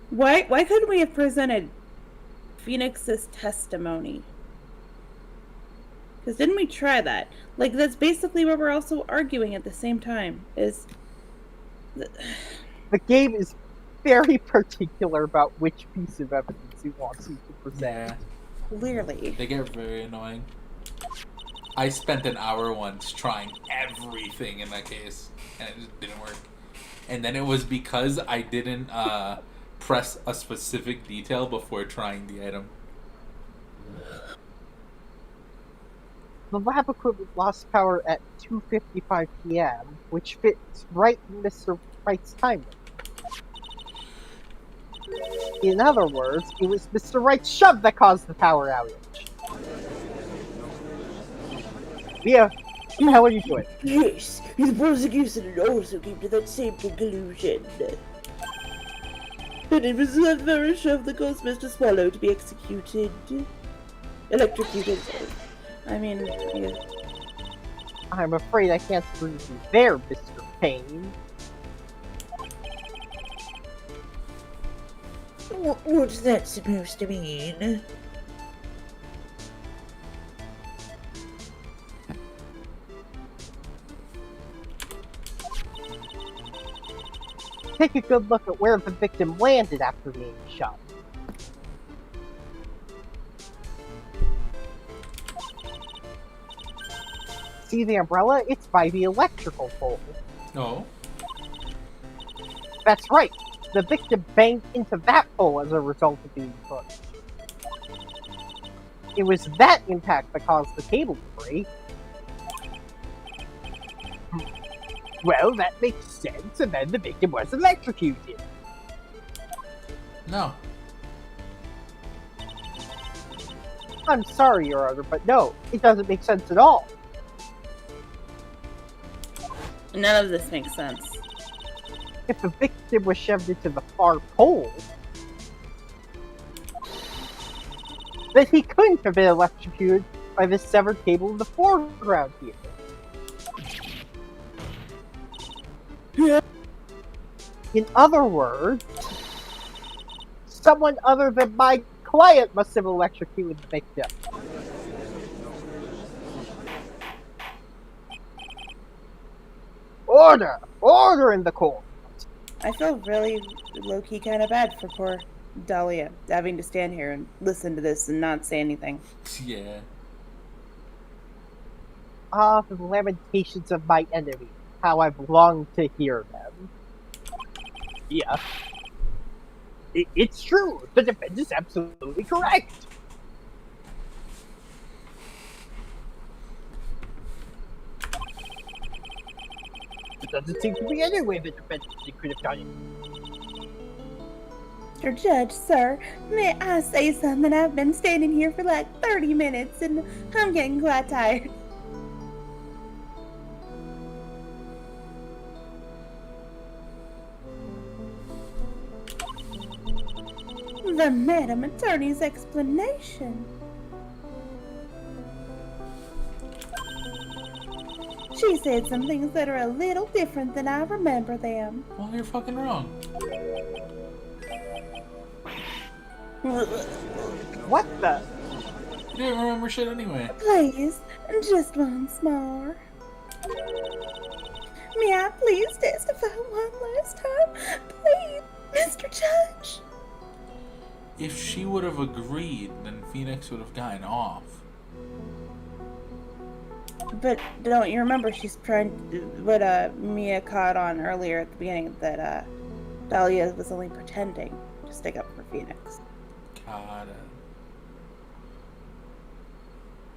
S4: Why couldn't we have presented Phoenix's testimony? Because didn't we try that? Like, that's basically what we're also arguing at the same time, is...
S2: The game is very particular about which piece of evidence it wants you to present.
S1: Yeah.
S4: Clearly.
S1: They get very annoying. I spent an hour once trying everything in that case, and it just didn't work. And then it was because I didn't press a specific detail before trying the item.
S2: The lab equipment lost power at 2:55 p.m., which fits right in Mr. Wright's timeline. In other words, it was Mr. Wright's shove that caused the power outage. Mia, what the hell are you doing?
S5: Yes, the prosecution also came to that same conclusion. And it was that very shove that caused Mr. Swallow to be executed. Electrocuted.
S4: I mean, yeah.
S2: I'm afraid I can't agree with you there, Mr. Payne.
S5: What's that supposed to mean?
S2: Take a good look at where the victim landed after being shot. See the umbrella? It's by the electrical pole.
S1: No.
S2: That's right. The victim banged into that pole as a result of being pushed. It was that impact that caused the cable to break. Well, that makes sense, and then the victim was electrocuted.
S1: No.
S2: I'm sorry, Your Honor, but no, it doesn't make sense at all.
S4: None of this makes sense.
S2: If the victim was shoved into the far pole, then he couldn't have been electrocuted by the severed cable in the foreground here. In other words, someone other than my client must have electrocuted the victim. Order! Order in the court!
S4: I feel really low-key kind of bad for poor Dahlia having to stand here and listen to this and not say anything.
S1: Yeah.
S2: Ah, the lamentations of my enemy. How I've longed to hear them. Yeah. It's true. The defense is absolutely correct. There doesn't seem to be any way the defense could have done it.
S4: Mr. Judge, sir, may I say something? I've been standing here for like 30 minutes and I'm getting quite tired. The Madam Attorney's explanation. She said some things that are a little different than I remember them.
S1: Well, you're fucking wrong.
S2: What the?
S1: You didn't remember shit anyway.
S4: Please, just once more. May I please testify one last time? Please, Mr. Judge.
S1: If she would have agreed, then Phoenix would have gotten off.
S4: But don't you remember she's trying what Mia caught on earlier at the beginning that Dahlia was only pretending to stick up for Phoenix.
S1: Got it.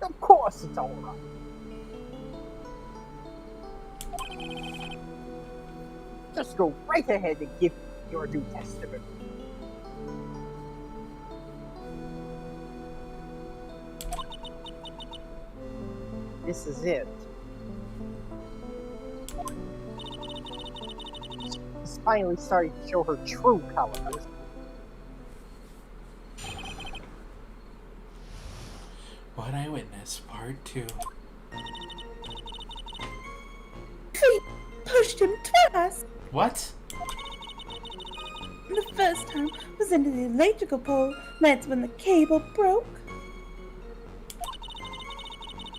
S2: Of course it's alright. Just go right ahead and give your new testimony. This is it. She's finally starting to show her true colors.
S1: What I Witnessed, Part 2.
S4: He pushed him twice.
S1: What?
S4: The first time was into the electrical pole. That's when the cable broke.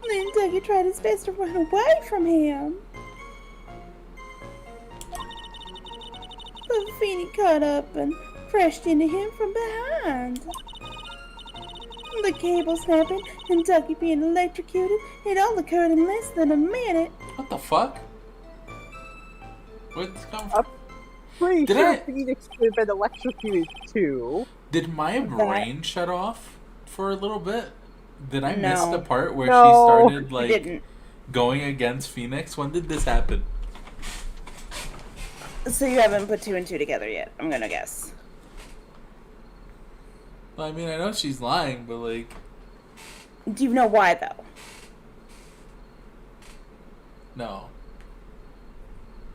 S4: Then Dougie tried his best to run away from him. But Feeny caught up and crashed into him from behind. The cable snapping and Dougie being electrocuted, it all occurred in less than a minute.
S1: What the fuck? Where'd this come from?
S2: Pretty
S1: Did
S2: sure
S1: I-
S2: Phoenix could have been electrocuted too.
S1: Did my brain shut off for a little bit? Did I miss
S4: No.
S1: the part where
S2: No.
S1: she started
S4: I
S1: like
S4: didn't.
S1: going against Phoenix? When did this happen?
S4: So you haven't put 2 and 2 together yet, I'm gonna guess.
S1: Well, I mean, I know she's lying, but like,
S4: Do you know why though?
S1: no.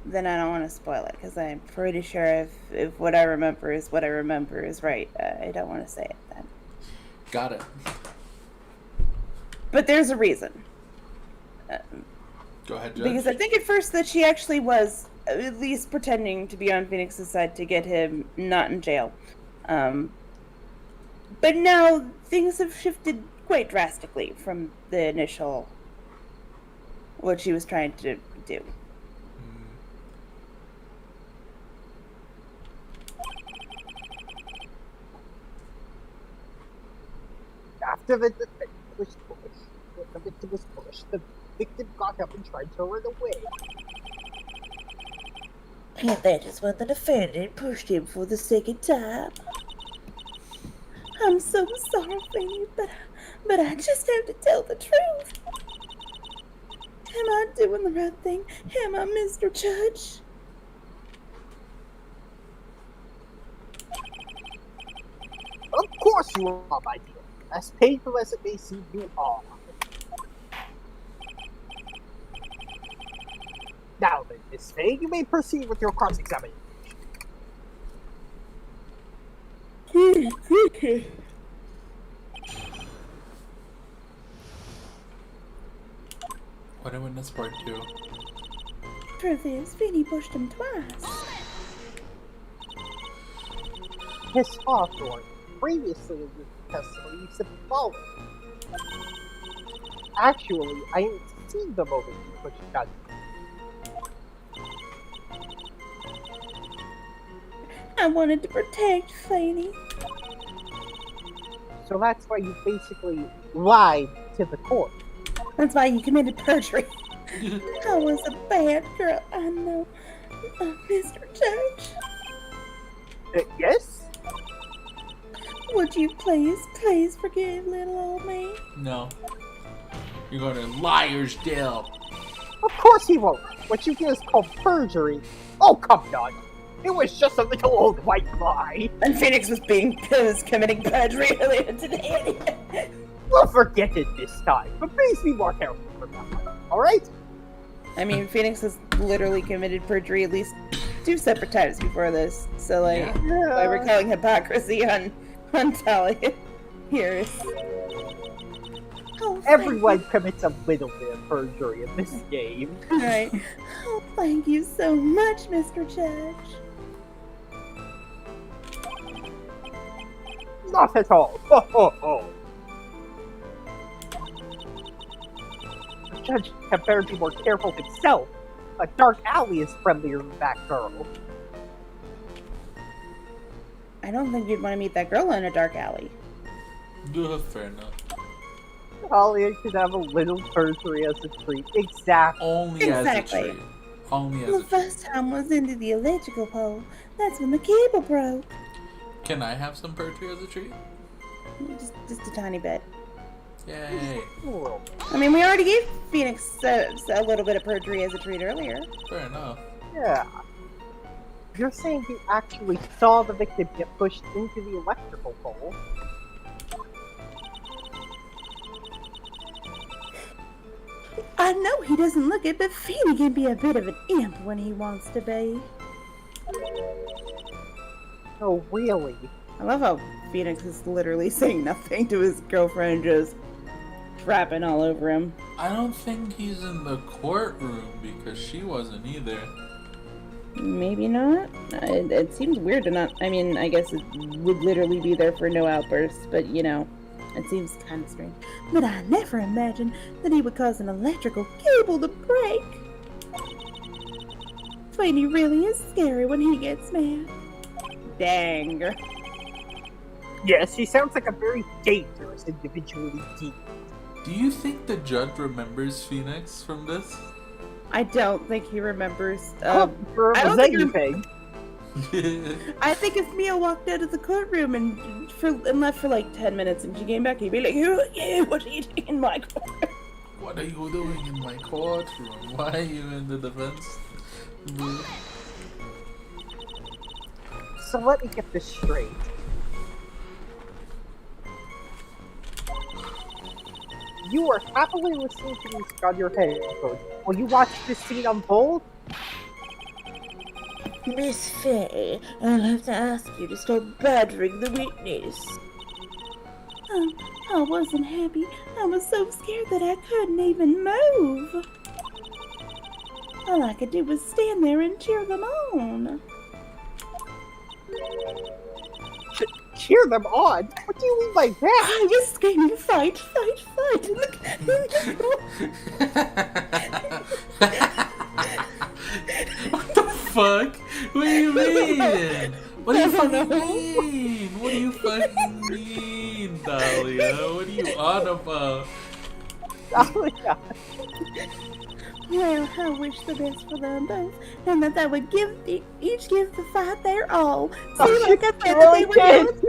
S4: Then I don't want to spoil it because I'm pretty sure if what I remember is what I remember is right. I don't want to say it then.
S1: Got it.
S4: But there's a reason.
S1: Go ahead, Judge.
S4: Because I think at first that she actually was at least pretending to be on Phoenix's side to get him not in jail. But now things have shifted quite drastically from the initial what she was trying to do.
S2: After the defendant was pushed, the victim was pushed, the victim got up and tried to run away.
S5: And that is when the defendant pushed him for the second time.
S4: I'm so sorry, Fanny, but I just have to tell the truth. Am I doing the right thing? Am I, Mr. Judge?
S2: Of course you are, my dear. As painful as it may seem, you are. Now then, Miss Faye, you may proceed with your cross-examination.
S1: What in witness part 2?
S4: Truth is, Fanny pushed him twice.
S2: Miss Hawthorne, previously in the testimony, you said the following. Actually, I ain't seen the moment you pushed Johnny.
S4: I wanted to protect Fanny.
S2: So that's why you basically lied to the court.
S4: That's why you committed perjury. I was a bad girl, I know. Mr. Judge,
S2: Yes?
S4: would you please forgive little old me?
S1: No. You're going to liar's jail.
S2: Of course he won't. What you did is called perjury. Oh, come on. It was just a little old white lie.
S4: And Phoenix was committing perjury earlier today.
S2: We'll forget it this time, but please be more careful from now on. Alright?
S4: I mean, Phoenix has literally committed perjury at least 2 separate times before this. So, like,
S1: Yeah.
S4: why we're calling hypocrisy on Talia here is... Oh,
S2: Everyone commits a little bit of perjury in this game.
S4: Right. Oh, thank you so much, Mr. Judge.
S2: Not at all. Ho ho ho. The judge had better be more careful himself. A dark alley is friendlier than that girl.
S4: I don't think you'd want to meet that girl in a dark alley.
S1: Fair enough.
S2: Talia could have a little perjury as a treat. Exactly.
S1: Only as a
S4: Exactly.
S1: treat. Only as
S4: The
S1: a treat.
S4: first time was into the electrical pole. That's when the cable broke.
S1: Can I have some perjury as a treat?
S4: Just a tiny bit.
S1: Yay.
S2: Cool.
S4: I mean, we already gave Phoenix a little bit of perjury as a treat earlier.
S1: Fair enough.
S2: Yeah. You're saying you actually saw the victim get pushed into the electrical pole?
S4: I know he doesn't look it, but Phoenix can be a bit of an imp when he wants to be.
S2: Oh, really?
S4: I love how Phoenix is literally saying nothing to his girlfriend, just trapping all over him.
S1: I don't think he's in the courtroom because she wasn't either.
S4: Maybe not. It seems weird to not. I mean, I guess it would literally be there for no outbursts, but you know, it seems kind of strange. But I never imagined that he would cause an electrical cable to break. Freddy really is scary when he gets mad. Dang.
S2: Yes, he sounds like a very dangerous individual indeed.
S1: Do you think the judge remembers Phoenix from this?
S4: I don't think he remembers.
S2: For
S4: I don't
S2: was
S4: think
S2: anything.
S4: I think if Mia walked out of the courtroom and left for like 10 minutes and she came back, he'd be like, "Yeah, what are you doing in my court?"
S1: What are you doing in my courtroom? Why are you in the defense?
S2: So let me get this straight. You are happily listening to music on your headphones while you watch this scene unfold?
S5: Miss Faye, I'll have to ask you to stop badgering the witness.
S4: I wasn't happy. I was so scared that I couldn't even move. All I could do was stand there and cheer them on.
S2: Cheer them on? What do you mean by that?
S4: I was screaming, "Fight, fight, fight!"
S1: What the fuck? What do you mean? What do you fucking mean? What do you fucking mean, Dahlia? What are you on about?
S2: Oh, yeah.
S4: Well, I wish the best for them both, and that they would each give the fight their all.
S2: Oh,
S4: See, like I said, that
S2: really
S4: they would
S2: did.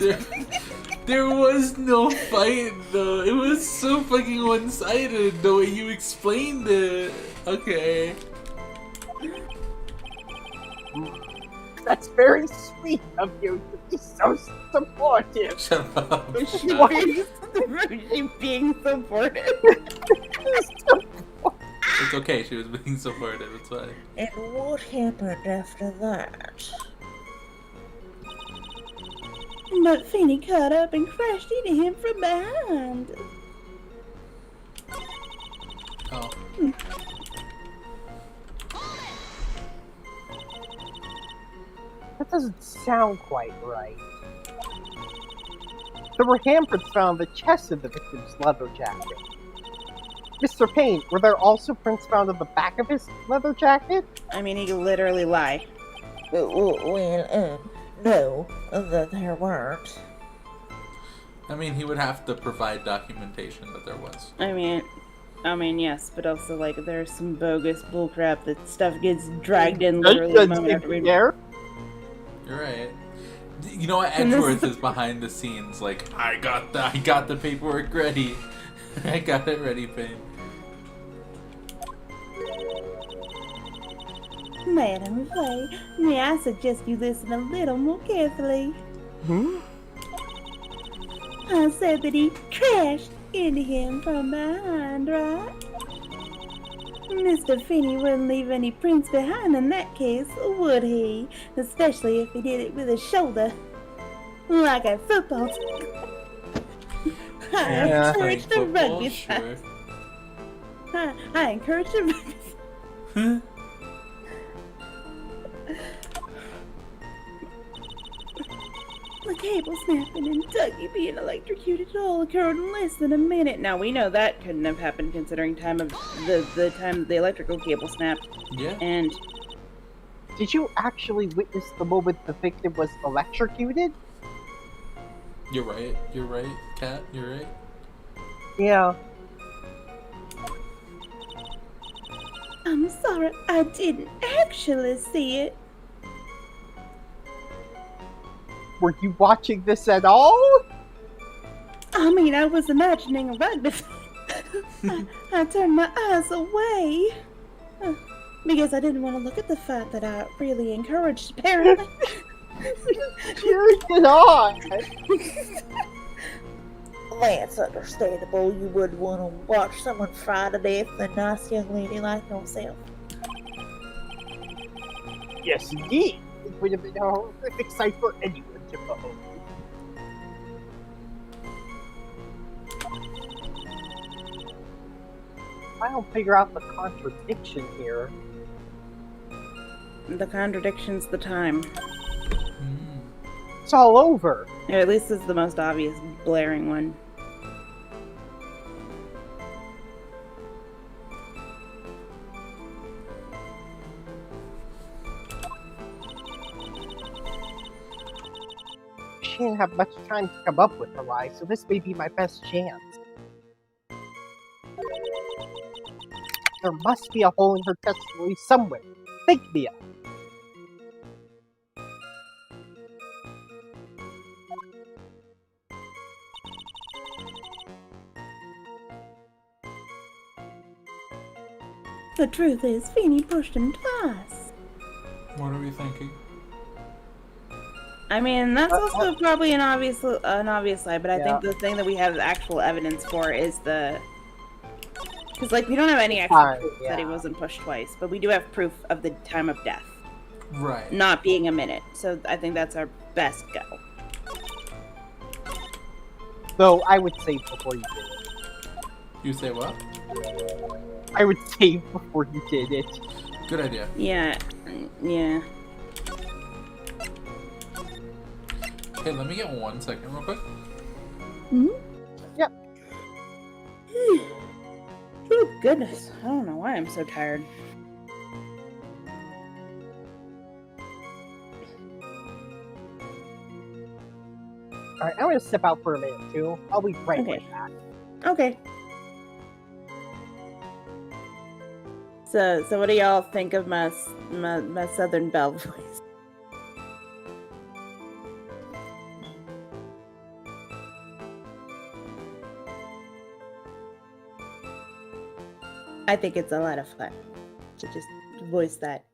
S4: fight.
S1: There was no fight though. It was so fucking one-sided the way you explained it. Okay.
S2: That's very sweet of you to be so supportive.
S1: Shut up.
S4: She's being supportive.
S1: It's okay. She was being supportive. It's fine.
S5: And what happened after that?
S4: But Finny caught up and crashed into him from behind.
S1: Oh.
S2: That doesn't sound quite right. There were handprints found on the chest of the victim's leather jacket. Mr. Payne, were there also prints found on the back of his leather jacket?
S4: I mean, he could literally lie.
S5: No, there weren't.
S1: I mean, he would have to provide documentation that there was.
S4: I mean, yes, but also, like, there's some bogus bullcrap that stuff gets dragged in literally the moment after we...
S2: There?
S1: You're right. You know what? Edgeworth is behind the scenes. Like, I got the paperwork ready. I got it ready, Payne.
S4: Madam Faye, may I suggest you listen a little more carefully? I said that he crashed into him from behind, right? Mr. Finney wouldn't leave any prints behind in that case, would he? Especially if he did it with his shoulder. Like a football team. I encourage the rugby
S1: sure.
S4: I encourage the rugby. The cable snapping and Dougie being electrocuted all occurred in less than a minute. Now we know that couldn't have happened considering time of the time the electrical cable snapped.
S1: Yeah.
S4: And
S2: Did you actually witness the moment the victim was electrocuted?
S1: You're right, Kat, you're right.
S2: Yeah.
S4: I'm sorry, I didn't actually see it.
S2: Were you watching this at all?
S4: I mean, I was imagining a rugby. I turned my eyes away. Because I didn't want to look at the fight that I really encouraged, apparently.
S2: Cheered it on!
S5: That's understandable. You wouldn't want to watch someone fry to death, a nice young lady like yourself.
S2: Yes, indeed. It would have been a horrific sight for anyone to behold. I don't figure out the contradiction here.
S4: The contradiction's the time.
S2: It's all over.
S4: Or at least it's the most obvious, blaring one.
S2: She didn't have much time to come up with a lie, so this may be my best chance. There must be a hole in her testimony somewhere. Think, Mia.
S4: The truth is, Feeny pushed him twice.
S1: What are we thinking?
S4: I mean, that's also probably an obvious lie, but I
S2: Yeah.
S4: think the thing that we have actual evidence for is the... Because, like, we don't have any actual proof that he wasn't pushed twice, but we do have proof of the time of death.
S1: Right.
S4: Not being a minute, so I think that's our best go.
S2: Though I would save before you did it.
S1: You say what?
S2: I would save before you did it.
S1: Good idea.
S4: Yeah, yeah.
S1: Okay, let me get 1 second real quick.
S2: Yep.
S4: Oh, goodness. I don't know why I'm so tired.
S2: Alright, I'm gonna step out for a minute too. I'll be right back.
S4: Okay. So what do y'all think of my Southern Belle voice? I think it's a lot of fun to just voice that.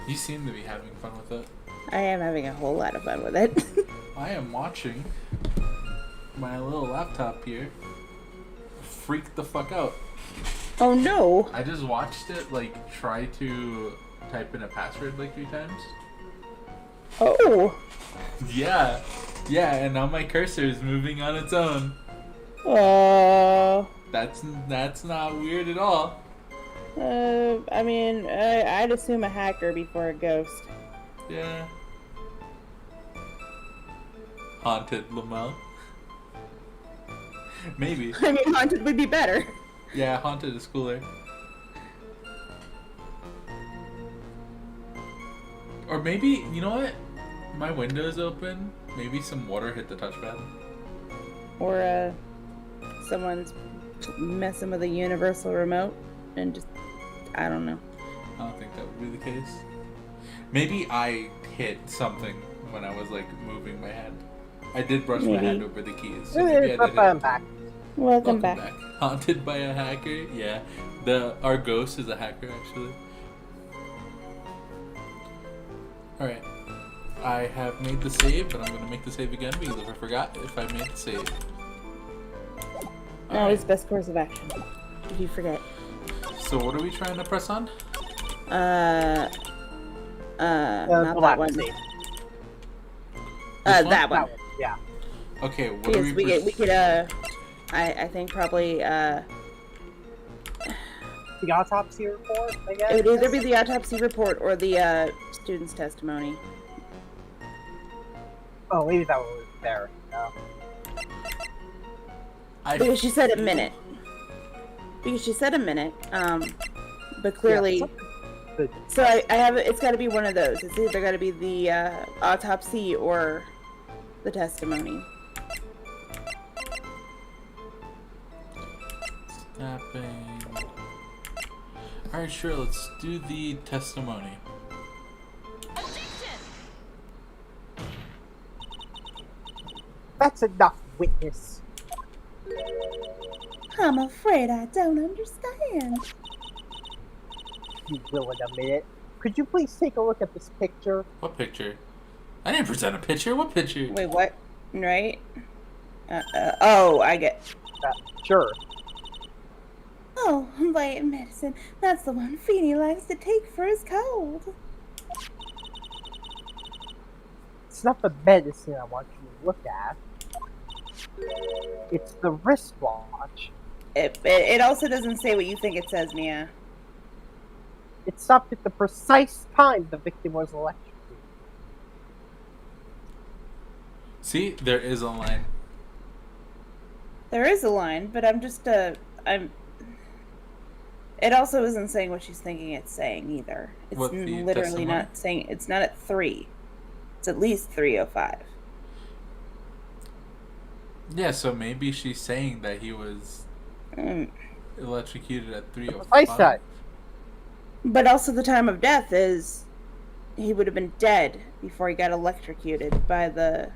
S1: You seem to be having fun with it.
S4: I am having a whole lot of fun with it.
S1: I am watching my little laptop here freak the fuck out.
S4: Oh no!
S1: I just watched it like try to type in a password like 3 times.
S4: Oh!
S1: Yeah, and now my cursor is moving on its own.
S4: Oh.
S1: That's not weird at all.
S4: I mean, I'd assume a hacker before a ghost.
S1: Yeah. Haunted Lamel. Maybe.
S4: I mean, haunted would be better.
S1: Yeah, haunted is cooler. Or maybe, you know what? My window's open. Maybe some water hit the touchpad.
S4: Or, someone's messing with a universal remote and just, I don't know.
S1: I don't think that would be the case. Maybe I hit something when I was like moving my hand. I did brush my hand over the keys. So maybe I did
S2: I'm back.
S4: Welcome back.
S1: Haunted by a hacker? Yeah. Our ghost is a hacker actually. Alright. I have made the save, but I'm gonna make the save again because I forgot if I made the save.
S4: Always best course of action. If you forget.
S1: So what are we trying to press on?
S4: Not
S2: the
S4: that one.
S2: save.
S4: That one.
S2: Yeah.
S1: Okay, what
S4: Because
S1: are we
S4: we could I think probably
S2: The autopsy report, I guess?
S4: it would either be the autopsy report or the student's testimony.
S2: Oh, maybe that one was there. No.
S4: Because she said a minute. But clearly,
S2: Yeah,
S4: so I have it's got to be one of those. It's either got to be the autopsy or the testimony.
S1: Snapping. Alright, sure, let's do the testimony.
S2: That's enough, witness.
S4: I'm afraid I don't understand.
S2: You will in a minute. Could you please take a look at this picture?
S1: What picture? I didn't present a picture. What picture?
S4: Wait, what? Right? Oh, I get.
S2: Sure.
S4: Oh, light medicine. That's the one Feeny likes to take for his cold.
S2: It's not the medicine I want you to look at. It's the wristwatch.
S4: It also doesn't say what you think it says, Mia.
S2: It stopped at the precise time the victim was electrocuted.
S1: See, there is a line.
S4: There is a line, but I'm just I'm. It also isn't saying what she's thinking it's saying either. It's
S1: What, the
S4: literally
S1: testimony?
S4: not saying. It's not at 3. It's at least 3:05.
S1: Yeah, so maybe she's saying that he was
S4: Mm.
S1: electrocuted at
S2: Precise
S1: 3:05.
S2: time.
S4: But also the time of death is he would have been dead before he got electrocuted by the.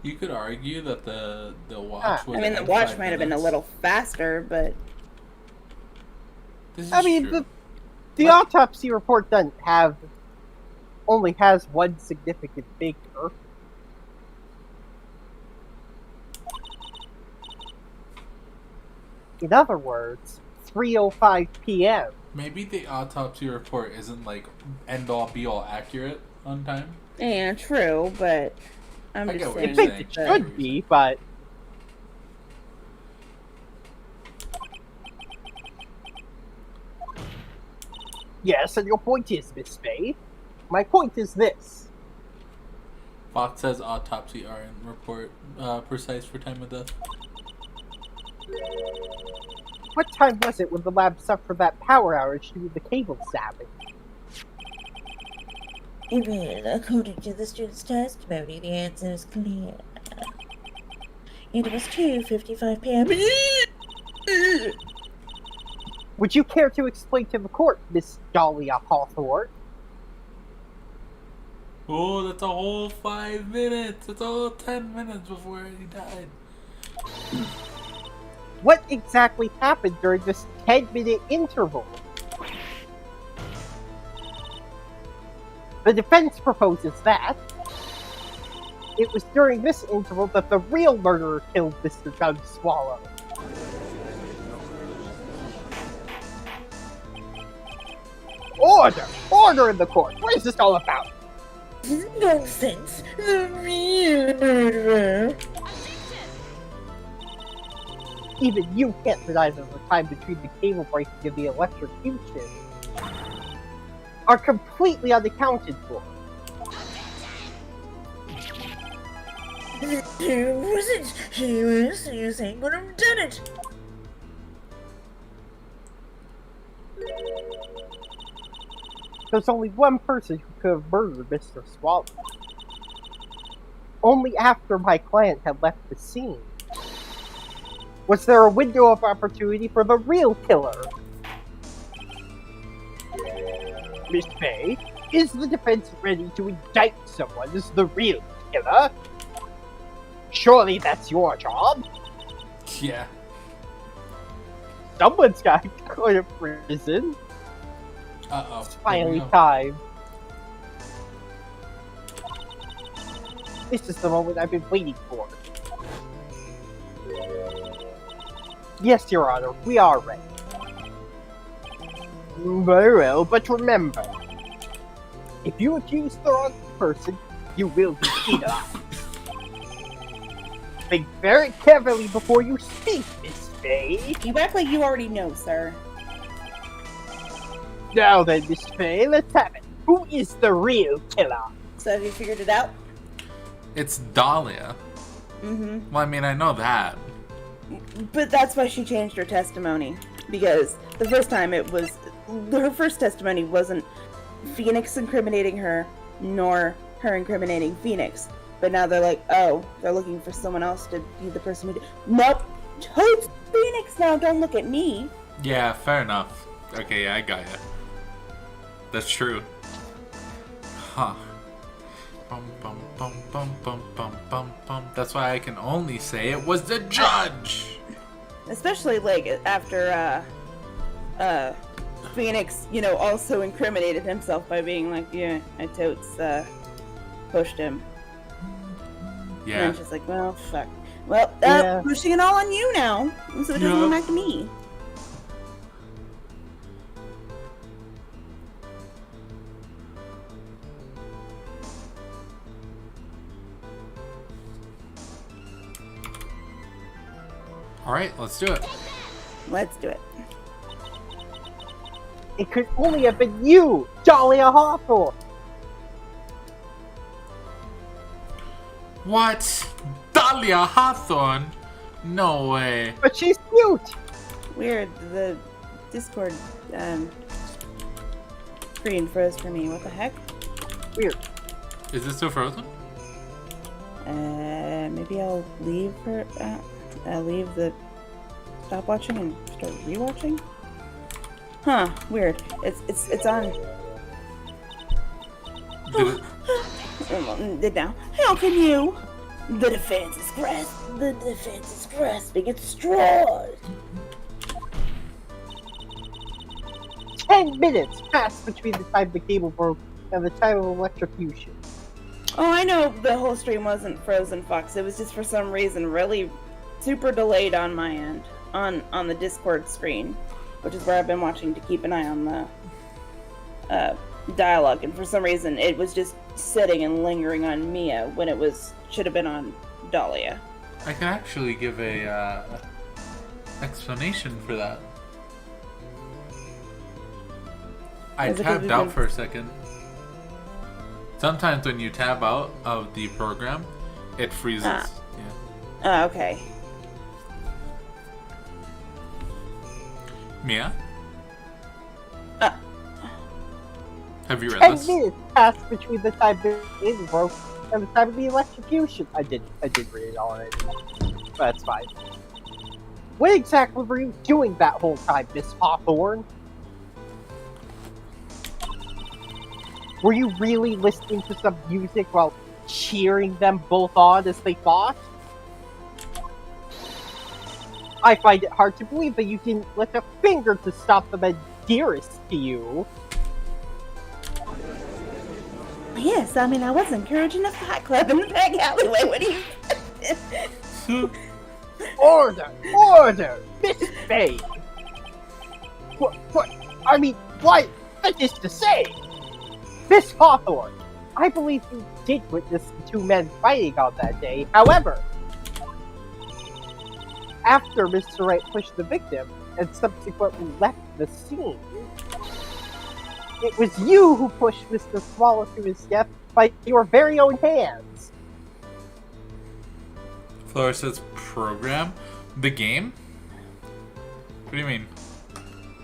S1: You could argue that the watch was.
S4: I mean, the
S1: at
S4: watch
S1: 5
S4: might have been a
S1: minutes.
S4: little faster, but
S1: This is
S2: I mean,
S1: true.
S2: the autopsy report only has one significant figure. In other words, 3:05 p.m.
S1: Maybe the autopsy report isn't like end all be all accurate on time.
S4: yeah, true. But I'm
S1: I get
S4: just
S1: what
S2: I
S1: you're
S4: saying.
S2: think it
S1: saying.
S4: that-
S2: should be, but yes, and your point is, Miss Faye. My point is this.
S1: Fox says autopsy aren't report precise for time of death.
S2: What time was it when the lab suffered that power outage due to the cable sapping?
S5: Well, according to the student's testimony, the answer is clear. It was 2:55 p.m.
S2: Would you care to explain to the court, Miss Dahlia Hawthorne?
S1: Oh, that's a whole 5 minutes. It's a whole 10 minutes before he died.
S2: What exactly happened during this 10-minute interval? The defense proposes that it was during this interval that the real murderer killed Mr. Doug Swallow. Order! Order in the court! What is this all about?
S5: Nonsense! The real murderer!
S2: Even you can't deny that the time between the cable breaking and the electrocution are completely unaccounted for.
S5: Who was it? He was using would have done it.
S2: There's only one person who could have murdered Mr. Swallow. Only after my client had left the scene was there a window of opportunity for the real killer. Miss May, is the defense ready to indict someone as the real killer? Surely that's your job.
S1: Yeah.
S2: Someone's got to go to prison.
S1: Uh-oh.
S2: It's finally
S1: Here we go.
S2: time. This is the moment I've been waiting for. Yes, Your Honor, we are ready. Very well, but remember, if you accuse the wrong person, you will be penalized. Think very carefully before you speak, Miss Faye.
S4: You act like you already know, sir.
S2: Now then, Miss Faye, let's have it. Who is the real killer?
S4: So have you figured it out?
S1: It's Dahlia.
S4: Mm-hmm.
S1: Well, I mean, I know that.
S4: But that's why she changed her testimony. Because the first time her first testimony wasn't Phoenix incriminating her, nor her incriminating Phoenix. But now they're like, oh, they're looking for someone else to be the person who did. Nope! Toad's Phoenix now, don't look at me!
S1: Yeah, fair enough. Okay, yeah, I got ya. That's true. Huh. Bum, bum, bum, bum, bum, bum, bum, bum. That's why I can only say it was the judge!
S4: Especially, like, after, Phoenix, also incriminated himself by being like, yeah, I totes, pushed him. And
S1: Yeah.
S4: then she's like, well, fuck. Well,
S2: Yeah.
S4: pushing it all on you now, so it doesn't
S1: Yeah.
S4: come back to me.
S1: All right, let's do it.
S4: Let's do it.
S2: It could only have been you, Dahlia Hawthorne.
S1: What? Dahlia Hawthorne? No way.
S2: But she's cute.
S4: Weird. The Discord screen froze for me. What the heck?
S2: Weird.
S1: Is it still frozen?
S4: Maybe I'll leave her. Leave the stop watching and start rewatching. Huh? Weird. It's on.
S1: Did it?
S4: Now, how can you?
S5: The defense is grasping at straws.
S2: 10 minutes passed between the time the cable broke and the time of electrocution.
S4: Oh, I know the whole stream wasn't frozen, Fox. It was just for some reason really super delayed on my end, on the Discord screen, which is where I've been watching to keep an eye on the dialogue. And for some reason, it was just sitting and lingering on Mia when it should have been on Dahlia.
S1: I can actually give a explanation for that. I
S4: Is it 'cause
S1: tabbed
S4: we've
S1: out
S4: been-
S1: for a second. Sometimes when you tab out of the program, it freezes.
S4: Ah.
S1: Yeah.
S4: Okay.
S1: Mia? Have you read
S2: 10
S1: this?
S2: minutes passed between the time the cable broke and the time of the electrocution. I did read it already. But that's fine. What exactly were you doing that whole time, Miss Hawthorne? Were you really listening to some music while cheering them both on as they fought? I find it hard to believe that you didn't lift a finger to stop the men dearest to you.
S4: Yes, I mean, I was encouraging a fight club in the back alleyway. What do you...
S2: Order! Order! Miss Faye! What? I mean, what? That is to say, Miss Hawthorne, I believe you did witness the two men fighting on that day. However, after Mr. Wright pushed the victim and subsequently left the scene, it was you who pushed Mr. Swallow to his death by your very own hands.
S1: Flora says program? The game? What do you mean?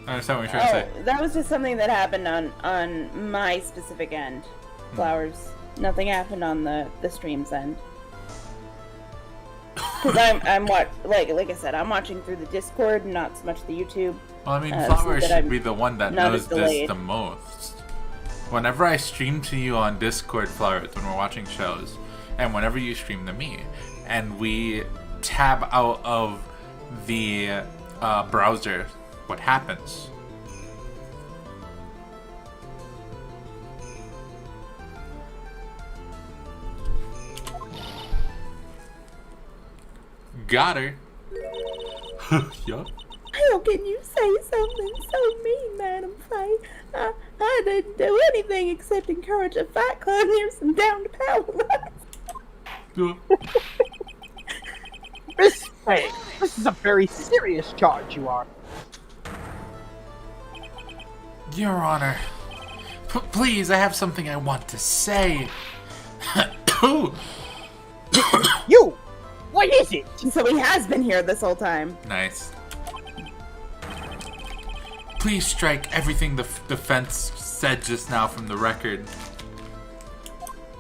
S1: I understand what you're trying to say.
S4: That was just something that happened on my specific end. Flowers. Nothing happened on the stream's end. Because I'm like I said, I'm watching through the Discord, not so much the YouTube.
S1: Well, I mean,
S4: so
S1: Flowers
S4: that
S1: should
S4: I'm
S1: be the one that
S4: not
S1: knows
S4: as
S1: this
S4: delayed.
S1: the most. Whenever I stream to you on Discord, Flowers, when we're watching shows, and whenever you stream to me, and we tab out of the browser, what happens? Got her. Yup.
S4: How can you say something so mean, Madam Faye? I didn't do anything except encourage a fight club near some downed power lines.
S2: Miss Faye, this is a very serious charge you are.
S1: Your Honor, please, I have something I want to say.
S2: You! What is it?
S4: So he has been here this whole time.
S1: Nice. Please strike everything the defense said just now from the record.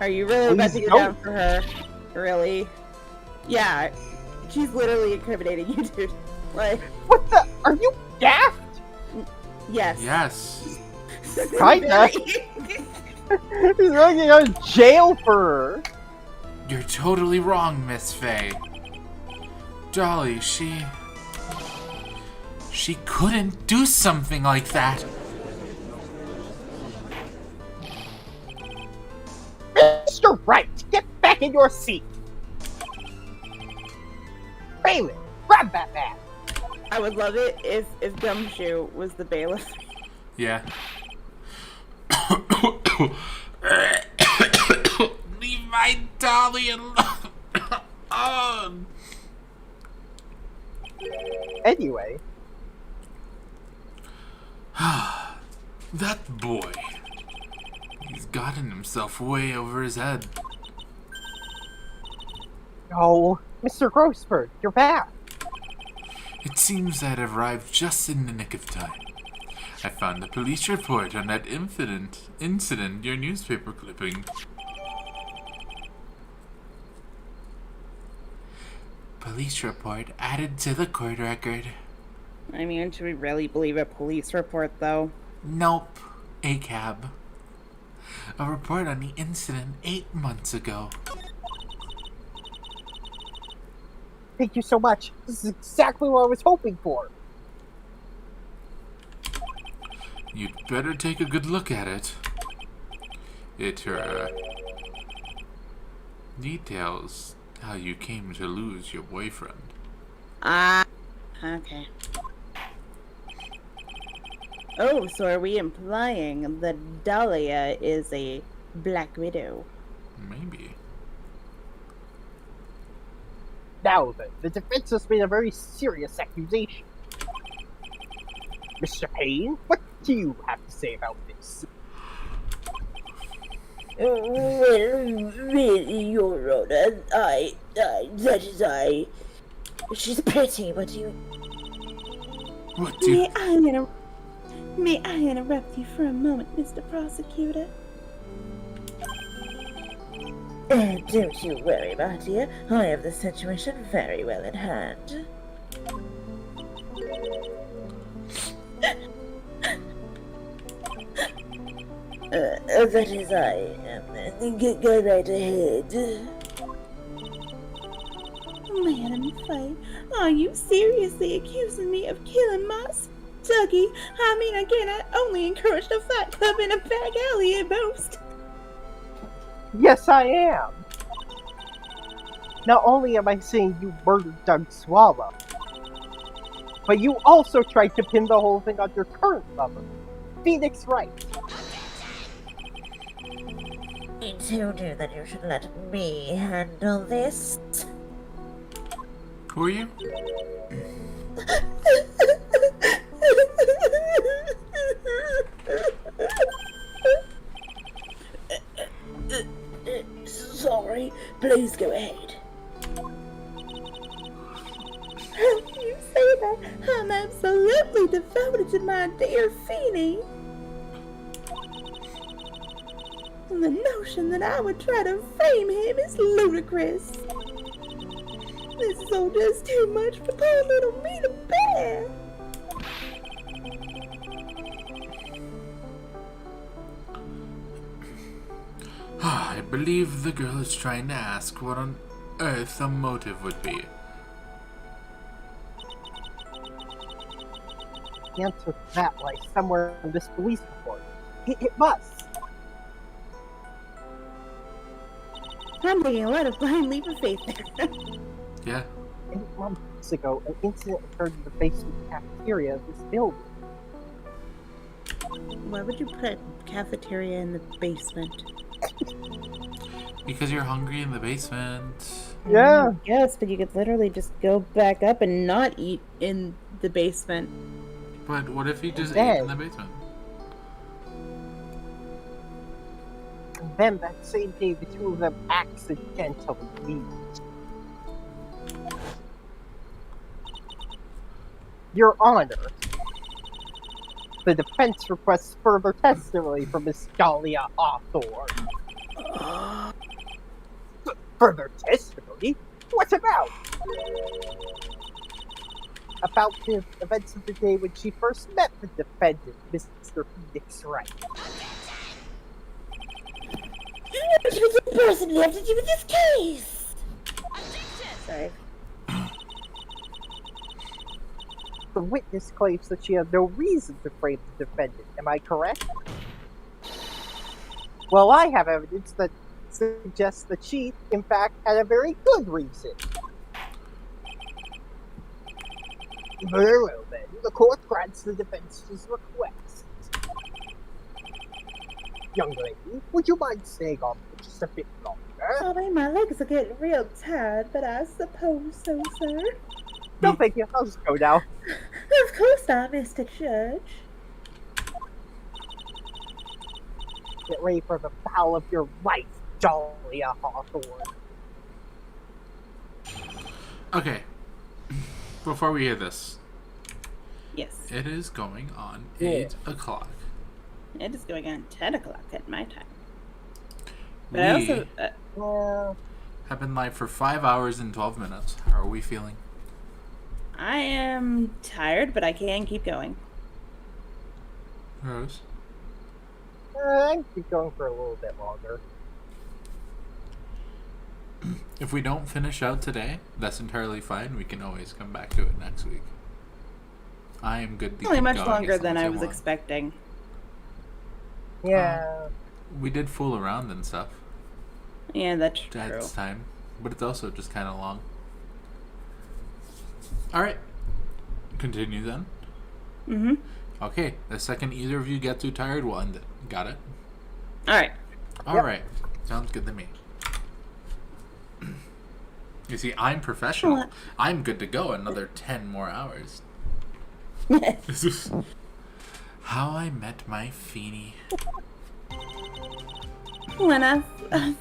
S4: Are you really about to
S2: Please
S4: go down
S2: don't.
S4: for her? Really? Yeah. She's literally incriminating you, dude. Like,
S2: What the? Are you daft?
S4: yes.
S1: Yes.
S2: Kinda. He's looking on jail for her.
S1: You're totally wrong, Miss Faye. Dolly, she couldn't do something like that.
S2: Mr. Wright, get back in your seat. Raymond, grab that man.
S4: I would love it if Gumshoe was the bailiff.
S1: Yeah. Leave my Dolly alone.
S2: Anyway,
S1: That boy. He's gotten himself way over his head.
S2: oh, Mr. Grossberg, you're back.
S1: It seems I'd arrived just in the nick of time. I found the police report on that incident in your newspaper clipping. Police report added to the court record.
S4: I mean, should we really believe a police report, though?
S1: Nope. A cab. A report on the incident 8 months ago.
S2: Thank you so much. This is exactly what I was hoping for.
S1: You'd better take a good look at it. It, details how you came to lose your boyfriend.
S4: Okay. Oh, so are we implying that Dahlia is a Black Widow?
S1: Maybe.
S2: Now then, the defense has made a very serious accusation. Mr. Payne, what do you have to say about this?
S5: Well, really, Your Honor, she's pretty, but you...
S1: What do you...
S4: May I interrupt you for a moment, Mr. Prosecutor?
S5: Don't you worry, my dear. I have the situation very well in hand. That is, go right ahead.
S4: Madam Faye, are you seriously accusing me of killing my Dougie? I mean, again, I only encouraged a fight club in a back alley at most.
S2: Yes, I am. Not only am I saying you murdered Doug Swallow, but you also tried to pin the whole thing on your current lover, Phoenix Wright.
S5: I told you that you should let me handle this.
S1: Who are you?
S5: Sorry, please go ahead.
S4: How can you say that? I'm absolutely devoted to my dear Feeny. And the notion that I would try to frame him is ludicrous. This is all just too much for poor little me to bear.
S1: I believe the girl is trying to ask what on earth the motive would be.
S2: The answer to that lies somewhere in this police report. It must.
S4: I'm making a lot of blind leap of faith there.
S1: Yeah.
S2: 8 months ago, an incident occurred in the basement cafeteria of this building.
S4: Why would you put a cafeteria in the basement?
S1: Because you're hungry in the basement.
S2: Yeah.
S4: Yes, but you could literally just go back up and not eat in the basement.
S1: But what if he just
S2: Then-
S1: ate in the basement?
S2: And then that same day, the two of them accidentally meet. Your Honor, the defense requests further testimony from Miss Dahlia Hawthorne. Further testimony? What about? About the events of the day when she first met the defendant, Mr. Phoenix Wright.
S5: Which was the person who have to do with this case?
S4: Sorry.
S2: The witness claims that she had no reason to frame the defendant. Am I correct? Well, I have evidence that suggests that she, in fact, had a very good reason. Very well, then. The court grants the defense's request. Young lady, would you mind staying on for just a bit longer?
S4: Sorry, my legs are getting real tired, but I suppose so, sir.
S2: No, thank you. I'll just go now.
S5: Of course not, Mr. Judge.
S2: Get ready for the battle of your life, Dahlia Hawthorne.
S1: Okay. Before we hear this,
S4: Yes.
S1: it is going on
S2: Yeah.
S1: 8 o'clock.
S4: It is going on 10 o'clock at my time. But
S1: We
S4: I also...
S2: Well,
S1: have been live for 5 hours and 12 minutes. How are we feeling?
S4: I am tired, but I can keep going.
S1: Rose?
S2: I can keep going for a little bit longer.
S1: If we don't finish out today, that's entirely fine. We can always come back to it next week. I am good to
S4: Only
S1: keep
S4: much
S1: going
S4: longer
S1: as
S4: than
S1: long as
S4: I
S1: you
S4: was
S1: want.
S4: expecting.
S2: Yeah.
S1: We did fool around and stuff.
S4: Yeah, that's true.
S1: That's time. But it's also just kind of long. Alright. Continue then.
S4: Mm-hmm.
S1: Okay. The second either of you get too tired, we'll end it. Got it?
S4: Alright.
S1: Alright. Sounds good to me. You see, I'm professional.
S5: What?
S1: I'm good to go another 10 more hours. How I Met My Feeny.
S5: When I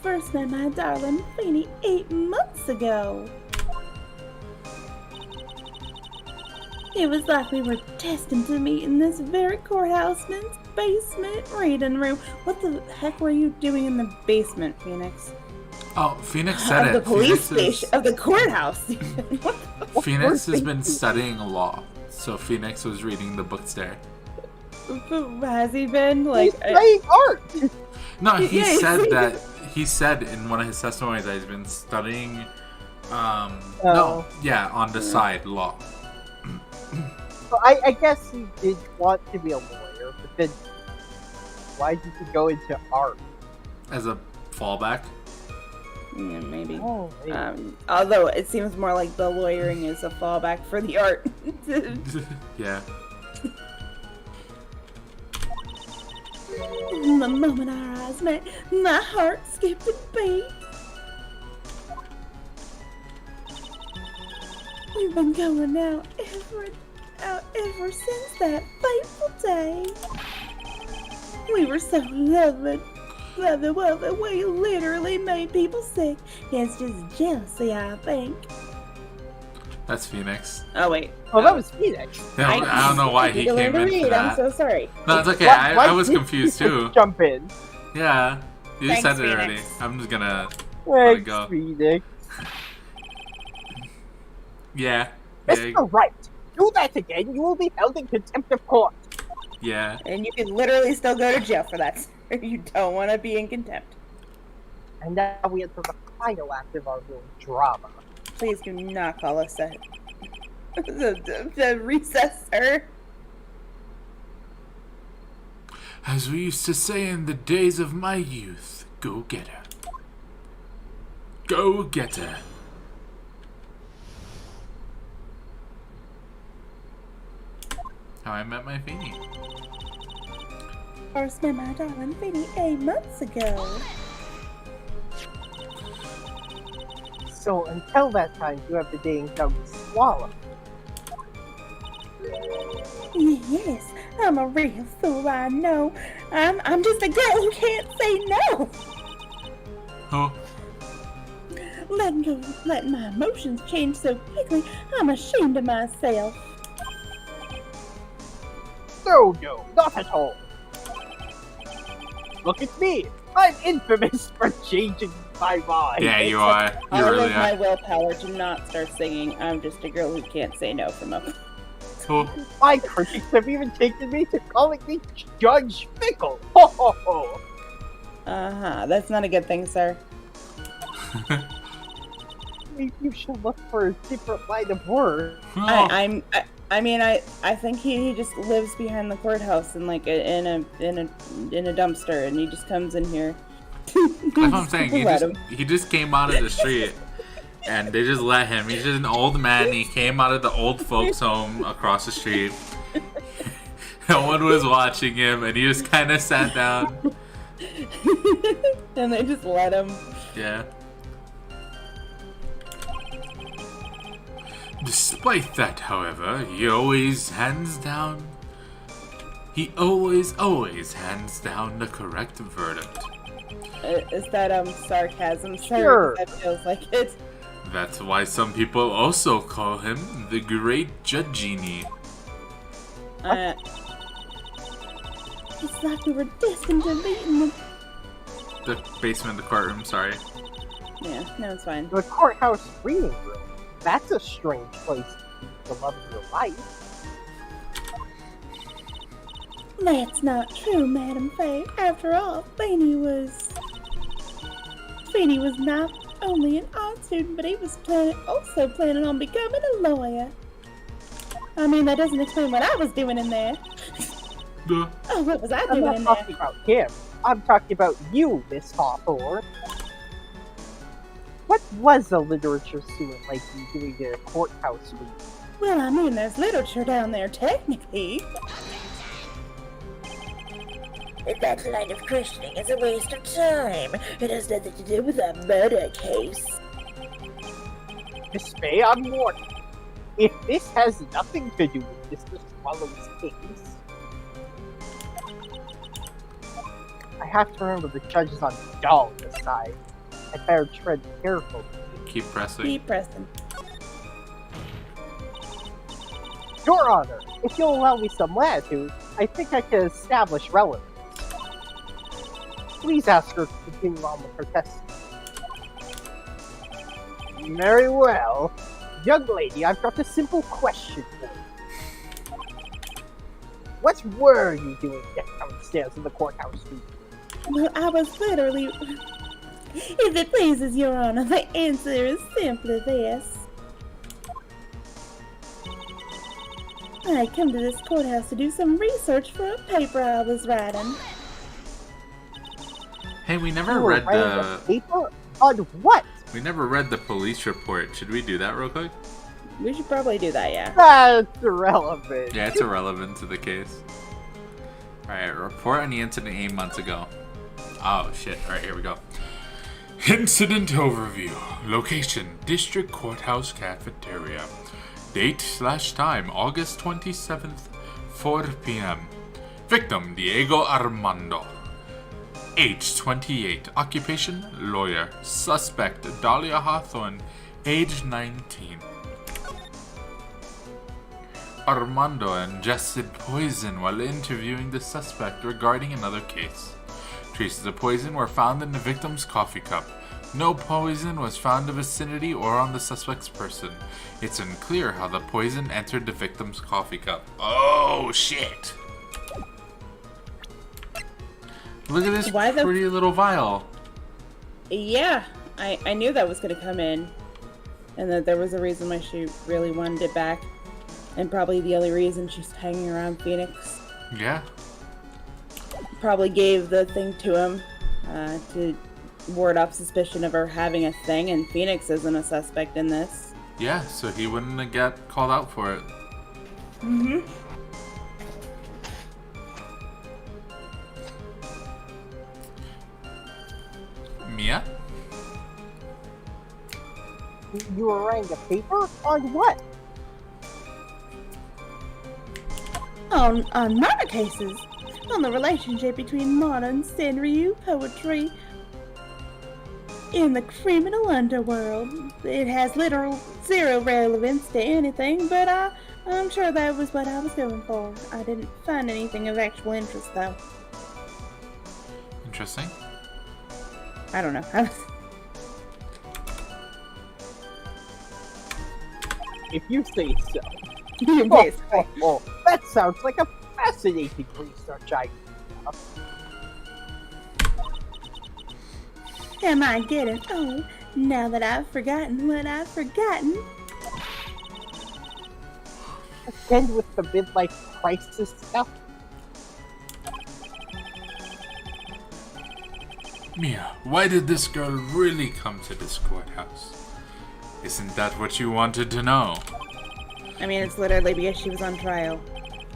S5: first met my darling Feeny 8 months ago. It was like we were destined to meet in this very courthouseman's basement reading room. What the heck were you doing in the basement, Phoenix?
S1: Oh, Phoenix said
S4: Of the
S1: it.
S4: police
S1: Phoenix
S4: station. Of the courthouse.
S1: Phoenix has been studying law, so Phoenix was reading the books there.
S4: Has he been? Like,
S2: He's playing art!
S1: No, he
S4: Yeah,
S1: said
S4: he's-
S1: that. He said in one of his testimonies that he's been studying.
S2: Oh.
S1: No, yeah, on the side law.
S2: So I guess he did want to be a lawyer, but then why did he go into art?
S1: As a fallback.
S4: yeah, maybe.
S2: Oh,
S4: Although it seems more like the lawyering is a fallback for the art.
S1: Yeah.
S5: The moment our eyes met, my heart skipped a beat. We've been going out ever since that fateful day. We were so loving. We literally made people sick. It's just jealousy, I think.
S1: That's Phoenix.
S4: Oh, wait.
S2: oh, that was Phoenix.
S1: Yeah, I don't know why he
S4: You
S1: came
S4: learn to
S1: into
S4: read. I'm
S1: that.
S4: so sorry.
S1: No, it's okay.
S2: Why
S1: I was
S2: did
S1: confused
S2: Phoenix
S1: too.
S2: Jump in.
S1: Yeah. You
S4: Thanks,
S1: said it already.
S4: Phoenix.
S1: I'm just gonna let it
S2: Thanks,
S1: go.
S2: Phoenix.
S1: Yeah. Yeah.
S2: Mr. Wright, do that again, you will be held in contempt of court.
S1: Yeah.
S4: And you can literally still go to jail for that. You don't want to be in contempt.
S2: And now we enter the final act of our little drama.
S4: Please do not call us the recessor.
S1: As we used to say in the days of my youth, go get her. Go get her. How I Met My Feeny.
S5: First met my darling Feeny 8 months ago.
S2: So until that time, you have the dang gum swallow.
S5: Yes, I'm a real fool, I know. I'm just a girl who can't say no.
S1: Oh,
S5: Letting my emotions change so quickly, I'm ashamed of myself.
S2: No, not at all. Look at me. I'm infamous for changing my mind.
S1: yeah, you are. You
S4: All
S1: really
S4: of my
S1: are.
S4: willpower to not start singing. I'm just a girl who can't say no from up.
S1: Oh,
S2: My critics have even taken me to calling me Judge Fickle. Ho ho ho.
S4: That's not a good thing, sir.
S2: Maybe you should look for a different line of work.
S1: oh.
S4: I think he just lives behind the courthouse in like in a dumpster, and he just comes in here.
S1: That's what I'm saying.
S4: Let him.
S1: He just came out of the street, and they just let him. He's just an old man. He came out of the old folks' home across the street. No one was watching him, and he just kind of sat down.
S4: And they just let him.
S1: Yeah. Despite that, however, he always hands down the correct verdict.
S4: Is that sarcasm, sir?
S2: Sure.
S4: That feels like it.
S1: That's why some people also call him the Great Judgini.
S4: It's like we were destined to meet in
S1: The basement of the courtroom, sorry.
S4: Yeah, no, it's fine.
S2: The courthouse reading room. That's a strange place to meet the love of your life.
S4: That's not true, Madam Faye. After all, Feeney was not only an art student, but he was also planning on becoming a lawyer. I mean, that doesn't explain what I was doing in there.
S1: Duh.
S4: Oh, what was I
S2: I'm
S4: doing
S2: not
S4: in there?
S2: talking about him. I'm talking about you, Miss Hawthorne. What was a literature student like you doing in a courthouse reading?
S4: Well, I mean, there's literature down there, technically.
S5: That line of questioning is a waste of time. It has nothing to do with a murder case.
S2: Miss Faye, I'm warning you. If this has nothing to do with Mr. Swallow's case, I have to remember the judge is on Doll's side. I better tread carefully.
S1: Keep pressing.
S4: Keep pressing.
S2: Your Honor, if you'll allow me some latitude, I think I can establish relevance. Please ask her to continue on with her testimony. Very well. Young lady, I've got a simple question for you. What were you doing downstairs in the courthouse room?
S4: Well, I was literally... If it pleases Your Honor, the answer is simply this. I come to this courthouse to do some research for a paper I was writing.
S1: Hey, we never
S2: You were
S1: read
S2: writing
S1: the
S2: a paper? On what?
S1: we never read the police report. Should we do that real quick?
S4: We should probably do that, yeah.
S2: That's irrelevant.
S1: Yeah, it's irrelevant to the case. Alright, report on the incident 8 months ago. Oh shit. Alright, here we go. Incident overview. Location: District Courthouse Cafeteria. Date/time: August 27th, 4 p.m. Victim: Diego Armando. Age: 28. Occupation: lawyer. Suspect: Dahlia Hawthorne. Age: 19. Armando ingested poison while interviewing the suspect regarding another case. Traces of poison were found in the victim's coffee cup. No poison was found in the vicinity or on the suspect's person. It's unclear how the poison entered the victim's coffee cup. Oh, shit! Look at this pretty little vial.
S4: Yeah, I knew that was going to come in. And that there was a reason why she really wanted it back. And probably the only reason she's hanging around Phoenix.
S1: Yeah.
S4: Probably gave the thing to him to ward off suspicion of her having a thing, and Phoenix isn't a suspect in this.
S1: Yeah, so he wouldn't get called out for it.
S4: Mm-hmm.
S1: Mia?
S2: You were writing a paper? On what?
S4: On murder cases. On the relationship between modern Senryu poetry in the criminal underworld. It has literal zero relevance to anything, but I'm sure that was what I was going for. I didn't find anything of actual interest, though.
S1: Interesting.
S4: I don't know.
S2: If you say so.
S4: Basically.
S2: Oh, that sounds like a fascinating research idea.
S4: Am I getting old now that I've forgotten what I've forgotten?
S2: Again with the midlife crisis stuff?
S1: Mia, why did this girl really come to this courthouse? Isn't that what you wanted to know?
S4: I mean, it's literally because she was on trial.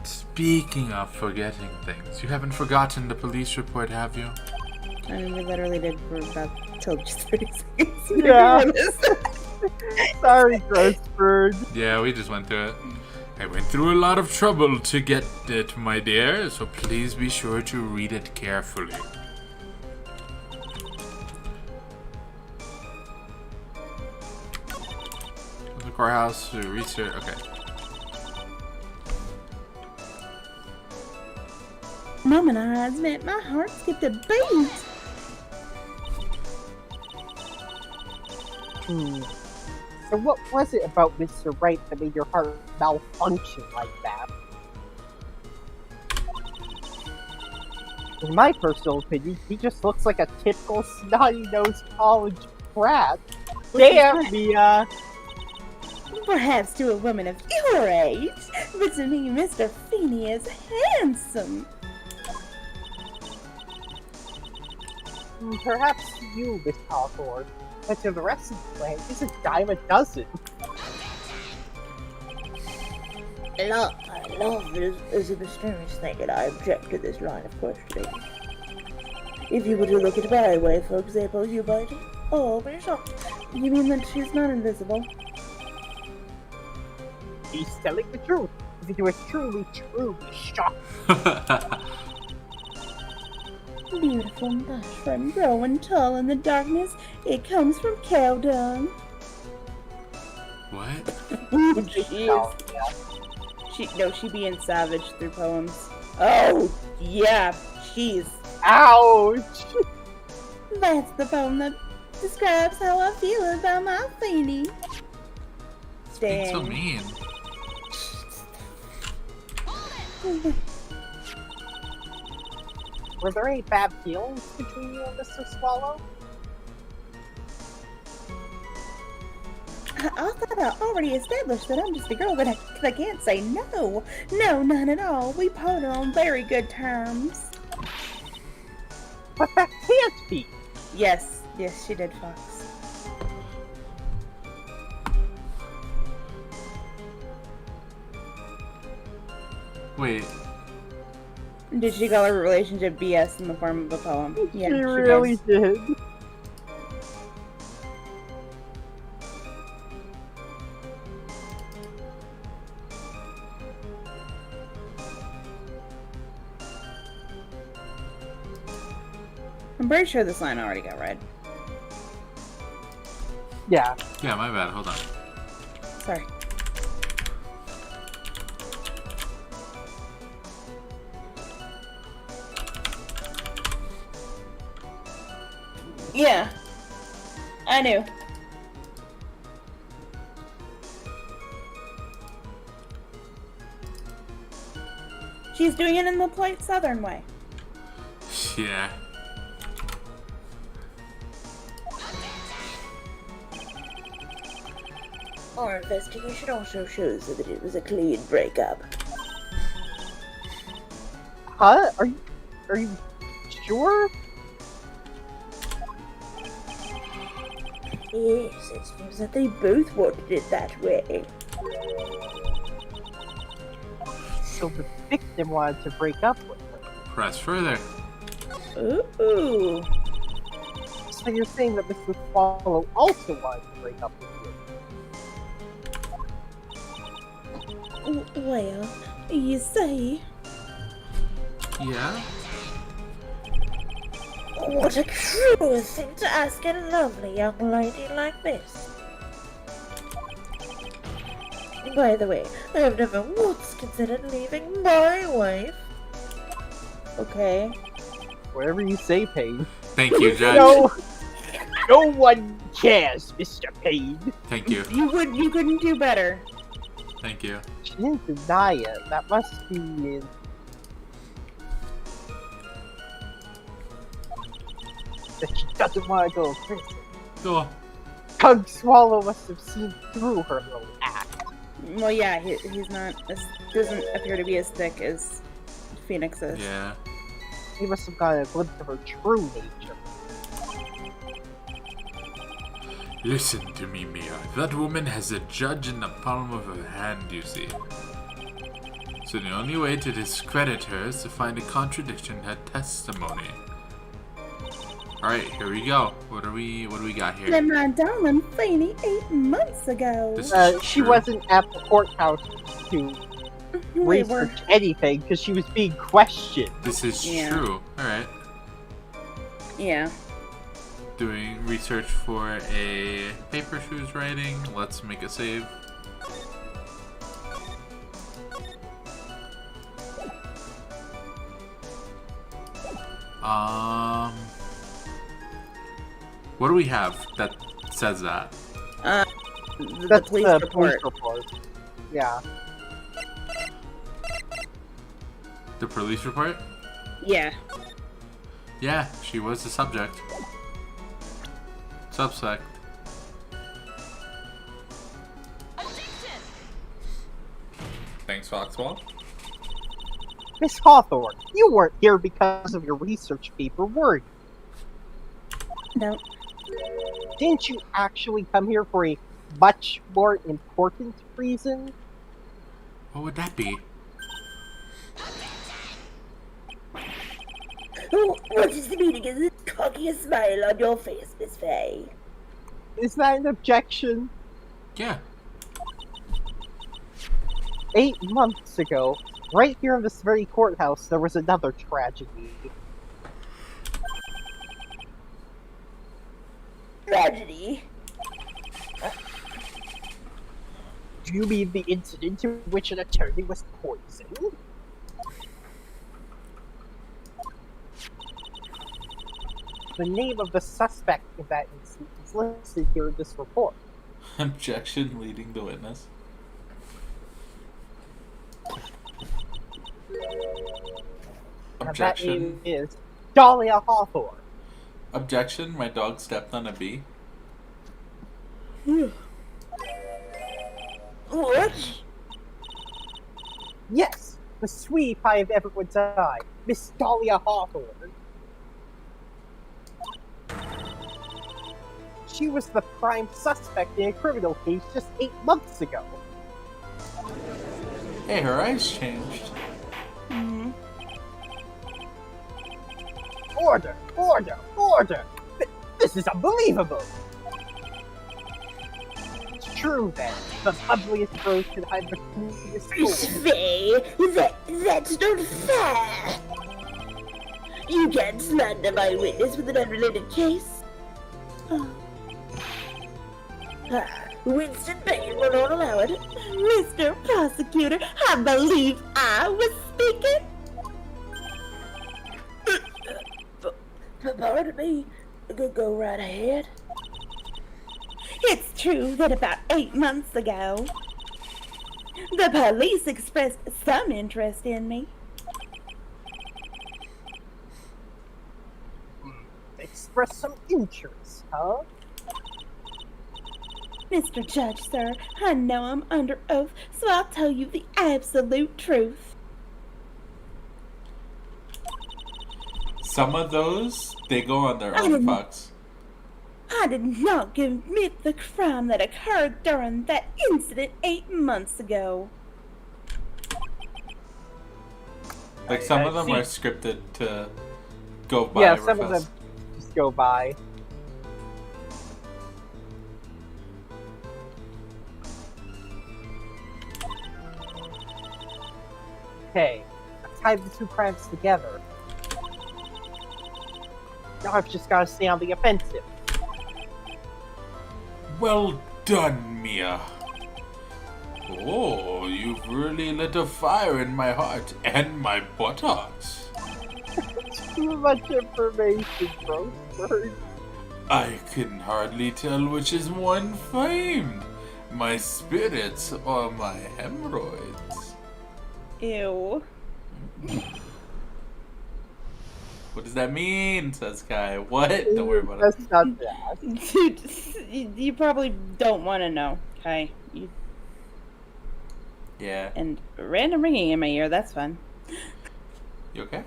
S1: Speaking of forgetting things, you haven't forgotten the police report, have you?
S4: I mean, we literally did for about till just 30 seconds.
S2: Yeah. Sorry, Grossbird.
S1: Yeah, we just went through it. I went through a lot of trouble to get it, my dear, so please be sure to read it carefully. The courthouse to research. Okay.
S4: Mom and I's meant my heart skipped a beat.
S2: So what was it about Mr. Wright that made your heart malfunction like that? In my personal opinion, he just looks like a typical snotty-nosed college brat. Damn, Mia!
S4: Perhaps to a woman of your age, but to me, Mr. Feeney is handsome.
S2: Perhaps to you, Miss Hawthorne, but to the rest of the clan, he's a dime a dozen.
S5: Love is a mysterious thing, and I object to this line of questioning. If you were to look at my way, for example, you might be shocked.
S4: You mean that she's not invisible?
S2: He's telling the truth. If he was truly shocked.
S4: Beautiful mushroom growing tall in the darkness. It comes from cow dung.
S1: What?
S4: Ooh, jeez.
S2: Oh, yeah.
S4: She being savage through poems. Oh, yeah, she's.
S2: Ouch!
S4: That's the poem that describes how I feel about my Feeney.
S1: Being so
S4: Dang.
S1: mean.
S2: Were there any bad feelings between you and Mr. Swallow?
S4: I thought I already established that I'm just a girl that I can't say no. No, none at all. We parted on very good terms.
S2: But that can't be!
S4: Yes, she did, Fox.
S1: Wait.
S4: Did she call her relationship BS in the form of a poem? Yeah,
S2: she really did.
S4: I'm pretty sure this line already got read.
S2: Yeah.
S1: Yeah, my bad. Hold on.
S4: Sorry. Yeah. I knew. She's doing it in the polite southern way.
S1: Yeah.
S5: Our investigation also shows that it was a clean breakup.
S2: Huh? Are you sure?
S5: Yes, it seems that they both wanted it that way.
S2: So the victim wanted to break up with her.
S1: Press further.
S4: Ooh.
S2: So you're saying that Mr. Swallow also wanted to break up with you?
S4: Well, you see.
S1: Yeah?
S5: What a cruel thing to ask a lovely young lady like this. By the way, I have never once considered leaving my wife.
S4: Okay.
S2: Whatever you say, Payne.
S1: Thank you, Judge.
S2: No one cares, Mr. Payne.
S1: Thank you.
S4: You couldn't do better.
S1: Thank you.
S2: She didn't deny it. That must be... that she doesn't want to go to prison.
S1: Oh.
S2: Kung Swallow must have seen through her little act.
S4: Well, yeah, he's not. Doesn't appear to be as thick as Phoenix is.
S1: Yeah.
S2: He must have gotten a glimpse of her true nature.
S1: Listen to me, Mia. That woman has a judge in the palm of her hand, you see. So the only way to discredit her is to find a contradiction in her testimony. All right, here we go. What do we got here?
S4: And my darling Fanny 8 months ago.
S1: This is
S2: She
S1: true.
S2: wasn't at the courthouse to
S4: We were.
S2: research anything because she was being questioned.
S1: This is
S4: Yeah.
S1: true. All right.
S4: Yeah.
S1: Doing research for a paper she was writing. Let's make a save. What do we have that says that?
S4: The
S2: That's
S4: police
S2: the
S4: report.
S2: police report. Yeah.
S1: The police report?
S4: Yeah.
S1: Yeah, she was the subject. Suspect. Thanks, Foxwall.
S2: Miss Hawthorne, you weren't here because of your research paper, were you?
S4: No.
S2: Didn't you actually come here for a much more important reason?
S1: What would that be?
S5: Oh, what is the meaning of this cocky smile on your face, Miss Fay?
S2: Is that an objection?
S1: Yeah.
S2: 8 months ago, right here in this very courthouse, there was another tragedy.
S5: Tragedy?
S2: Do you mean the incident in which an attorney was poisoned? The name of the suspect in that incident is listed here in this report.
S1: Objection leading the witness.
S2: And that
S1: Objection.
S2: name is Dahlia Hawthorne.
S1: Objection, my dog stepped on a bee.
S5: What?
S2: Yes, the sweet pie of everyone's eye, Miss Dahlia Hawthorne. She was the prime suspect in a criminal case just 8 months ago.
S1: Hey, her eyes changed.
S4: Mm-hmm.
S2: Order! Order! Order! This is unbelievable! It's true then, the ugliest rose can hide the sweetest
S5: Miss
S2: thorn.
S5: Fay, that's not fair! You can't slander my witness with an unrelated case. Winston Payne will not allow it.
S4: Mr. Prosecutor, I believe I was speaking.
S5: Pardon me. Go right ahead.
S4: It's true that about 8 months ago, the police expressed some interest in me.
S2: Express some interest, huh?
S4: Mr. Judge, sir, I know I'm under oath, so I'll tell you the absolute truth.
S1: Oh, Some of those, they go on their
S4: I
S1: own
S4: didn't-
S1: fucks.
S4: I did not commit the crime that occurred during that incident 8 months ago.
S1: Like, some of them
S2: see-
S1: are scripted to go by
S2: Yeah,
S1: real
S2: some of
S1: fast.
S2: them just go by. Okay, I've tied the two crimes together. Now I've just gotta stay on the offensive.
S1: Well done, Mia. Oh, you've really lit a fire in my heart and my buttocks.
S2: Too much information, Roseburg.
S1: I can hardly tell which is more inflamed, my spirits or my hemorrhoids.
S4: Ew.
S1: What does that mean? Says Kai. What? Don't worry about it.
S2: That's not that.
S4: Dude, you probably don't want to know, okay?
S1: Yeah.
S4: And random ringing in my ear, that's fun.
S1: You okay?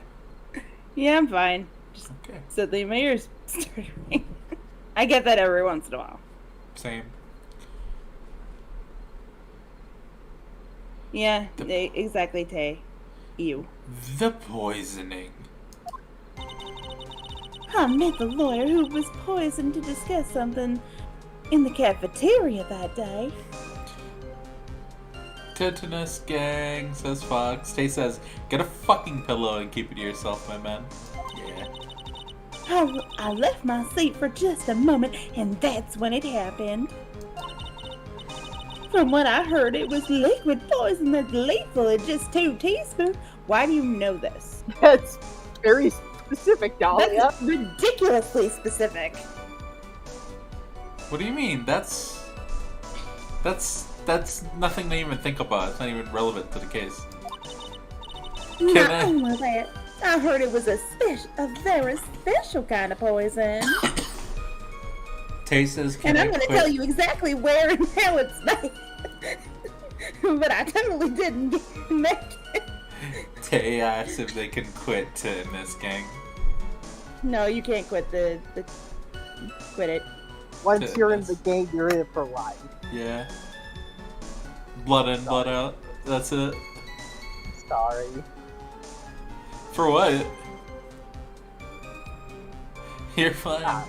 S4: Yeah, I'm fine. Just
S1: Okay.
S4: suddenly my ears started ringing. I get that every once in a while.
S1: Same.
S4: Yeah, exactly, Tay. You.
S1: The poisoning.
S4: I met the lawyer who was poisoned to discuss something in the cafeteria that day.
S1: Tetanus gang, says Fox. Tay says, get a fucking pillow and keep it to yourself, my man. Yeah.
S4: I left my seat for just a moment, and that's when it happened. From what I heard, it was liquid poison that's lethal at just 2 teaspoons. Why do you know this?
S2: That's very specific, Dahlia.
S4: That's ridiculously specific.
S1: What do you mean? That's nothing to even think about. It's not even relevant to the case.
S4: Not only that, I heard it was a very special kind of poison.
S1: Tay says,
S4: And I'm going to tell you exactly where and how it's made. But I totally didn't make it.
S1: Tay asks if they can quit Tetanus gang.
S4: No, you can't quit quit it.
S2: Once you're in the game, you're in it for life.
S1: Yeah. Blood in, blood out. That's it.
S2: Sorry.
S1: For what? You're fine.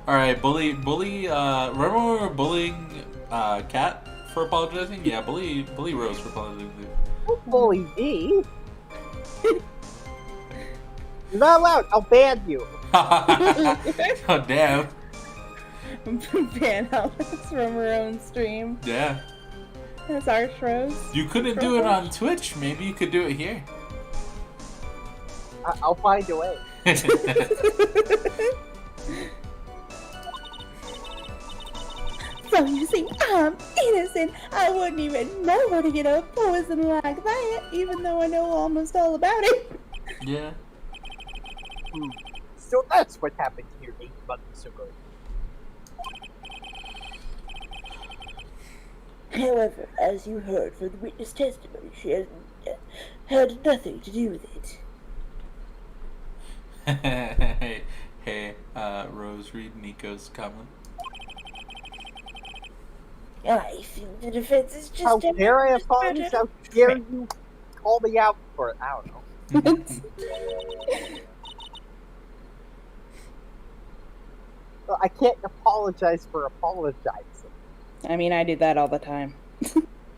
S1: Alright, bully, remember when we were bullying, Kat for apologizing? Yeah, bully Rose for apologizing.
S2: Don't bully me. You're not allowed. I'll ban you.
S1: Oh, damn.
S4: Ban Alex from her own stream.
S1: Yeah.
S4: That's our Rose.
S1: You couldn't do it on Twitch. Maybe you could do it here.
S2: I'll find a way.
S4: So you see, I'm innocent. I wouldn't even know where to get a poison like that, even though I know almost all about it.
S1: Yeah.
S2: So that's what happened here 8 months ago.
S5: However, as you heard from the witness testimony, she had nothing to do with it.
S1: hey, Rose, read Nico's comment.
S5: I feel the defense is just...
S2: How dare I apologize? How dare you call me out for it? I don't know. Well, I can't apologize for apologizing.
S4: I mean, I do that all the time.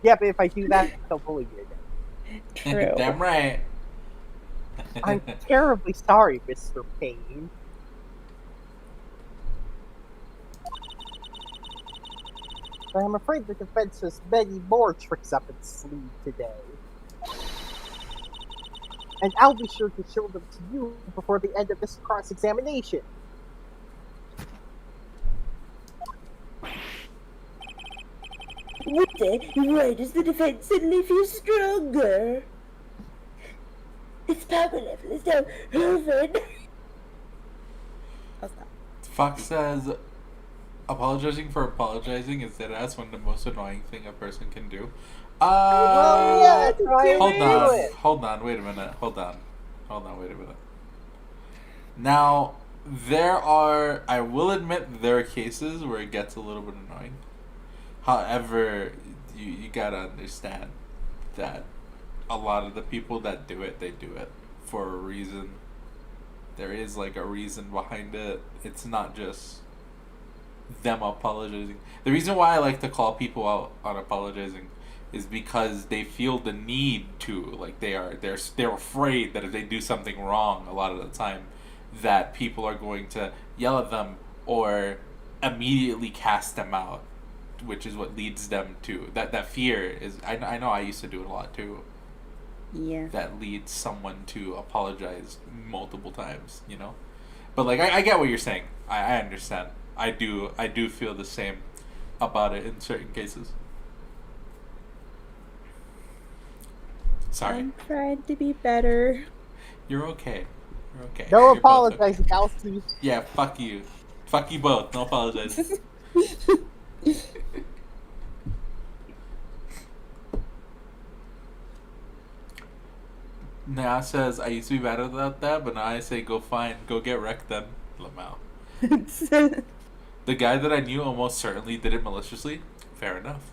S2: Yeah, but if I do that, they'll bully me again.
S4: True.
S1: Damn right.
S2: I'm terribly sorry, Mr. Payne. But I'm afraid the defense has many more tricks up its sleeve today. And I'll be sure to show them to you before the end of this cross-examination.
S5: What the? Why does the defense suddenly feel stronger? Its power level is now over.
S1: Fox says, apologizing for apologizing is dead ass one of the most annoying thing a person can do.
S2: Well, yeah, try and
S1: Hold
S2: do
S1: on,
S2: it.
S1: hold on, wait a minute, hold on, wait a minute. Now, I will admit there are cases where it gets a little bit annoying. However, you gotta understand that a lot of the people that do it, they do it for a reason. There is like a reason behind it. It's not just them apologizing. The reason why I like to call people out on apologizing is because they feel the need to, like they're afraid that if they do something wrong a lot of the time that people are going to yell at them or immediately cast them out, which is what leads them to that fear is I know I used to do it a lot too.
S4: Yeah.
S1: That leads someone to apologize multiple times, you know? But like I get what you're saying. I understand. I do feel the same about it in certain cases. Sorry.
S4: I'm trying to be better.
S1: You're okay. You're okay.
S2: No
S1: You're both
S2: apologizing,
S1: okay.
S2: Elsie.
S1: Yeah, fuck you. Fuck you both. No apologize. Nah says, I used to be bad about that, but now I say go get wrecked then, Lamau. The guy that I knew almost certainly did it maliciously. Fair enough.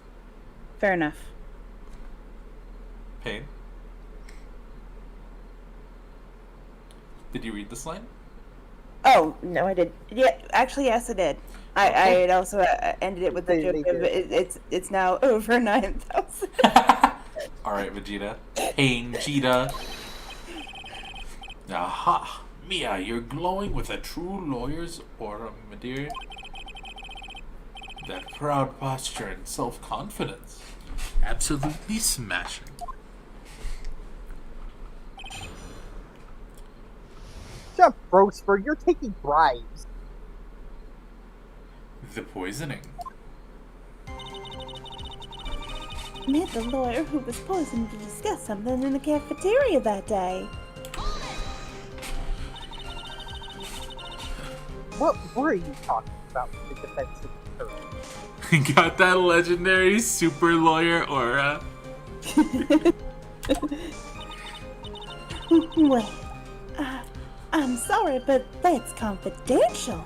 S4: Fair enough.
S1: Pain. Did you read this line?
S4: Oh no, I did. Yeah, actually, yes, I did. I had also ended it with the joke of it's now over 9,000.
S1: All right, Vegeta. Pain Cheetah. Aha, Mia, you're glowing with a true lawyer's aura, my dear. That proud posture and self-confidence. Absolutely smashing.
S2: Shut up, Roseburg, you're taking bribes.
S1: The poisoning.
S4: Met the lawyer who was poisoned to discuss something in the cafeteria that day.
S2: What were you talking about with the defensive attorney?
S1: Got that legendary super lawyer aura.
S4: Wait, I'm sorry, but that's confidential.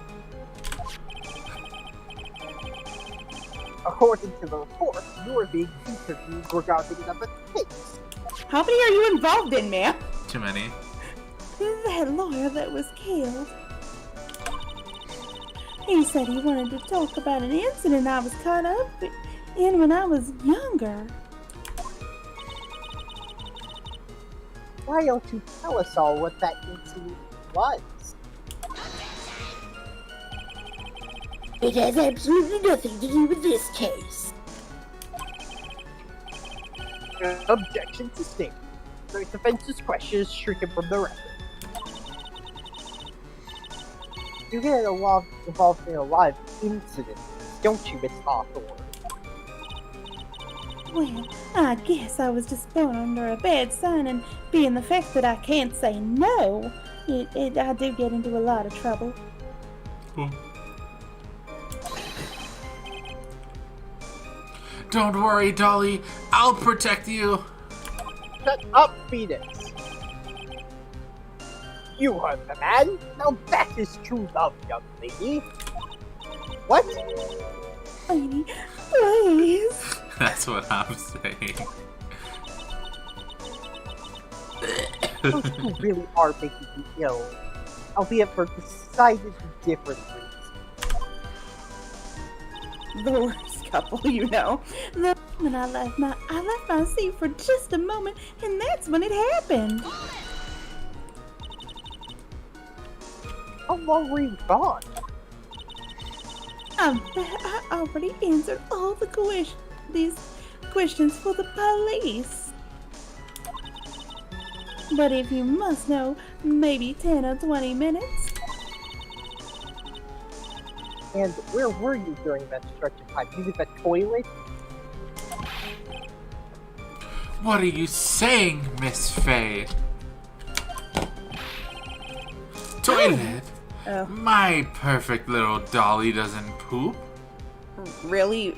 S2: According to the report, you were being interviewed regarding another case.
S4: How many are you involved in, ma'am?
S1: Too many.
S4: That lawyer that was killed. He said he wanted to talk about an incident I was caught up in when I was younger.
S2: Why don't you tell us all what that incident was?
S5: It has absolutely nothing to do with this case.
S2: Objection sustained. The defense's question is stricken from the record. You get involved in a lot of incidents, don't you, Miss Hawthorne?
S4: Well, I guess I was just born under a bad sign, and being the fact that I can't say no, I do get into a lot of trouble.
S1: Don't worry, Dolly. I'll protect you.
S2: Shut up, Phoenix! You heard the man. Now that is true love, young lady. What?
S4: Lady, please.
S1: That's what I'm saying.
S2: Those two really are making me ill, albeit for decidedly different reasons.
S4: The worst couple, you know. The moment I left my seat for just a moment, and that's when it happened.
S2: How long were you gone?
S4: I already answered all these questions for the police. But if you must know, maybe 10 or 20 minutes.
S2: And where were you during that stretch of time? You at the toilet?
S1: What are you saying, Miss Faye? Toilet?
S4: Oh,
S1: My perfect little Dolly doesn't poop.
S4: really?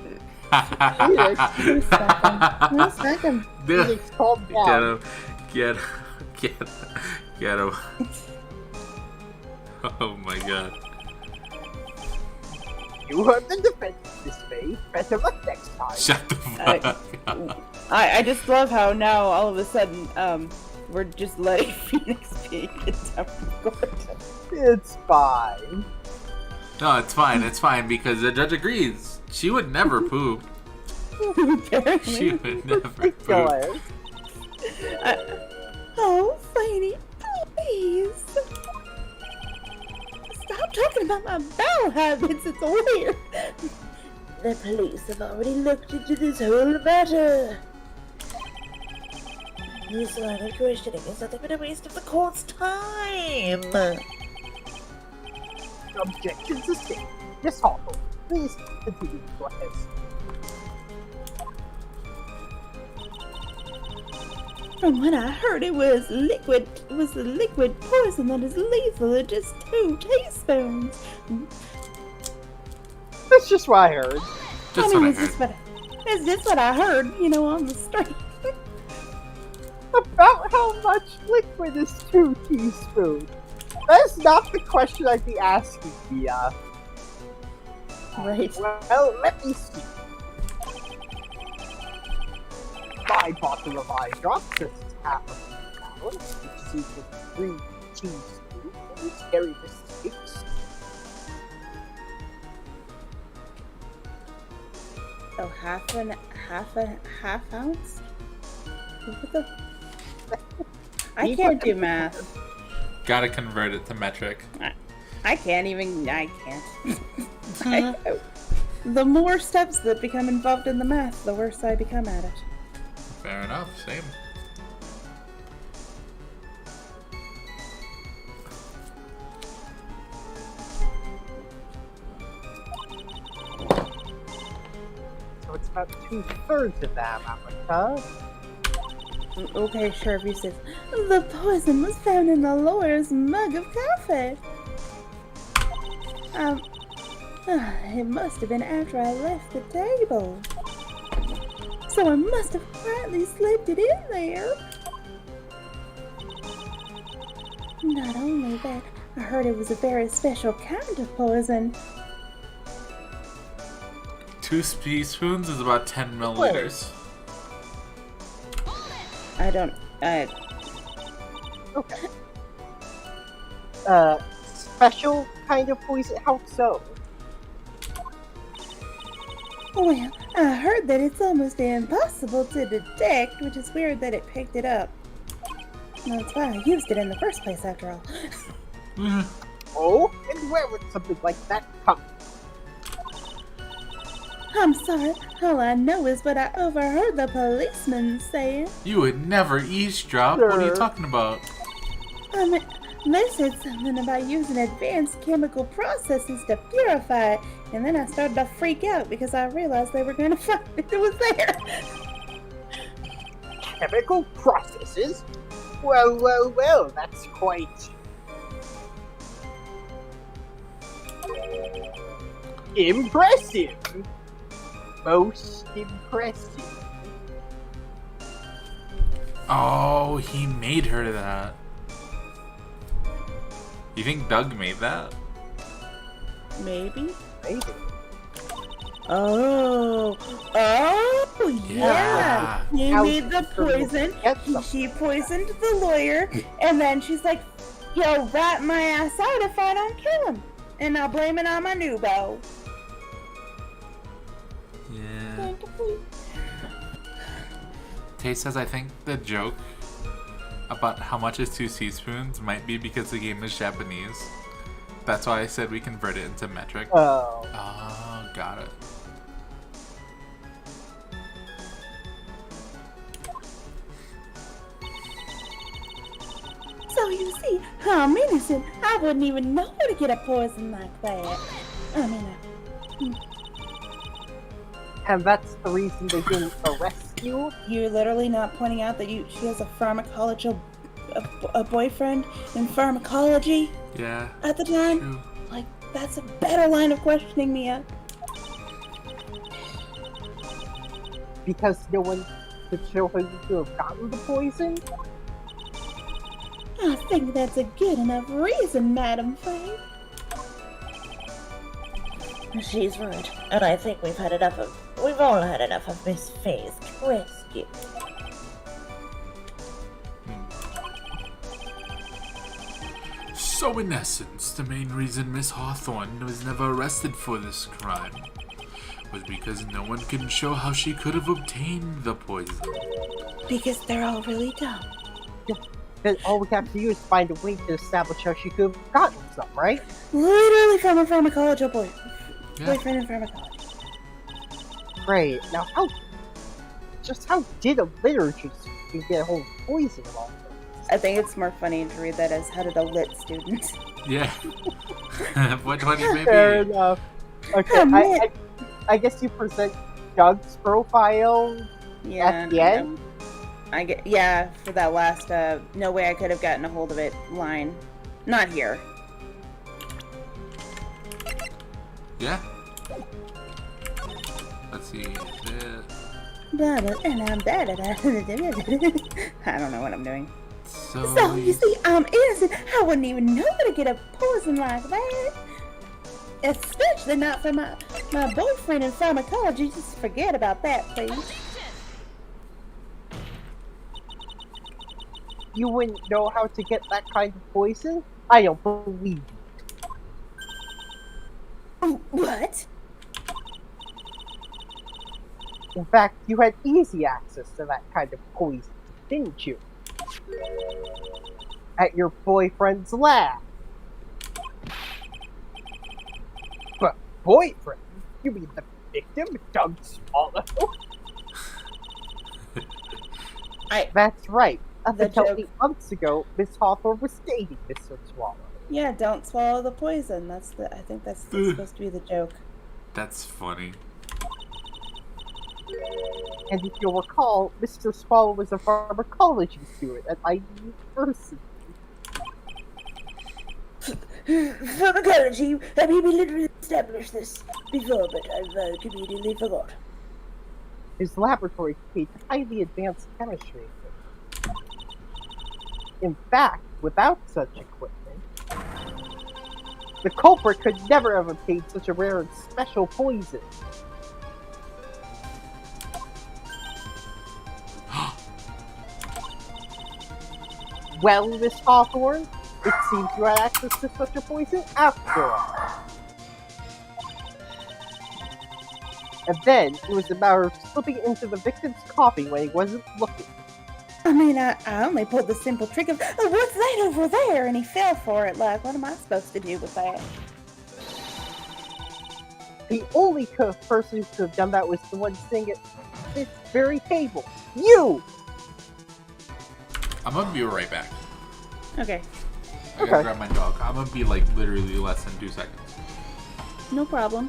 S2: Phoenix, calm down.
S1: Get him. Oh my god.
S2: You heard the defense this way. Better luck next time.
S1: Shut the fuck up.
S4: I just love how now all of a sudden we're just letting Phoenix be contempt of court.
S2: It's fine.
S1: No, it's fine because the judge agrees. She would never poop.
S4: Apparently.
S1: She would never poop.
S2: Ridiculous.
S4: Oh, Lady, please. Stop talking about my bowel habits, it's weird.
S5: The police have already looked into this whole matter. This line of questioning is nothing but a waste of the court's time.
S2: Objection sustained. Miss Hawthorne, please continue your test.
S4: From what I heard, it was liquid. It was the liquid poison that is lethal at just 2 teaspoons.
S2: That's just what I heard.
S1: That's what I heard.
S4: It's just what I heard, you know, on the street.
S2: About how much liquid is 2 teaspoons? That's not the question I'd be asking, Mia.
S4: Right.
S2: Well, let me see. My bottle of eye drops, this is half a pound, which is equal to 3 teaspoons. Carry this grapes.
S4: Oh, half ounce? What the? I can't do math.
S1: Gotta convert it to metric.
S4: I can't. The more steps that become involved in the math, the worse I become at it.
S1: Fair enough, same.
S2: So it's about 2/3 of that amount, huh?
S4: Okay, sure, if you say. The poison was found in the lawyer's mug of coffee. It must have been after I left the table. So I must have quietly slipped it in there. Not only that, I heard it was a very special kind of poison.
S1: 2 teaspoons is about 10 milliliters.
S2: Okay. Special kind of poison? How so?
S4: Well, I heard that it's almost impossible to detect, which is weird that it picked it up. That's why I used it in the first place, after all.
S2: Oh, and where would something like that come?
S4: I'm sorry, all I know is what I overheard the policeman saying.
S1: You would never eavesdrop. What are you
S2: Sure.
S1: talking about?
S4: They said something about using advanced chemical processes to purify it, and then I started to freak out because I realized they were going to find it was there.
S2: Chemical processes? Well, that's quite... impressive! Most impressive.
S1: Oh, he made her that. You think Doug made that?
S4: Maybe.
S2: Maybe.
S4: Oh, yeah. He
S2: How
S4: made the poison.
S2: Get some.
S4: She poisoned the lawyer, and then she's like, "Yo, rat my ass out if I don't kill him, and I'll blame it on my new beau."
S1: Yeah. Tay says, I think the joke about how much is 2 teaspoons might be because the game is Japanese. That's why I said we convert it into metric.
S2: Oh.
S1: Oh, got it.
S4: So you see, I'm innocent. I wouldn't even know to get a poison like that. I mean,
S2: And that's the reason they didn't arrest you?
S4: you're literally not pointing out that she has a pharmacological a boyfriend in pharmacology
S1: Yeah.
S4: at the time.
S1: True.
S4: Like, that's a better line of questioning me up.
S2: Because no one could show her to have gotten the poison?
S4: I think that's a good enough reason, Madam Faye.
S5: She's right, and I think we've all had enough of Miss Faye's rescue.
S1: So in essence, the main reason Miss Hawthorne was never arrested for this crime was because no one can show how she could have obtained the poison.
S4: Because they're all really dumb.
S2: Then all we have to do is find a way to establish how she could have gotten some, right?
S4: Literally from a pharmacological
S1: Yeah.
S4: boyfriend in pharmacology.
S2: Great. Now how did a literature student get a whole poison of all this?
S4: I think it's more funny to read that as how did a lit student.
S1: Yeah. Which one you may
S2: Fair
S1: be?
S2: enough. Okay, I guess you present Doug's profile at the end?
S4: Yeah, for that last no way I could have gotten a hold of it line. Not here.
S1: Yeah. Let's see.
S4: And I'm bad at it. I don't know what I'm doing.
S1: So
S4: So, you see, I'm innocent. I wouldn't even know to get a poison like that. Especially not for my boyfriend in pharmacology. Just forget about that, please.
S2: You wouldn't know how to get that kind of poison? I don't believe you.
S5: What?
S2: In fact, you had easy access to that kind of poison, didn't you? At your boyfriend's lab. But boyfriend? You mean the victim, Doug Swallow? That's right. Up
S4: The
S2: until
S4: joke.
S2: 8 months ago, Miss Hawthorne was dating Mr. Swallow.
S4: Yeah, don't swallow the poison. I think that's supposed to be the joke.
S1: That's funny.
S2: And if you'll recall, Mr. Swallow was a pharmacology student at my university.
S5: Pharmacology. I mean, we literally established this before, but I've conveniently forgot.
S2: His laboratory contained highly advanced chemistry. In fact, without such equipment, the culprit could never have obtained such a rare and special poison. Well, Miss Hawthorne, it seems you had access to such a poison after all. And then, it was a matter of slipping into the victim's coffee when he wasn't looking.
S4: I mean, I only pulled the simple trick of, oh, what's that over there? And he fell for it. Like, what am I supposed to do with that?
S2: The only person who could have done that was the one sitting at this very table. You!
S1: I'm gonna be right back.
S4: Okay,
S1: I gotta grab my dog. I'm gonna be like literally less than 2 seconds.
S4: no problem.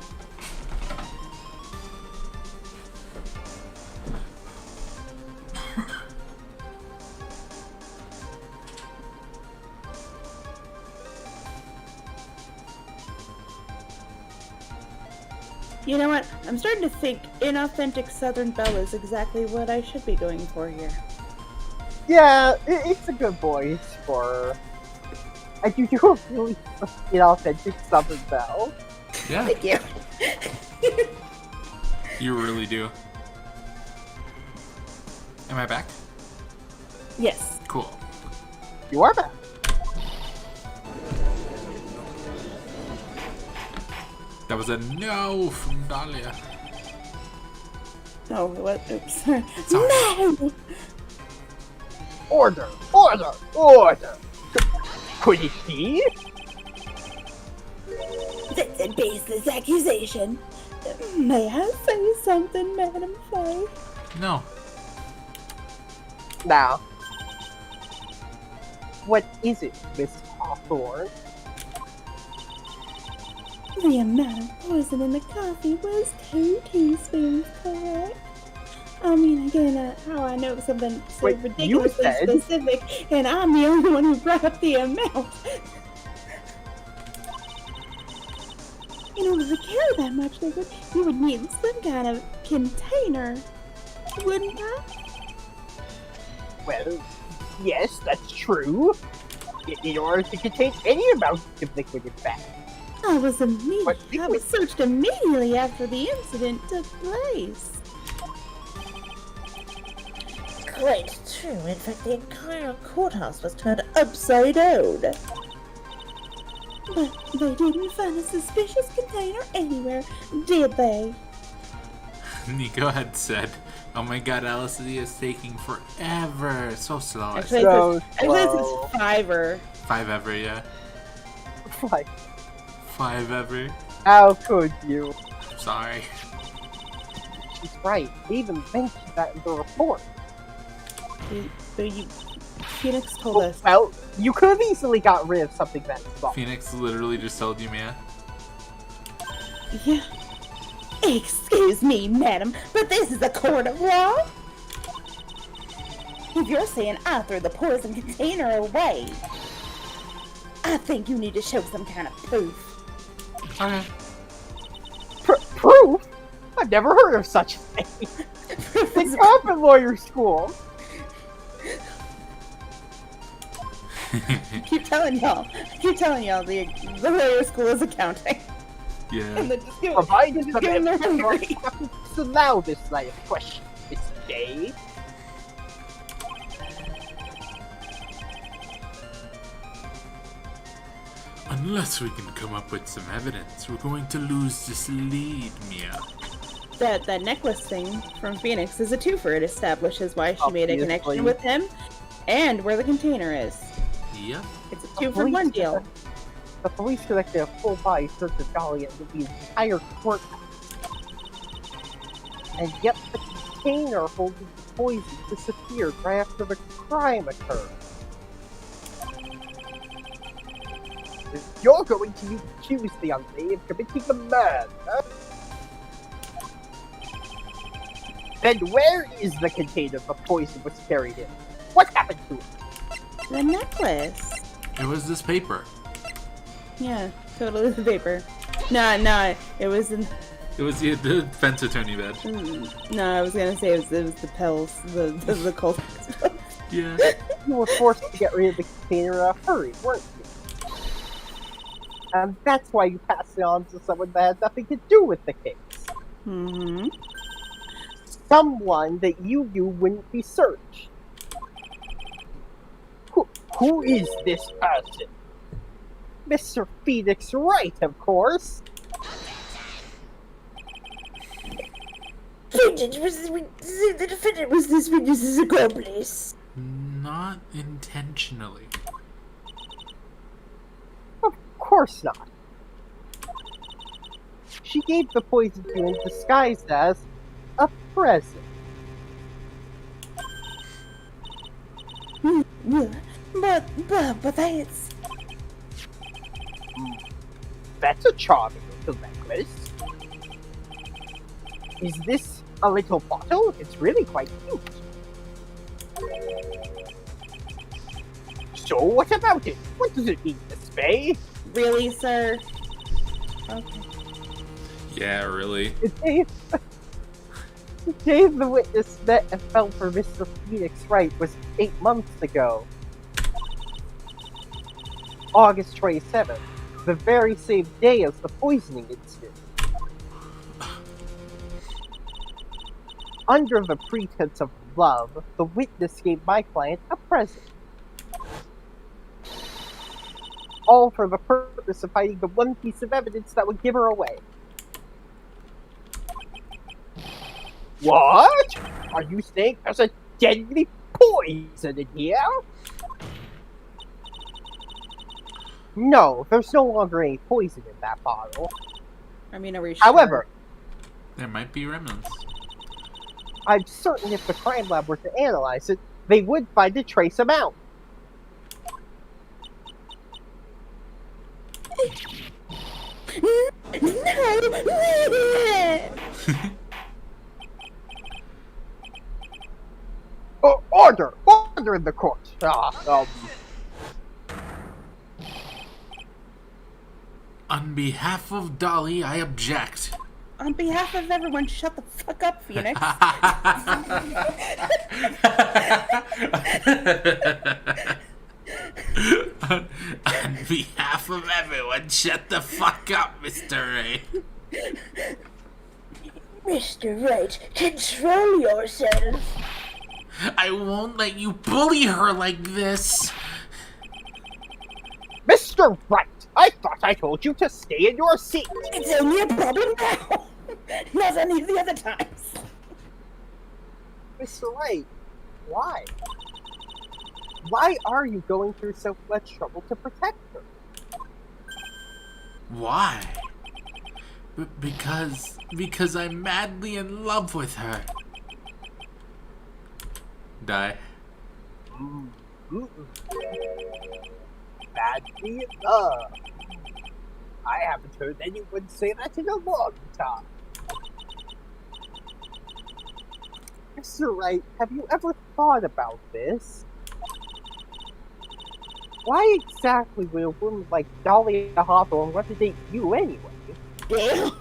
S4: You know what? I'm starting to think inauthentic Southern Belle is exactly what I should be going for here.
S2: Yeah, it's a good voice for... And you do a really inauthentic Southern Belle.
S1: Yeah,
S4: Thank you.
S1: you really do. Am I back?
S4: Yes.
S1: Cool.
S2: You are back.
S1: That was a no from Dahlia.
S4: Oh, what? Oops.
S1: Sorry.
S4: No!
S2: Order! Order! Order! Could it be?
S5: That's a baseless accusation.
S4: May I say something, Madam Faye?
S1: No.
S2: Now, what is it, Miss Hawthorne?
S4: The amount of poison in the coffee was 2 teaspoons, correct? I mean, again, how I know something so
S2: Wait, you
S4: ridiculously
S2: said-
S4: specific, and I'm the only one who brought up the amount. In order to carry that much liquid, you would need some kind of container, wouldn't I?
S2: Well, yes, that's true. In order to contain any amount of liquid, in fact.
S4: I was
S2: liquid?
S4: searched immediately after the incident took place.
S5: Quite true. In fact, the entire courthouse was turned upside down.
S4: But they didn't find a suspicious container anywhere, did they?
S1: Nico had said, "Oh my God, LSD is taking forever. So slow." I
S4: Actually,
S1: said,
S2: So
S4: this
S2: slow.
S4: is Fiverr.
S1: 5 ever, yeah.
S2: Like,
S1: 5 ever.
S2: how could you?
S1: Sorry.
S2: She's right. They even mentioned that in the report.
S4: Phoenix told us.
S2: Well, you could have easily got rid of something that small.
S1: Phoenix literally just told you, man.
S4: Yeah. Excuse me, madam, but this is a court of law. If you're saying I threw the poison container away, I think you need to show some kind of proof.
S1: Okay.
S2: Proof? I've never heard of such a thing. It's up in lawyer school.
S4: Keep telling y'all the lawyer school is accounting.
S1: Yeah.
S4: And they're just giving,
S2: Provided
S4: they're just
S2: some
S4: giving their
S2: evidence
S4: hungry.
S2: to allow this line of question, Miss Day.
S1: Unless we can come up with some evidence, we're going to lose this lead, Mia.
S4: That necklace thing from Phoenix is a twofer. It establishes why she made a
S2: Obviously.
S4: connection with him and where the container is.
S1: Yep.
S4: It's a 2-for-1 deal.
S2: The police conducted a full-body search of Dolly and the entire court. And yet the container holding the poison disappeared right after the crime occurred. You're going to accuse the young lady of committing the murder. Then where is the container the poison was carried in? What happened to it?
S4: The necklace.
S1: It was this paper.
S4: Yeah, totally the paper. No, it was in.
S1: It was the defense attorney badge.
S4: No, I was gonna say it was the pills, the cold.
S1: Yeah.
S2: You were forced to get rid of the container in a hurry, weren't you? And that's why you passed it on to someone that had nothing to do with the case.
S4: Mm-hmm.
S2: Someone that you knew wouldn't be searched. Who is this person? Mr. Phoenix Wright, of course.
S5: The defendant was this witness's accomplice.
S1: Not intentionally.
S2: Of course not. She gave the poison to him disguised as a present.
S5: But that's...
S2: That's a charming little necklace. Is this a little bottle? It's really quite cute. So what about it? What does it mean, Miss Faye?
S4: Really, sir? Okay.
S1: Yeah, really.
S2: The day the witness met and fell for Mr. Phoenix Wright was 8 months ago. August 27th, the very same day as the poisoning incident. Under the pretense of love, the witness gave my client a present. All for the purpose of hiding the one piece of evidence that would give her away. What? Are you saying there's a deadly poison in here? No, there's no longer any poison in that bottle.
S4: I mean, are we sure?
S2: However,
S1: There might be remnants.
S2: I'm certain if the crime lab were to analyze it, they would find a trace amount. Order! Order in the court!
S1: On behalf of Dolly, I object.
S4: On behalf of everyone, shut the fuck up, Phoenix.
S1: On behalf of everyone, shut the fuck up, Mr. Ray.
S5: Mr. Wright, control yourself.
S1: I won't let you bully her like this.
S2: Mr. Wright, I thought I told you to stay in your seat.
S5: It's only a problem now, not any of the other times.
S2: Mr. Wright, why? Why are you going through so much trouble to protect her?
S1: Why? Because I'm madly in love with her. Die.
S2: Madly in love. I haven't heard anyone say that in a long time. Mr. Wright, have you ever thought about this? Why exactly would a woman like Dolly Hawthorne want to date you anyway?
S5: Damn.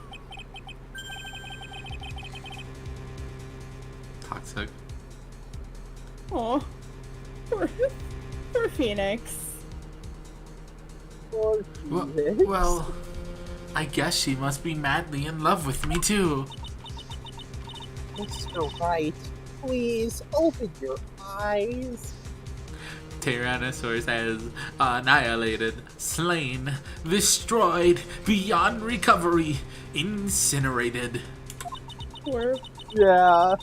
S1: Toxic.
S4: Aw. Poor Phoenix.
S2: Or Phoenix?
S1: Well, I guess she must be madly in love with me too.
S2: Mr. Wright, please open your eyes.
S1: Tyrannosaurus has annihilated, slain, destroyed, beyond recovery, incinerated.
S4: Or,
S2: Yeah,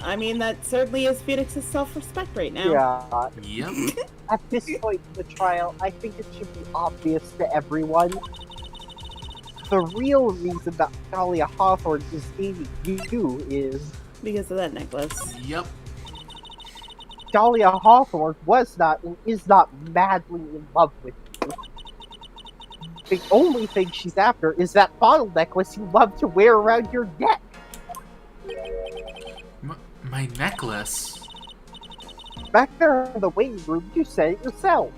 S4: I mean, that certainly is Phoenix's self-respect right now.
S2: yeah.
S1: Yep.
S2: At this point in the trial, I think it should be obvious to everyone. The real reason that Dahlia Hawthorne is dating you is
S4: Because of that necklace.
S1: Yep.
S2: Dahlia Hawthorne was not and is not madly in love with you. The only thing she's after is that bottle necklace you love to wear around your neck.
S1: My necklace?
S2: Back there in the waiting room, you said it yourself.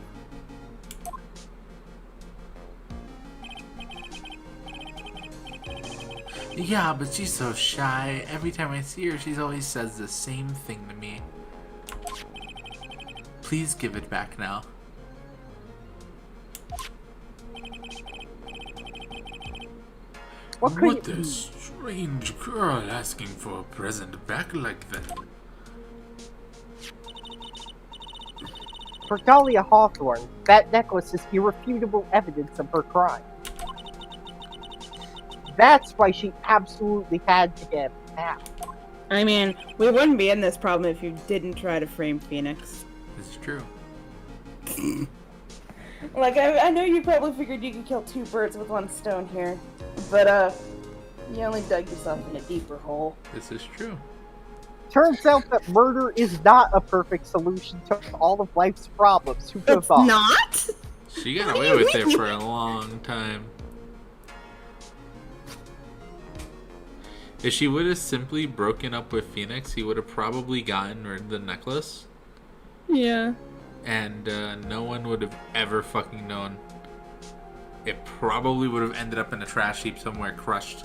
S1: Yeah, but she's so shy. Every time I see her, she always says the same thing to me. Please give it back now.
S2: What could
S1: What a strange girl asking for a present back like that.
S2: For Dahlia Hawthorne, that necklace is irrefutable evidence of her crime. That's why she absolutely had to get it back.
S4: I mean, we wouldn't be in this problem if you didn't try to frame Phoenix.
S1: It's true.
S4: Like, I know you probably figured you could kill two birds with one stone here, but, you only dug yourself in a deeper hole.
S1: This is true.
S2: Turns out that murder is not a perfect solution to all of life's problems. Who could have
S4: It's
S2: thought?
S4: not?
S1: She got away with it for a long time. If she would have simply broken up with Phoenix, he would have probably gotten rid of the necklace.
S4: Yeah.
S1: And no one would have ever fucking known. It probably would have ended up in a trash heap somewhere, crushed.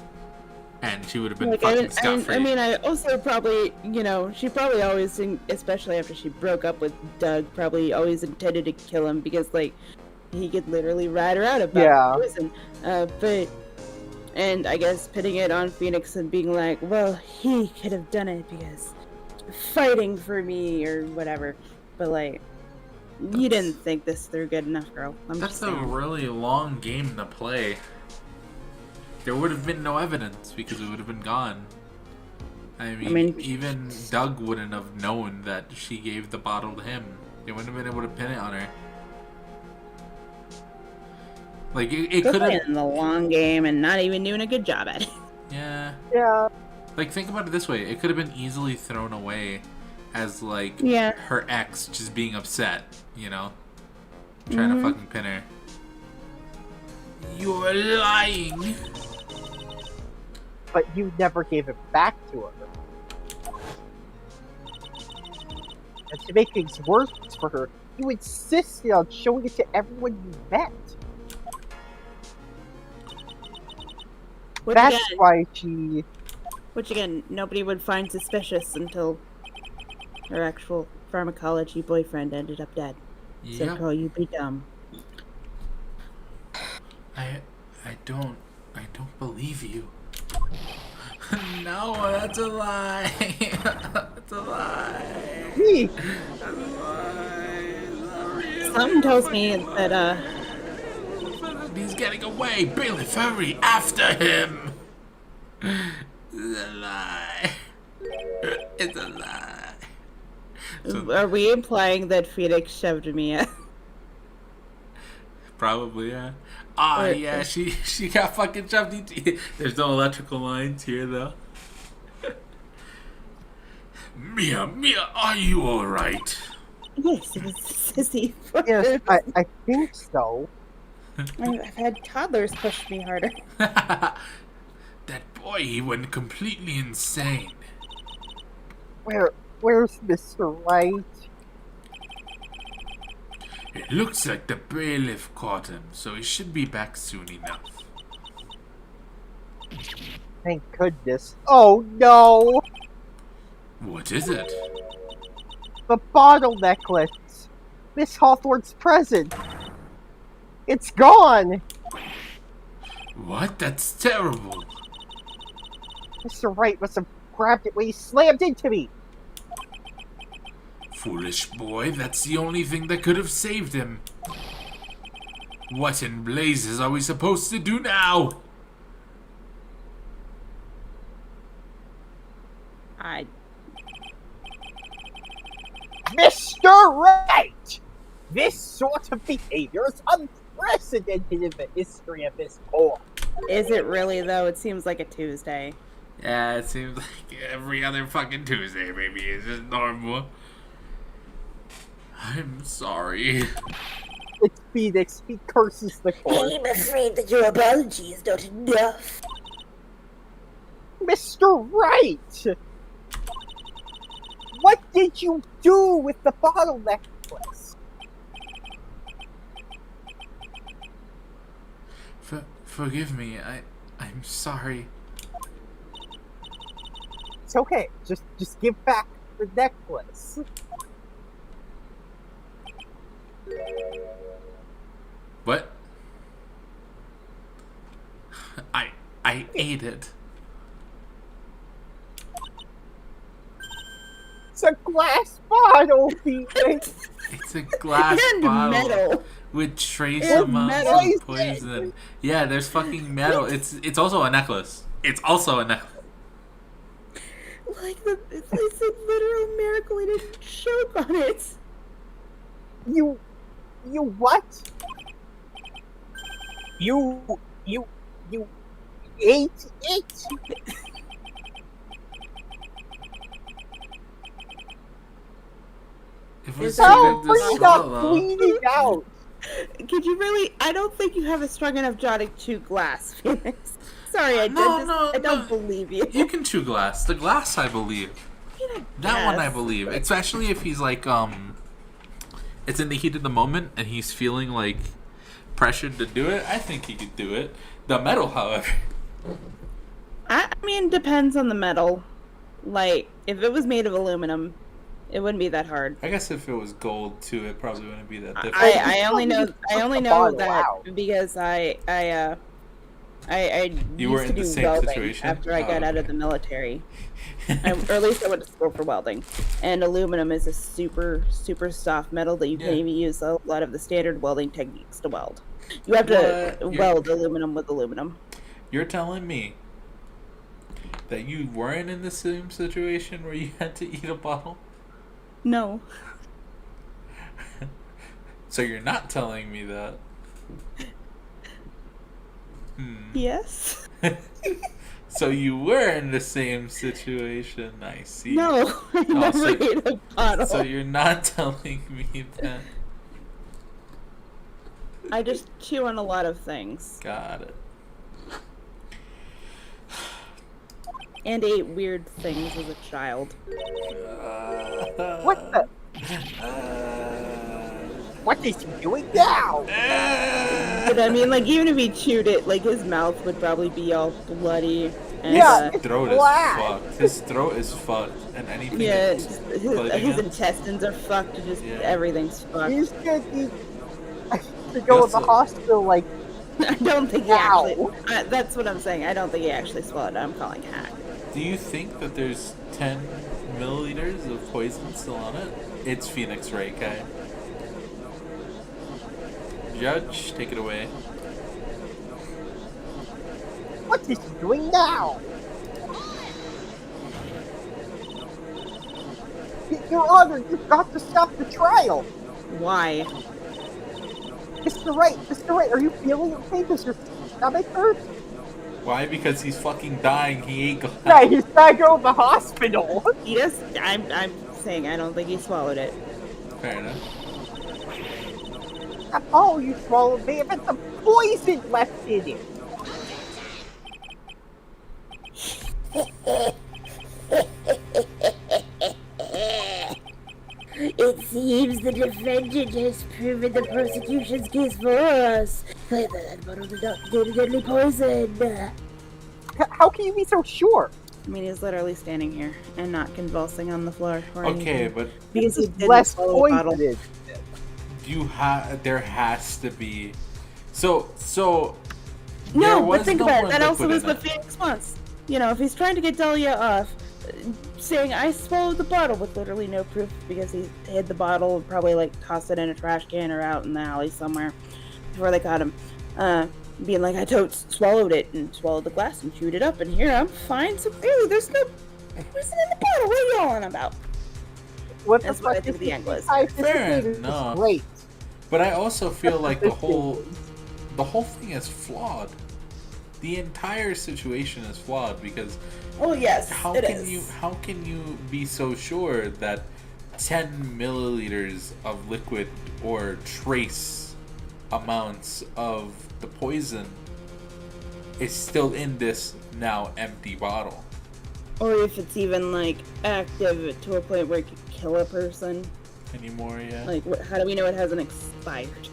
S1: And she would have been fucking scot-free.
S4: I mean, I also probably, you know, she probably always, especially after she broke up with Doug, probably always intended to kill him because, like, he could literally rat her out about poison. And I guess putting it on Phoenix and being like, well, he could have done it because fighting for me or whatever. But, like, you didn't think this through good enough, girl.
S1: That's a really long game to play. There would have been no evidence because it would have been gone. I mean, even Doug wouldn't have known that she gave the bottle to him. They wouldn't have been able to pin it on her. Like, it could have...
S4: in the long game and not even doing a good job at it.
S1: Yeah.
S2: Yeah.
S1: Like, think about it this way. It could have been easily thrown away as, like, her ex just being upset, you know? Trying to fucking pin her. You're lying!
S2: But you never gave it back to her. And to make things worse for her, you insisted on showing it to everyone you met. That's why she...
S4: Which again, nobody would find suspicious until her actual pharmacology boyfriend ended up dead. So, girl, you'd be dumb.
S1: I don't believe you. No, that's a lie. That's a lie. That's a lie.
S4: Something tells me that,
S1: He's getting away. Bailiff, hurry after him. It's a lie. It's a lie. So,
S4: are we implying that Phoenix shoved Mia?
S1: Probably, yeah. Yeah, she got fucking shoved into... There's no electrical lines here, though. Mia, are you alright?
S4: Yes, it was sissy.
S2: Yes, I think so.
S4: I've had toddlers push me harder.
S1: That boy, he went completely insane.
S2: Where's Mr. Wright?
S1: It looks like the bailiff caught him, so he should be back soon enough.
S2: Thank goodness. Oh no!
S1: What is it?
S2: The bottle necklace! Miss Hawthorne's present! It's gone!
S1: What? That's terrible.
S2: Mr. Wright must have grabbed it when he slammed into me!
S1: Foolish boy, that's the only thing that could have saved him. What in blazes are we supposed to do now?
S2: Mr. Wright! This sort of behavior is unprecedented in the history of this corps.
S4: Is it really, though? It seems like a Tuesday.
S1: Yeah, it seems like every other fucking Tuesday, baby. It's just normal. I'm sorry.
S2: It's Phoenix. He curses the corps.
S5: I'm afraid that your apology is not enough.
S2: Mr. Wright! What did you do with the bottle necklace?
S1: Forgive me. I'm sorry.
S2: It's okay. Just give back the necklace.
S1: What? I ate it.
S2: It's a glass bottle, Phoenix.
S1: It's a glass
S4: And
S1: bottle
S4: metal.
S1: with trace
S4: And
S1: amounts
S4: metal.
S1: of poison. Yeah, there's fucking metal. It's also a necklace. It's also a necklace.
S4: Like, it's a literal miracle he didn't choke on it.
S2: You what? You ate it?
S1: It was
S2: How
S1: too
S2: are
S1: big to
S2: you not
S1: swallow.
S2: bleeding out?
S4: Could you really? I don't think you have a strong enough jaw to chew glass, Phoenix. Sorry, I don't believe you.
S1: You can chew glass. The glass, I believe. That one, I believe. Especially if he's like, it's in the heat of the moment and he's feeling like pressured to do it. I think he could do it. The metal, however.
S4: I mean, depends on the metal. Like, if it was made of aluminum, it wouldn't be that hard.
S1: I guess if it was gold too, it probably wouldn't be that difficult.
S4: I only know
S2: bottle
S4: that
S2: out.
S4: because I
S1: You
S4: used
S1: were
S4: to
S1: in the
S4: do
S1: same
S4: welding
S1: situation?
S4: after I
S1: Oh,
S4: got out of
S1: okay.
S4: the military. Or at least I went to school for welding. And aluminum is a super soft metal that you can't even use a lot of the standard welding techniques to weld. You have to
S1: What?
S4: weld aluminum with aluminum.
S1: You're telling me that you weren't in the same situation where you had to eat a bottle?
S4: No.
S1: So you're not telling me that.
S4: Yes.
S1: So you were in the same situation, I see.
S4: No, I never
S1: so-
S4: ate a bottle.
S1: So you're not telling me that.
S4: I just chew on a lot of things.
S1: Got it.
S4: And ate weird things as a child.
S2: What the? What is he doing now?
S4: But I mean, like, even if he chewed it, like, his mouth would probably be all bloody. And,
S2: Yeah,
S1: His throat is
S2: black.
S1: fucked. His throat is fucked. And anything
S4: yeah,
S1: that's
S4: his
S1: clothing him-
S4: intestines are fucked. Just
S1: Yeah.
S4: everything's fucked.
S2: He's gonna need to go to the hospital like
S4: I don't think he
S2: Wow.
S4: actually. That's what I'm saying. I don't think he actually swallowed it. I'm calling hack.
S1: Do you think that there's 10 milliliters of poison still on it? It's Phoenix Wright, guy. Judge, take it away.
S2: what is he doing now? Your Honor, you've got to stop the trial.
S4: Why?
S2: Mr. Wright, are you feeling okay? Does your stomach hurt?
S1: Why? Because he's fucking dying. He ate glass.
S2: Yeah, he's gotta go to the hospital.
S4: He just. I'm saying I don't think he swallowed it.
S1: Fair enough.
S2: Oh, you swallowed me. If it's some poison left in it.
S5: It seems the defendant has proven the prosecution's case for us. That bottle did not contain deadly poison.
S2: How can you be so sure?
S4: I mean, he's literally standing here and not convulsing on the floor. Or
S1: Okay,
S4: anything.
S1: but
S4: Because he
S2: This is
S4: didn't
S2: less
S4: swallow the bottle.
S2: poison.
S1: there has to be. So there
S4: No,
S1: was
S4: but think
S1: no
S4: about
S1: more
S4: it. That also
S1: liquid
S4: is
S1: in
S4: what
S1: it.
S4: Phoenix wants. You know, if he's trying to get Dahlia off, saying I swallowed the bottle with literally no proof because he hid the bottle, probably like tossed it in a trash can or out in the alley somewhere before they caught him. Being like, I swallowed it and swallowed the glass and chewed it up, and here I'm fine. So clearly, there's no poison in the bottle. What are you yelling about?
S2: What
S4: That's
S2: the
S4: what I
S2: fuck
S4: think
S2: is
S4: the end was.
S1: Fair
S2: is
S1: enough.
S2: great.
S1: But I also feel like the whole thing is flawed. The entire situation is flawed because
S4: Oh yes,
S1: how
S4: it
S1: can
S4: is.
S1: how can you be so sure that 10 milliliters of liquid or trace amounts of the poison is still in this now empty bottle?
S4: Or if it's even like active to a point where it could kill a person.
S1: Anymore, yeah.
S4: Like, how do we know it hasn't expired?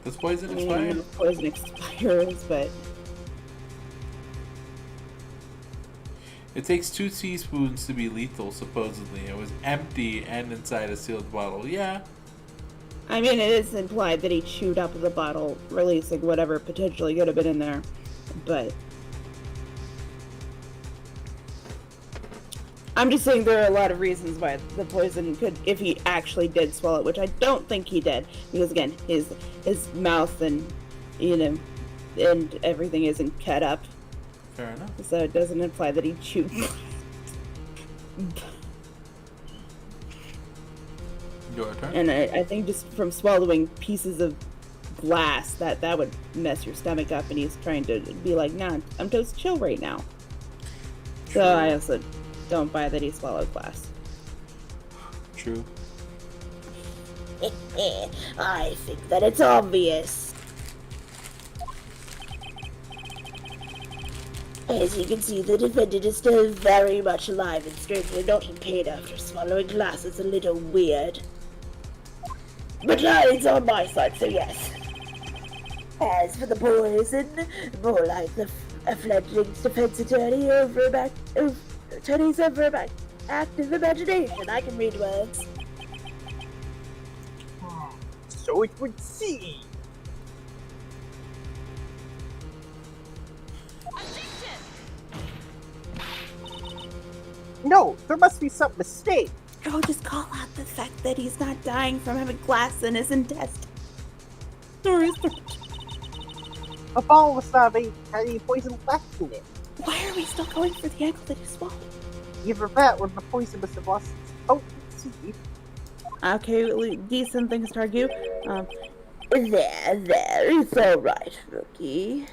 S1: Does poison
S4: I mean, I don't know
S1: expire?
S4: if poison expires, but
S1: It takes 2 teaspoons to be lethal, supposedly. It was empty and inside a sealed bottle. Yeah.
S4: I mean, it is implied that he chewed up the bottle, releasing whatever potentially could have been in there. But I'm just saying there are a lot of reasons why the poison could, if he actually did swallow it, which I don't think he did, because again, his mouth and and everything isn't cut up,
S1: Fair enough.
S4: so it doesn't imply that he chewed.
S1: Your turn.
S4: And I think just from swallowing pieces of glass, that would mess your stomach up, and he's trying to be like, nah, I'm toast chill right now. So I also don't buy that he swallowed glass.
S1: True.
S5: I think that it's obvious. As you can see, the defendant is still very much alive and strangely not in pain after swallowing glass. It's a little weird. But it's on my side, so yes. As for the poison, more like the fledgling's defense attorney attorneys over back active imagination. I can read words.
S2: So it would seem. No, there must be some mistake.
S4: Oh, just call out the fact that he's not dying from having glass in his intestine. Or is there?
S2: A bottle was not any poison left in it.
S4: Why are we still going for the angle that he swallowed?
S2: Either that or the poison must have lost its potency.
S4: Okay, decent things to argue.
S5: There, it's alright, rookie.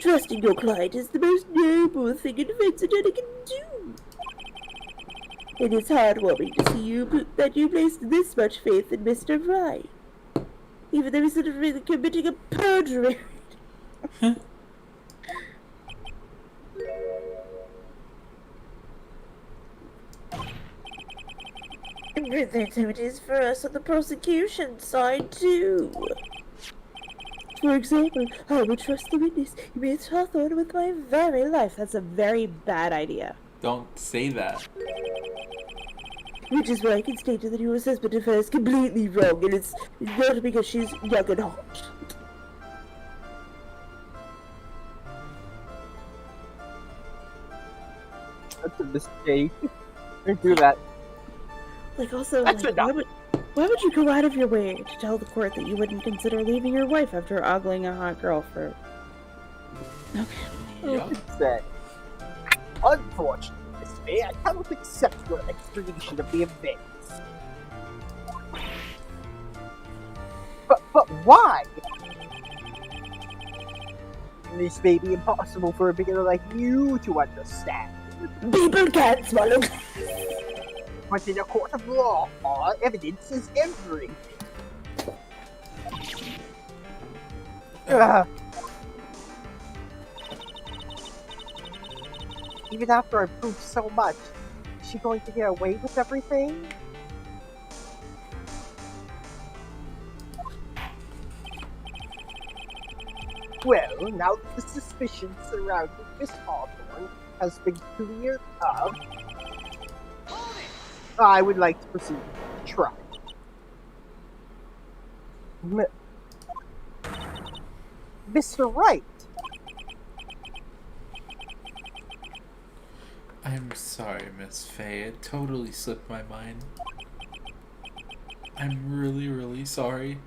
S5: Trusting your client is the most noble thing a defense attorney can do. It is heartwarming to see that you placed this much faith in Mr. Wright. Even though he's sort of really committing a perjury. And the activities for us on the prosecution side, too. For example, I would trust the witness, Miss Hawthorne, with my very life.
S4: That's a very bad idea.
S1: Don't say that.
S5: Which is why I can state that your assessment of her is completely wrong, and it's not because she's young and hot.
S2: That's a mistake. Don't do that.
S5: Like, also,
S2: That's
S5: like,
S2: enough.
S4: Why would you go out of your way to tell the court that you wouldn't consider leaving your wife after ogling a hot girl for... Okay.
S1: Yeah.
S2: Say. Unfortunately, Miss May, I cannot accept your explanation of the events. But why? This may be impossible for a beginner like you to understand.
S5: People can't swallow.
S2: But in a court of law, all evidence is everything. Ugh. Even after I proved so much, is she going to get away with everything? Well, now that the suspicion surrounding Miss Hawthorne has been cleared up, I would like to proceed with the trial. Mr. Wright,
S1: I'm sorry, Miss Faye. It totally slipped my mind. I'm really, really sorry.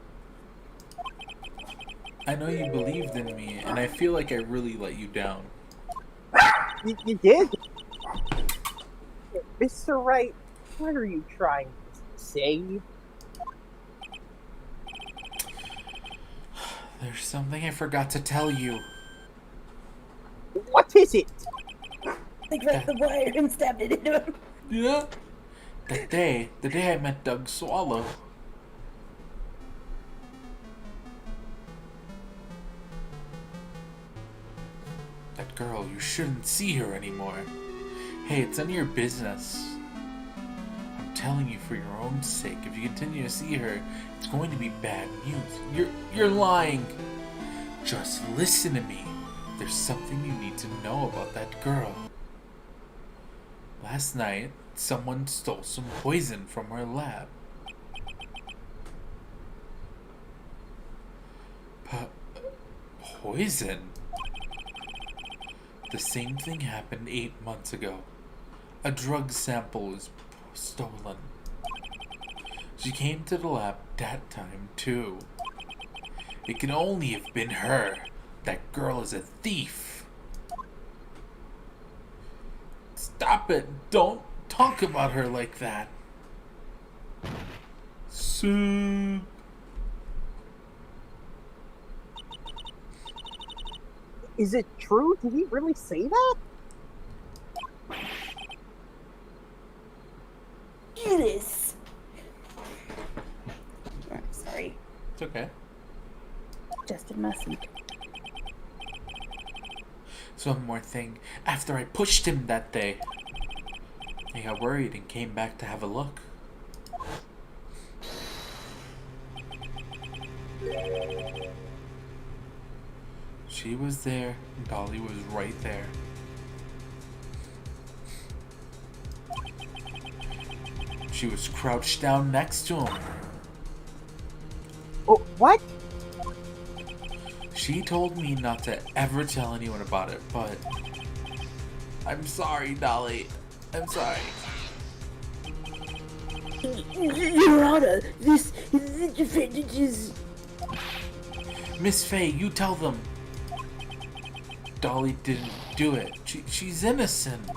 S1: I know you believed in me, and I feel like I really let you down.
S2: You did? Mr. Wright, what are you trying to say?
S1: There's something I forgot to tell you.
S2: What is it?
S4: They grabbed the wire and stabbed it into him.
S1: Yeah? The day I met Doug Swallow. That girl, you shouldn't see her anymore. Hey, it's none of your business. I'm telling you for your own sake, if you continue to see her, it's going to be bad news. You're lying. Just listen to me. There's something you need to know about that girl. Last night, someone stole some poison from her lab. Poison? The same thing happened 8 months ago. A drug sample was stolen. She came to the lab that time too. It can only have been her. That girl is a thief. Stop it. Don't talk about her like that. Soup.
S2: Is it true? Did he really say that?
S5: Eunice!
S4: I'm sorry.
S1: It's okay.
S4: Just a message.
S1: So one more thing. After I pushed him that day, he got worried and came back to have a look. She was there. Dolly was right there. She was crouched down next to him.
S2: Oh, what?
S1: She told me not to ever tell anyone about it, but I'm sorry, Dolly. I'm sorry.
S5: Your Honor, this defendant is...
S1: Miss Faye, you tell them. Dolly didn't do it. She's innocent.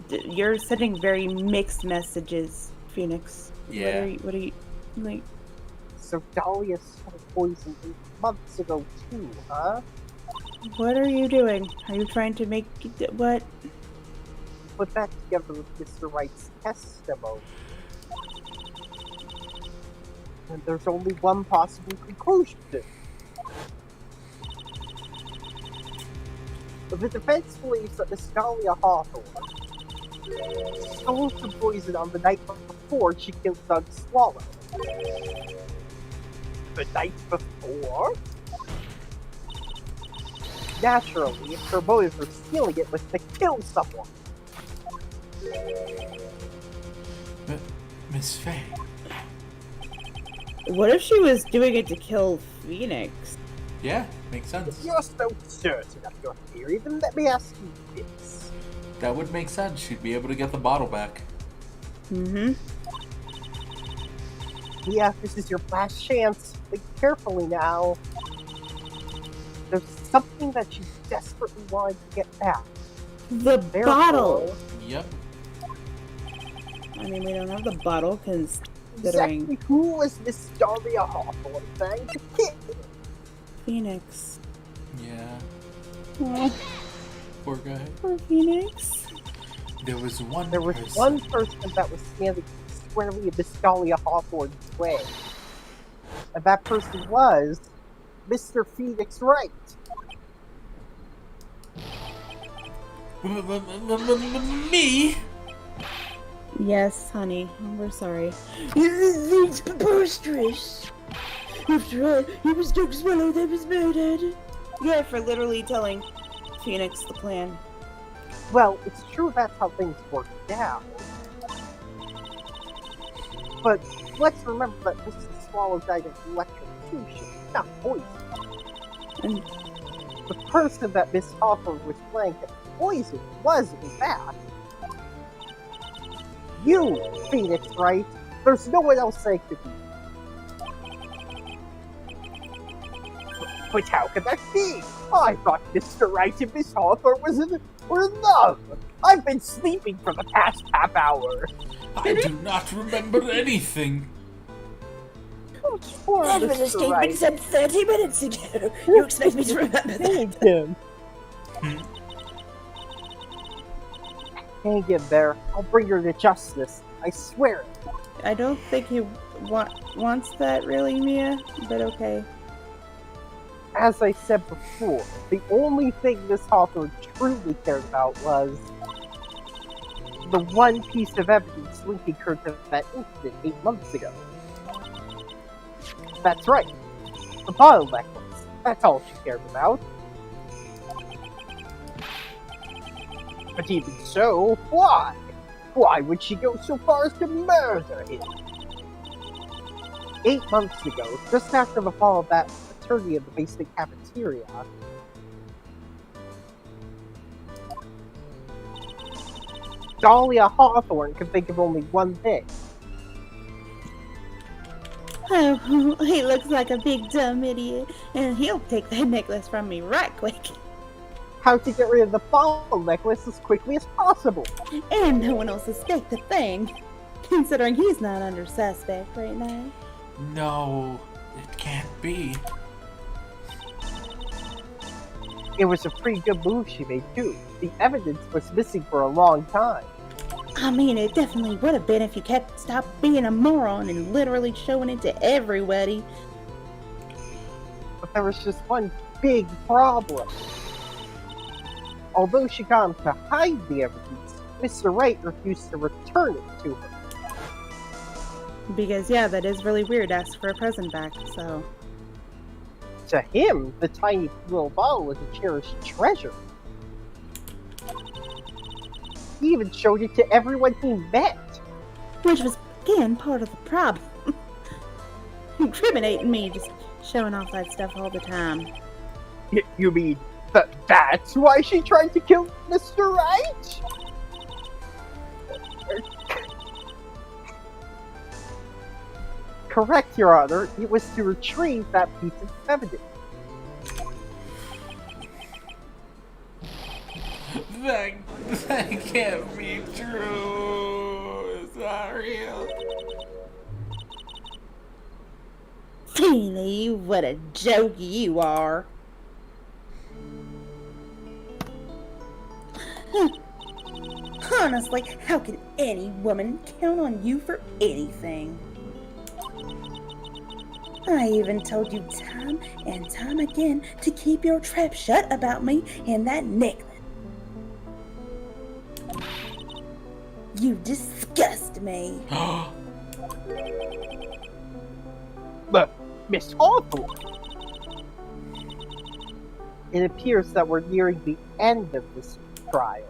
S4: You're sending very mixed messages, Phoenix.
S1: Yeah.
S4: What are you like?
S2: So Dahlia stole poison 8 months ago too, huh?
S4: What are you doing? Are you trying to make what?
S2: Put that together with Mr. Wright's testimony. And there's only one possible conclusion. The defense believes that Miss Dahlia Hawthorne stole some poison on the night before she killed Doug Swallow. The night before? Naturally, if her motive for stealing it was to kill someone.
S1: Miss Faye.
S4: What if she was doing it to kill Phoenix?
S1: Yeah, makes sense.
S2: If you're so certain of your theory, then let me ask you this.
S1: That would make sense. She'd be able to get the bottle back.
S4: Mm-hmm.
S2: Yeah, this is your last chance. Think carefully now. There's something that you desperately wanted to get back.
S4: The
S2: Therefore,
S4: bottle.
S1: Yep.
S4: I mean, we don't have the bottle considering
S2: Exactly who was Miss Dahlia Hawthorne trying to kill?
S4: Phoenix.
S1: Yeah.
S4: Oh,
S1: Poor guy.
S4: poor Phoenix.
S1: There was one
S2: There was
S1: person.
S2: one person that was standing squarely in Miss Dahlia Hawthorne's way. And that person was Mr. Phoenix Wright.
S1: Me?
S4: Yes, honey. We're sorry.
S5: It's preposterous. After all, it was Doug Swallow that was murdered.
S4: Yeah, for literally telling Phoenix the plan.
S2: Well, it's true that's how things worked out. But let's remember that Mrs. Swallow died of electrocution, not poison.
S4: And
S2: The person that Miss Hawthorne was playing poison was, in fact, you, Phoenix Wright. There's no one else that could be. But how could that be? I thought Mr. Wright and Miss Hawthorne were in love. I've been sleeping for the past half hour.
S1: I do not remember anything.
S2: Poor
S5: That was a
S2: Mr.
S5: statement
S2: Wright.
S5: said 30 minutes ago. You expect me to remember that?
S2: Hang him. Hang him there. I'll bring her to justice. I swear it.
S4: I don't think he wants that really, Mia, but okay.
S2: As I said before, the only thing Miss Hawthorne truly cared about was the one piece of evidence linking her to that incident 8 months ago. That's right. The bottle necklace. That's all she cared about. But even so, why? Why would she go so far as to murder him? 8 months ago, just after the fall of that attorney in the basement cafeteria, Dahlia Hawthorne could think of only one thing.
S4: Oh, he looks like a big dumb idiot, and he'll take that necklace from me right quick.
S2: How to get rid of the bottle necklace as quickly as possible.
S4: And no one will suspect a thing, considering he's not under suspect right now.
S1: No, it can't be.
S2: It was a pretty good move she made too. The evidence was missing for a long time.
S4: I mean, it definitely would have been if you stopped being a moron and literally showing it to everybody.
S2: But there was just one big problem. Although she got him to hide the evidence, Mr. Wright refused to return it to her.
S4: Because, yeah, that is really weird to ask for a present back, so...
S2: To him, the tiny little bottle was a cherished treasure. He even showed it to everyone he met.
S4: Which was, again, part of the problem. Incriminating me, just showing off that stuff all the time.
S2: You mean that's why she tried to kill Mr. Wright? Correct, Your Honor. It was to retrieve that piece of evidence.
S1: That can't be true. It's not real.
S4: Really, what a joke you are. Honestly, how can any woman count on you for anything? I even told you time and time again to keep your trap shut about me and that necklace. You disgust me.
S2: But, Miss Hawthorne, it appears that we're nearing the end of this trial.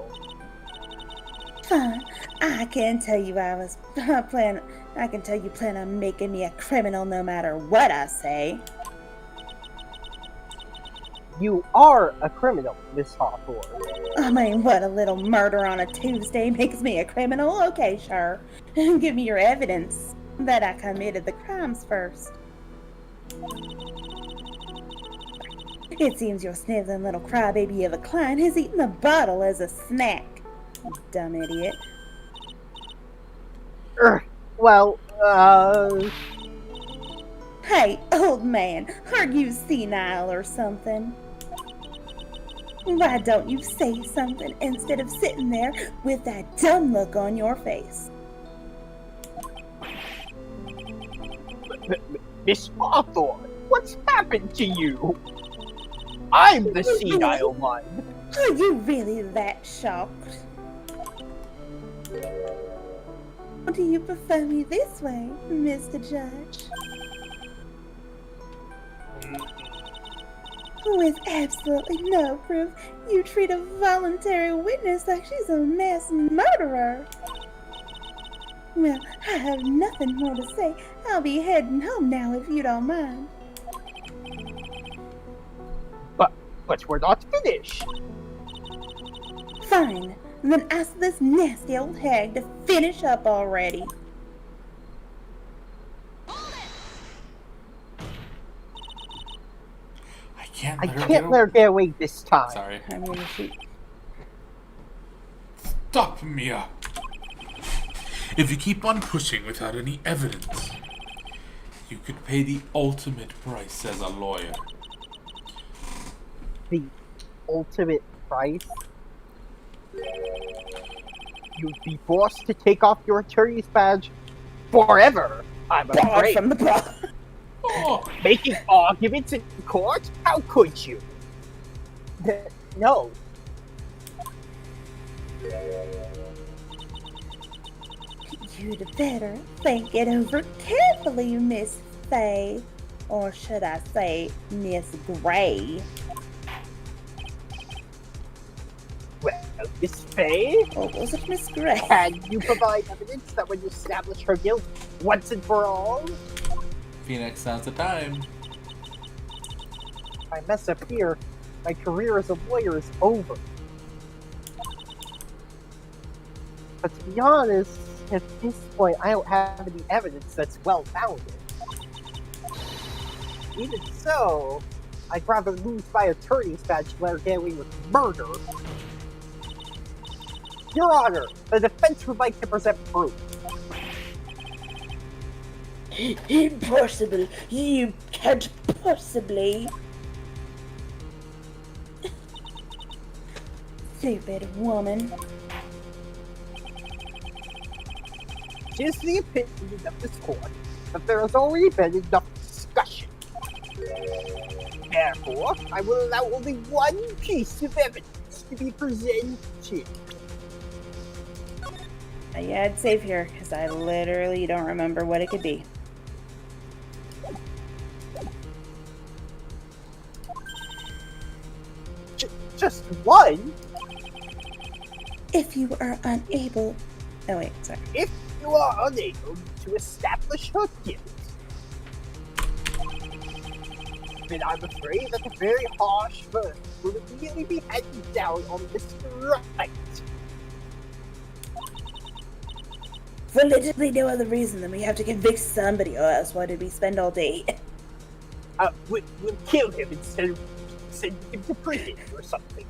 S4: Fine, I can tell you I can tell you plan on making me a criminal no matter what I say.
S2: You are a criminal, Miss Hawthorne.
S4: I mean, what, a little murder on a Tuesday makes me a criminal? Okay, sure. Give me your evidence that I committed the crimes first. It seems your sniveling little crybaby of a Klein has eaten the bottle as a snack. You dumb idiot.
S2: Well,
S4: Hey, old man, are you senile or something? Why don't you say something instead of sitting there with that dumb look on your face?
S2: Miss Hawthorne, what's happened to you? I'm the senile one.
S4: Are you really that shocked? Or do you prefer me this way, Mr. Judge? With absolutely no proof, you treat a voluntary witness like she's a mass murderer. Well, I have nothing more to say. I'll be heading home now if you don't mind.
S2: But we're not finished.
S4: Fine. Then ask this nasty old hag to finish up already.
S1: I can't
S2: I
S1: let her
S2: can't let her get away this time.
S1: Sorry.
S4: I'm gonna shoot.
S1: Stop, Mia. If you keep on pushing without any evidence, you could pay the ultimate price as a lawyer.
S2: The ultimate price? You'd be forced to take off your attorney's badge forever, I'm
S4: Barred
S2: afraid.
S4: from the bar.
S1: Oh,
S2: Making arguments in court? How could you? No.
S4: You'd better think it over carefully, Miss Faye. Or should I say, Miss Gray?
S2: Well, Miss Faye,
S4: Or was it Miss Gray?
S2: can you provide evidence that would establish her guilt once and for all?
S1: Phoenix, now's the time.
S2: If I mess up here, my career as a lawyer is over. But to be honest, at this point, I don't have any evidence that's well-founded. Even so, I'd rather lose my attorney's badge than let her get away with murder. Your Honor, the defense would like to present proof.
S5: Impossible. You can't possibly.
S4: Stupid woman.
S2: It is the opinion of this court that there has already been enough discussion. Therefore, I will allow only one piece of evidence to be presented.
S4: Yeah, I'd save here, because I literally don't remember what it could be.
S2: Just one?
S4: If you are unable... Oh wait, sorry.
S2: If you are unable to establish her guilt, then I'm afraid that a very harsh verdict will immediately be handed down on Mr. Wright.
S4: For literally no other reason than we have to convict somebody, or else why did we spend all day?
S2: We'll kill him instead of sending him to prison or something.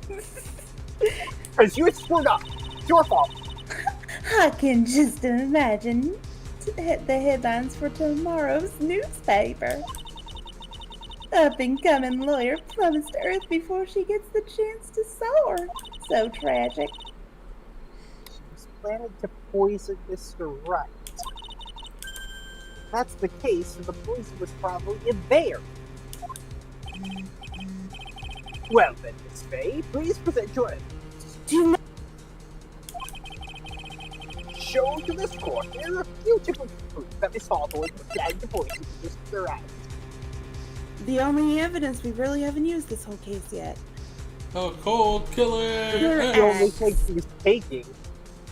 S2: Because you screwed up. It's your fault.
S4: I can just imagine the headlines for tomorrow's newspaper. Up-and-coming lawyer plummets to earth before she gets the chance to soar. So tragic.
S2: She was planning to poison Mr. Wright. If that's the case, then the poison was probably in there. Well then, Miss Faye, please present your evidence.
S4: Do you know?
S2: Show to this court irrefutable proof that Miss Hawthorne was planning to poison Mr. Wright.
S4: The only evidence we really haven't used this whole case yet.
S1: A cold killer.
S2: The only thing he was taking.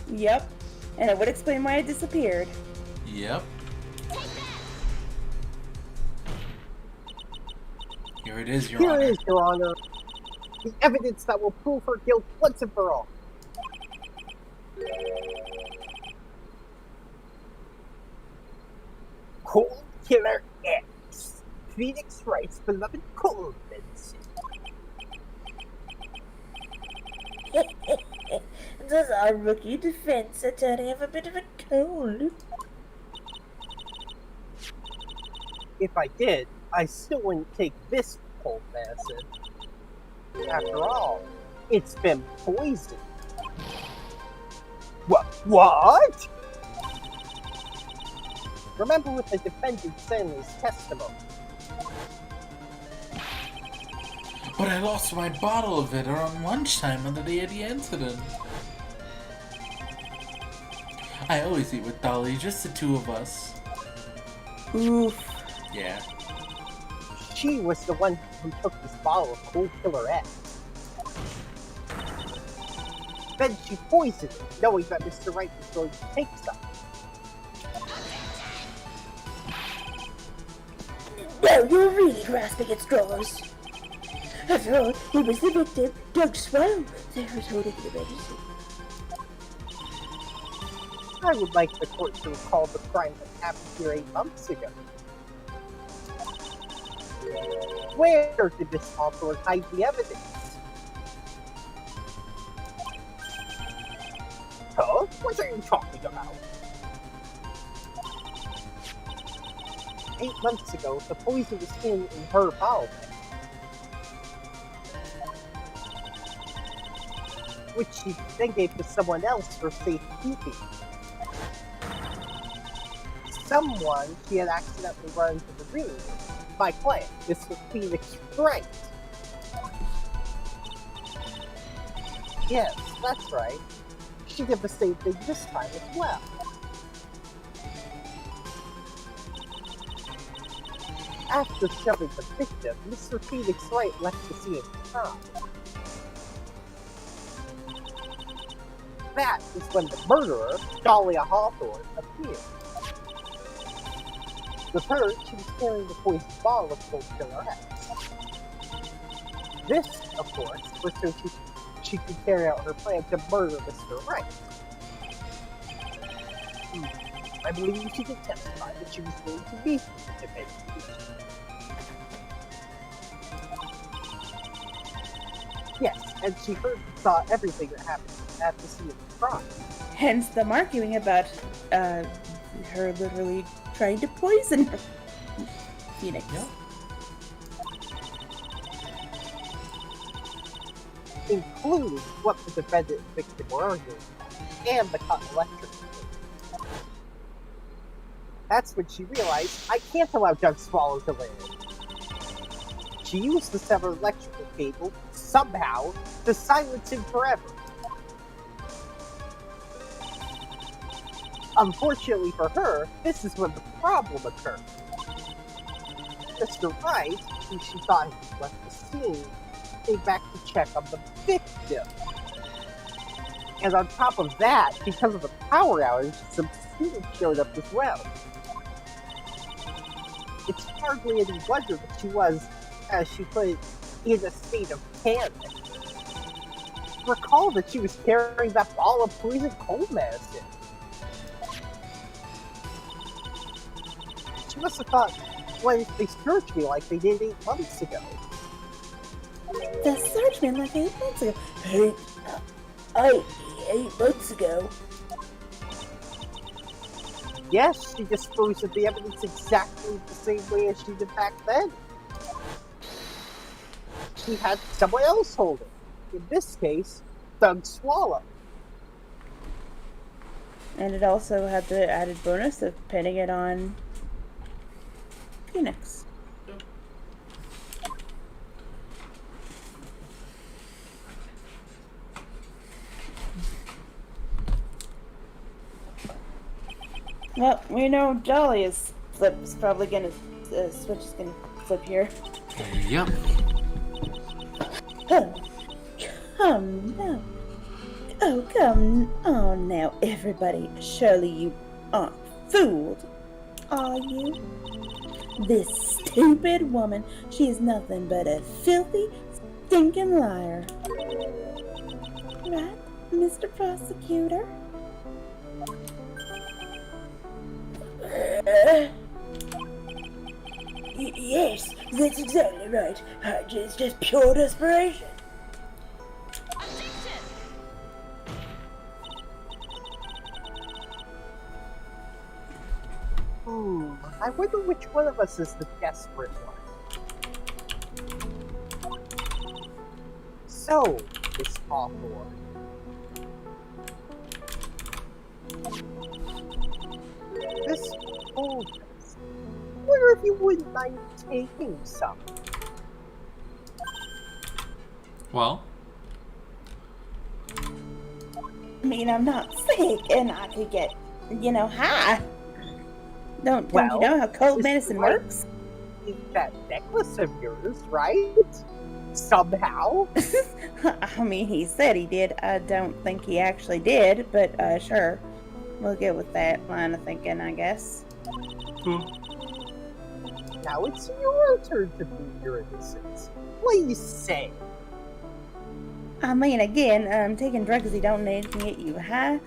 S4: Yep. And it would explain why it disappeared.
S1: Yep. Here it is, Your
S2: Here
S1: Honor.
S2: is, Your Honor. The evidence that will prove her guilt once and for all. Cold Killer X. Phoenix Wright's beloved Coleman's.
S5: Does our rookie defense attorney have a bit of a cold?
S2: If I did, I still wouldn't take this cold medicine. After all, it's been poisoned. What? Remember what the defendant said in his testimony.
S1: But I lost my bottle of it around lunchtime on the day of the incident. I always eat with Dolly, just the two of us.
S4: Oof.
S1: Yeah.
S2: She was the one who took this bottle of Cold Killer X. Then she poisoned it, knowing that Mr. Wright was going to take some.
S5: No, you're really grasping at straws. After all, he was the victim. Doug Swallow, there was holding the medicine.
S2: I would like the court to recall the crime that happened here 8 months ago. Where did Miss Hawthorne hide the evidence? Huh? What are you talking about? 8 months ago, the poison was in her bowel, which she then gave to someone else for safekeeping. Someone she had accidentally run into the room. My client, Mr. Phoenix Wright. Yes, that's right. She did the same thing this time as well. After shoving the victim, Mr. Phoenix Wright left the scene calm. That is when the murderer, Dahlia Hawthorne, appeared. With her, she was carrying the poisoned ball of cold killer X. This, of course, was so she could carry out her plan to murder Mr. Wright. I believe she could testify that she was going to be the debate. Yes, and she heard and saw everything that happened at the scene of the crime.
S4: Hence them arguing about her literally trying to poison her. Phoenix.
S3: Yeah.
S2: Including what the defendant and victim were arguing about, and the cut electric. That's when she realized, I can't allow Doug Swallow to live. She used the severed electrical cable, somehow, to silence him forever. Unfortunately for her, this is when the problem occurred. Mr. Wright, who she thought had left the scene, came back to check on the victim. And on top of that, because of the power outage, some students showed up as well. It's hardly any wonder that she was, as she put it, in a state of panic. Recall that she was carrying that ball of poison cold medicine. She must have thought, why did they search me like they did 8 months ago?
S5: They searched me like 8 months ago. 8 months ago?
S2: Yes, she disposed of the evidence exactly the same way as she did back then. She had someone else hold it. In this case, Doug Swallow.
S4: And it also had the added bonus of pinning it on Phoenix. Well, we know Dahlia's flip's probably gonna, switch is gonna flip here.
S1: Yep.
S5: Oh, come now. Oh, come on now, everybody. Surely you aren't fooled, are you? This stupid woman, she is nothing but a filthy, stinking liar. Right, Mr. Prosecutor? Yes, that's exactly right. It's just pure desperation.
S2: I wonder which one of us is the desperate one. So, Miss Hawthorne. This coldness. Wonder if you wouldn't mind taking some.
S1: Well,
S4: I mean, I'm not sick, and I could get, high. Don't you know how cold medicine works?
S2: That necklace of yours, right? Somehow.
S4: I mean, he said he did. I don't think he actually did, but sure. We'll get with that line of thinking, I guess.
S1: cool.
S2: Now it's your turn to prove your innocence. Please say.
S4: I mean, again, taking drugs he don't need can get you high.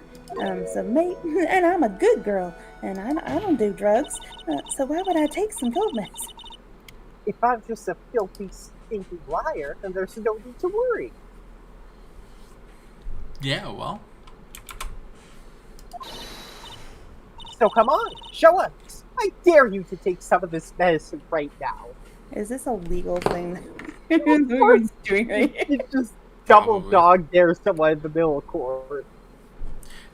S4: So me, and I'm a good girl, and I don't do drugs. So why would I take some cold meds?
S2: If I'm just a filthy, stinking liar, then there's no need to worry.
S1: Yeah, well.
S2: So come on, show us. I dare you to take some of this medicine right now.
S4: Is this a legal thing
S2: Of
S4: that
S2: course.
S4: we're doing right here?
S2: You just double
S1: Probably.
S2: dog dare someone in the middle of court.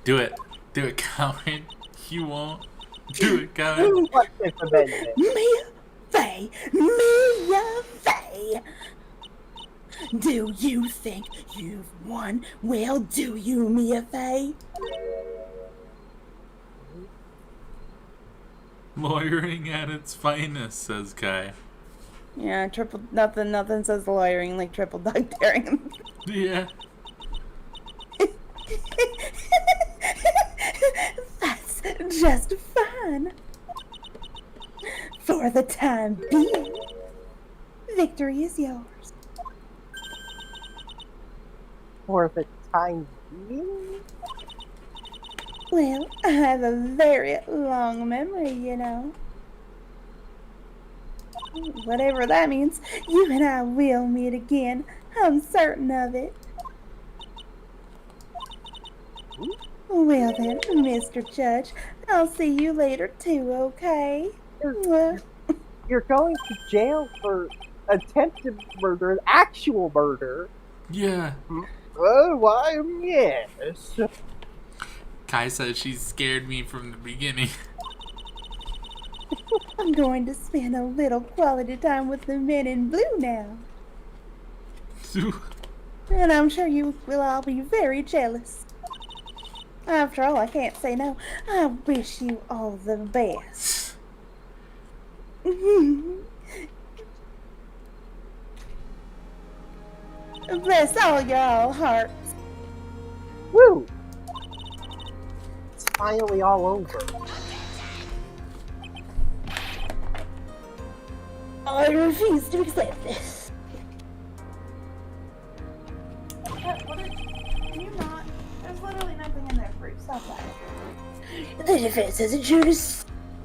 S1: Do it. Do it, coward. You won't. Do it, coward.
S2: What Fifth Amendment?
S5: Mia Faye! Mia Faye! Do you think you've won? Well, do you, Mia Faye?
S1: Lawyering at its finest, says Kai.
S4: Yeah, nothing says lawyering like triple dog daring him.
S1: Yeah.
S5: That's just fine. For the time being, victory is yours.
S2: For the time being?
S4: Well, I have a very long memory, you know. Whatever that means, you and I will meet again. I'm certain of it. Well then, Mr. Judge, I'll see you later too, okay?
S2: You're going to jail for attempted murder, actual murder.
S1: Yeah.
S2: Oh, why, yes.
S1: Kai says she scared me from the beginning.
S4: I'm going to spend a little quality time with the men in blue now. And I'm sure you will all be very jealous. After all, I can't say no. I wish you all the best. Bless all y'all hearts.
S2: Woo! It's finally all over.
S5: I refuse to accept this.
S4: Can you not? There's literally nothing in there for you. Stop that.
S5: The defense hasn't shown a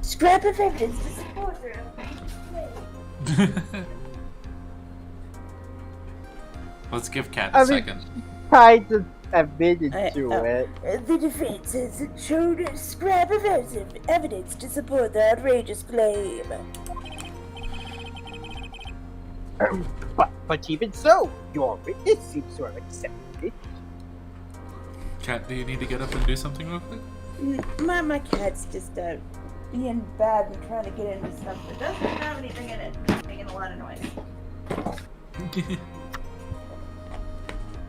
S5: scrap of evidence to support their
S1: Let's give Kat a second.
S2: Kind of admitted to it.
S5: The defense hasn't shown a scrap of evidence to support the outrageous claim.
S2: But even so, your witness seems to have accepted it.
S1: Kat, do you need to get up and do something real quick?
S4: My cat's just being bad and trying to get into stuff that doesn't have anything in it. It's making a lot of noise.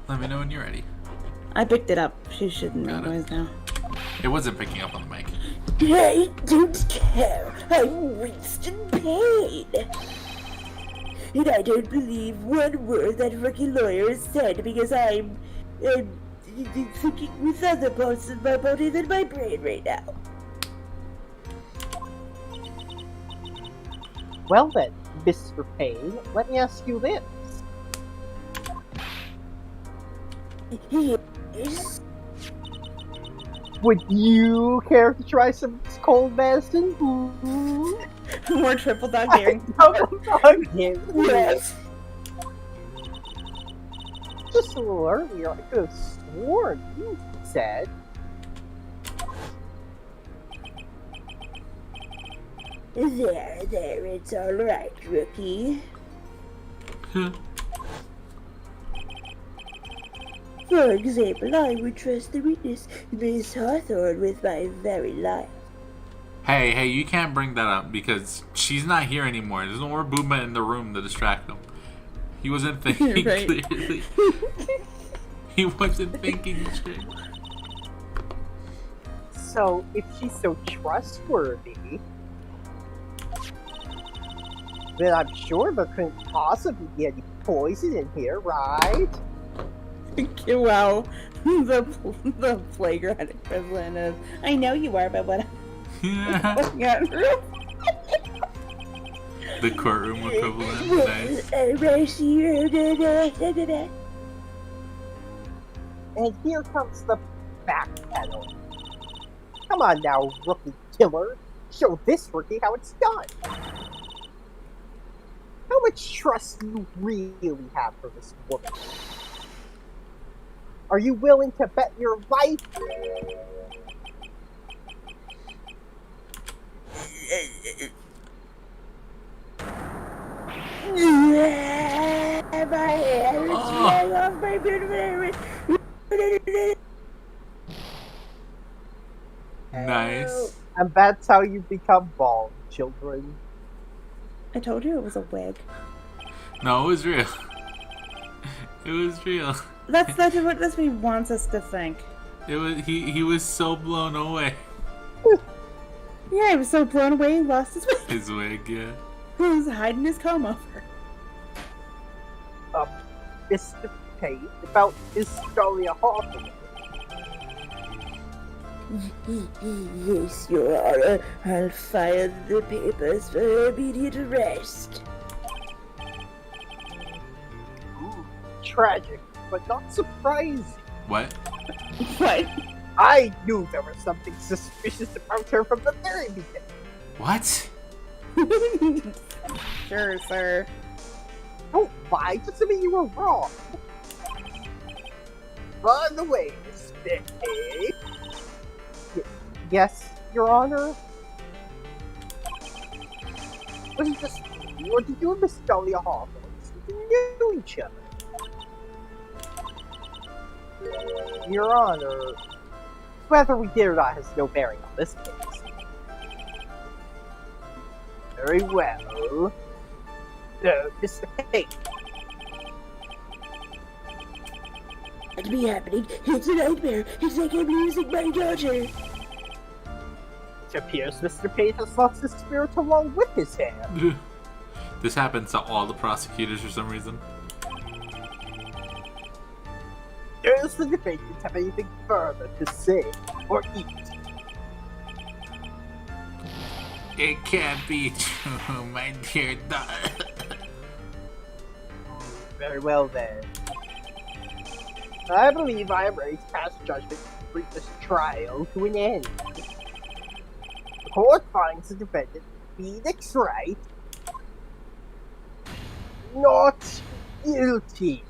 S1: Let me know when you're ready.
S4: I picked it up. She shouldn't
S1: Got
S4: make
S1: it.
S4: noise now.
S1: It wasn't picking up on the mic.
S5: I don't care. I'm rinsed in pain. And I don't believe one word that rookie lawyer said because I'm thinking with other parts of my body than my brain right now.
S2: Well then, Mr. Payne, let me ask you this.
S5: Yes.
S2: Would you care to try some cold medicine?
S4: More triple dog daring.
S5: Yes.
S2: Just a little earlier, I could have sworn you said.
S5: There, it's all right, rookie. For example, I would trust the witness, Miss Hawthorne, with my very life.
S1: Hey, you can't bring that up because she's not here anymore. There's no more Booma in the room to distract him. He wasn't thinking
S4: Right.
S1: clearly. He wasn't thinking straight.
S2: So, if she's so trustworthy, then I'm sure there couldn't possibly be any poison in here, right?
S4: Wow. The playground equivalent of, I know you are, but what
S1: Yeah.
S4: I'm going through.
S1: The courtroom equivalent. Nice.
S2: And here comes the backpedal. Come on now, rookie killer. Show this rookie how it's done. How much trust do you really have for this woman? Are you willing to bet your life?
S5: My hair is falling off my bed.
S1: Nice.
S2: And that's how you become bald, children.
S4: I told you it was a wig.
S1: No, it was real. It was real.
S4: That's what he wants us to think.
S1: It was he was so blown away.
S4: Yeah, he was so blown away he lost his wig.
S1: His wig, yeah.
S4: He was hiding his comb over.
S2: Mr. Pate, about Historia Hawthorne.
S5: Yes, Your Honor. I'll file the papers for immediate arrest.
S2: Tragic, but not surprising.
S1: What?
S4: What?
S2: I knew there was something suspicious about her from the very beginning.
S1: What?
S4: Sure, sir.
S2: Don't lie, just to mean you were wrong. By the way, Miss Vicky. Yes, Your Honor? Was it just or did you and Miss Dahlia Hawthorne knew each other? Your Honor, whether we did or not has no bearing on this case. Very well. Mr. Pate.
S5: What's be happening? It's a nightmare. It's like I'm losing my daughter.
S2: It appears Mr. Pate has lost his spirit along with his hair.
S1: This happens to all the prosecutors for some reason.
S2: Does the defendant have anything further to say or eat?
S1: It can't be true, my dear daughter.
S2: Very well then. I believe I am ready to pass judgment to bring this trial to an end. The court finds the defendant, Phoenix Wright, not guilty.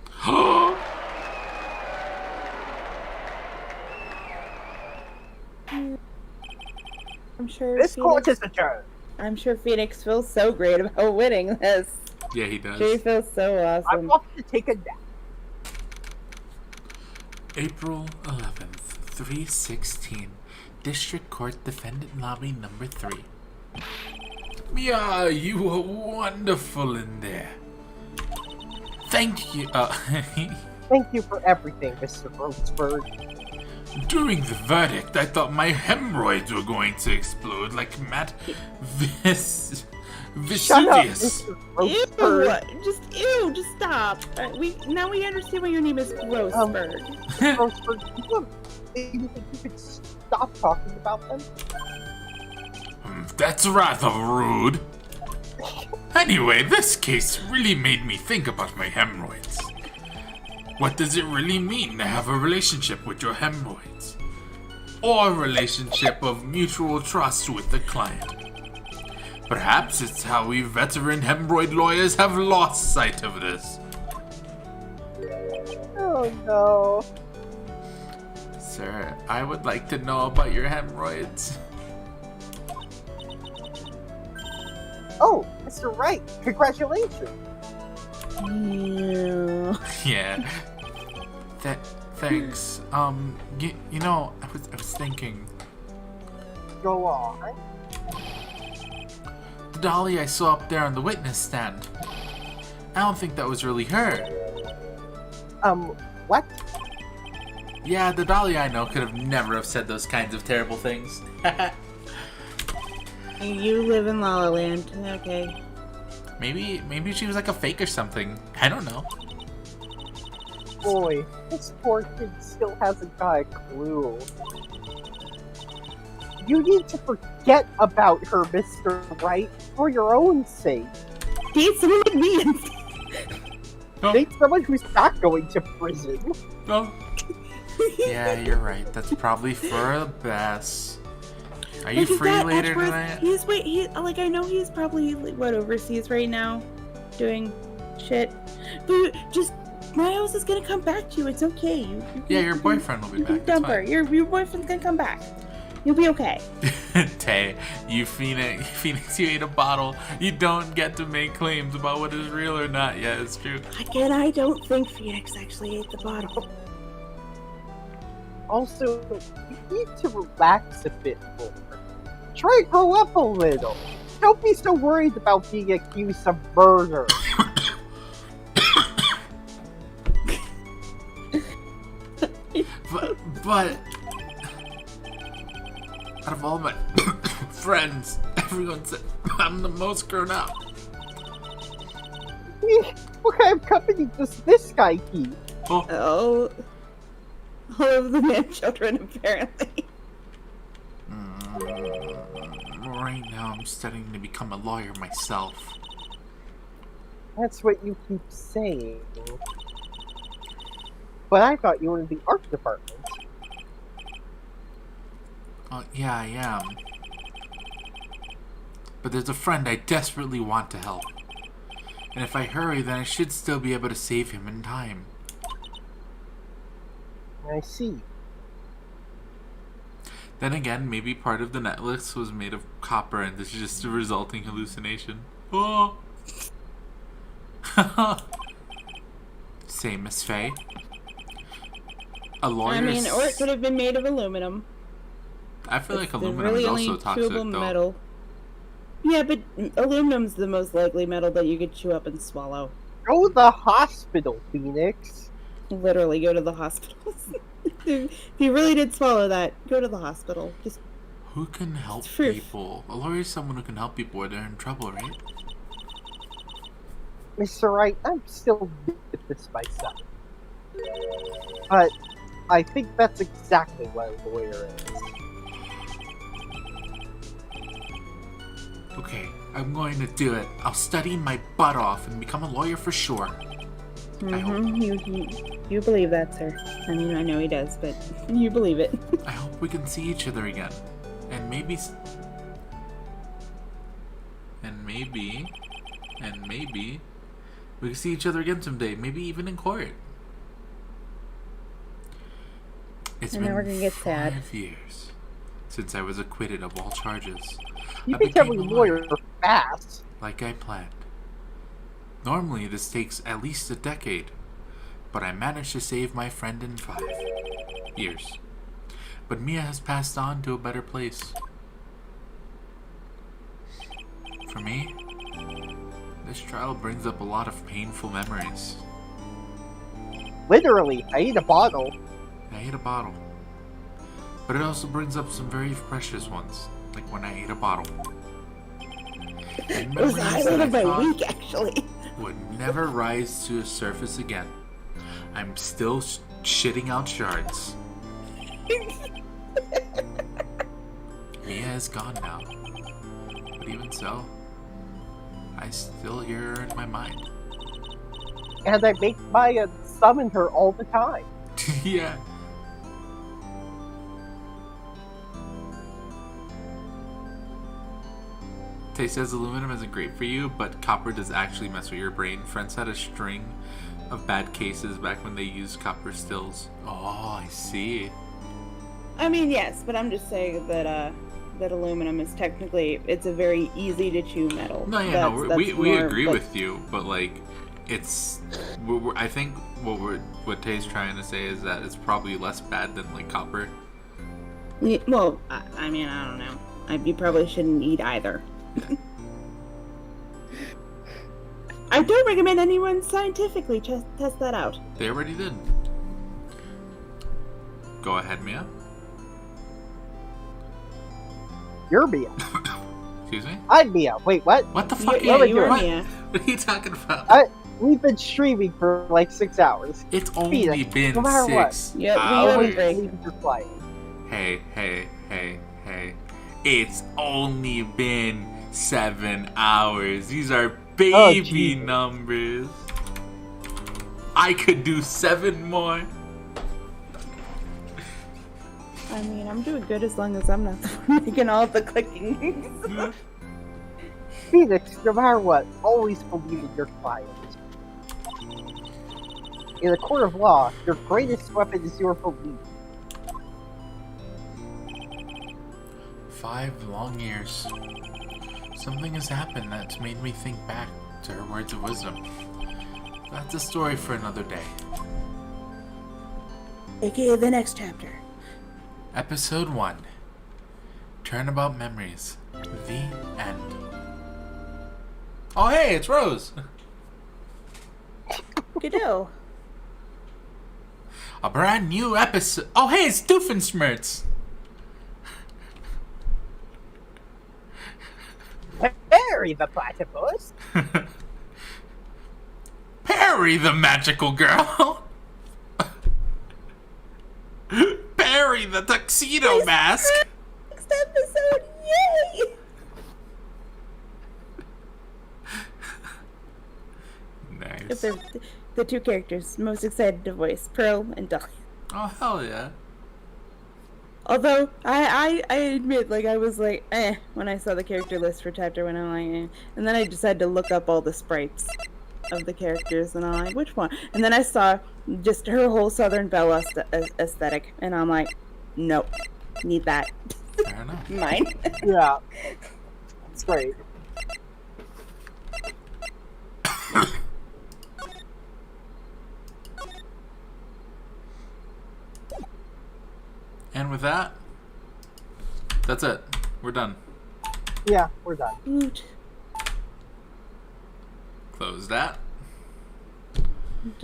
S4: I'm sure.
S2: This court is adjourned.
S4: I'm sure Phoenix feels so great about winning this.
S1: Yeah, he does.
S4: She feels so awesome.
S2: I'm off to take a nap.
S1: April 11th, 3:16. District Court Defendant Lobby number 3. Mia, you were wonderful in there. Thank you.
S2: Thank you for everything, Mr. Roseburg.
S1: During the verdict, I thought my hemorrhoids were going to explode like Matt
S2: Shut up,
S1: Vesuvius.
S2: Mr. Roseburg.
S4: Just stop. We understand why your name is Roseburg.
S2: Roseburg, you think you could stop talking about them?
S1: That's rather rude. Anyway, this case really made me think about my hemorrhoids. What does it really mean to have a relationship with your hemorrhoids? Or a relationship of mutual trust with the client? Perhaps it's how we veteran hemorrhoid lawyers have lost sight of this.
S2: Oh no.
S1: Sir, I would like to know about your hemorrhoids.
S2: Oh, Mr. Wright, congratulations.
S1: Yeah. Thanks. You know, I was thinking.
S2: Go on.
S1: The dolly I saw up there on the witness stand. I don't think that was really her.
S2: What?
S1: Yeah, the dolly I know could have never have said those kinds of terrible things.
S4: You live in La La Land. Okay.
S1: Maybe she was like a fake or something. I don't know.
S2: Boy, this poor kid still hasn't got a clue. You need to forget about her, Mr. Wright, for your own sake.
S4: Date someone like me.
S1: Oh,
S2: Date someone who's not going to prison.
S1: oh. Yeah, you're right. That's probably for the best. Are you
S4: Look at
S1: free
S4: that,
S1: later
S4: Edgeworth.
S1: tonight?
S4: I know he's probably, overseas right now, doing shit. But just, Miles is gonna come back to you, it's okay.
S1: Yeah, your boyfriend will be back. It's
S4: Dump her.
S1: fine.
S4: Your boyfriend's gonna come back. You'll be okay.
S1: Tay, you Phoenix, you ate a bottle. You don't get to make claims about what is real or not. Yeah, it's true.
S4: Again, I don't think Phoenix actually ate the bottle.
S2: Also, you need to relax a bit more. Try to grow up a little. Don't be so worried about being accused of murder.
S1: But out of all my friends, everyone said I'm the most grown up.
S2: What kind of company does this guy keep?
S1: Oh,
S4: All of the man children, apparently.
S1: right now I'm studying to become a lawyer myself.
S2: That's what you keep saying. But I thought you were in the art department.
S1: Yeah, I am. But there's a friend I desperately want to help. And if I hurry, then I should still be able to save him in time.
S2: I see.
S1: Then again, maybe part of the necklace was made of copper and this is just a resulting hallucination. Oh! Same as Faye. A lawyer.
S4: I mean, or it could have been made of aluminum.
S1: I feel like
S4: It's
S1: aluminum
S4: really
S1: is
S4: only
S1: also toxic,
S4: chewable
S1: though.
S4: metal. Yeah, but aluminum's the most likely metal that you could chew up and swallow.
S2: Go to the hospital, Phoenix.
S4: Literally, go to the hospital. If you really did swallow that, go to the hospital. Just
S1: Who can help
S4: It's proof.
S1: people? A lawyer is someone who can help people when they're in trouble, right?
S2: Mr. Wright, I'm still new at this myself. But I think that's exactly what a lawyer is.
S1: Okay, I'm going to do it. I'll study my butt off and become a lawyer for sure. I hope.
S4: You believe that, sir. I mean, I know he does, but you believe it.
S1: I hope we can see each other again. And maybe... we can see each other again someday. Maybe even in court. It's
S4: And then we're
S1: been
S4: gonna get sad.
S1: 5 years since I was acquitted of all charges.
S2: You
S1: I
S2: become a
S1: became a
S2: lawyer fast.
S1: like I planned. Normally this takes at least a decade, but I managed to save my friend in 5 years. But Mia has passed on to a better place. For me, this trial brings up a lot of painful memories.
S2: Literally, I ate a bottle.
S1: I ate a bottle. But it also brings up some very precious ones, like when I ate a bottle. And
S4: It was the
S1: memories that
S4: highlight
S1: I
S4: of my
S1: thought
S4: week, actually.
S1: would never rise to the surface again. I'm still shitting out shards. Mia is gone now. But even so, I still hear her in my mind.
S2: And I make Maya summon her all the time.
S1: Yeah. Tay says aluminum isn't great for you, but copper does actually mess with your brain. Friends had a string of bad cases back when they used copper stills. Oh, I see.
S4: I mean, yes, but I'm just saying that that aluminum is technically, it's a very easy to chew metal.
S1: No, yeah,
S4: That's
S1: we
S4: more-
S1: agree
S4: but-
S1: with you, but like, it's. I think what Tay's trying to say is that it's probably less bad than like copper.
S4: Yeah, well, I mean, I don't know. You probably shouldn't eat either. I don't recommend anyone scientifically test that out.
S1: They already did. Go ahead, Mia.
S2: You're Mia.
S1: Excuse me.
S2: I'm Mia. Wait, what?
S1: What the fuck?
S4: Yeah,
S2: are
S4: you were
S2: doing?
S4: Mia.
S1: What are you talking about?
S2: We've been streaming for like 6 hours.
S1: It's only
S2: Phoenix,
S1: been
S2: no matter what.
S1: 6
S4: Yep, we
S1: hours.
S4: always break.
S2: Leave your playing.
S1: Hey. It's only been 7 hours. These are baby
S2: Jesus.
S1: numbers. I could do 7 more.
S4: I mean, I'm doing good as long as I'm not the one making all the clicking.
S2: Phoenix, no matter what, always believe in your client. In a court of law, your greatest weapon is your belief.
S1: 5 long years. Something has happened that's made me think back to her words of wisdom. That's a story for another day.
S4: AKA the next chapter.
S1: Episode 1. Turnabout Memories. The end. Oh hey, it's Rose!
S4: Good-do.
S1: A brand new episode. Oh hey, it's Doofenshmirtz!
S2: Perry the platypus!
S1: Perry the magical girl! Perry the tuxedo mask!
S4: Next episode, yay!
S1: Nice.
S4: If they're the two characters most excited to voice, Pearl and Dahlia.
S1: Oh hell yeah.
S4: Although, I admit, like, I was like, when I saw the character list for chapter 1, I'm like, and then I decided to look up all the sprites of the characters, and I'm like, which one? And then I saw just her whole Southern Belle aesthetic, and I'm like, nope, need that.
S1: Fair enough.
S4: Mine.
S2: Yeah. It's great.
S1: And with that, that's it. We're done.
S2: Yeah, we're done.
S4: Woot.
S1: Close that.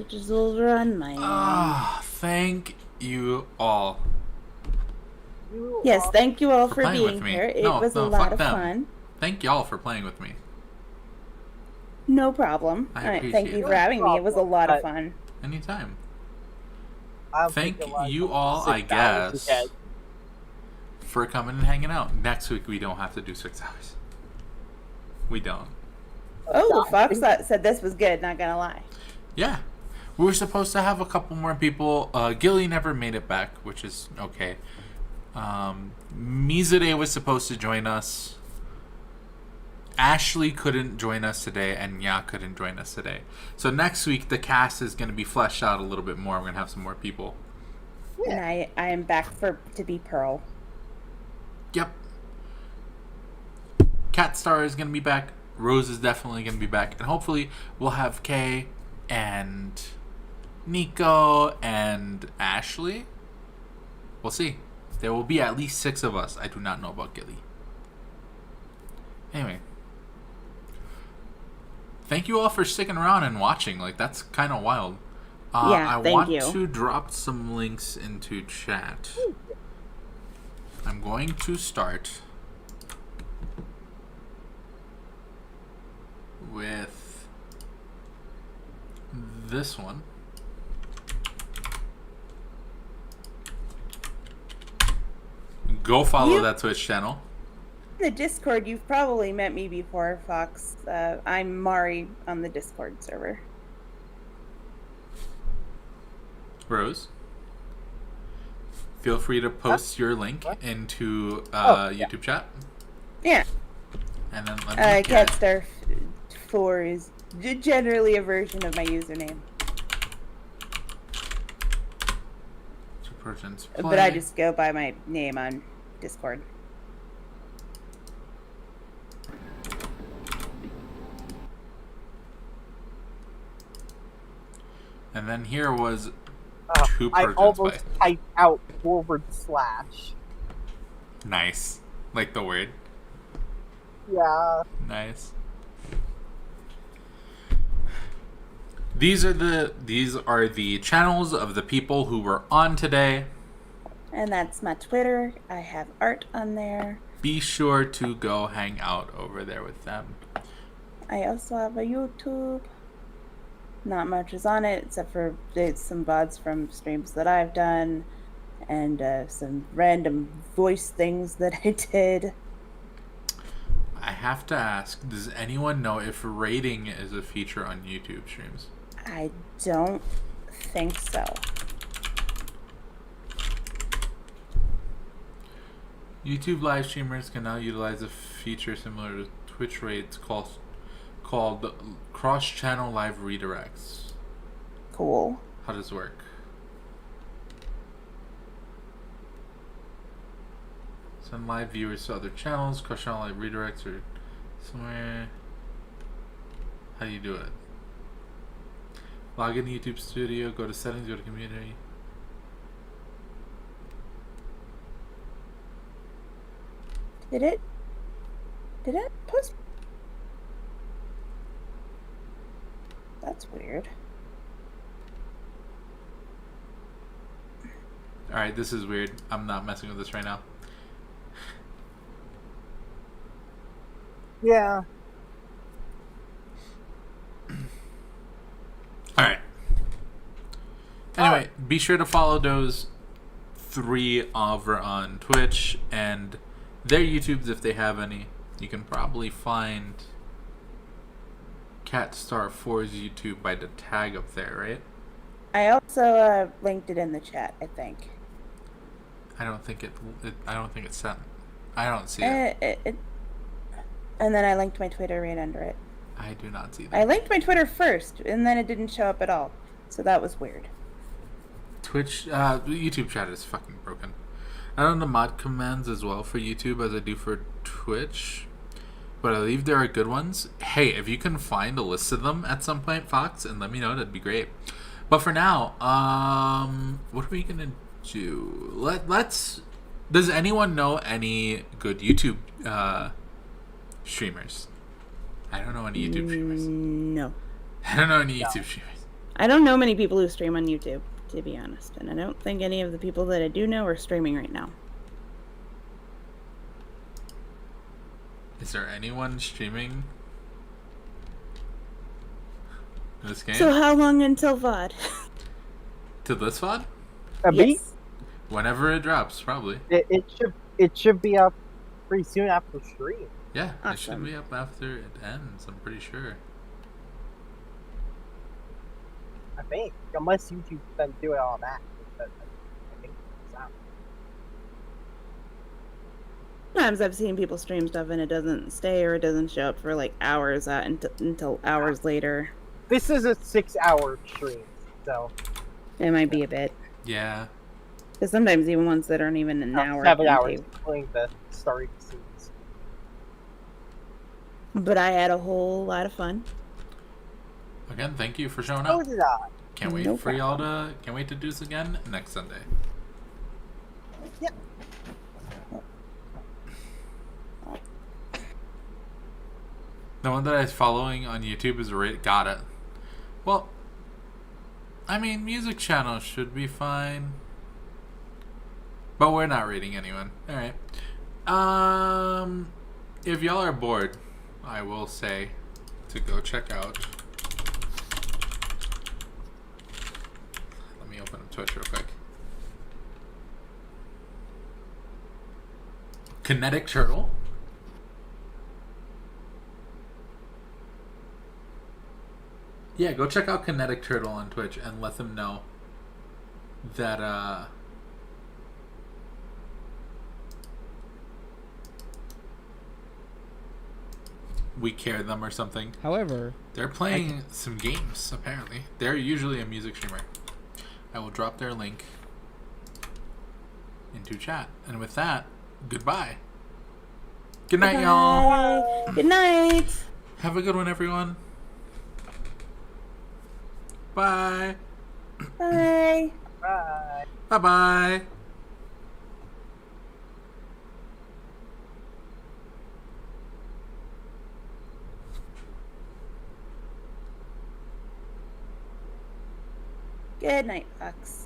S4: Just over on my
S1: Ah, thank you all.
S2: You
S4: Yes,
S2: are-
S4: thank you all
S1: For
S4: for
S1: playing with
S4: being
S1: me.
S4: here. It
S1: No,
S4: was a
S1: no,
S4: lot
S1: fuck
S4: of
S1: them.
S4: fun.
S1: Thank y'all for playing with me.
S4: No problem.
S1: I
S4: Alright, thank
S1: appreciate
S4: you
S1: it.
S4: for having me. It was a lot of
S2: But-
S4: fun.
S1: Anytime.
S2: I'll
S1: Thank
S2: take a lot
S1: you
S2: of
S1: all,
S2: 6
S1: I
S2: hours
S1: guess,
S2: ahead.
S1: for coming and hanging out. Next week we don't have to do 6 hours. We don't.
S4: Oh, Fox said this was good, not gonna lie.
S1: Yeah. We were supposed to have a couple more people. Gilly never made it back, which is okay. Mizure was supposed to join us. Ashley couldn't join us today, and Ya couldn't join us today. So next week, the cast is going to be fleshed out a little bit more. We're going to have some more people.
S4: And I am back to be Pearl.
S1: Yep. Cat Star is going to be back. Rose is definitely going to be back. And hopefully, we'll have Kay and Nico and Ashley. We'll see. There will be at least 6 of us. I do not know about Gilly. Anyway. Thank you all for sticking around and watching. Like, that's kind of wild.
S4: Yeah,
S1: I
S4: thank
S1: want
S4: you.
S1: to drop some links into chat. I'm going to start with this one. Go follow that Twitch channel.
S4: In the Discord, you've probably met me before, Fox. I'm Mari on the Discord server.
S1: Rose, feel free to post your link into
S2: yeah.
S1: YouTube chat.
S4: Yeah.
S1: And then let me get
S4: Catstar4 is generally a version of my username.
S1: two persons
S4: But I
S1: play.
S4: just go by my name on Discord.
S1: And then here was two
S2: I
S1: persons
S2: almost
S1: play.
S2: typed out /
S1: Nice. Like the word.
S2: Yeah.
S1: Nice. These are the channels of the people who were on today.
S4: And that's my Twitter. I have art on there.
S1: Be sure to go hang out over there with them.
S4: I also have a YouTube. Not much is on it except for some VODs from streams that I've done and some random voice things that I did.
S1: I have to ask, does anyone know if rating is a feature on YouTube streams?
S4: I don't think so.
S1: YouTube live streamers can now utilize a feature similar to Twitch rates called cross-channel live redirects.
S4: Cool.
S1: How does it work? Send live viewers to other channels, cross-channel live redirects, or somewhere. How do you do it? Log in to YouTube Studio, go to settings, go to community.
S4: Did it post? That's weird.
S1: Alright, this is weird. I'm not messing with this right now.
S2: Yeah.
S1: Alright. Anyway, be sure to follow those 3 over on Twitch and their YouTubes if they have any. You can probably find Catstar4's YouTube by the tag up there, right?
S4: I also linked it in the chat, I think.
S1: I don't think it's sent. I don't see it.
S4: And then I linked my Twitter right under it.
S1: I do not see that.
S4: I linked my Twitter first, and then it didn't show up at all. So that was weird.
S1: Twitch, YouTube chat is fucking broken. I don't know the mod commands as well for YouTube as I do for Twitch, but I believe there are good ones. Hey, if you can find a list of them at some point, Fox, and let me know, that'd be great. But for now, what are we gonna do? Let's. Does anyone know any good YouTube streamers? I don't know any YouTube streamers.
S4: No.
S1: I don't know any YouTube streamers.
S4: I don't know many people who stream on YouTube, to be honest, and I don't think any of the people that I do know are streaming right now.
S1: Is there anyone streaming this game?
S4: So how long until VOD?
S1: To this VOD?
S2: A beat?
S4: Yes.
S1: Whenever it drops, probably.
S2: It should be up pretty soon after stream.
S1: Yeah, it should
S4: Awesome.
S1: be up after it ends, I'm pretty sure.
S2: I think, unless YouTube doesn't do it all that. But I think it's out.
S4: Sometimes I've seen people stream stuff and it doesn't stay or it doesn't show up for like hours until hours later.
S2: This is a 6-hour stream, so
S4: It might be a bit.
S1: Yeah.
S4: Because sometimes even ones that aren't even an hour.
S2: 7
S4: can
S2: hours,
S4: take-
S2: including the starting scenes.
S4: But I had a whole lot of fun.
S1: Again, thank you for showing
S2: So
S1: up.
S2: did I.
S1: Can't wait
S4: No
S1: for y'all to. Can't wait to do this again next Sunday.
S2: Yep.
S1: The one that I was following on YouTube is got it. Well, I mean, music channels should be fine, but we're not rating anyone. All right. If y'all are bored, I will say to go check out. Let me open up Twitch real quick. Kinetic Turtle. Yeah, go check out Kinetic Turtle on Twitch and let them know that we care them or something.
S6: However,
S1: They're playing some games, apparently. They're usually a music streamer. I will drop their link into chat. And with that, goodbye. Good night, y'all.
S4: Bye. Good night.
S1: Have a good one, everyone. Bye.
S4: Bye.
S2: Bye.
S1: Bye-bye.
S4: Good night, Fox.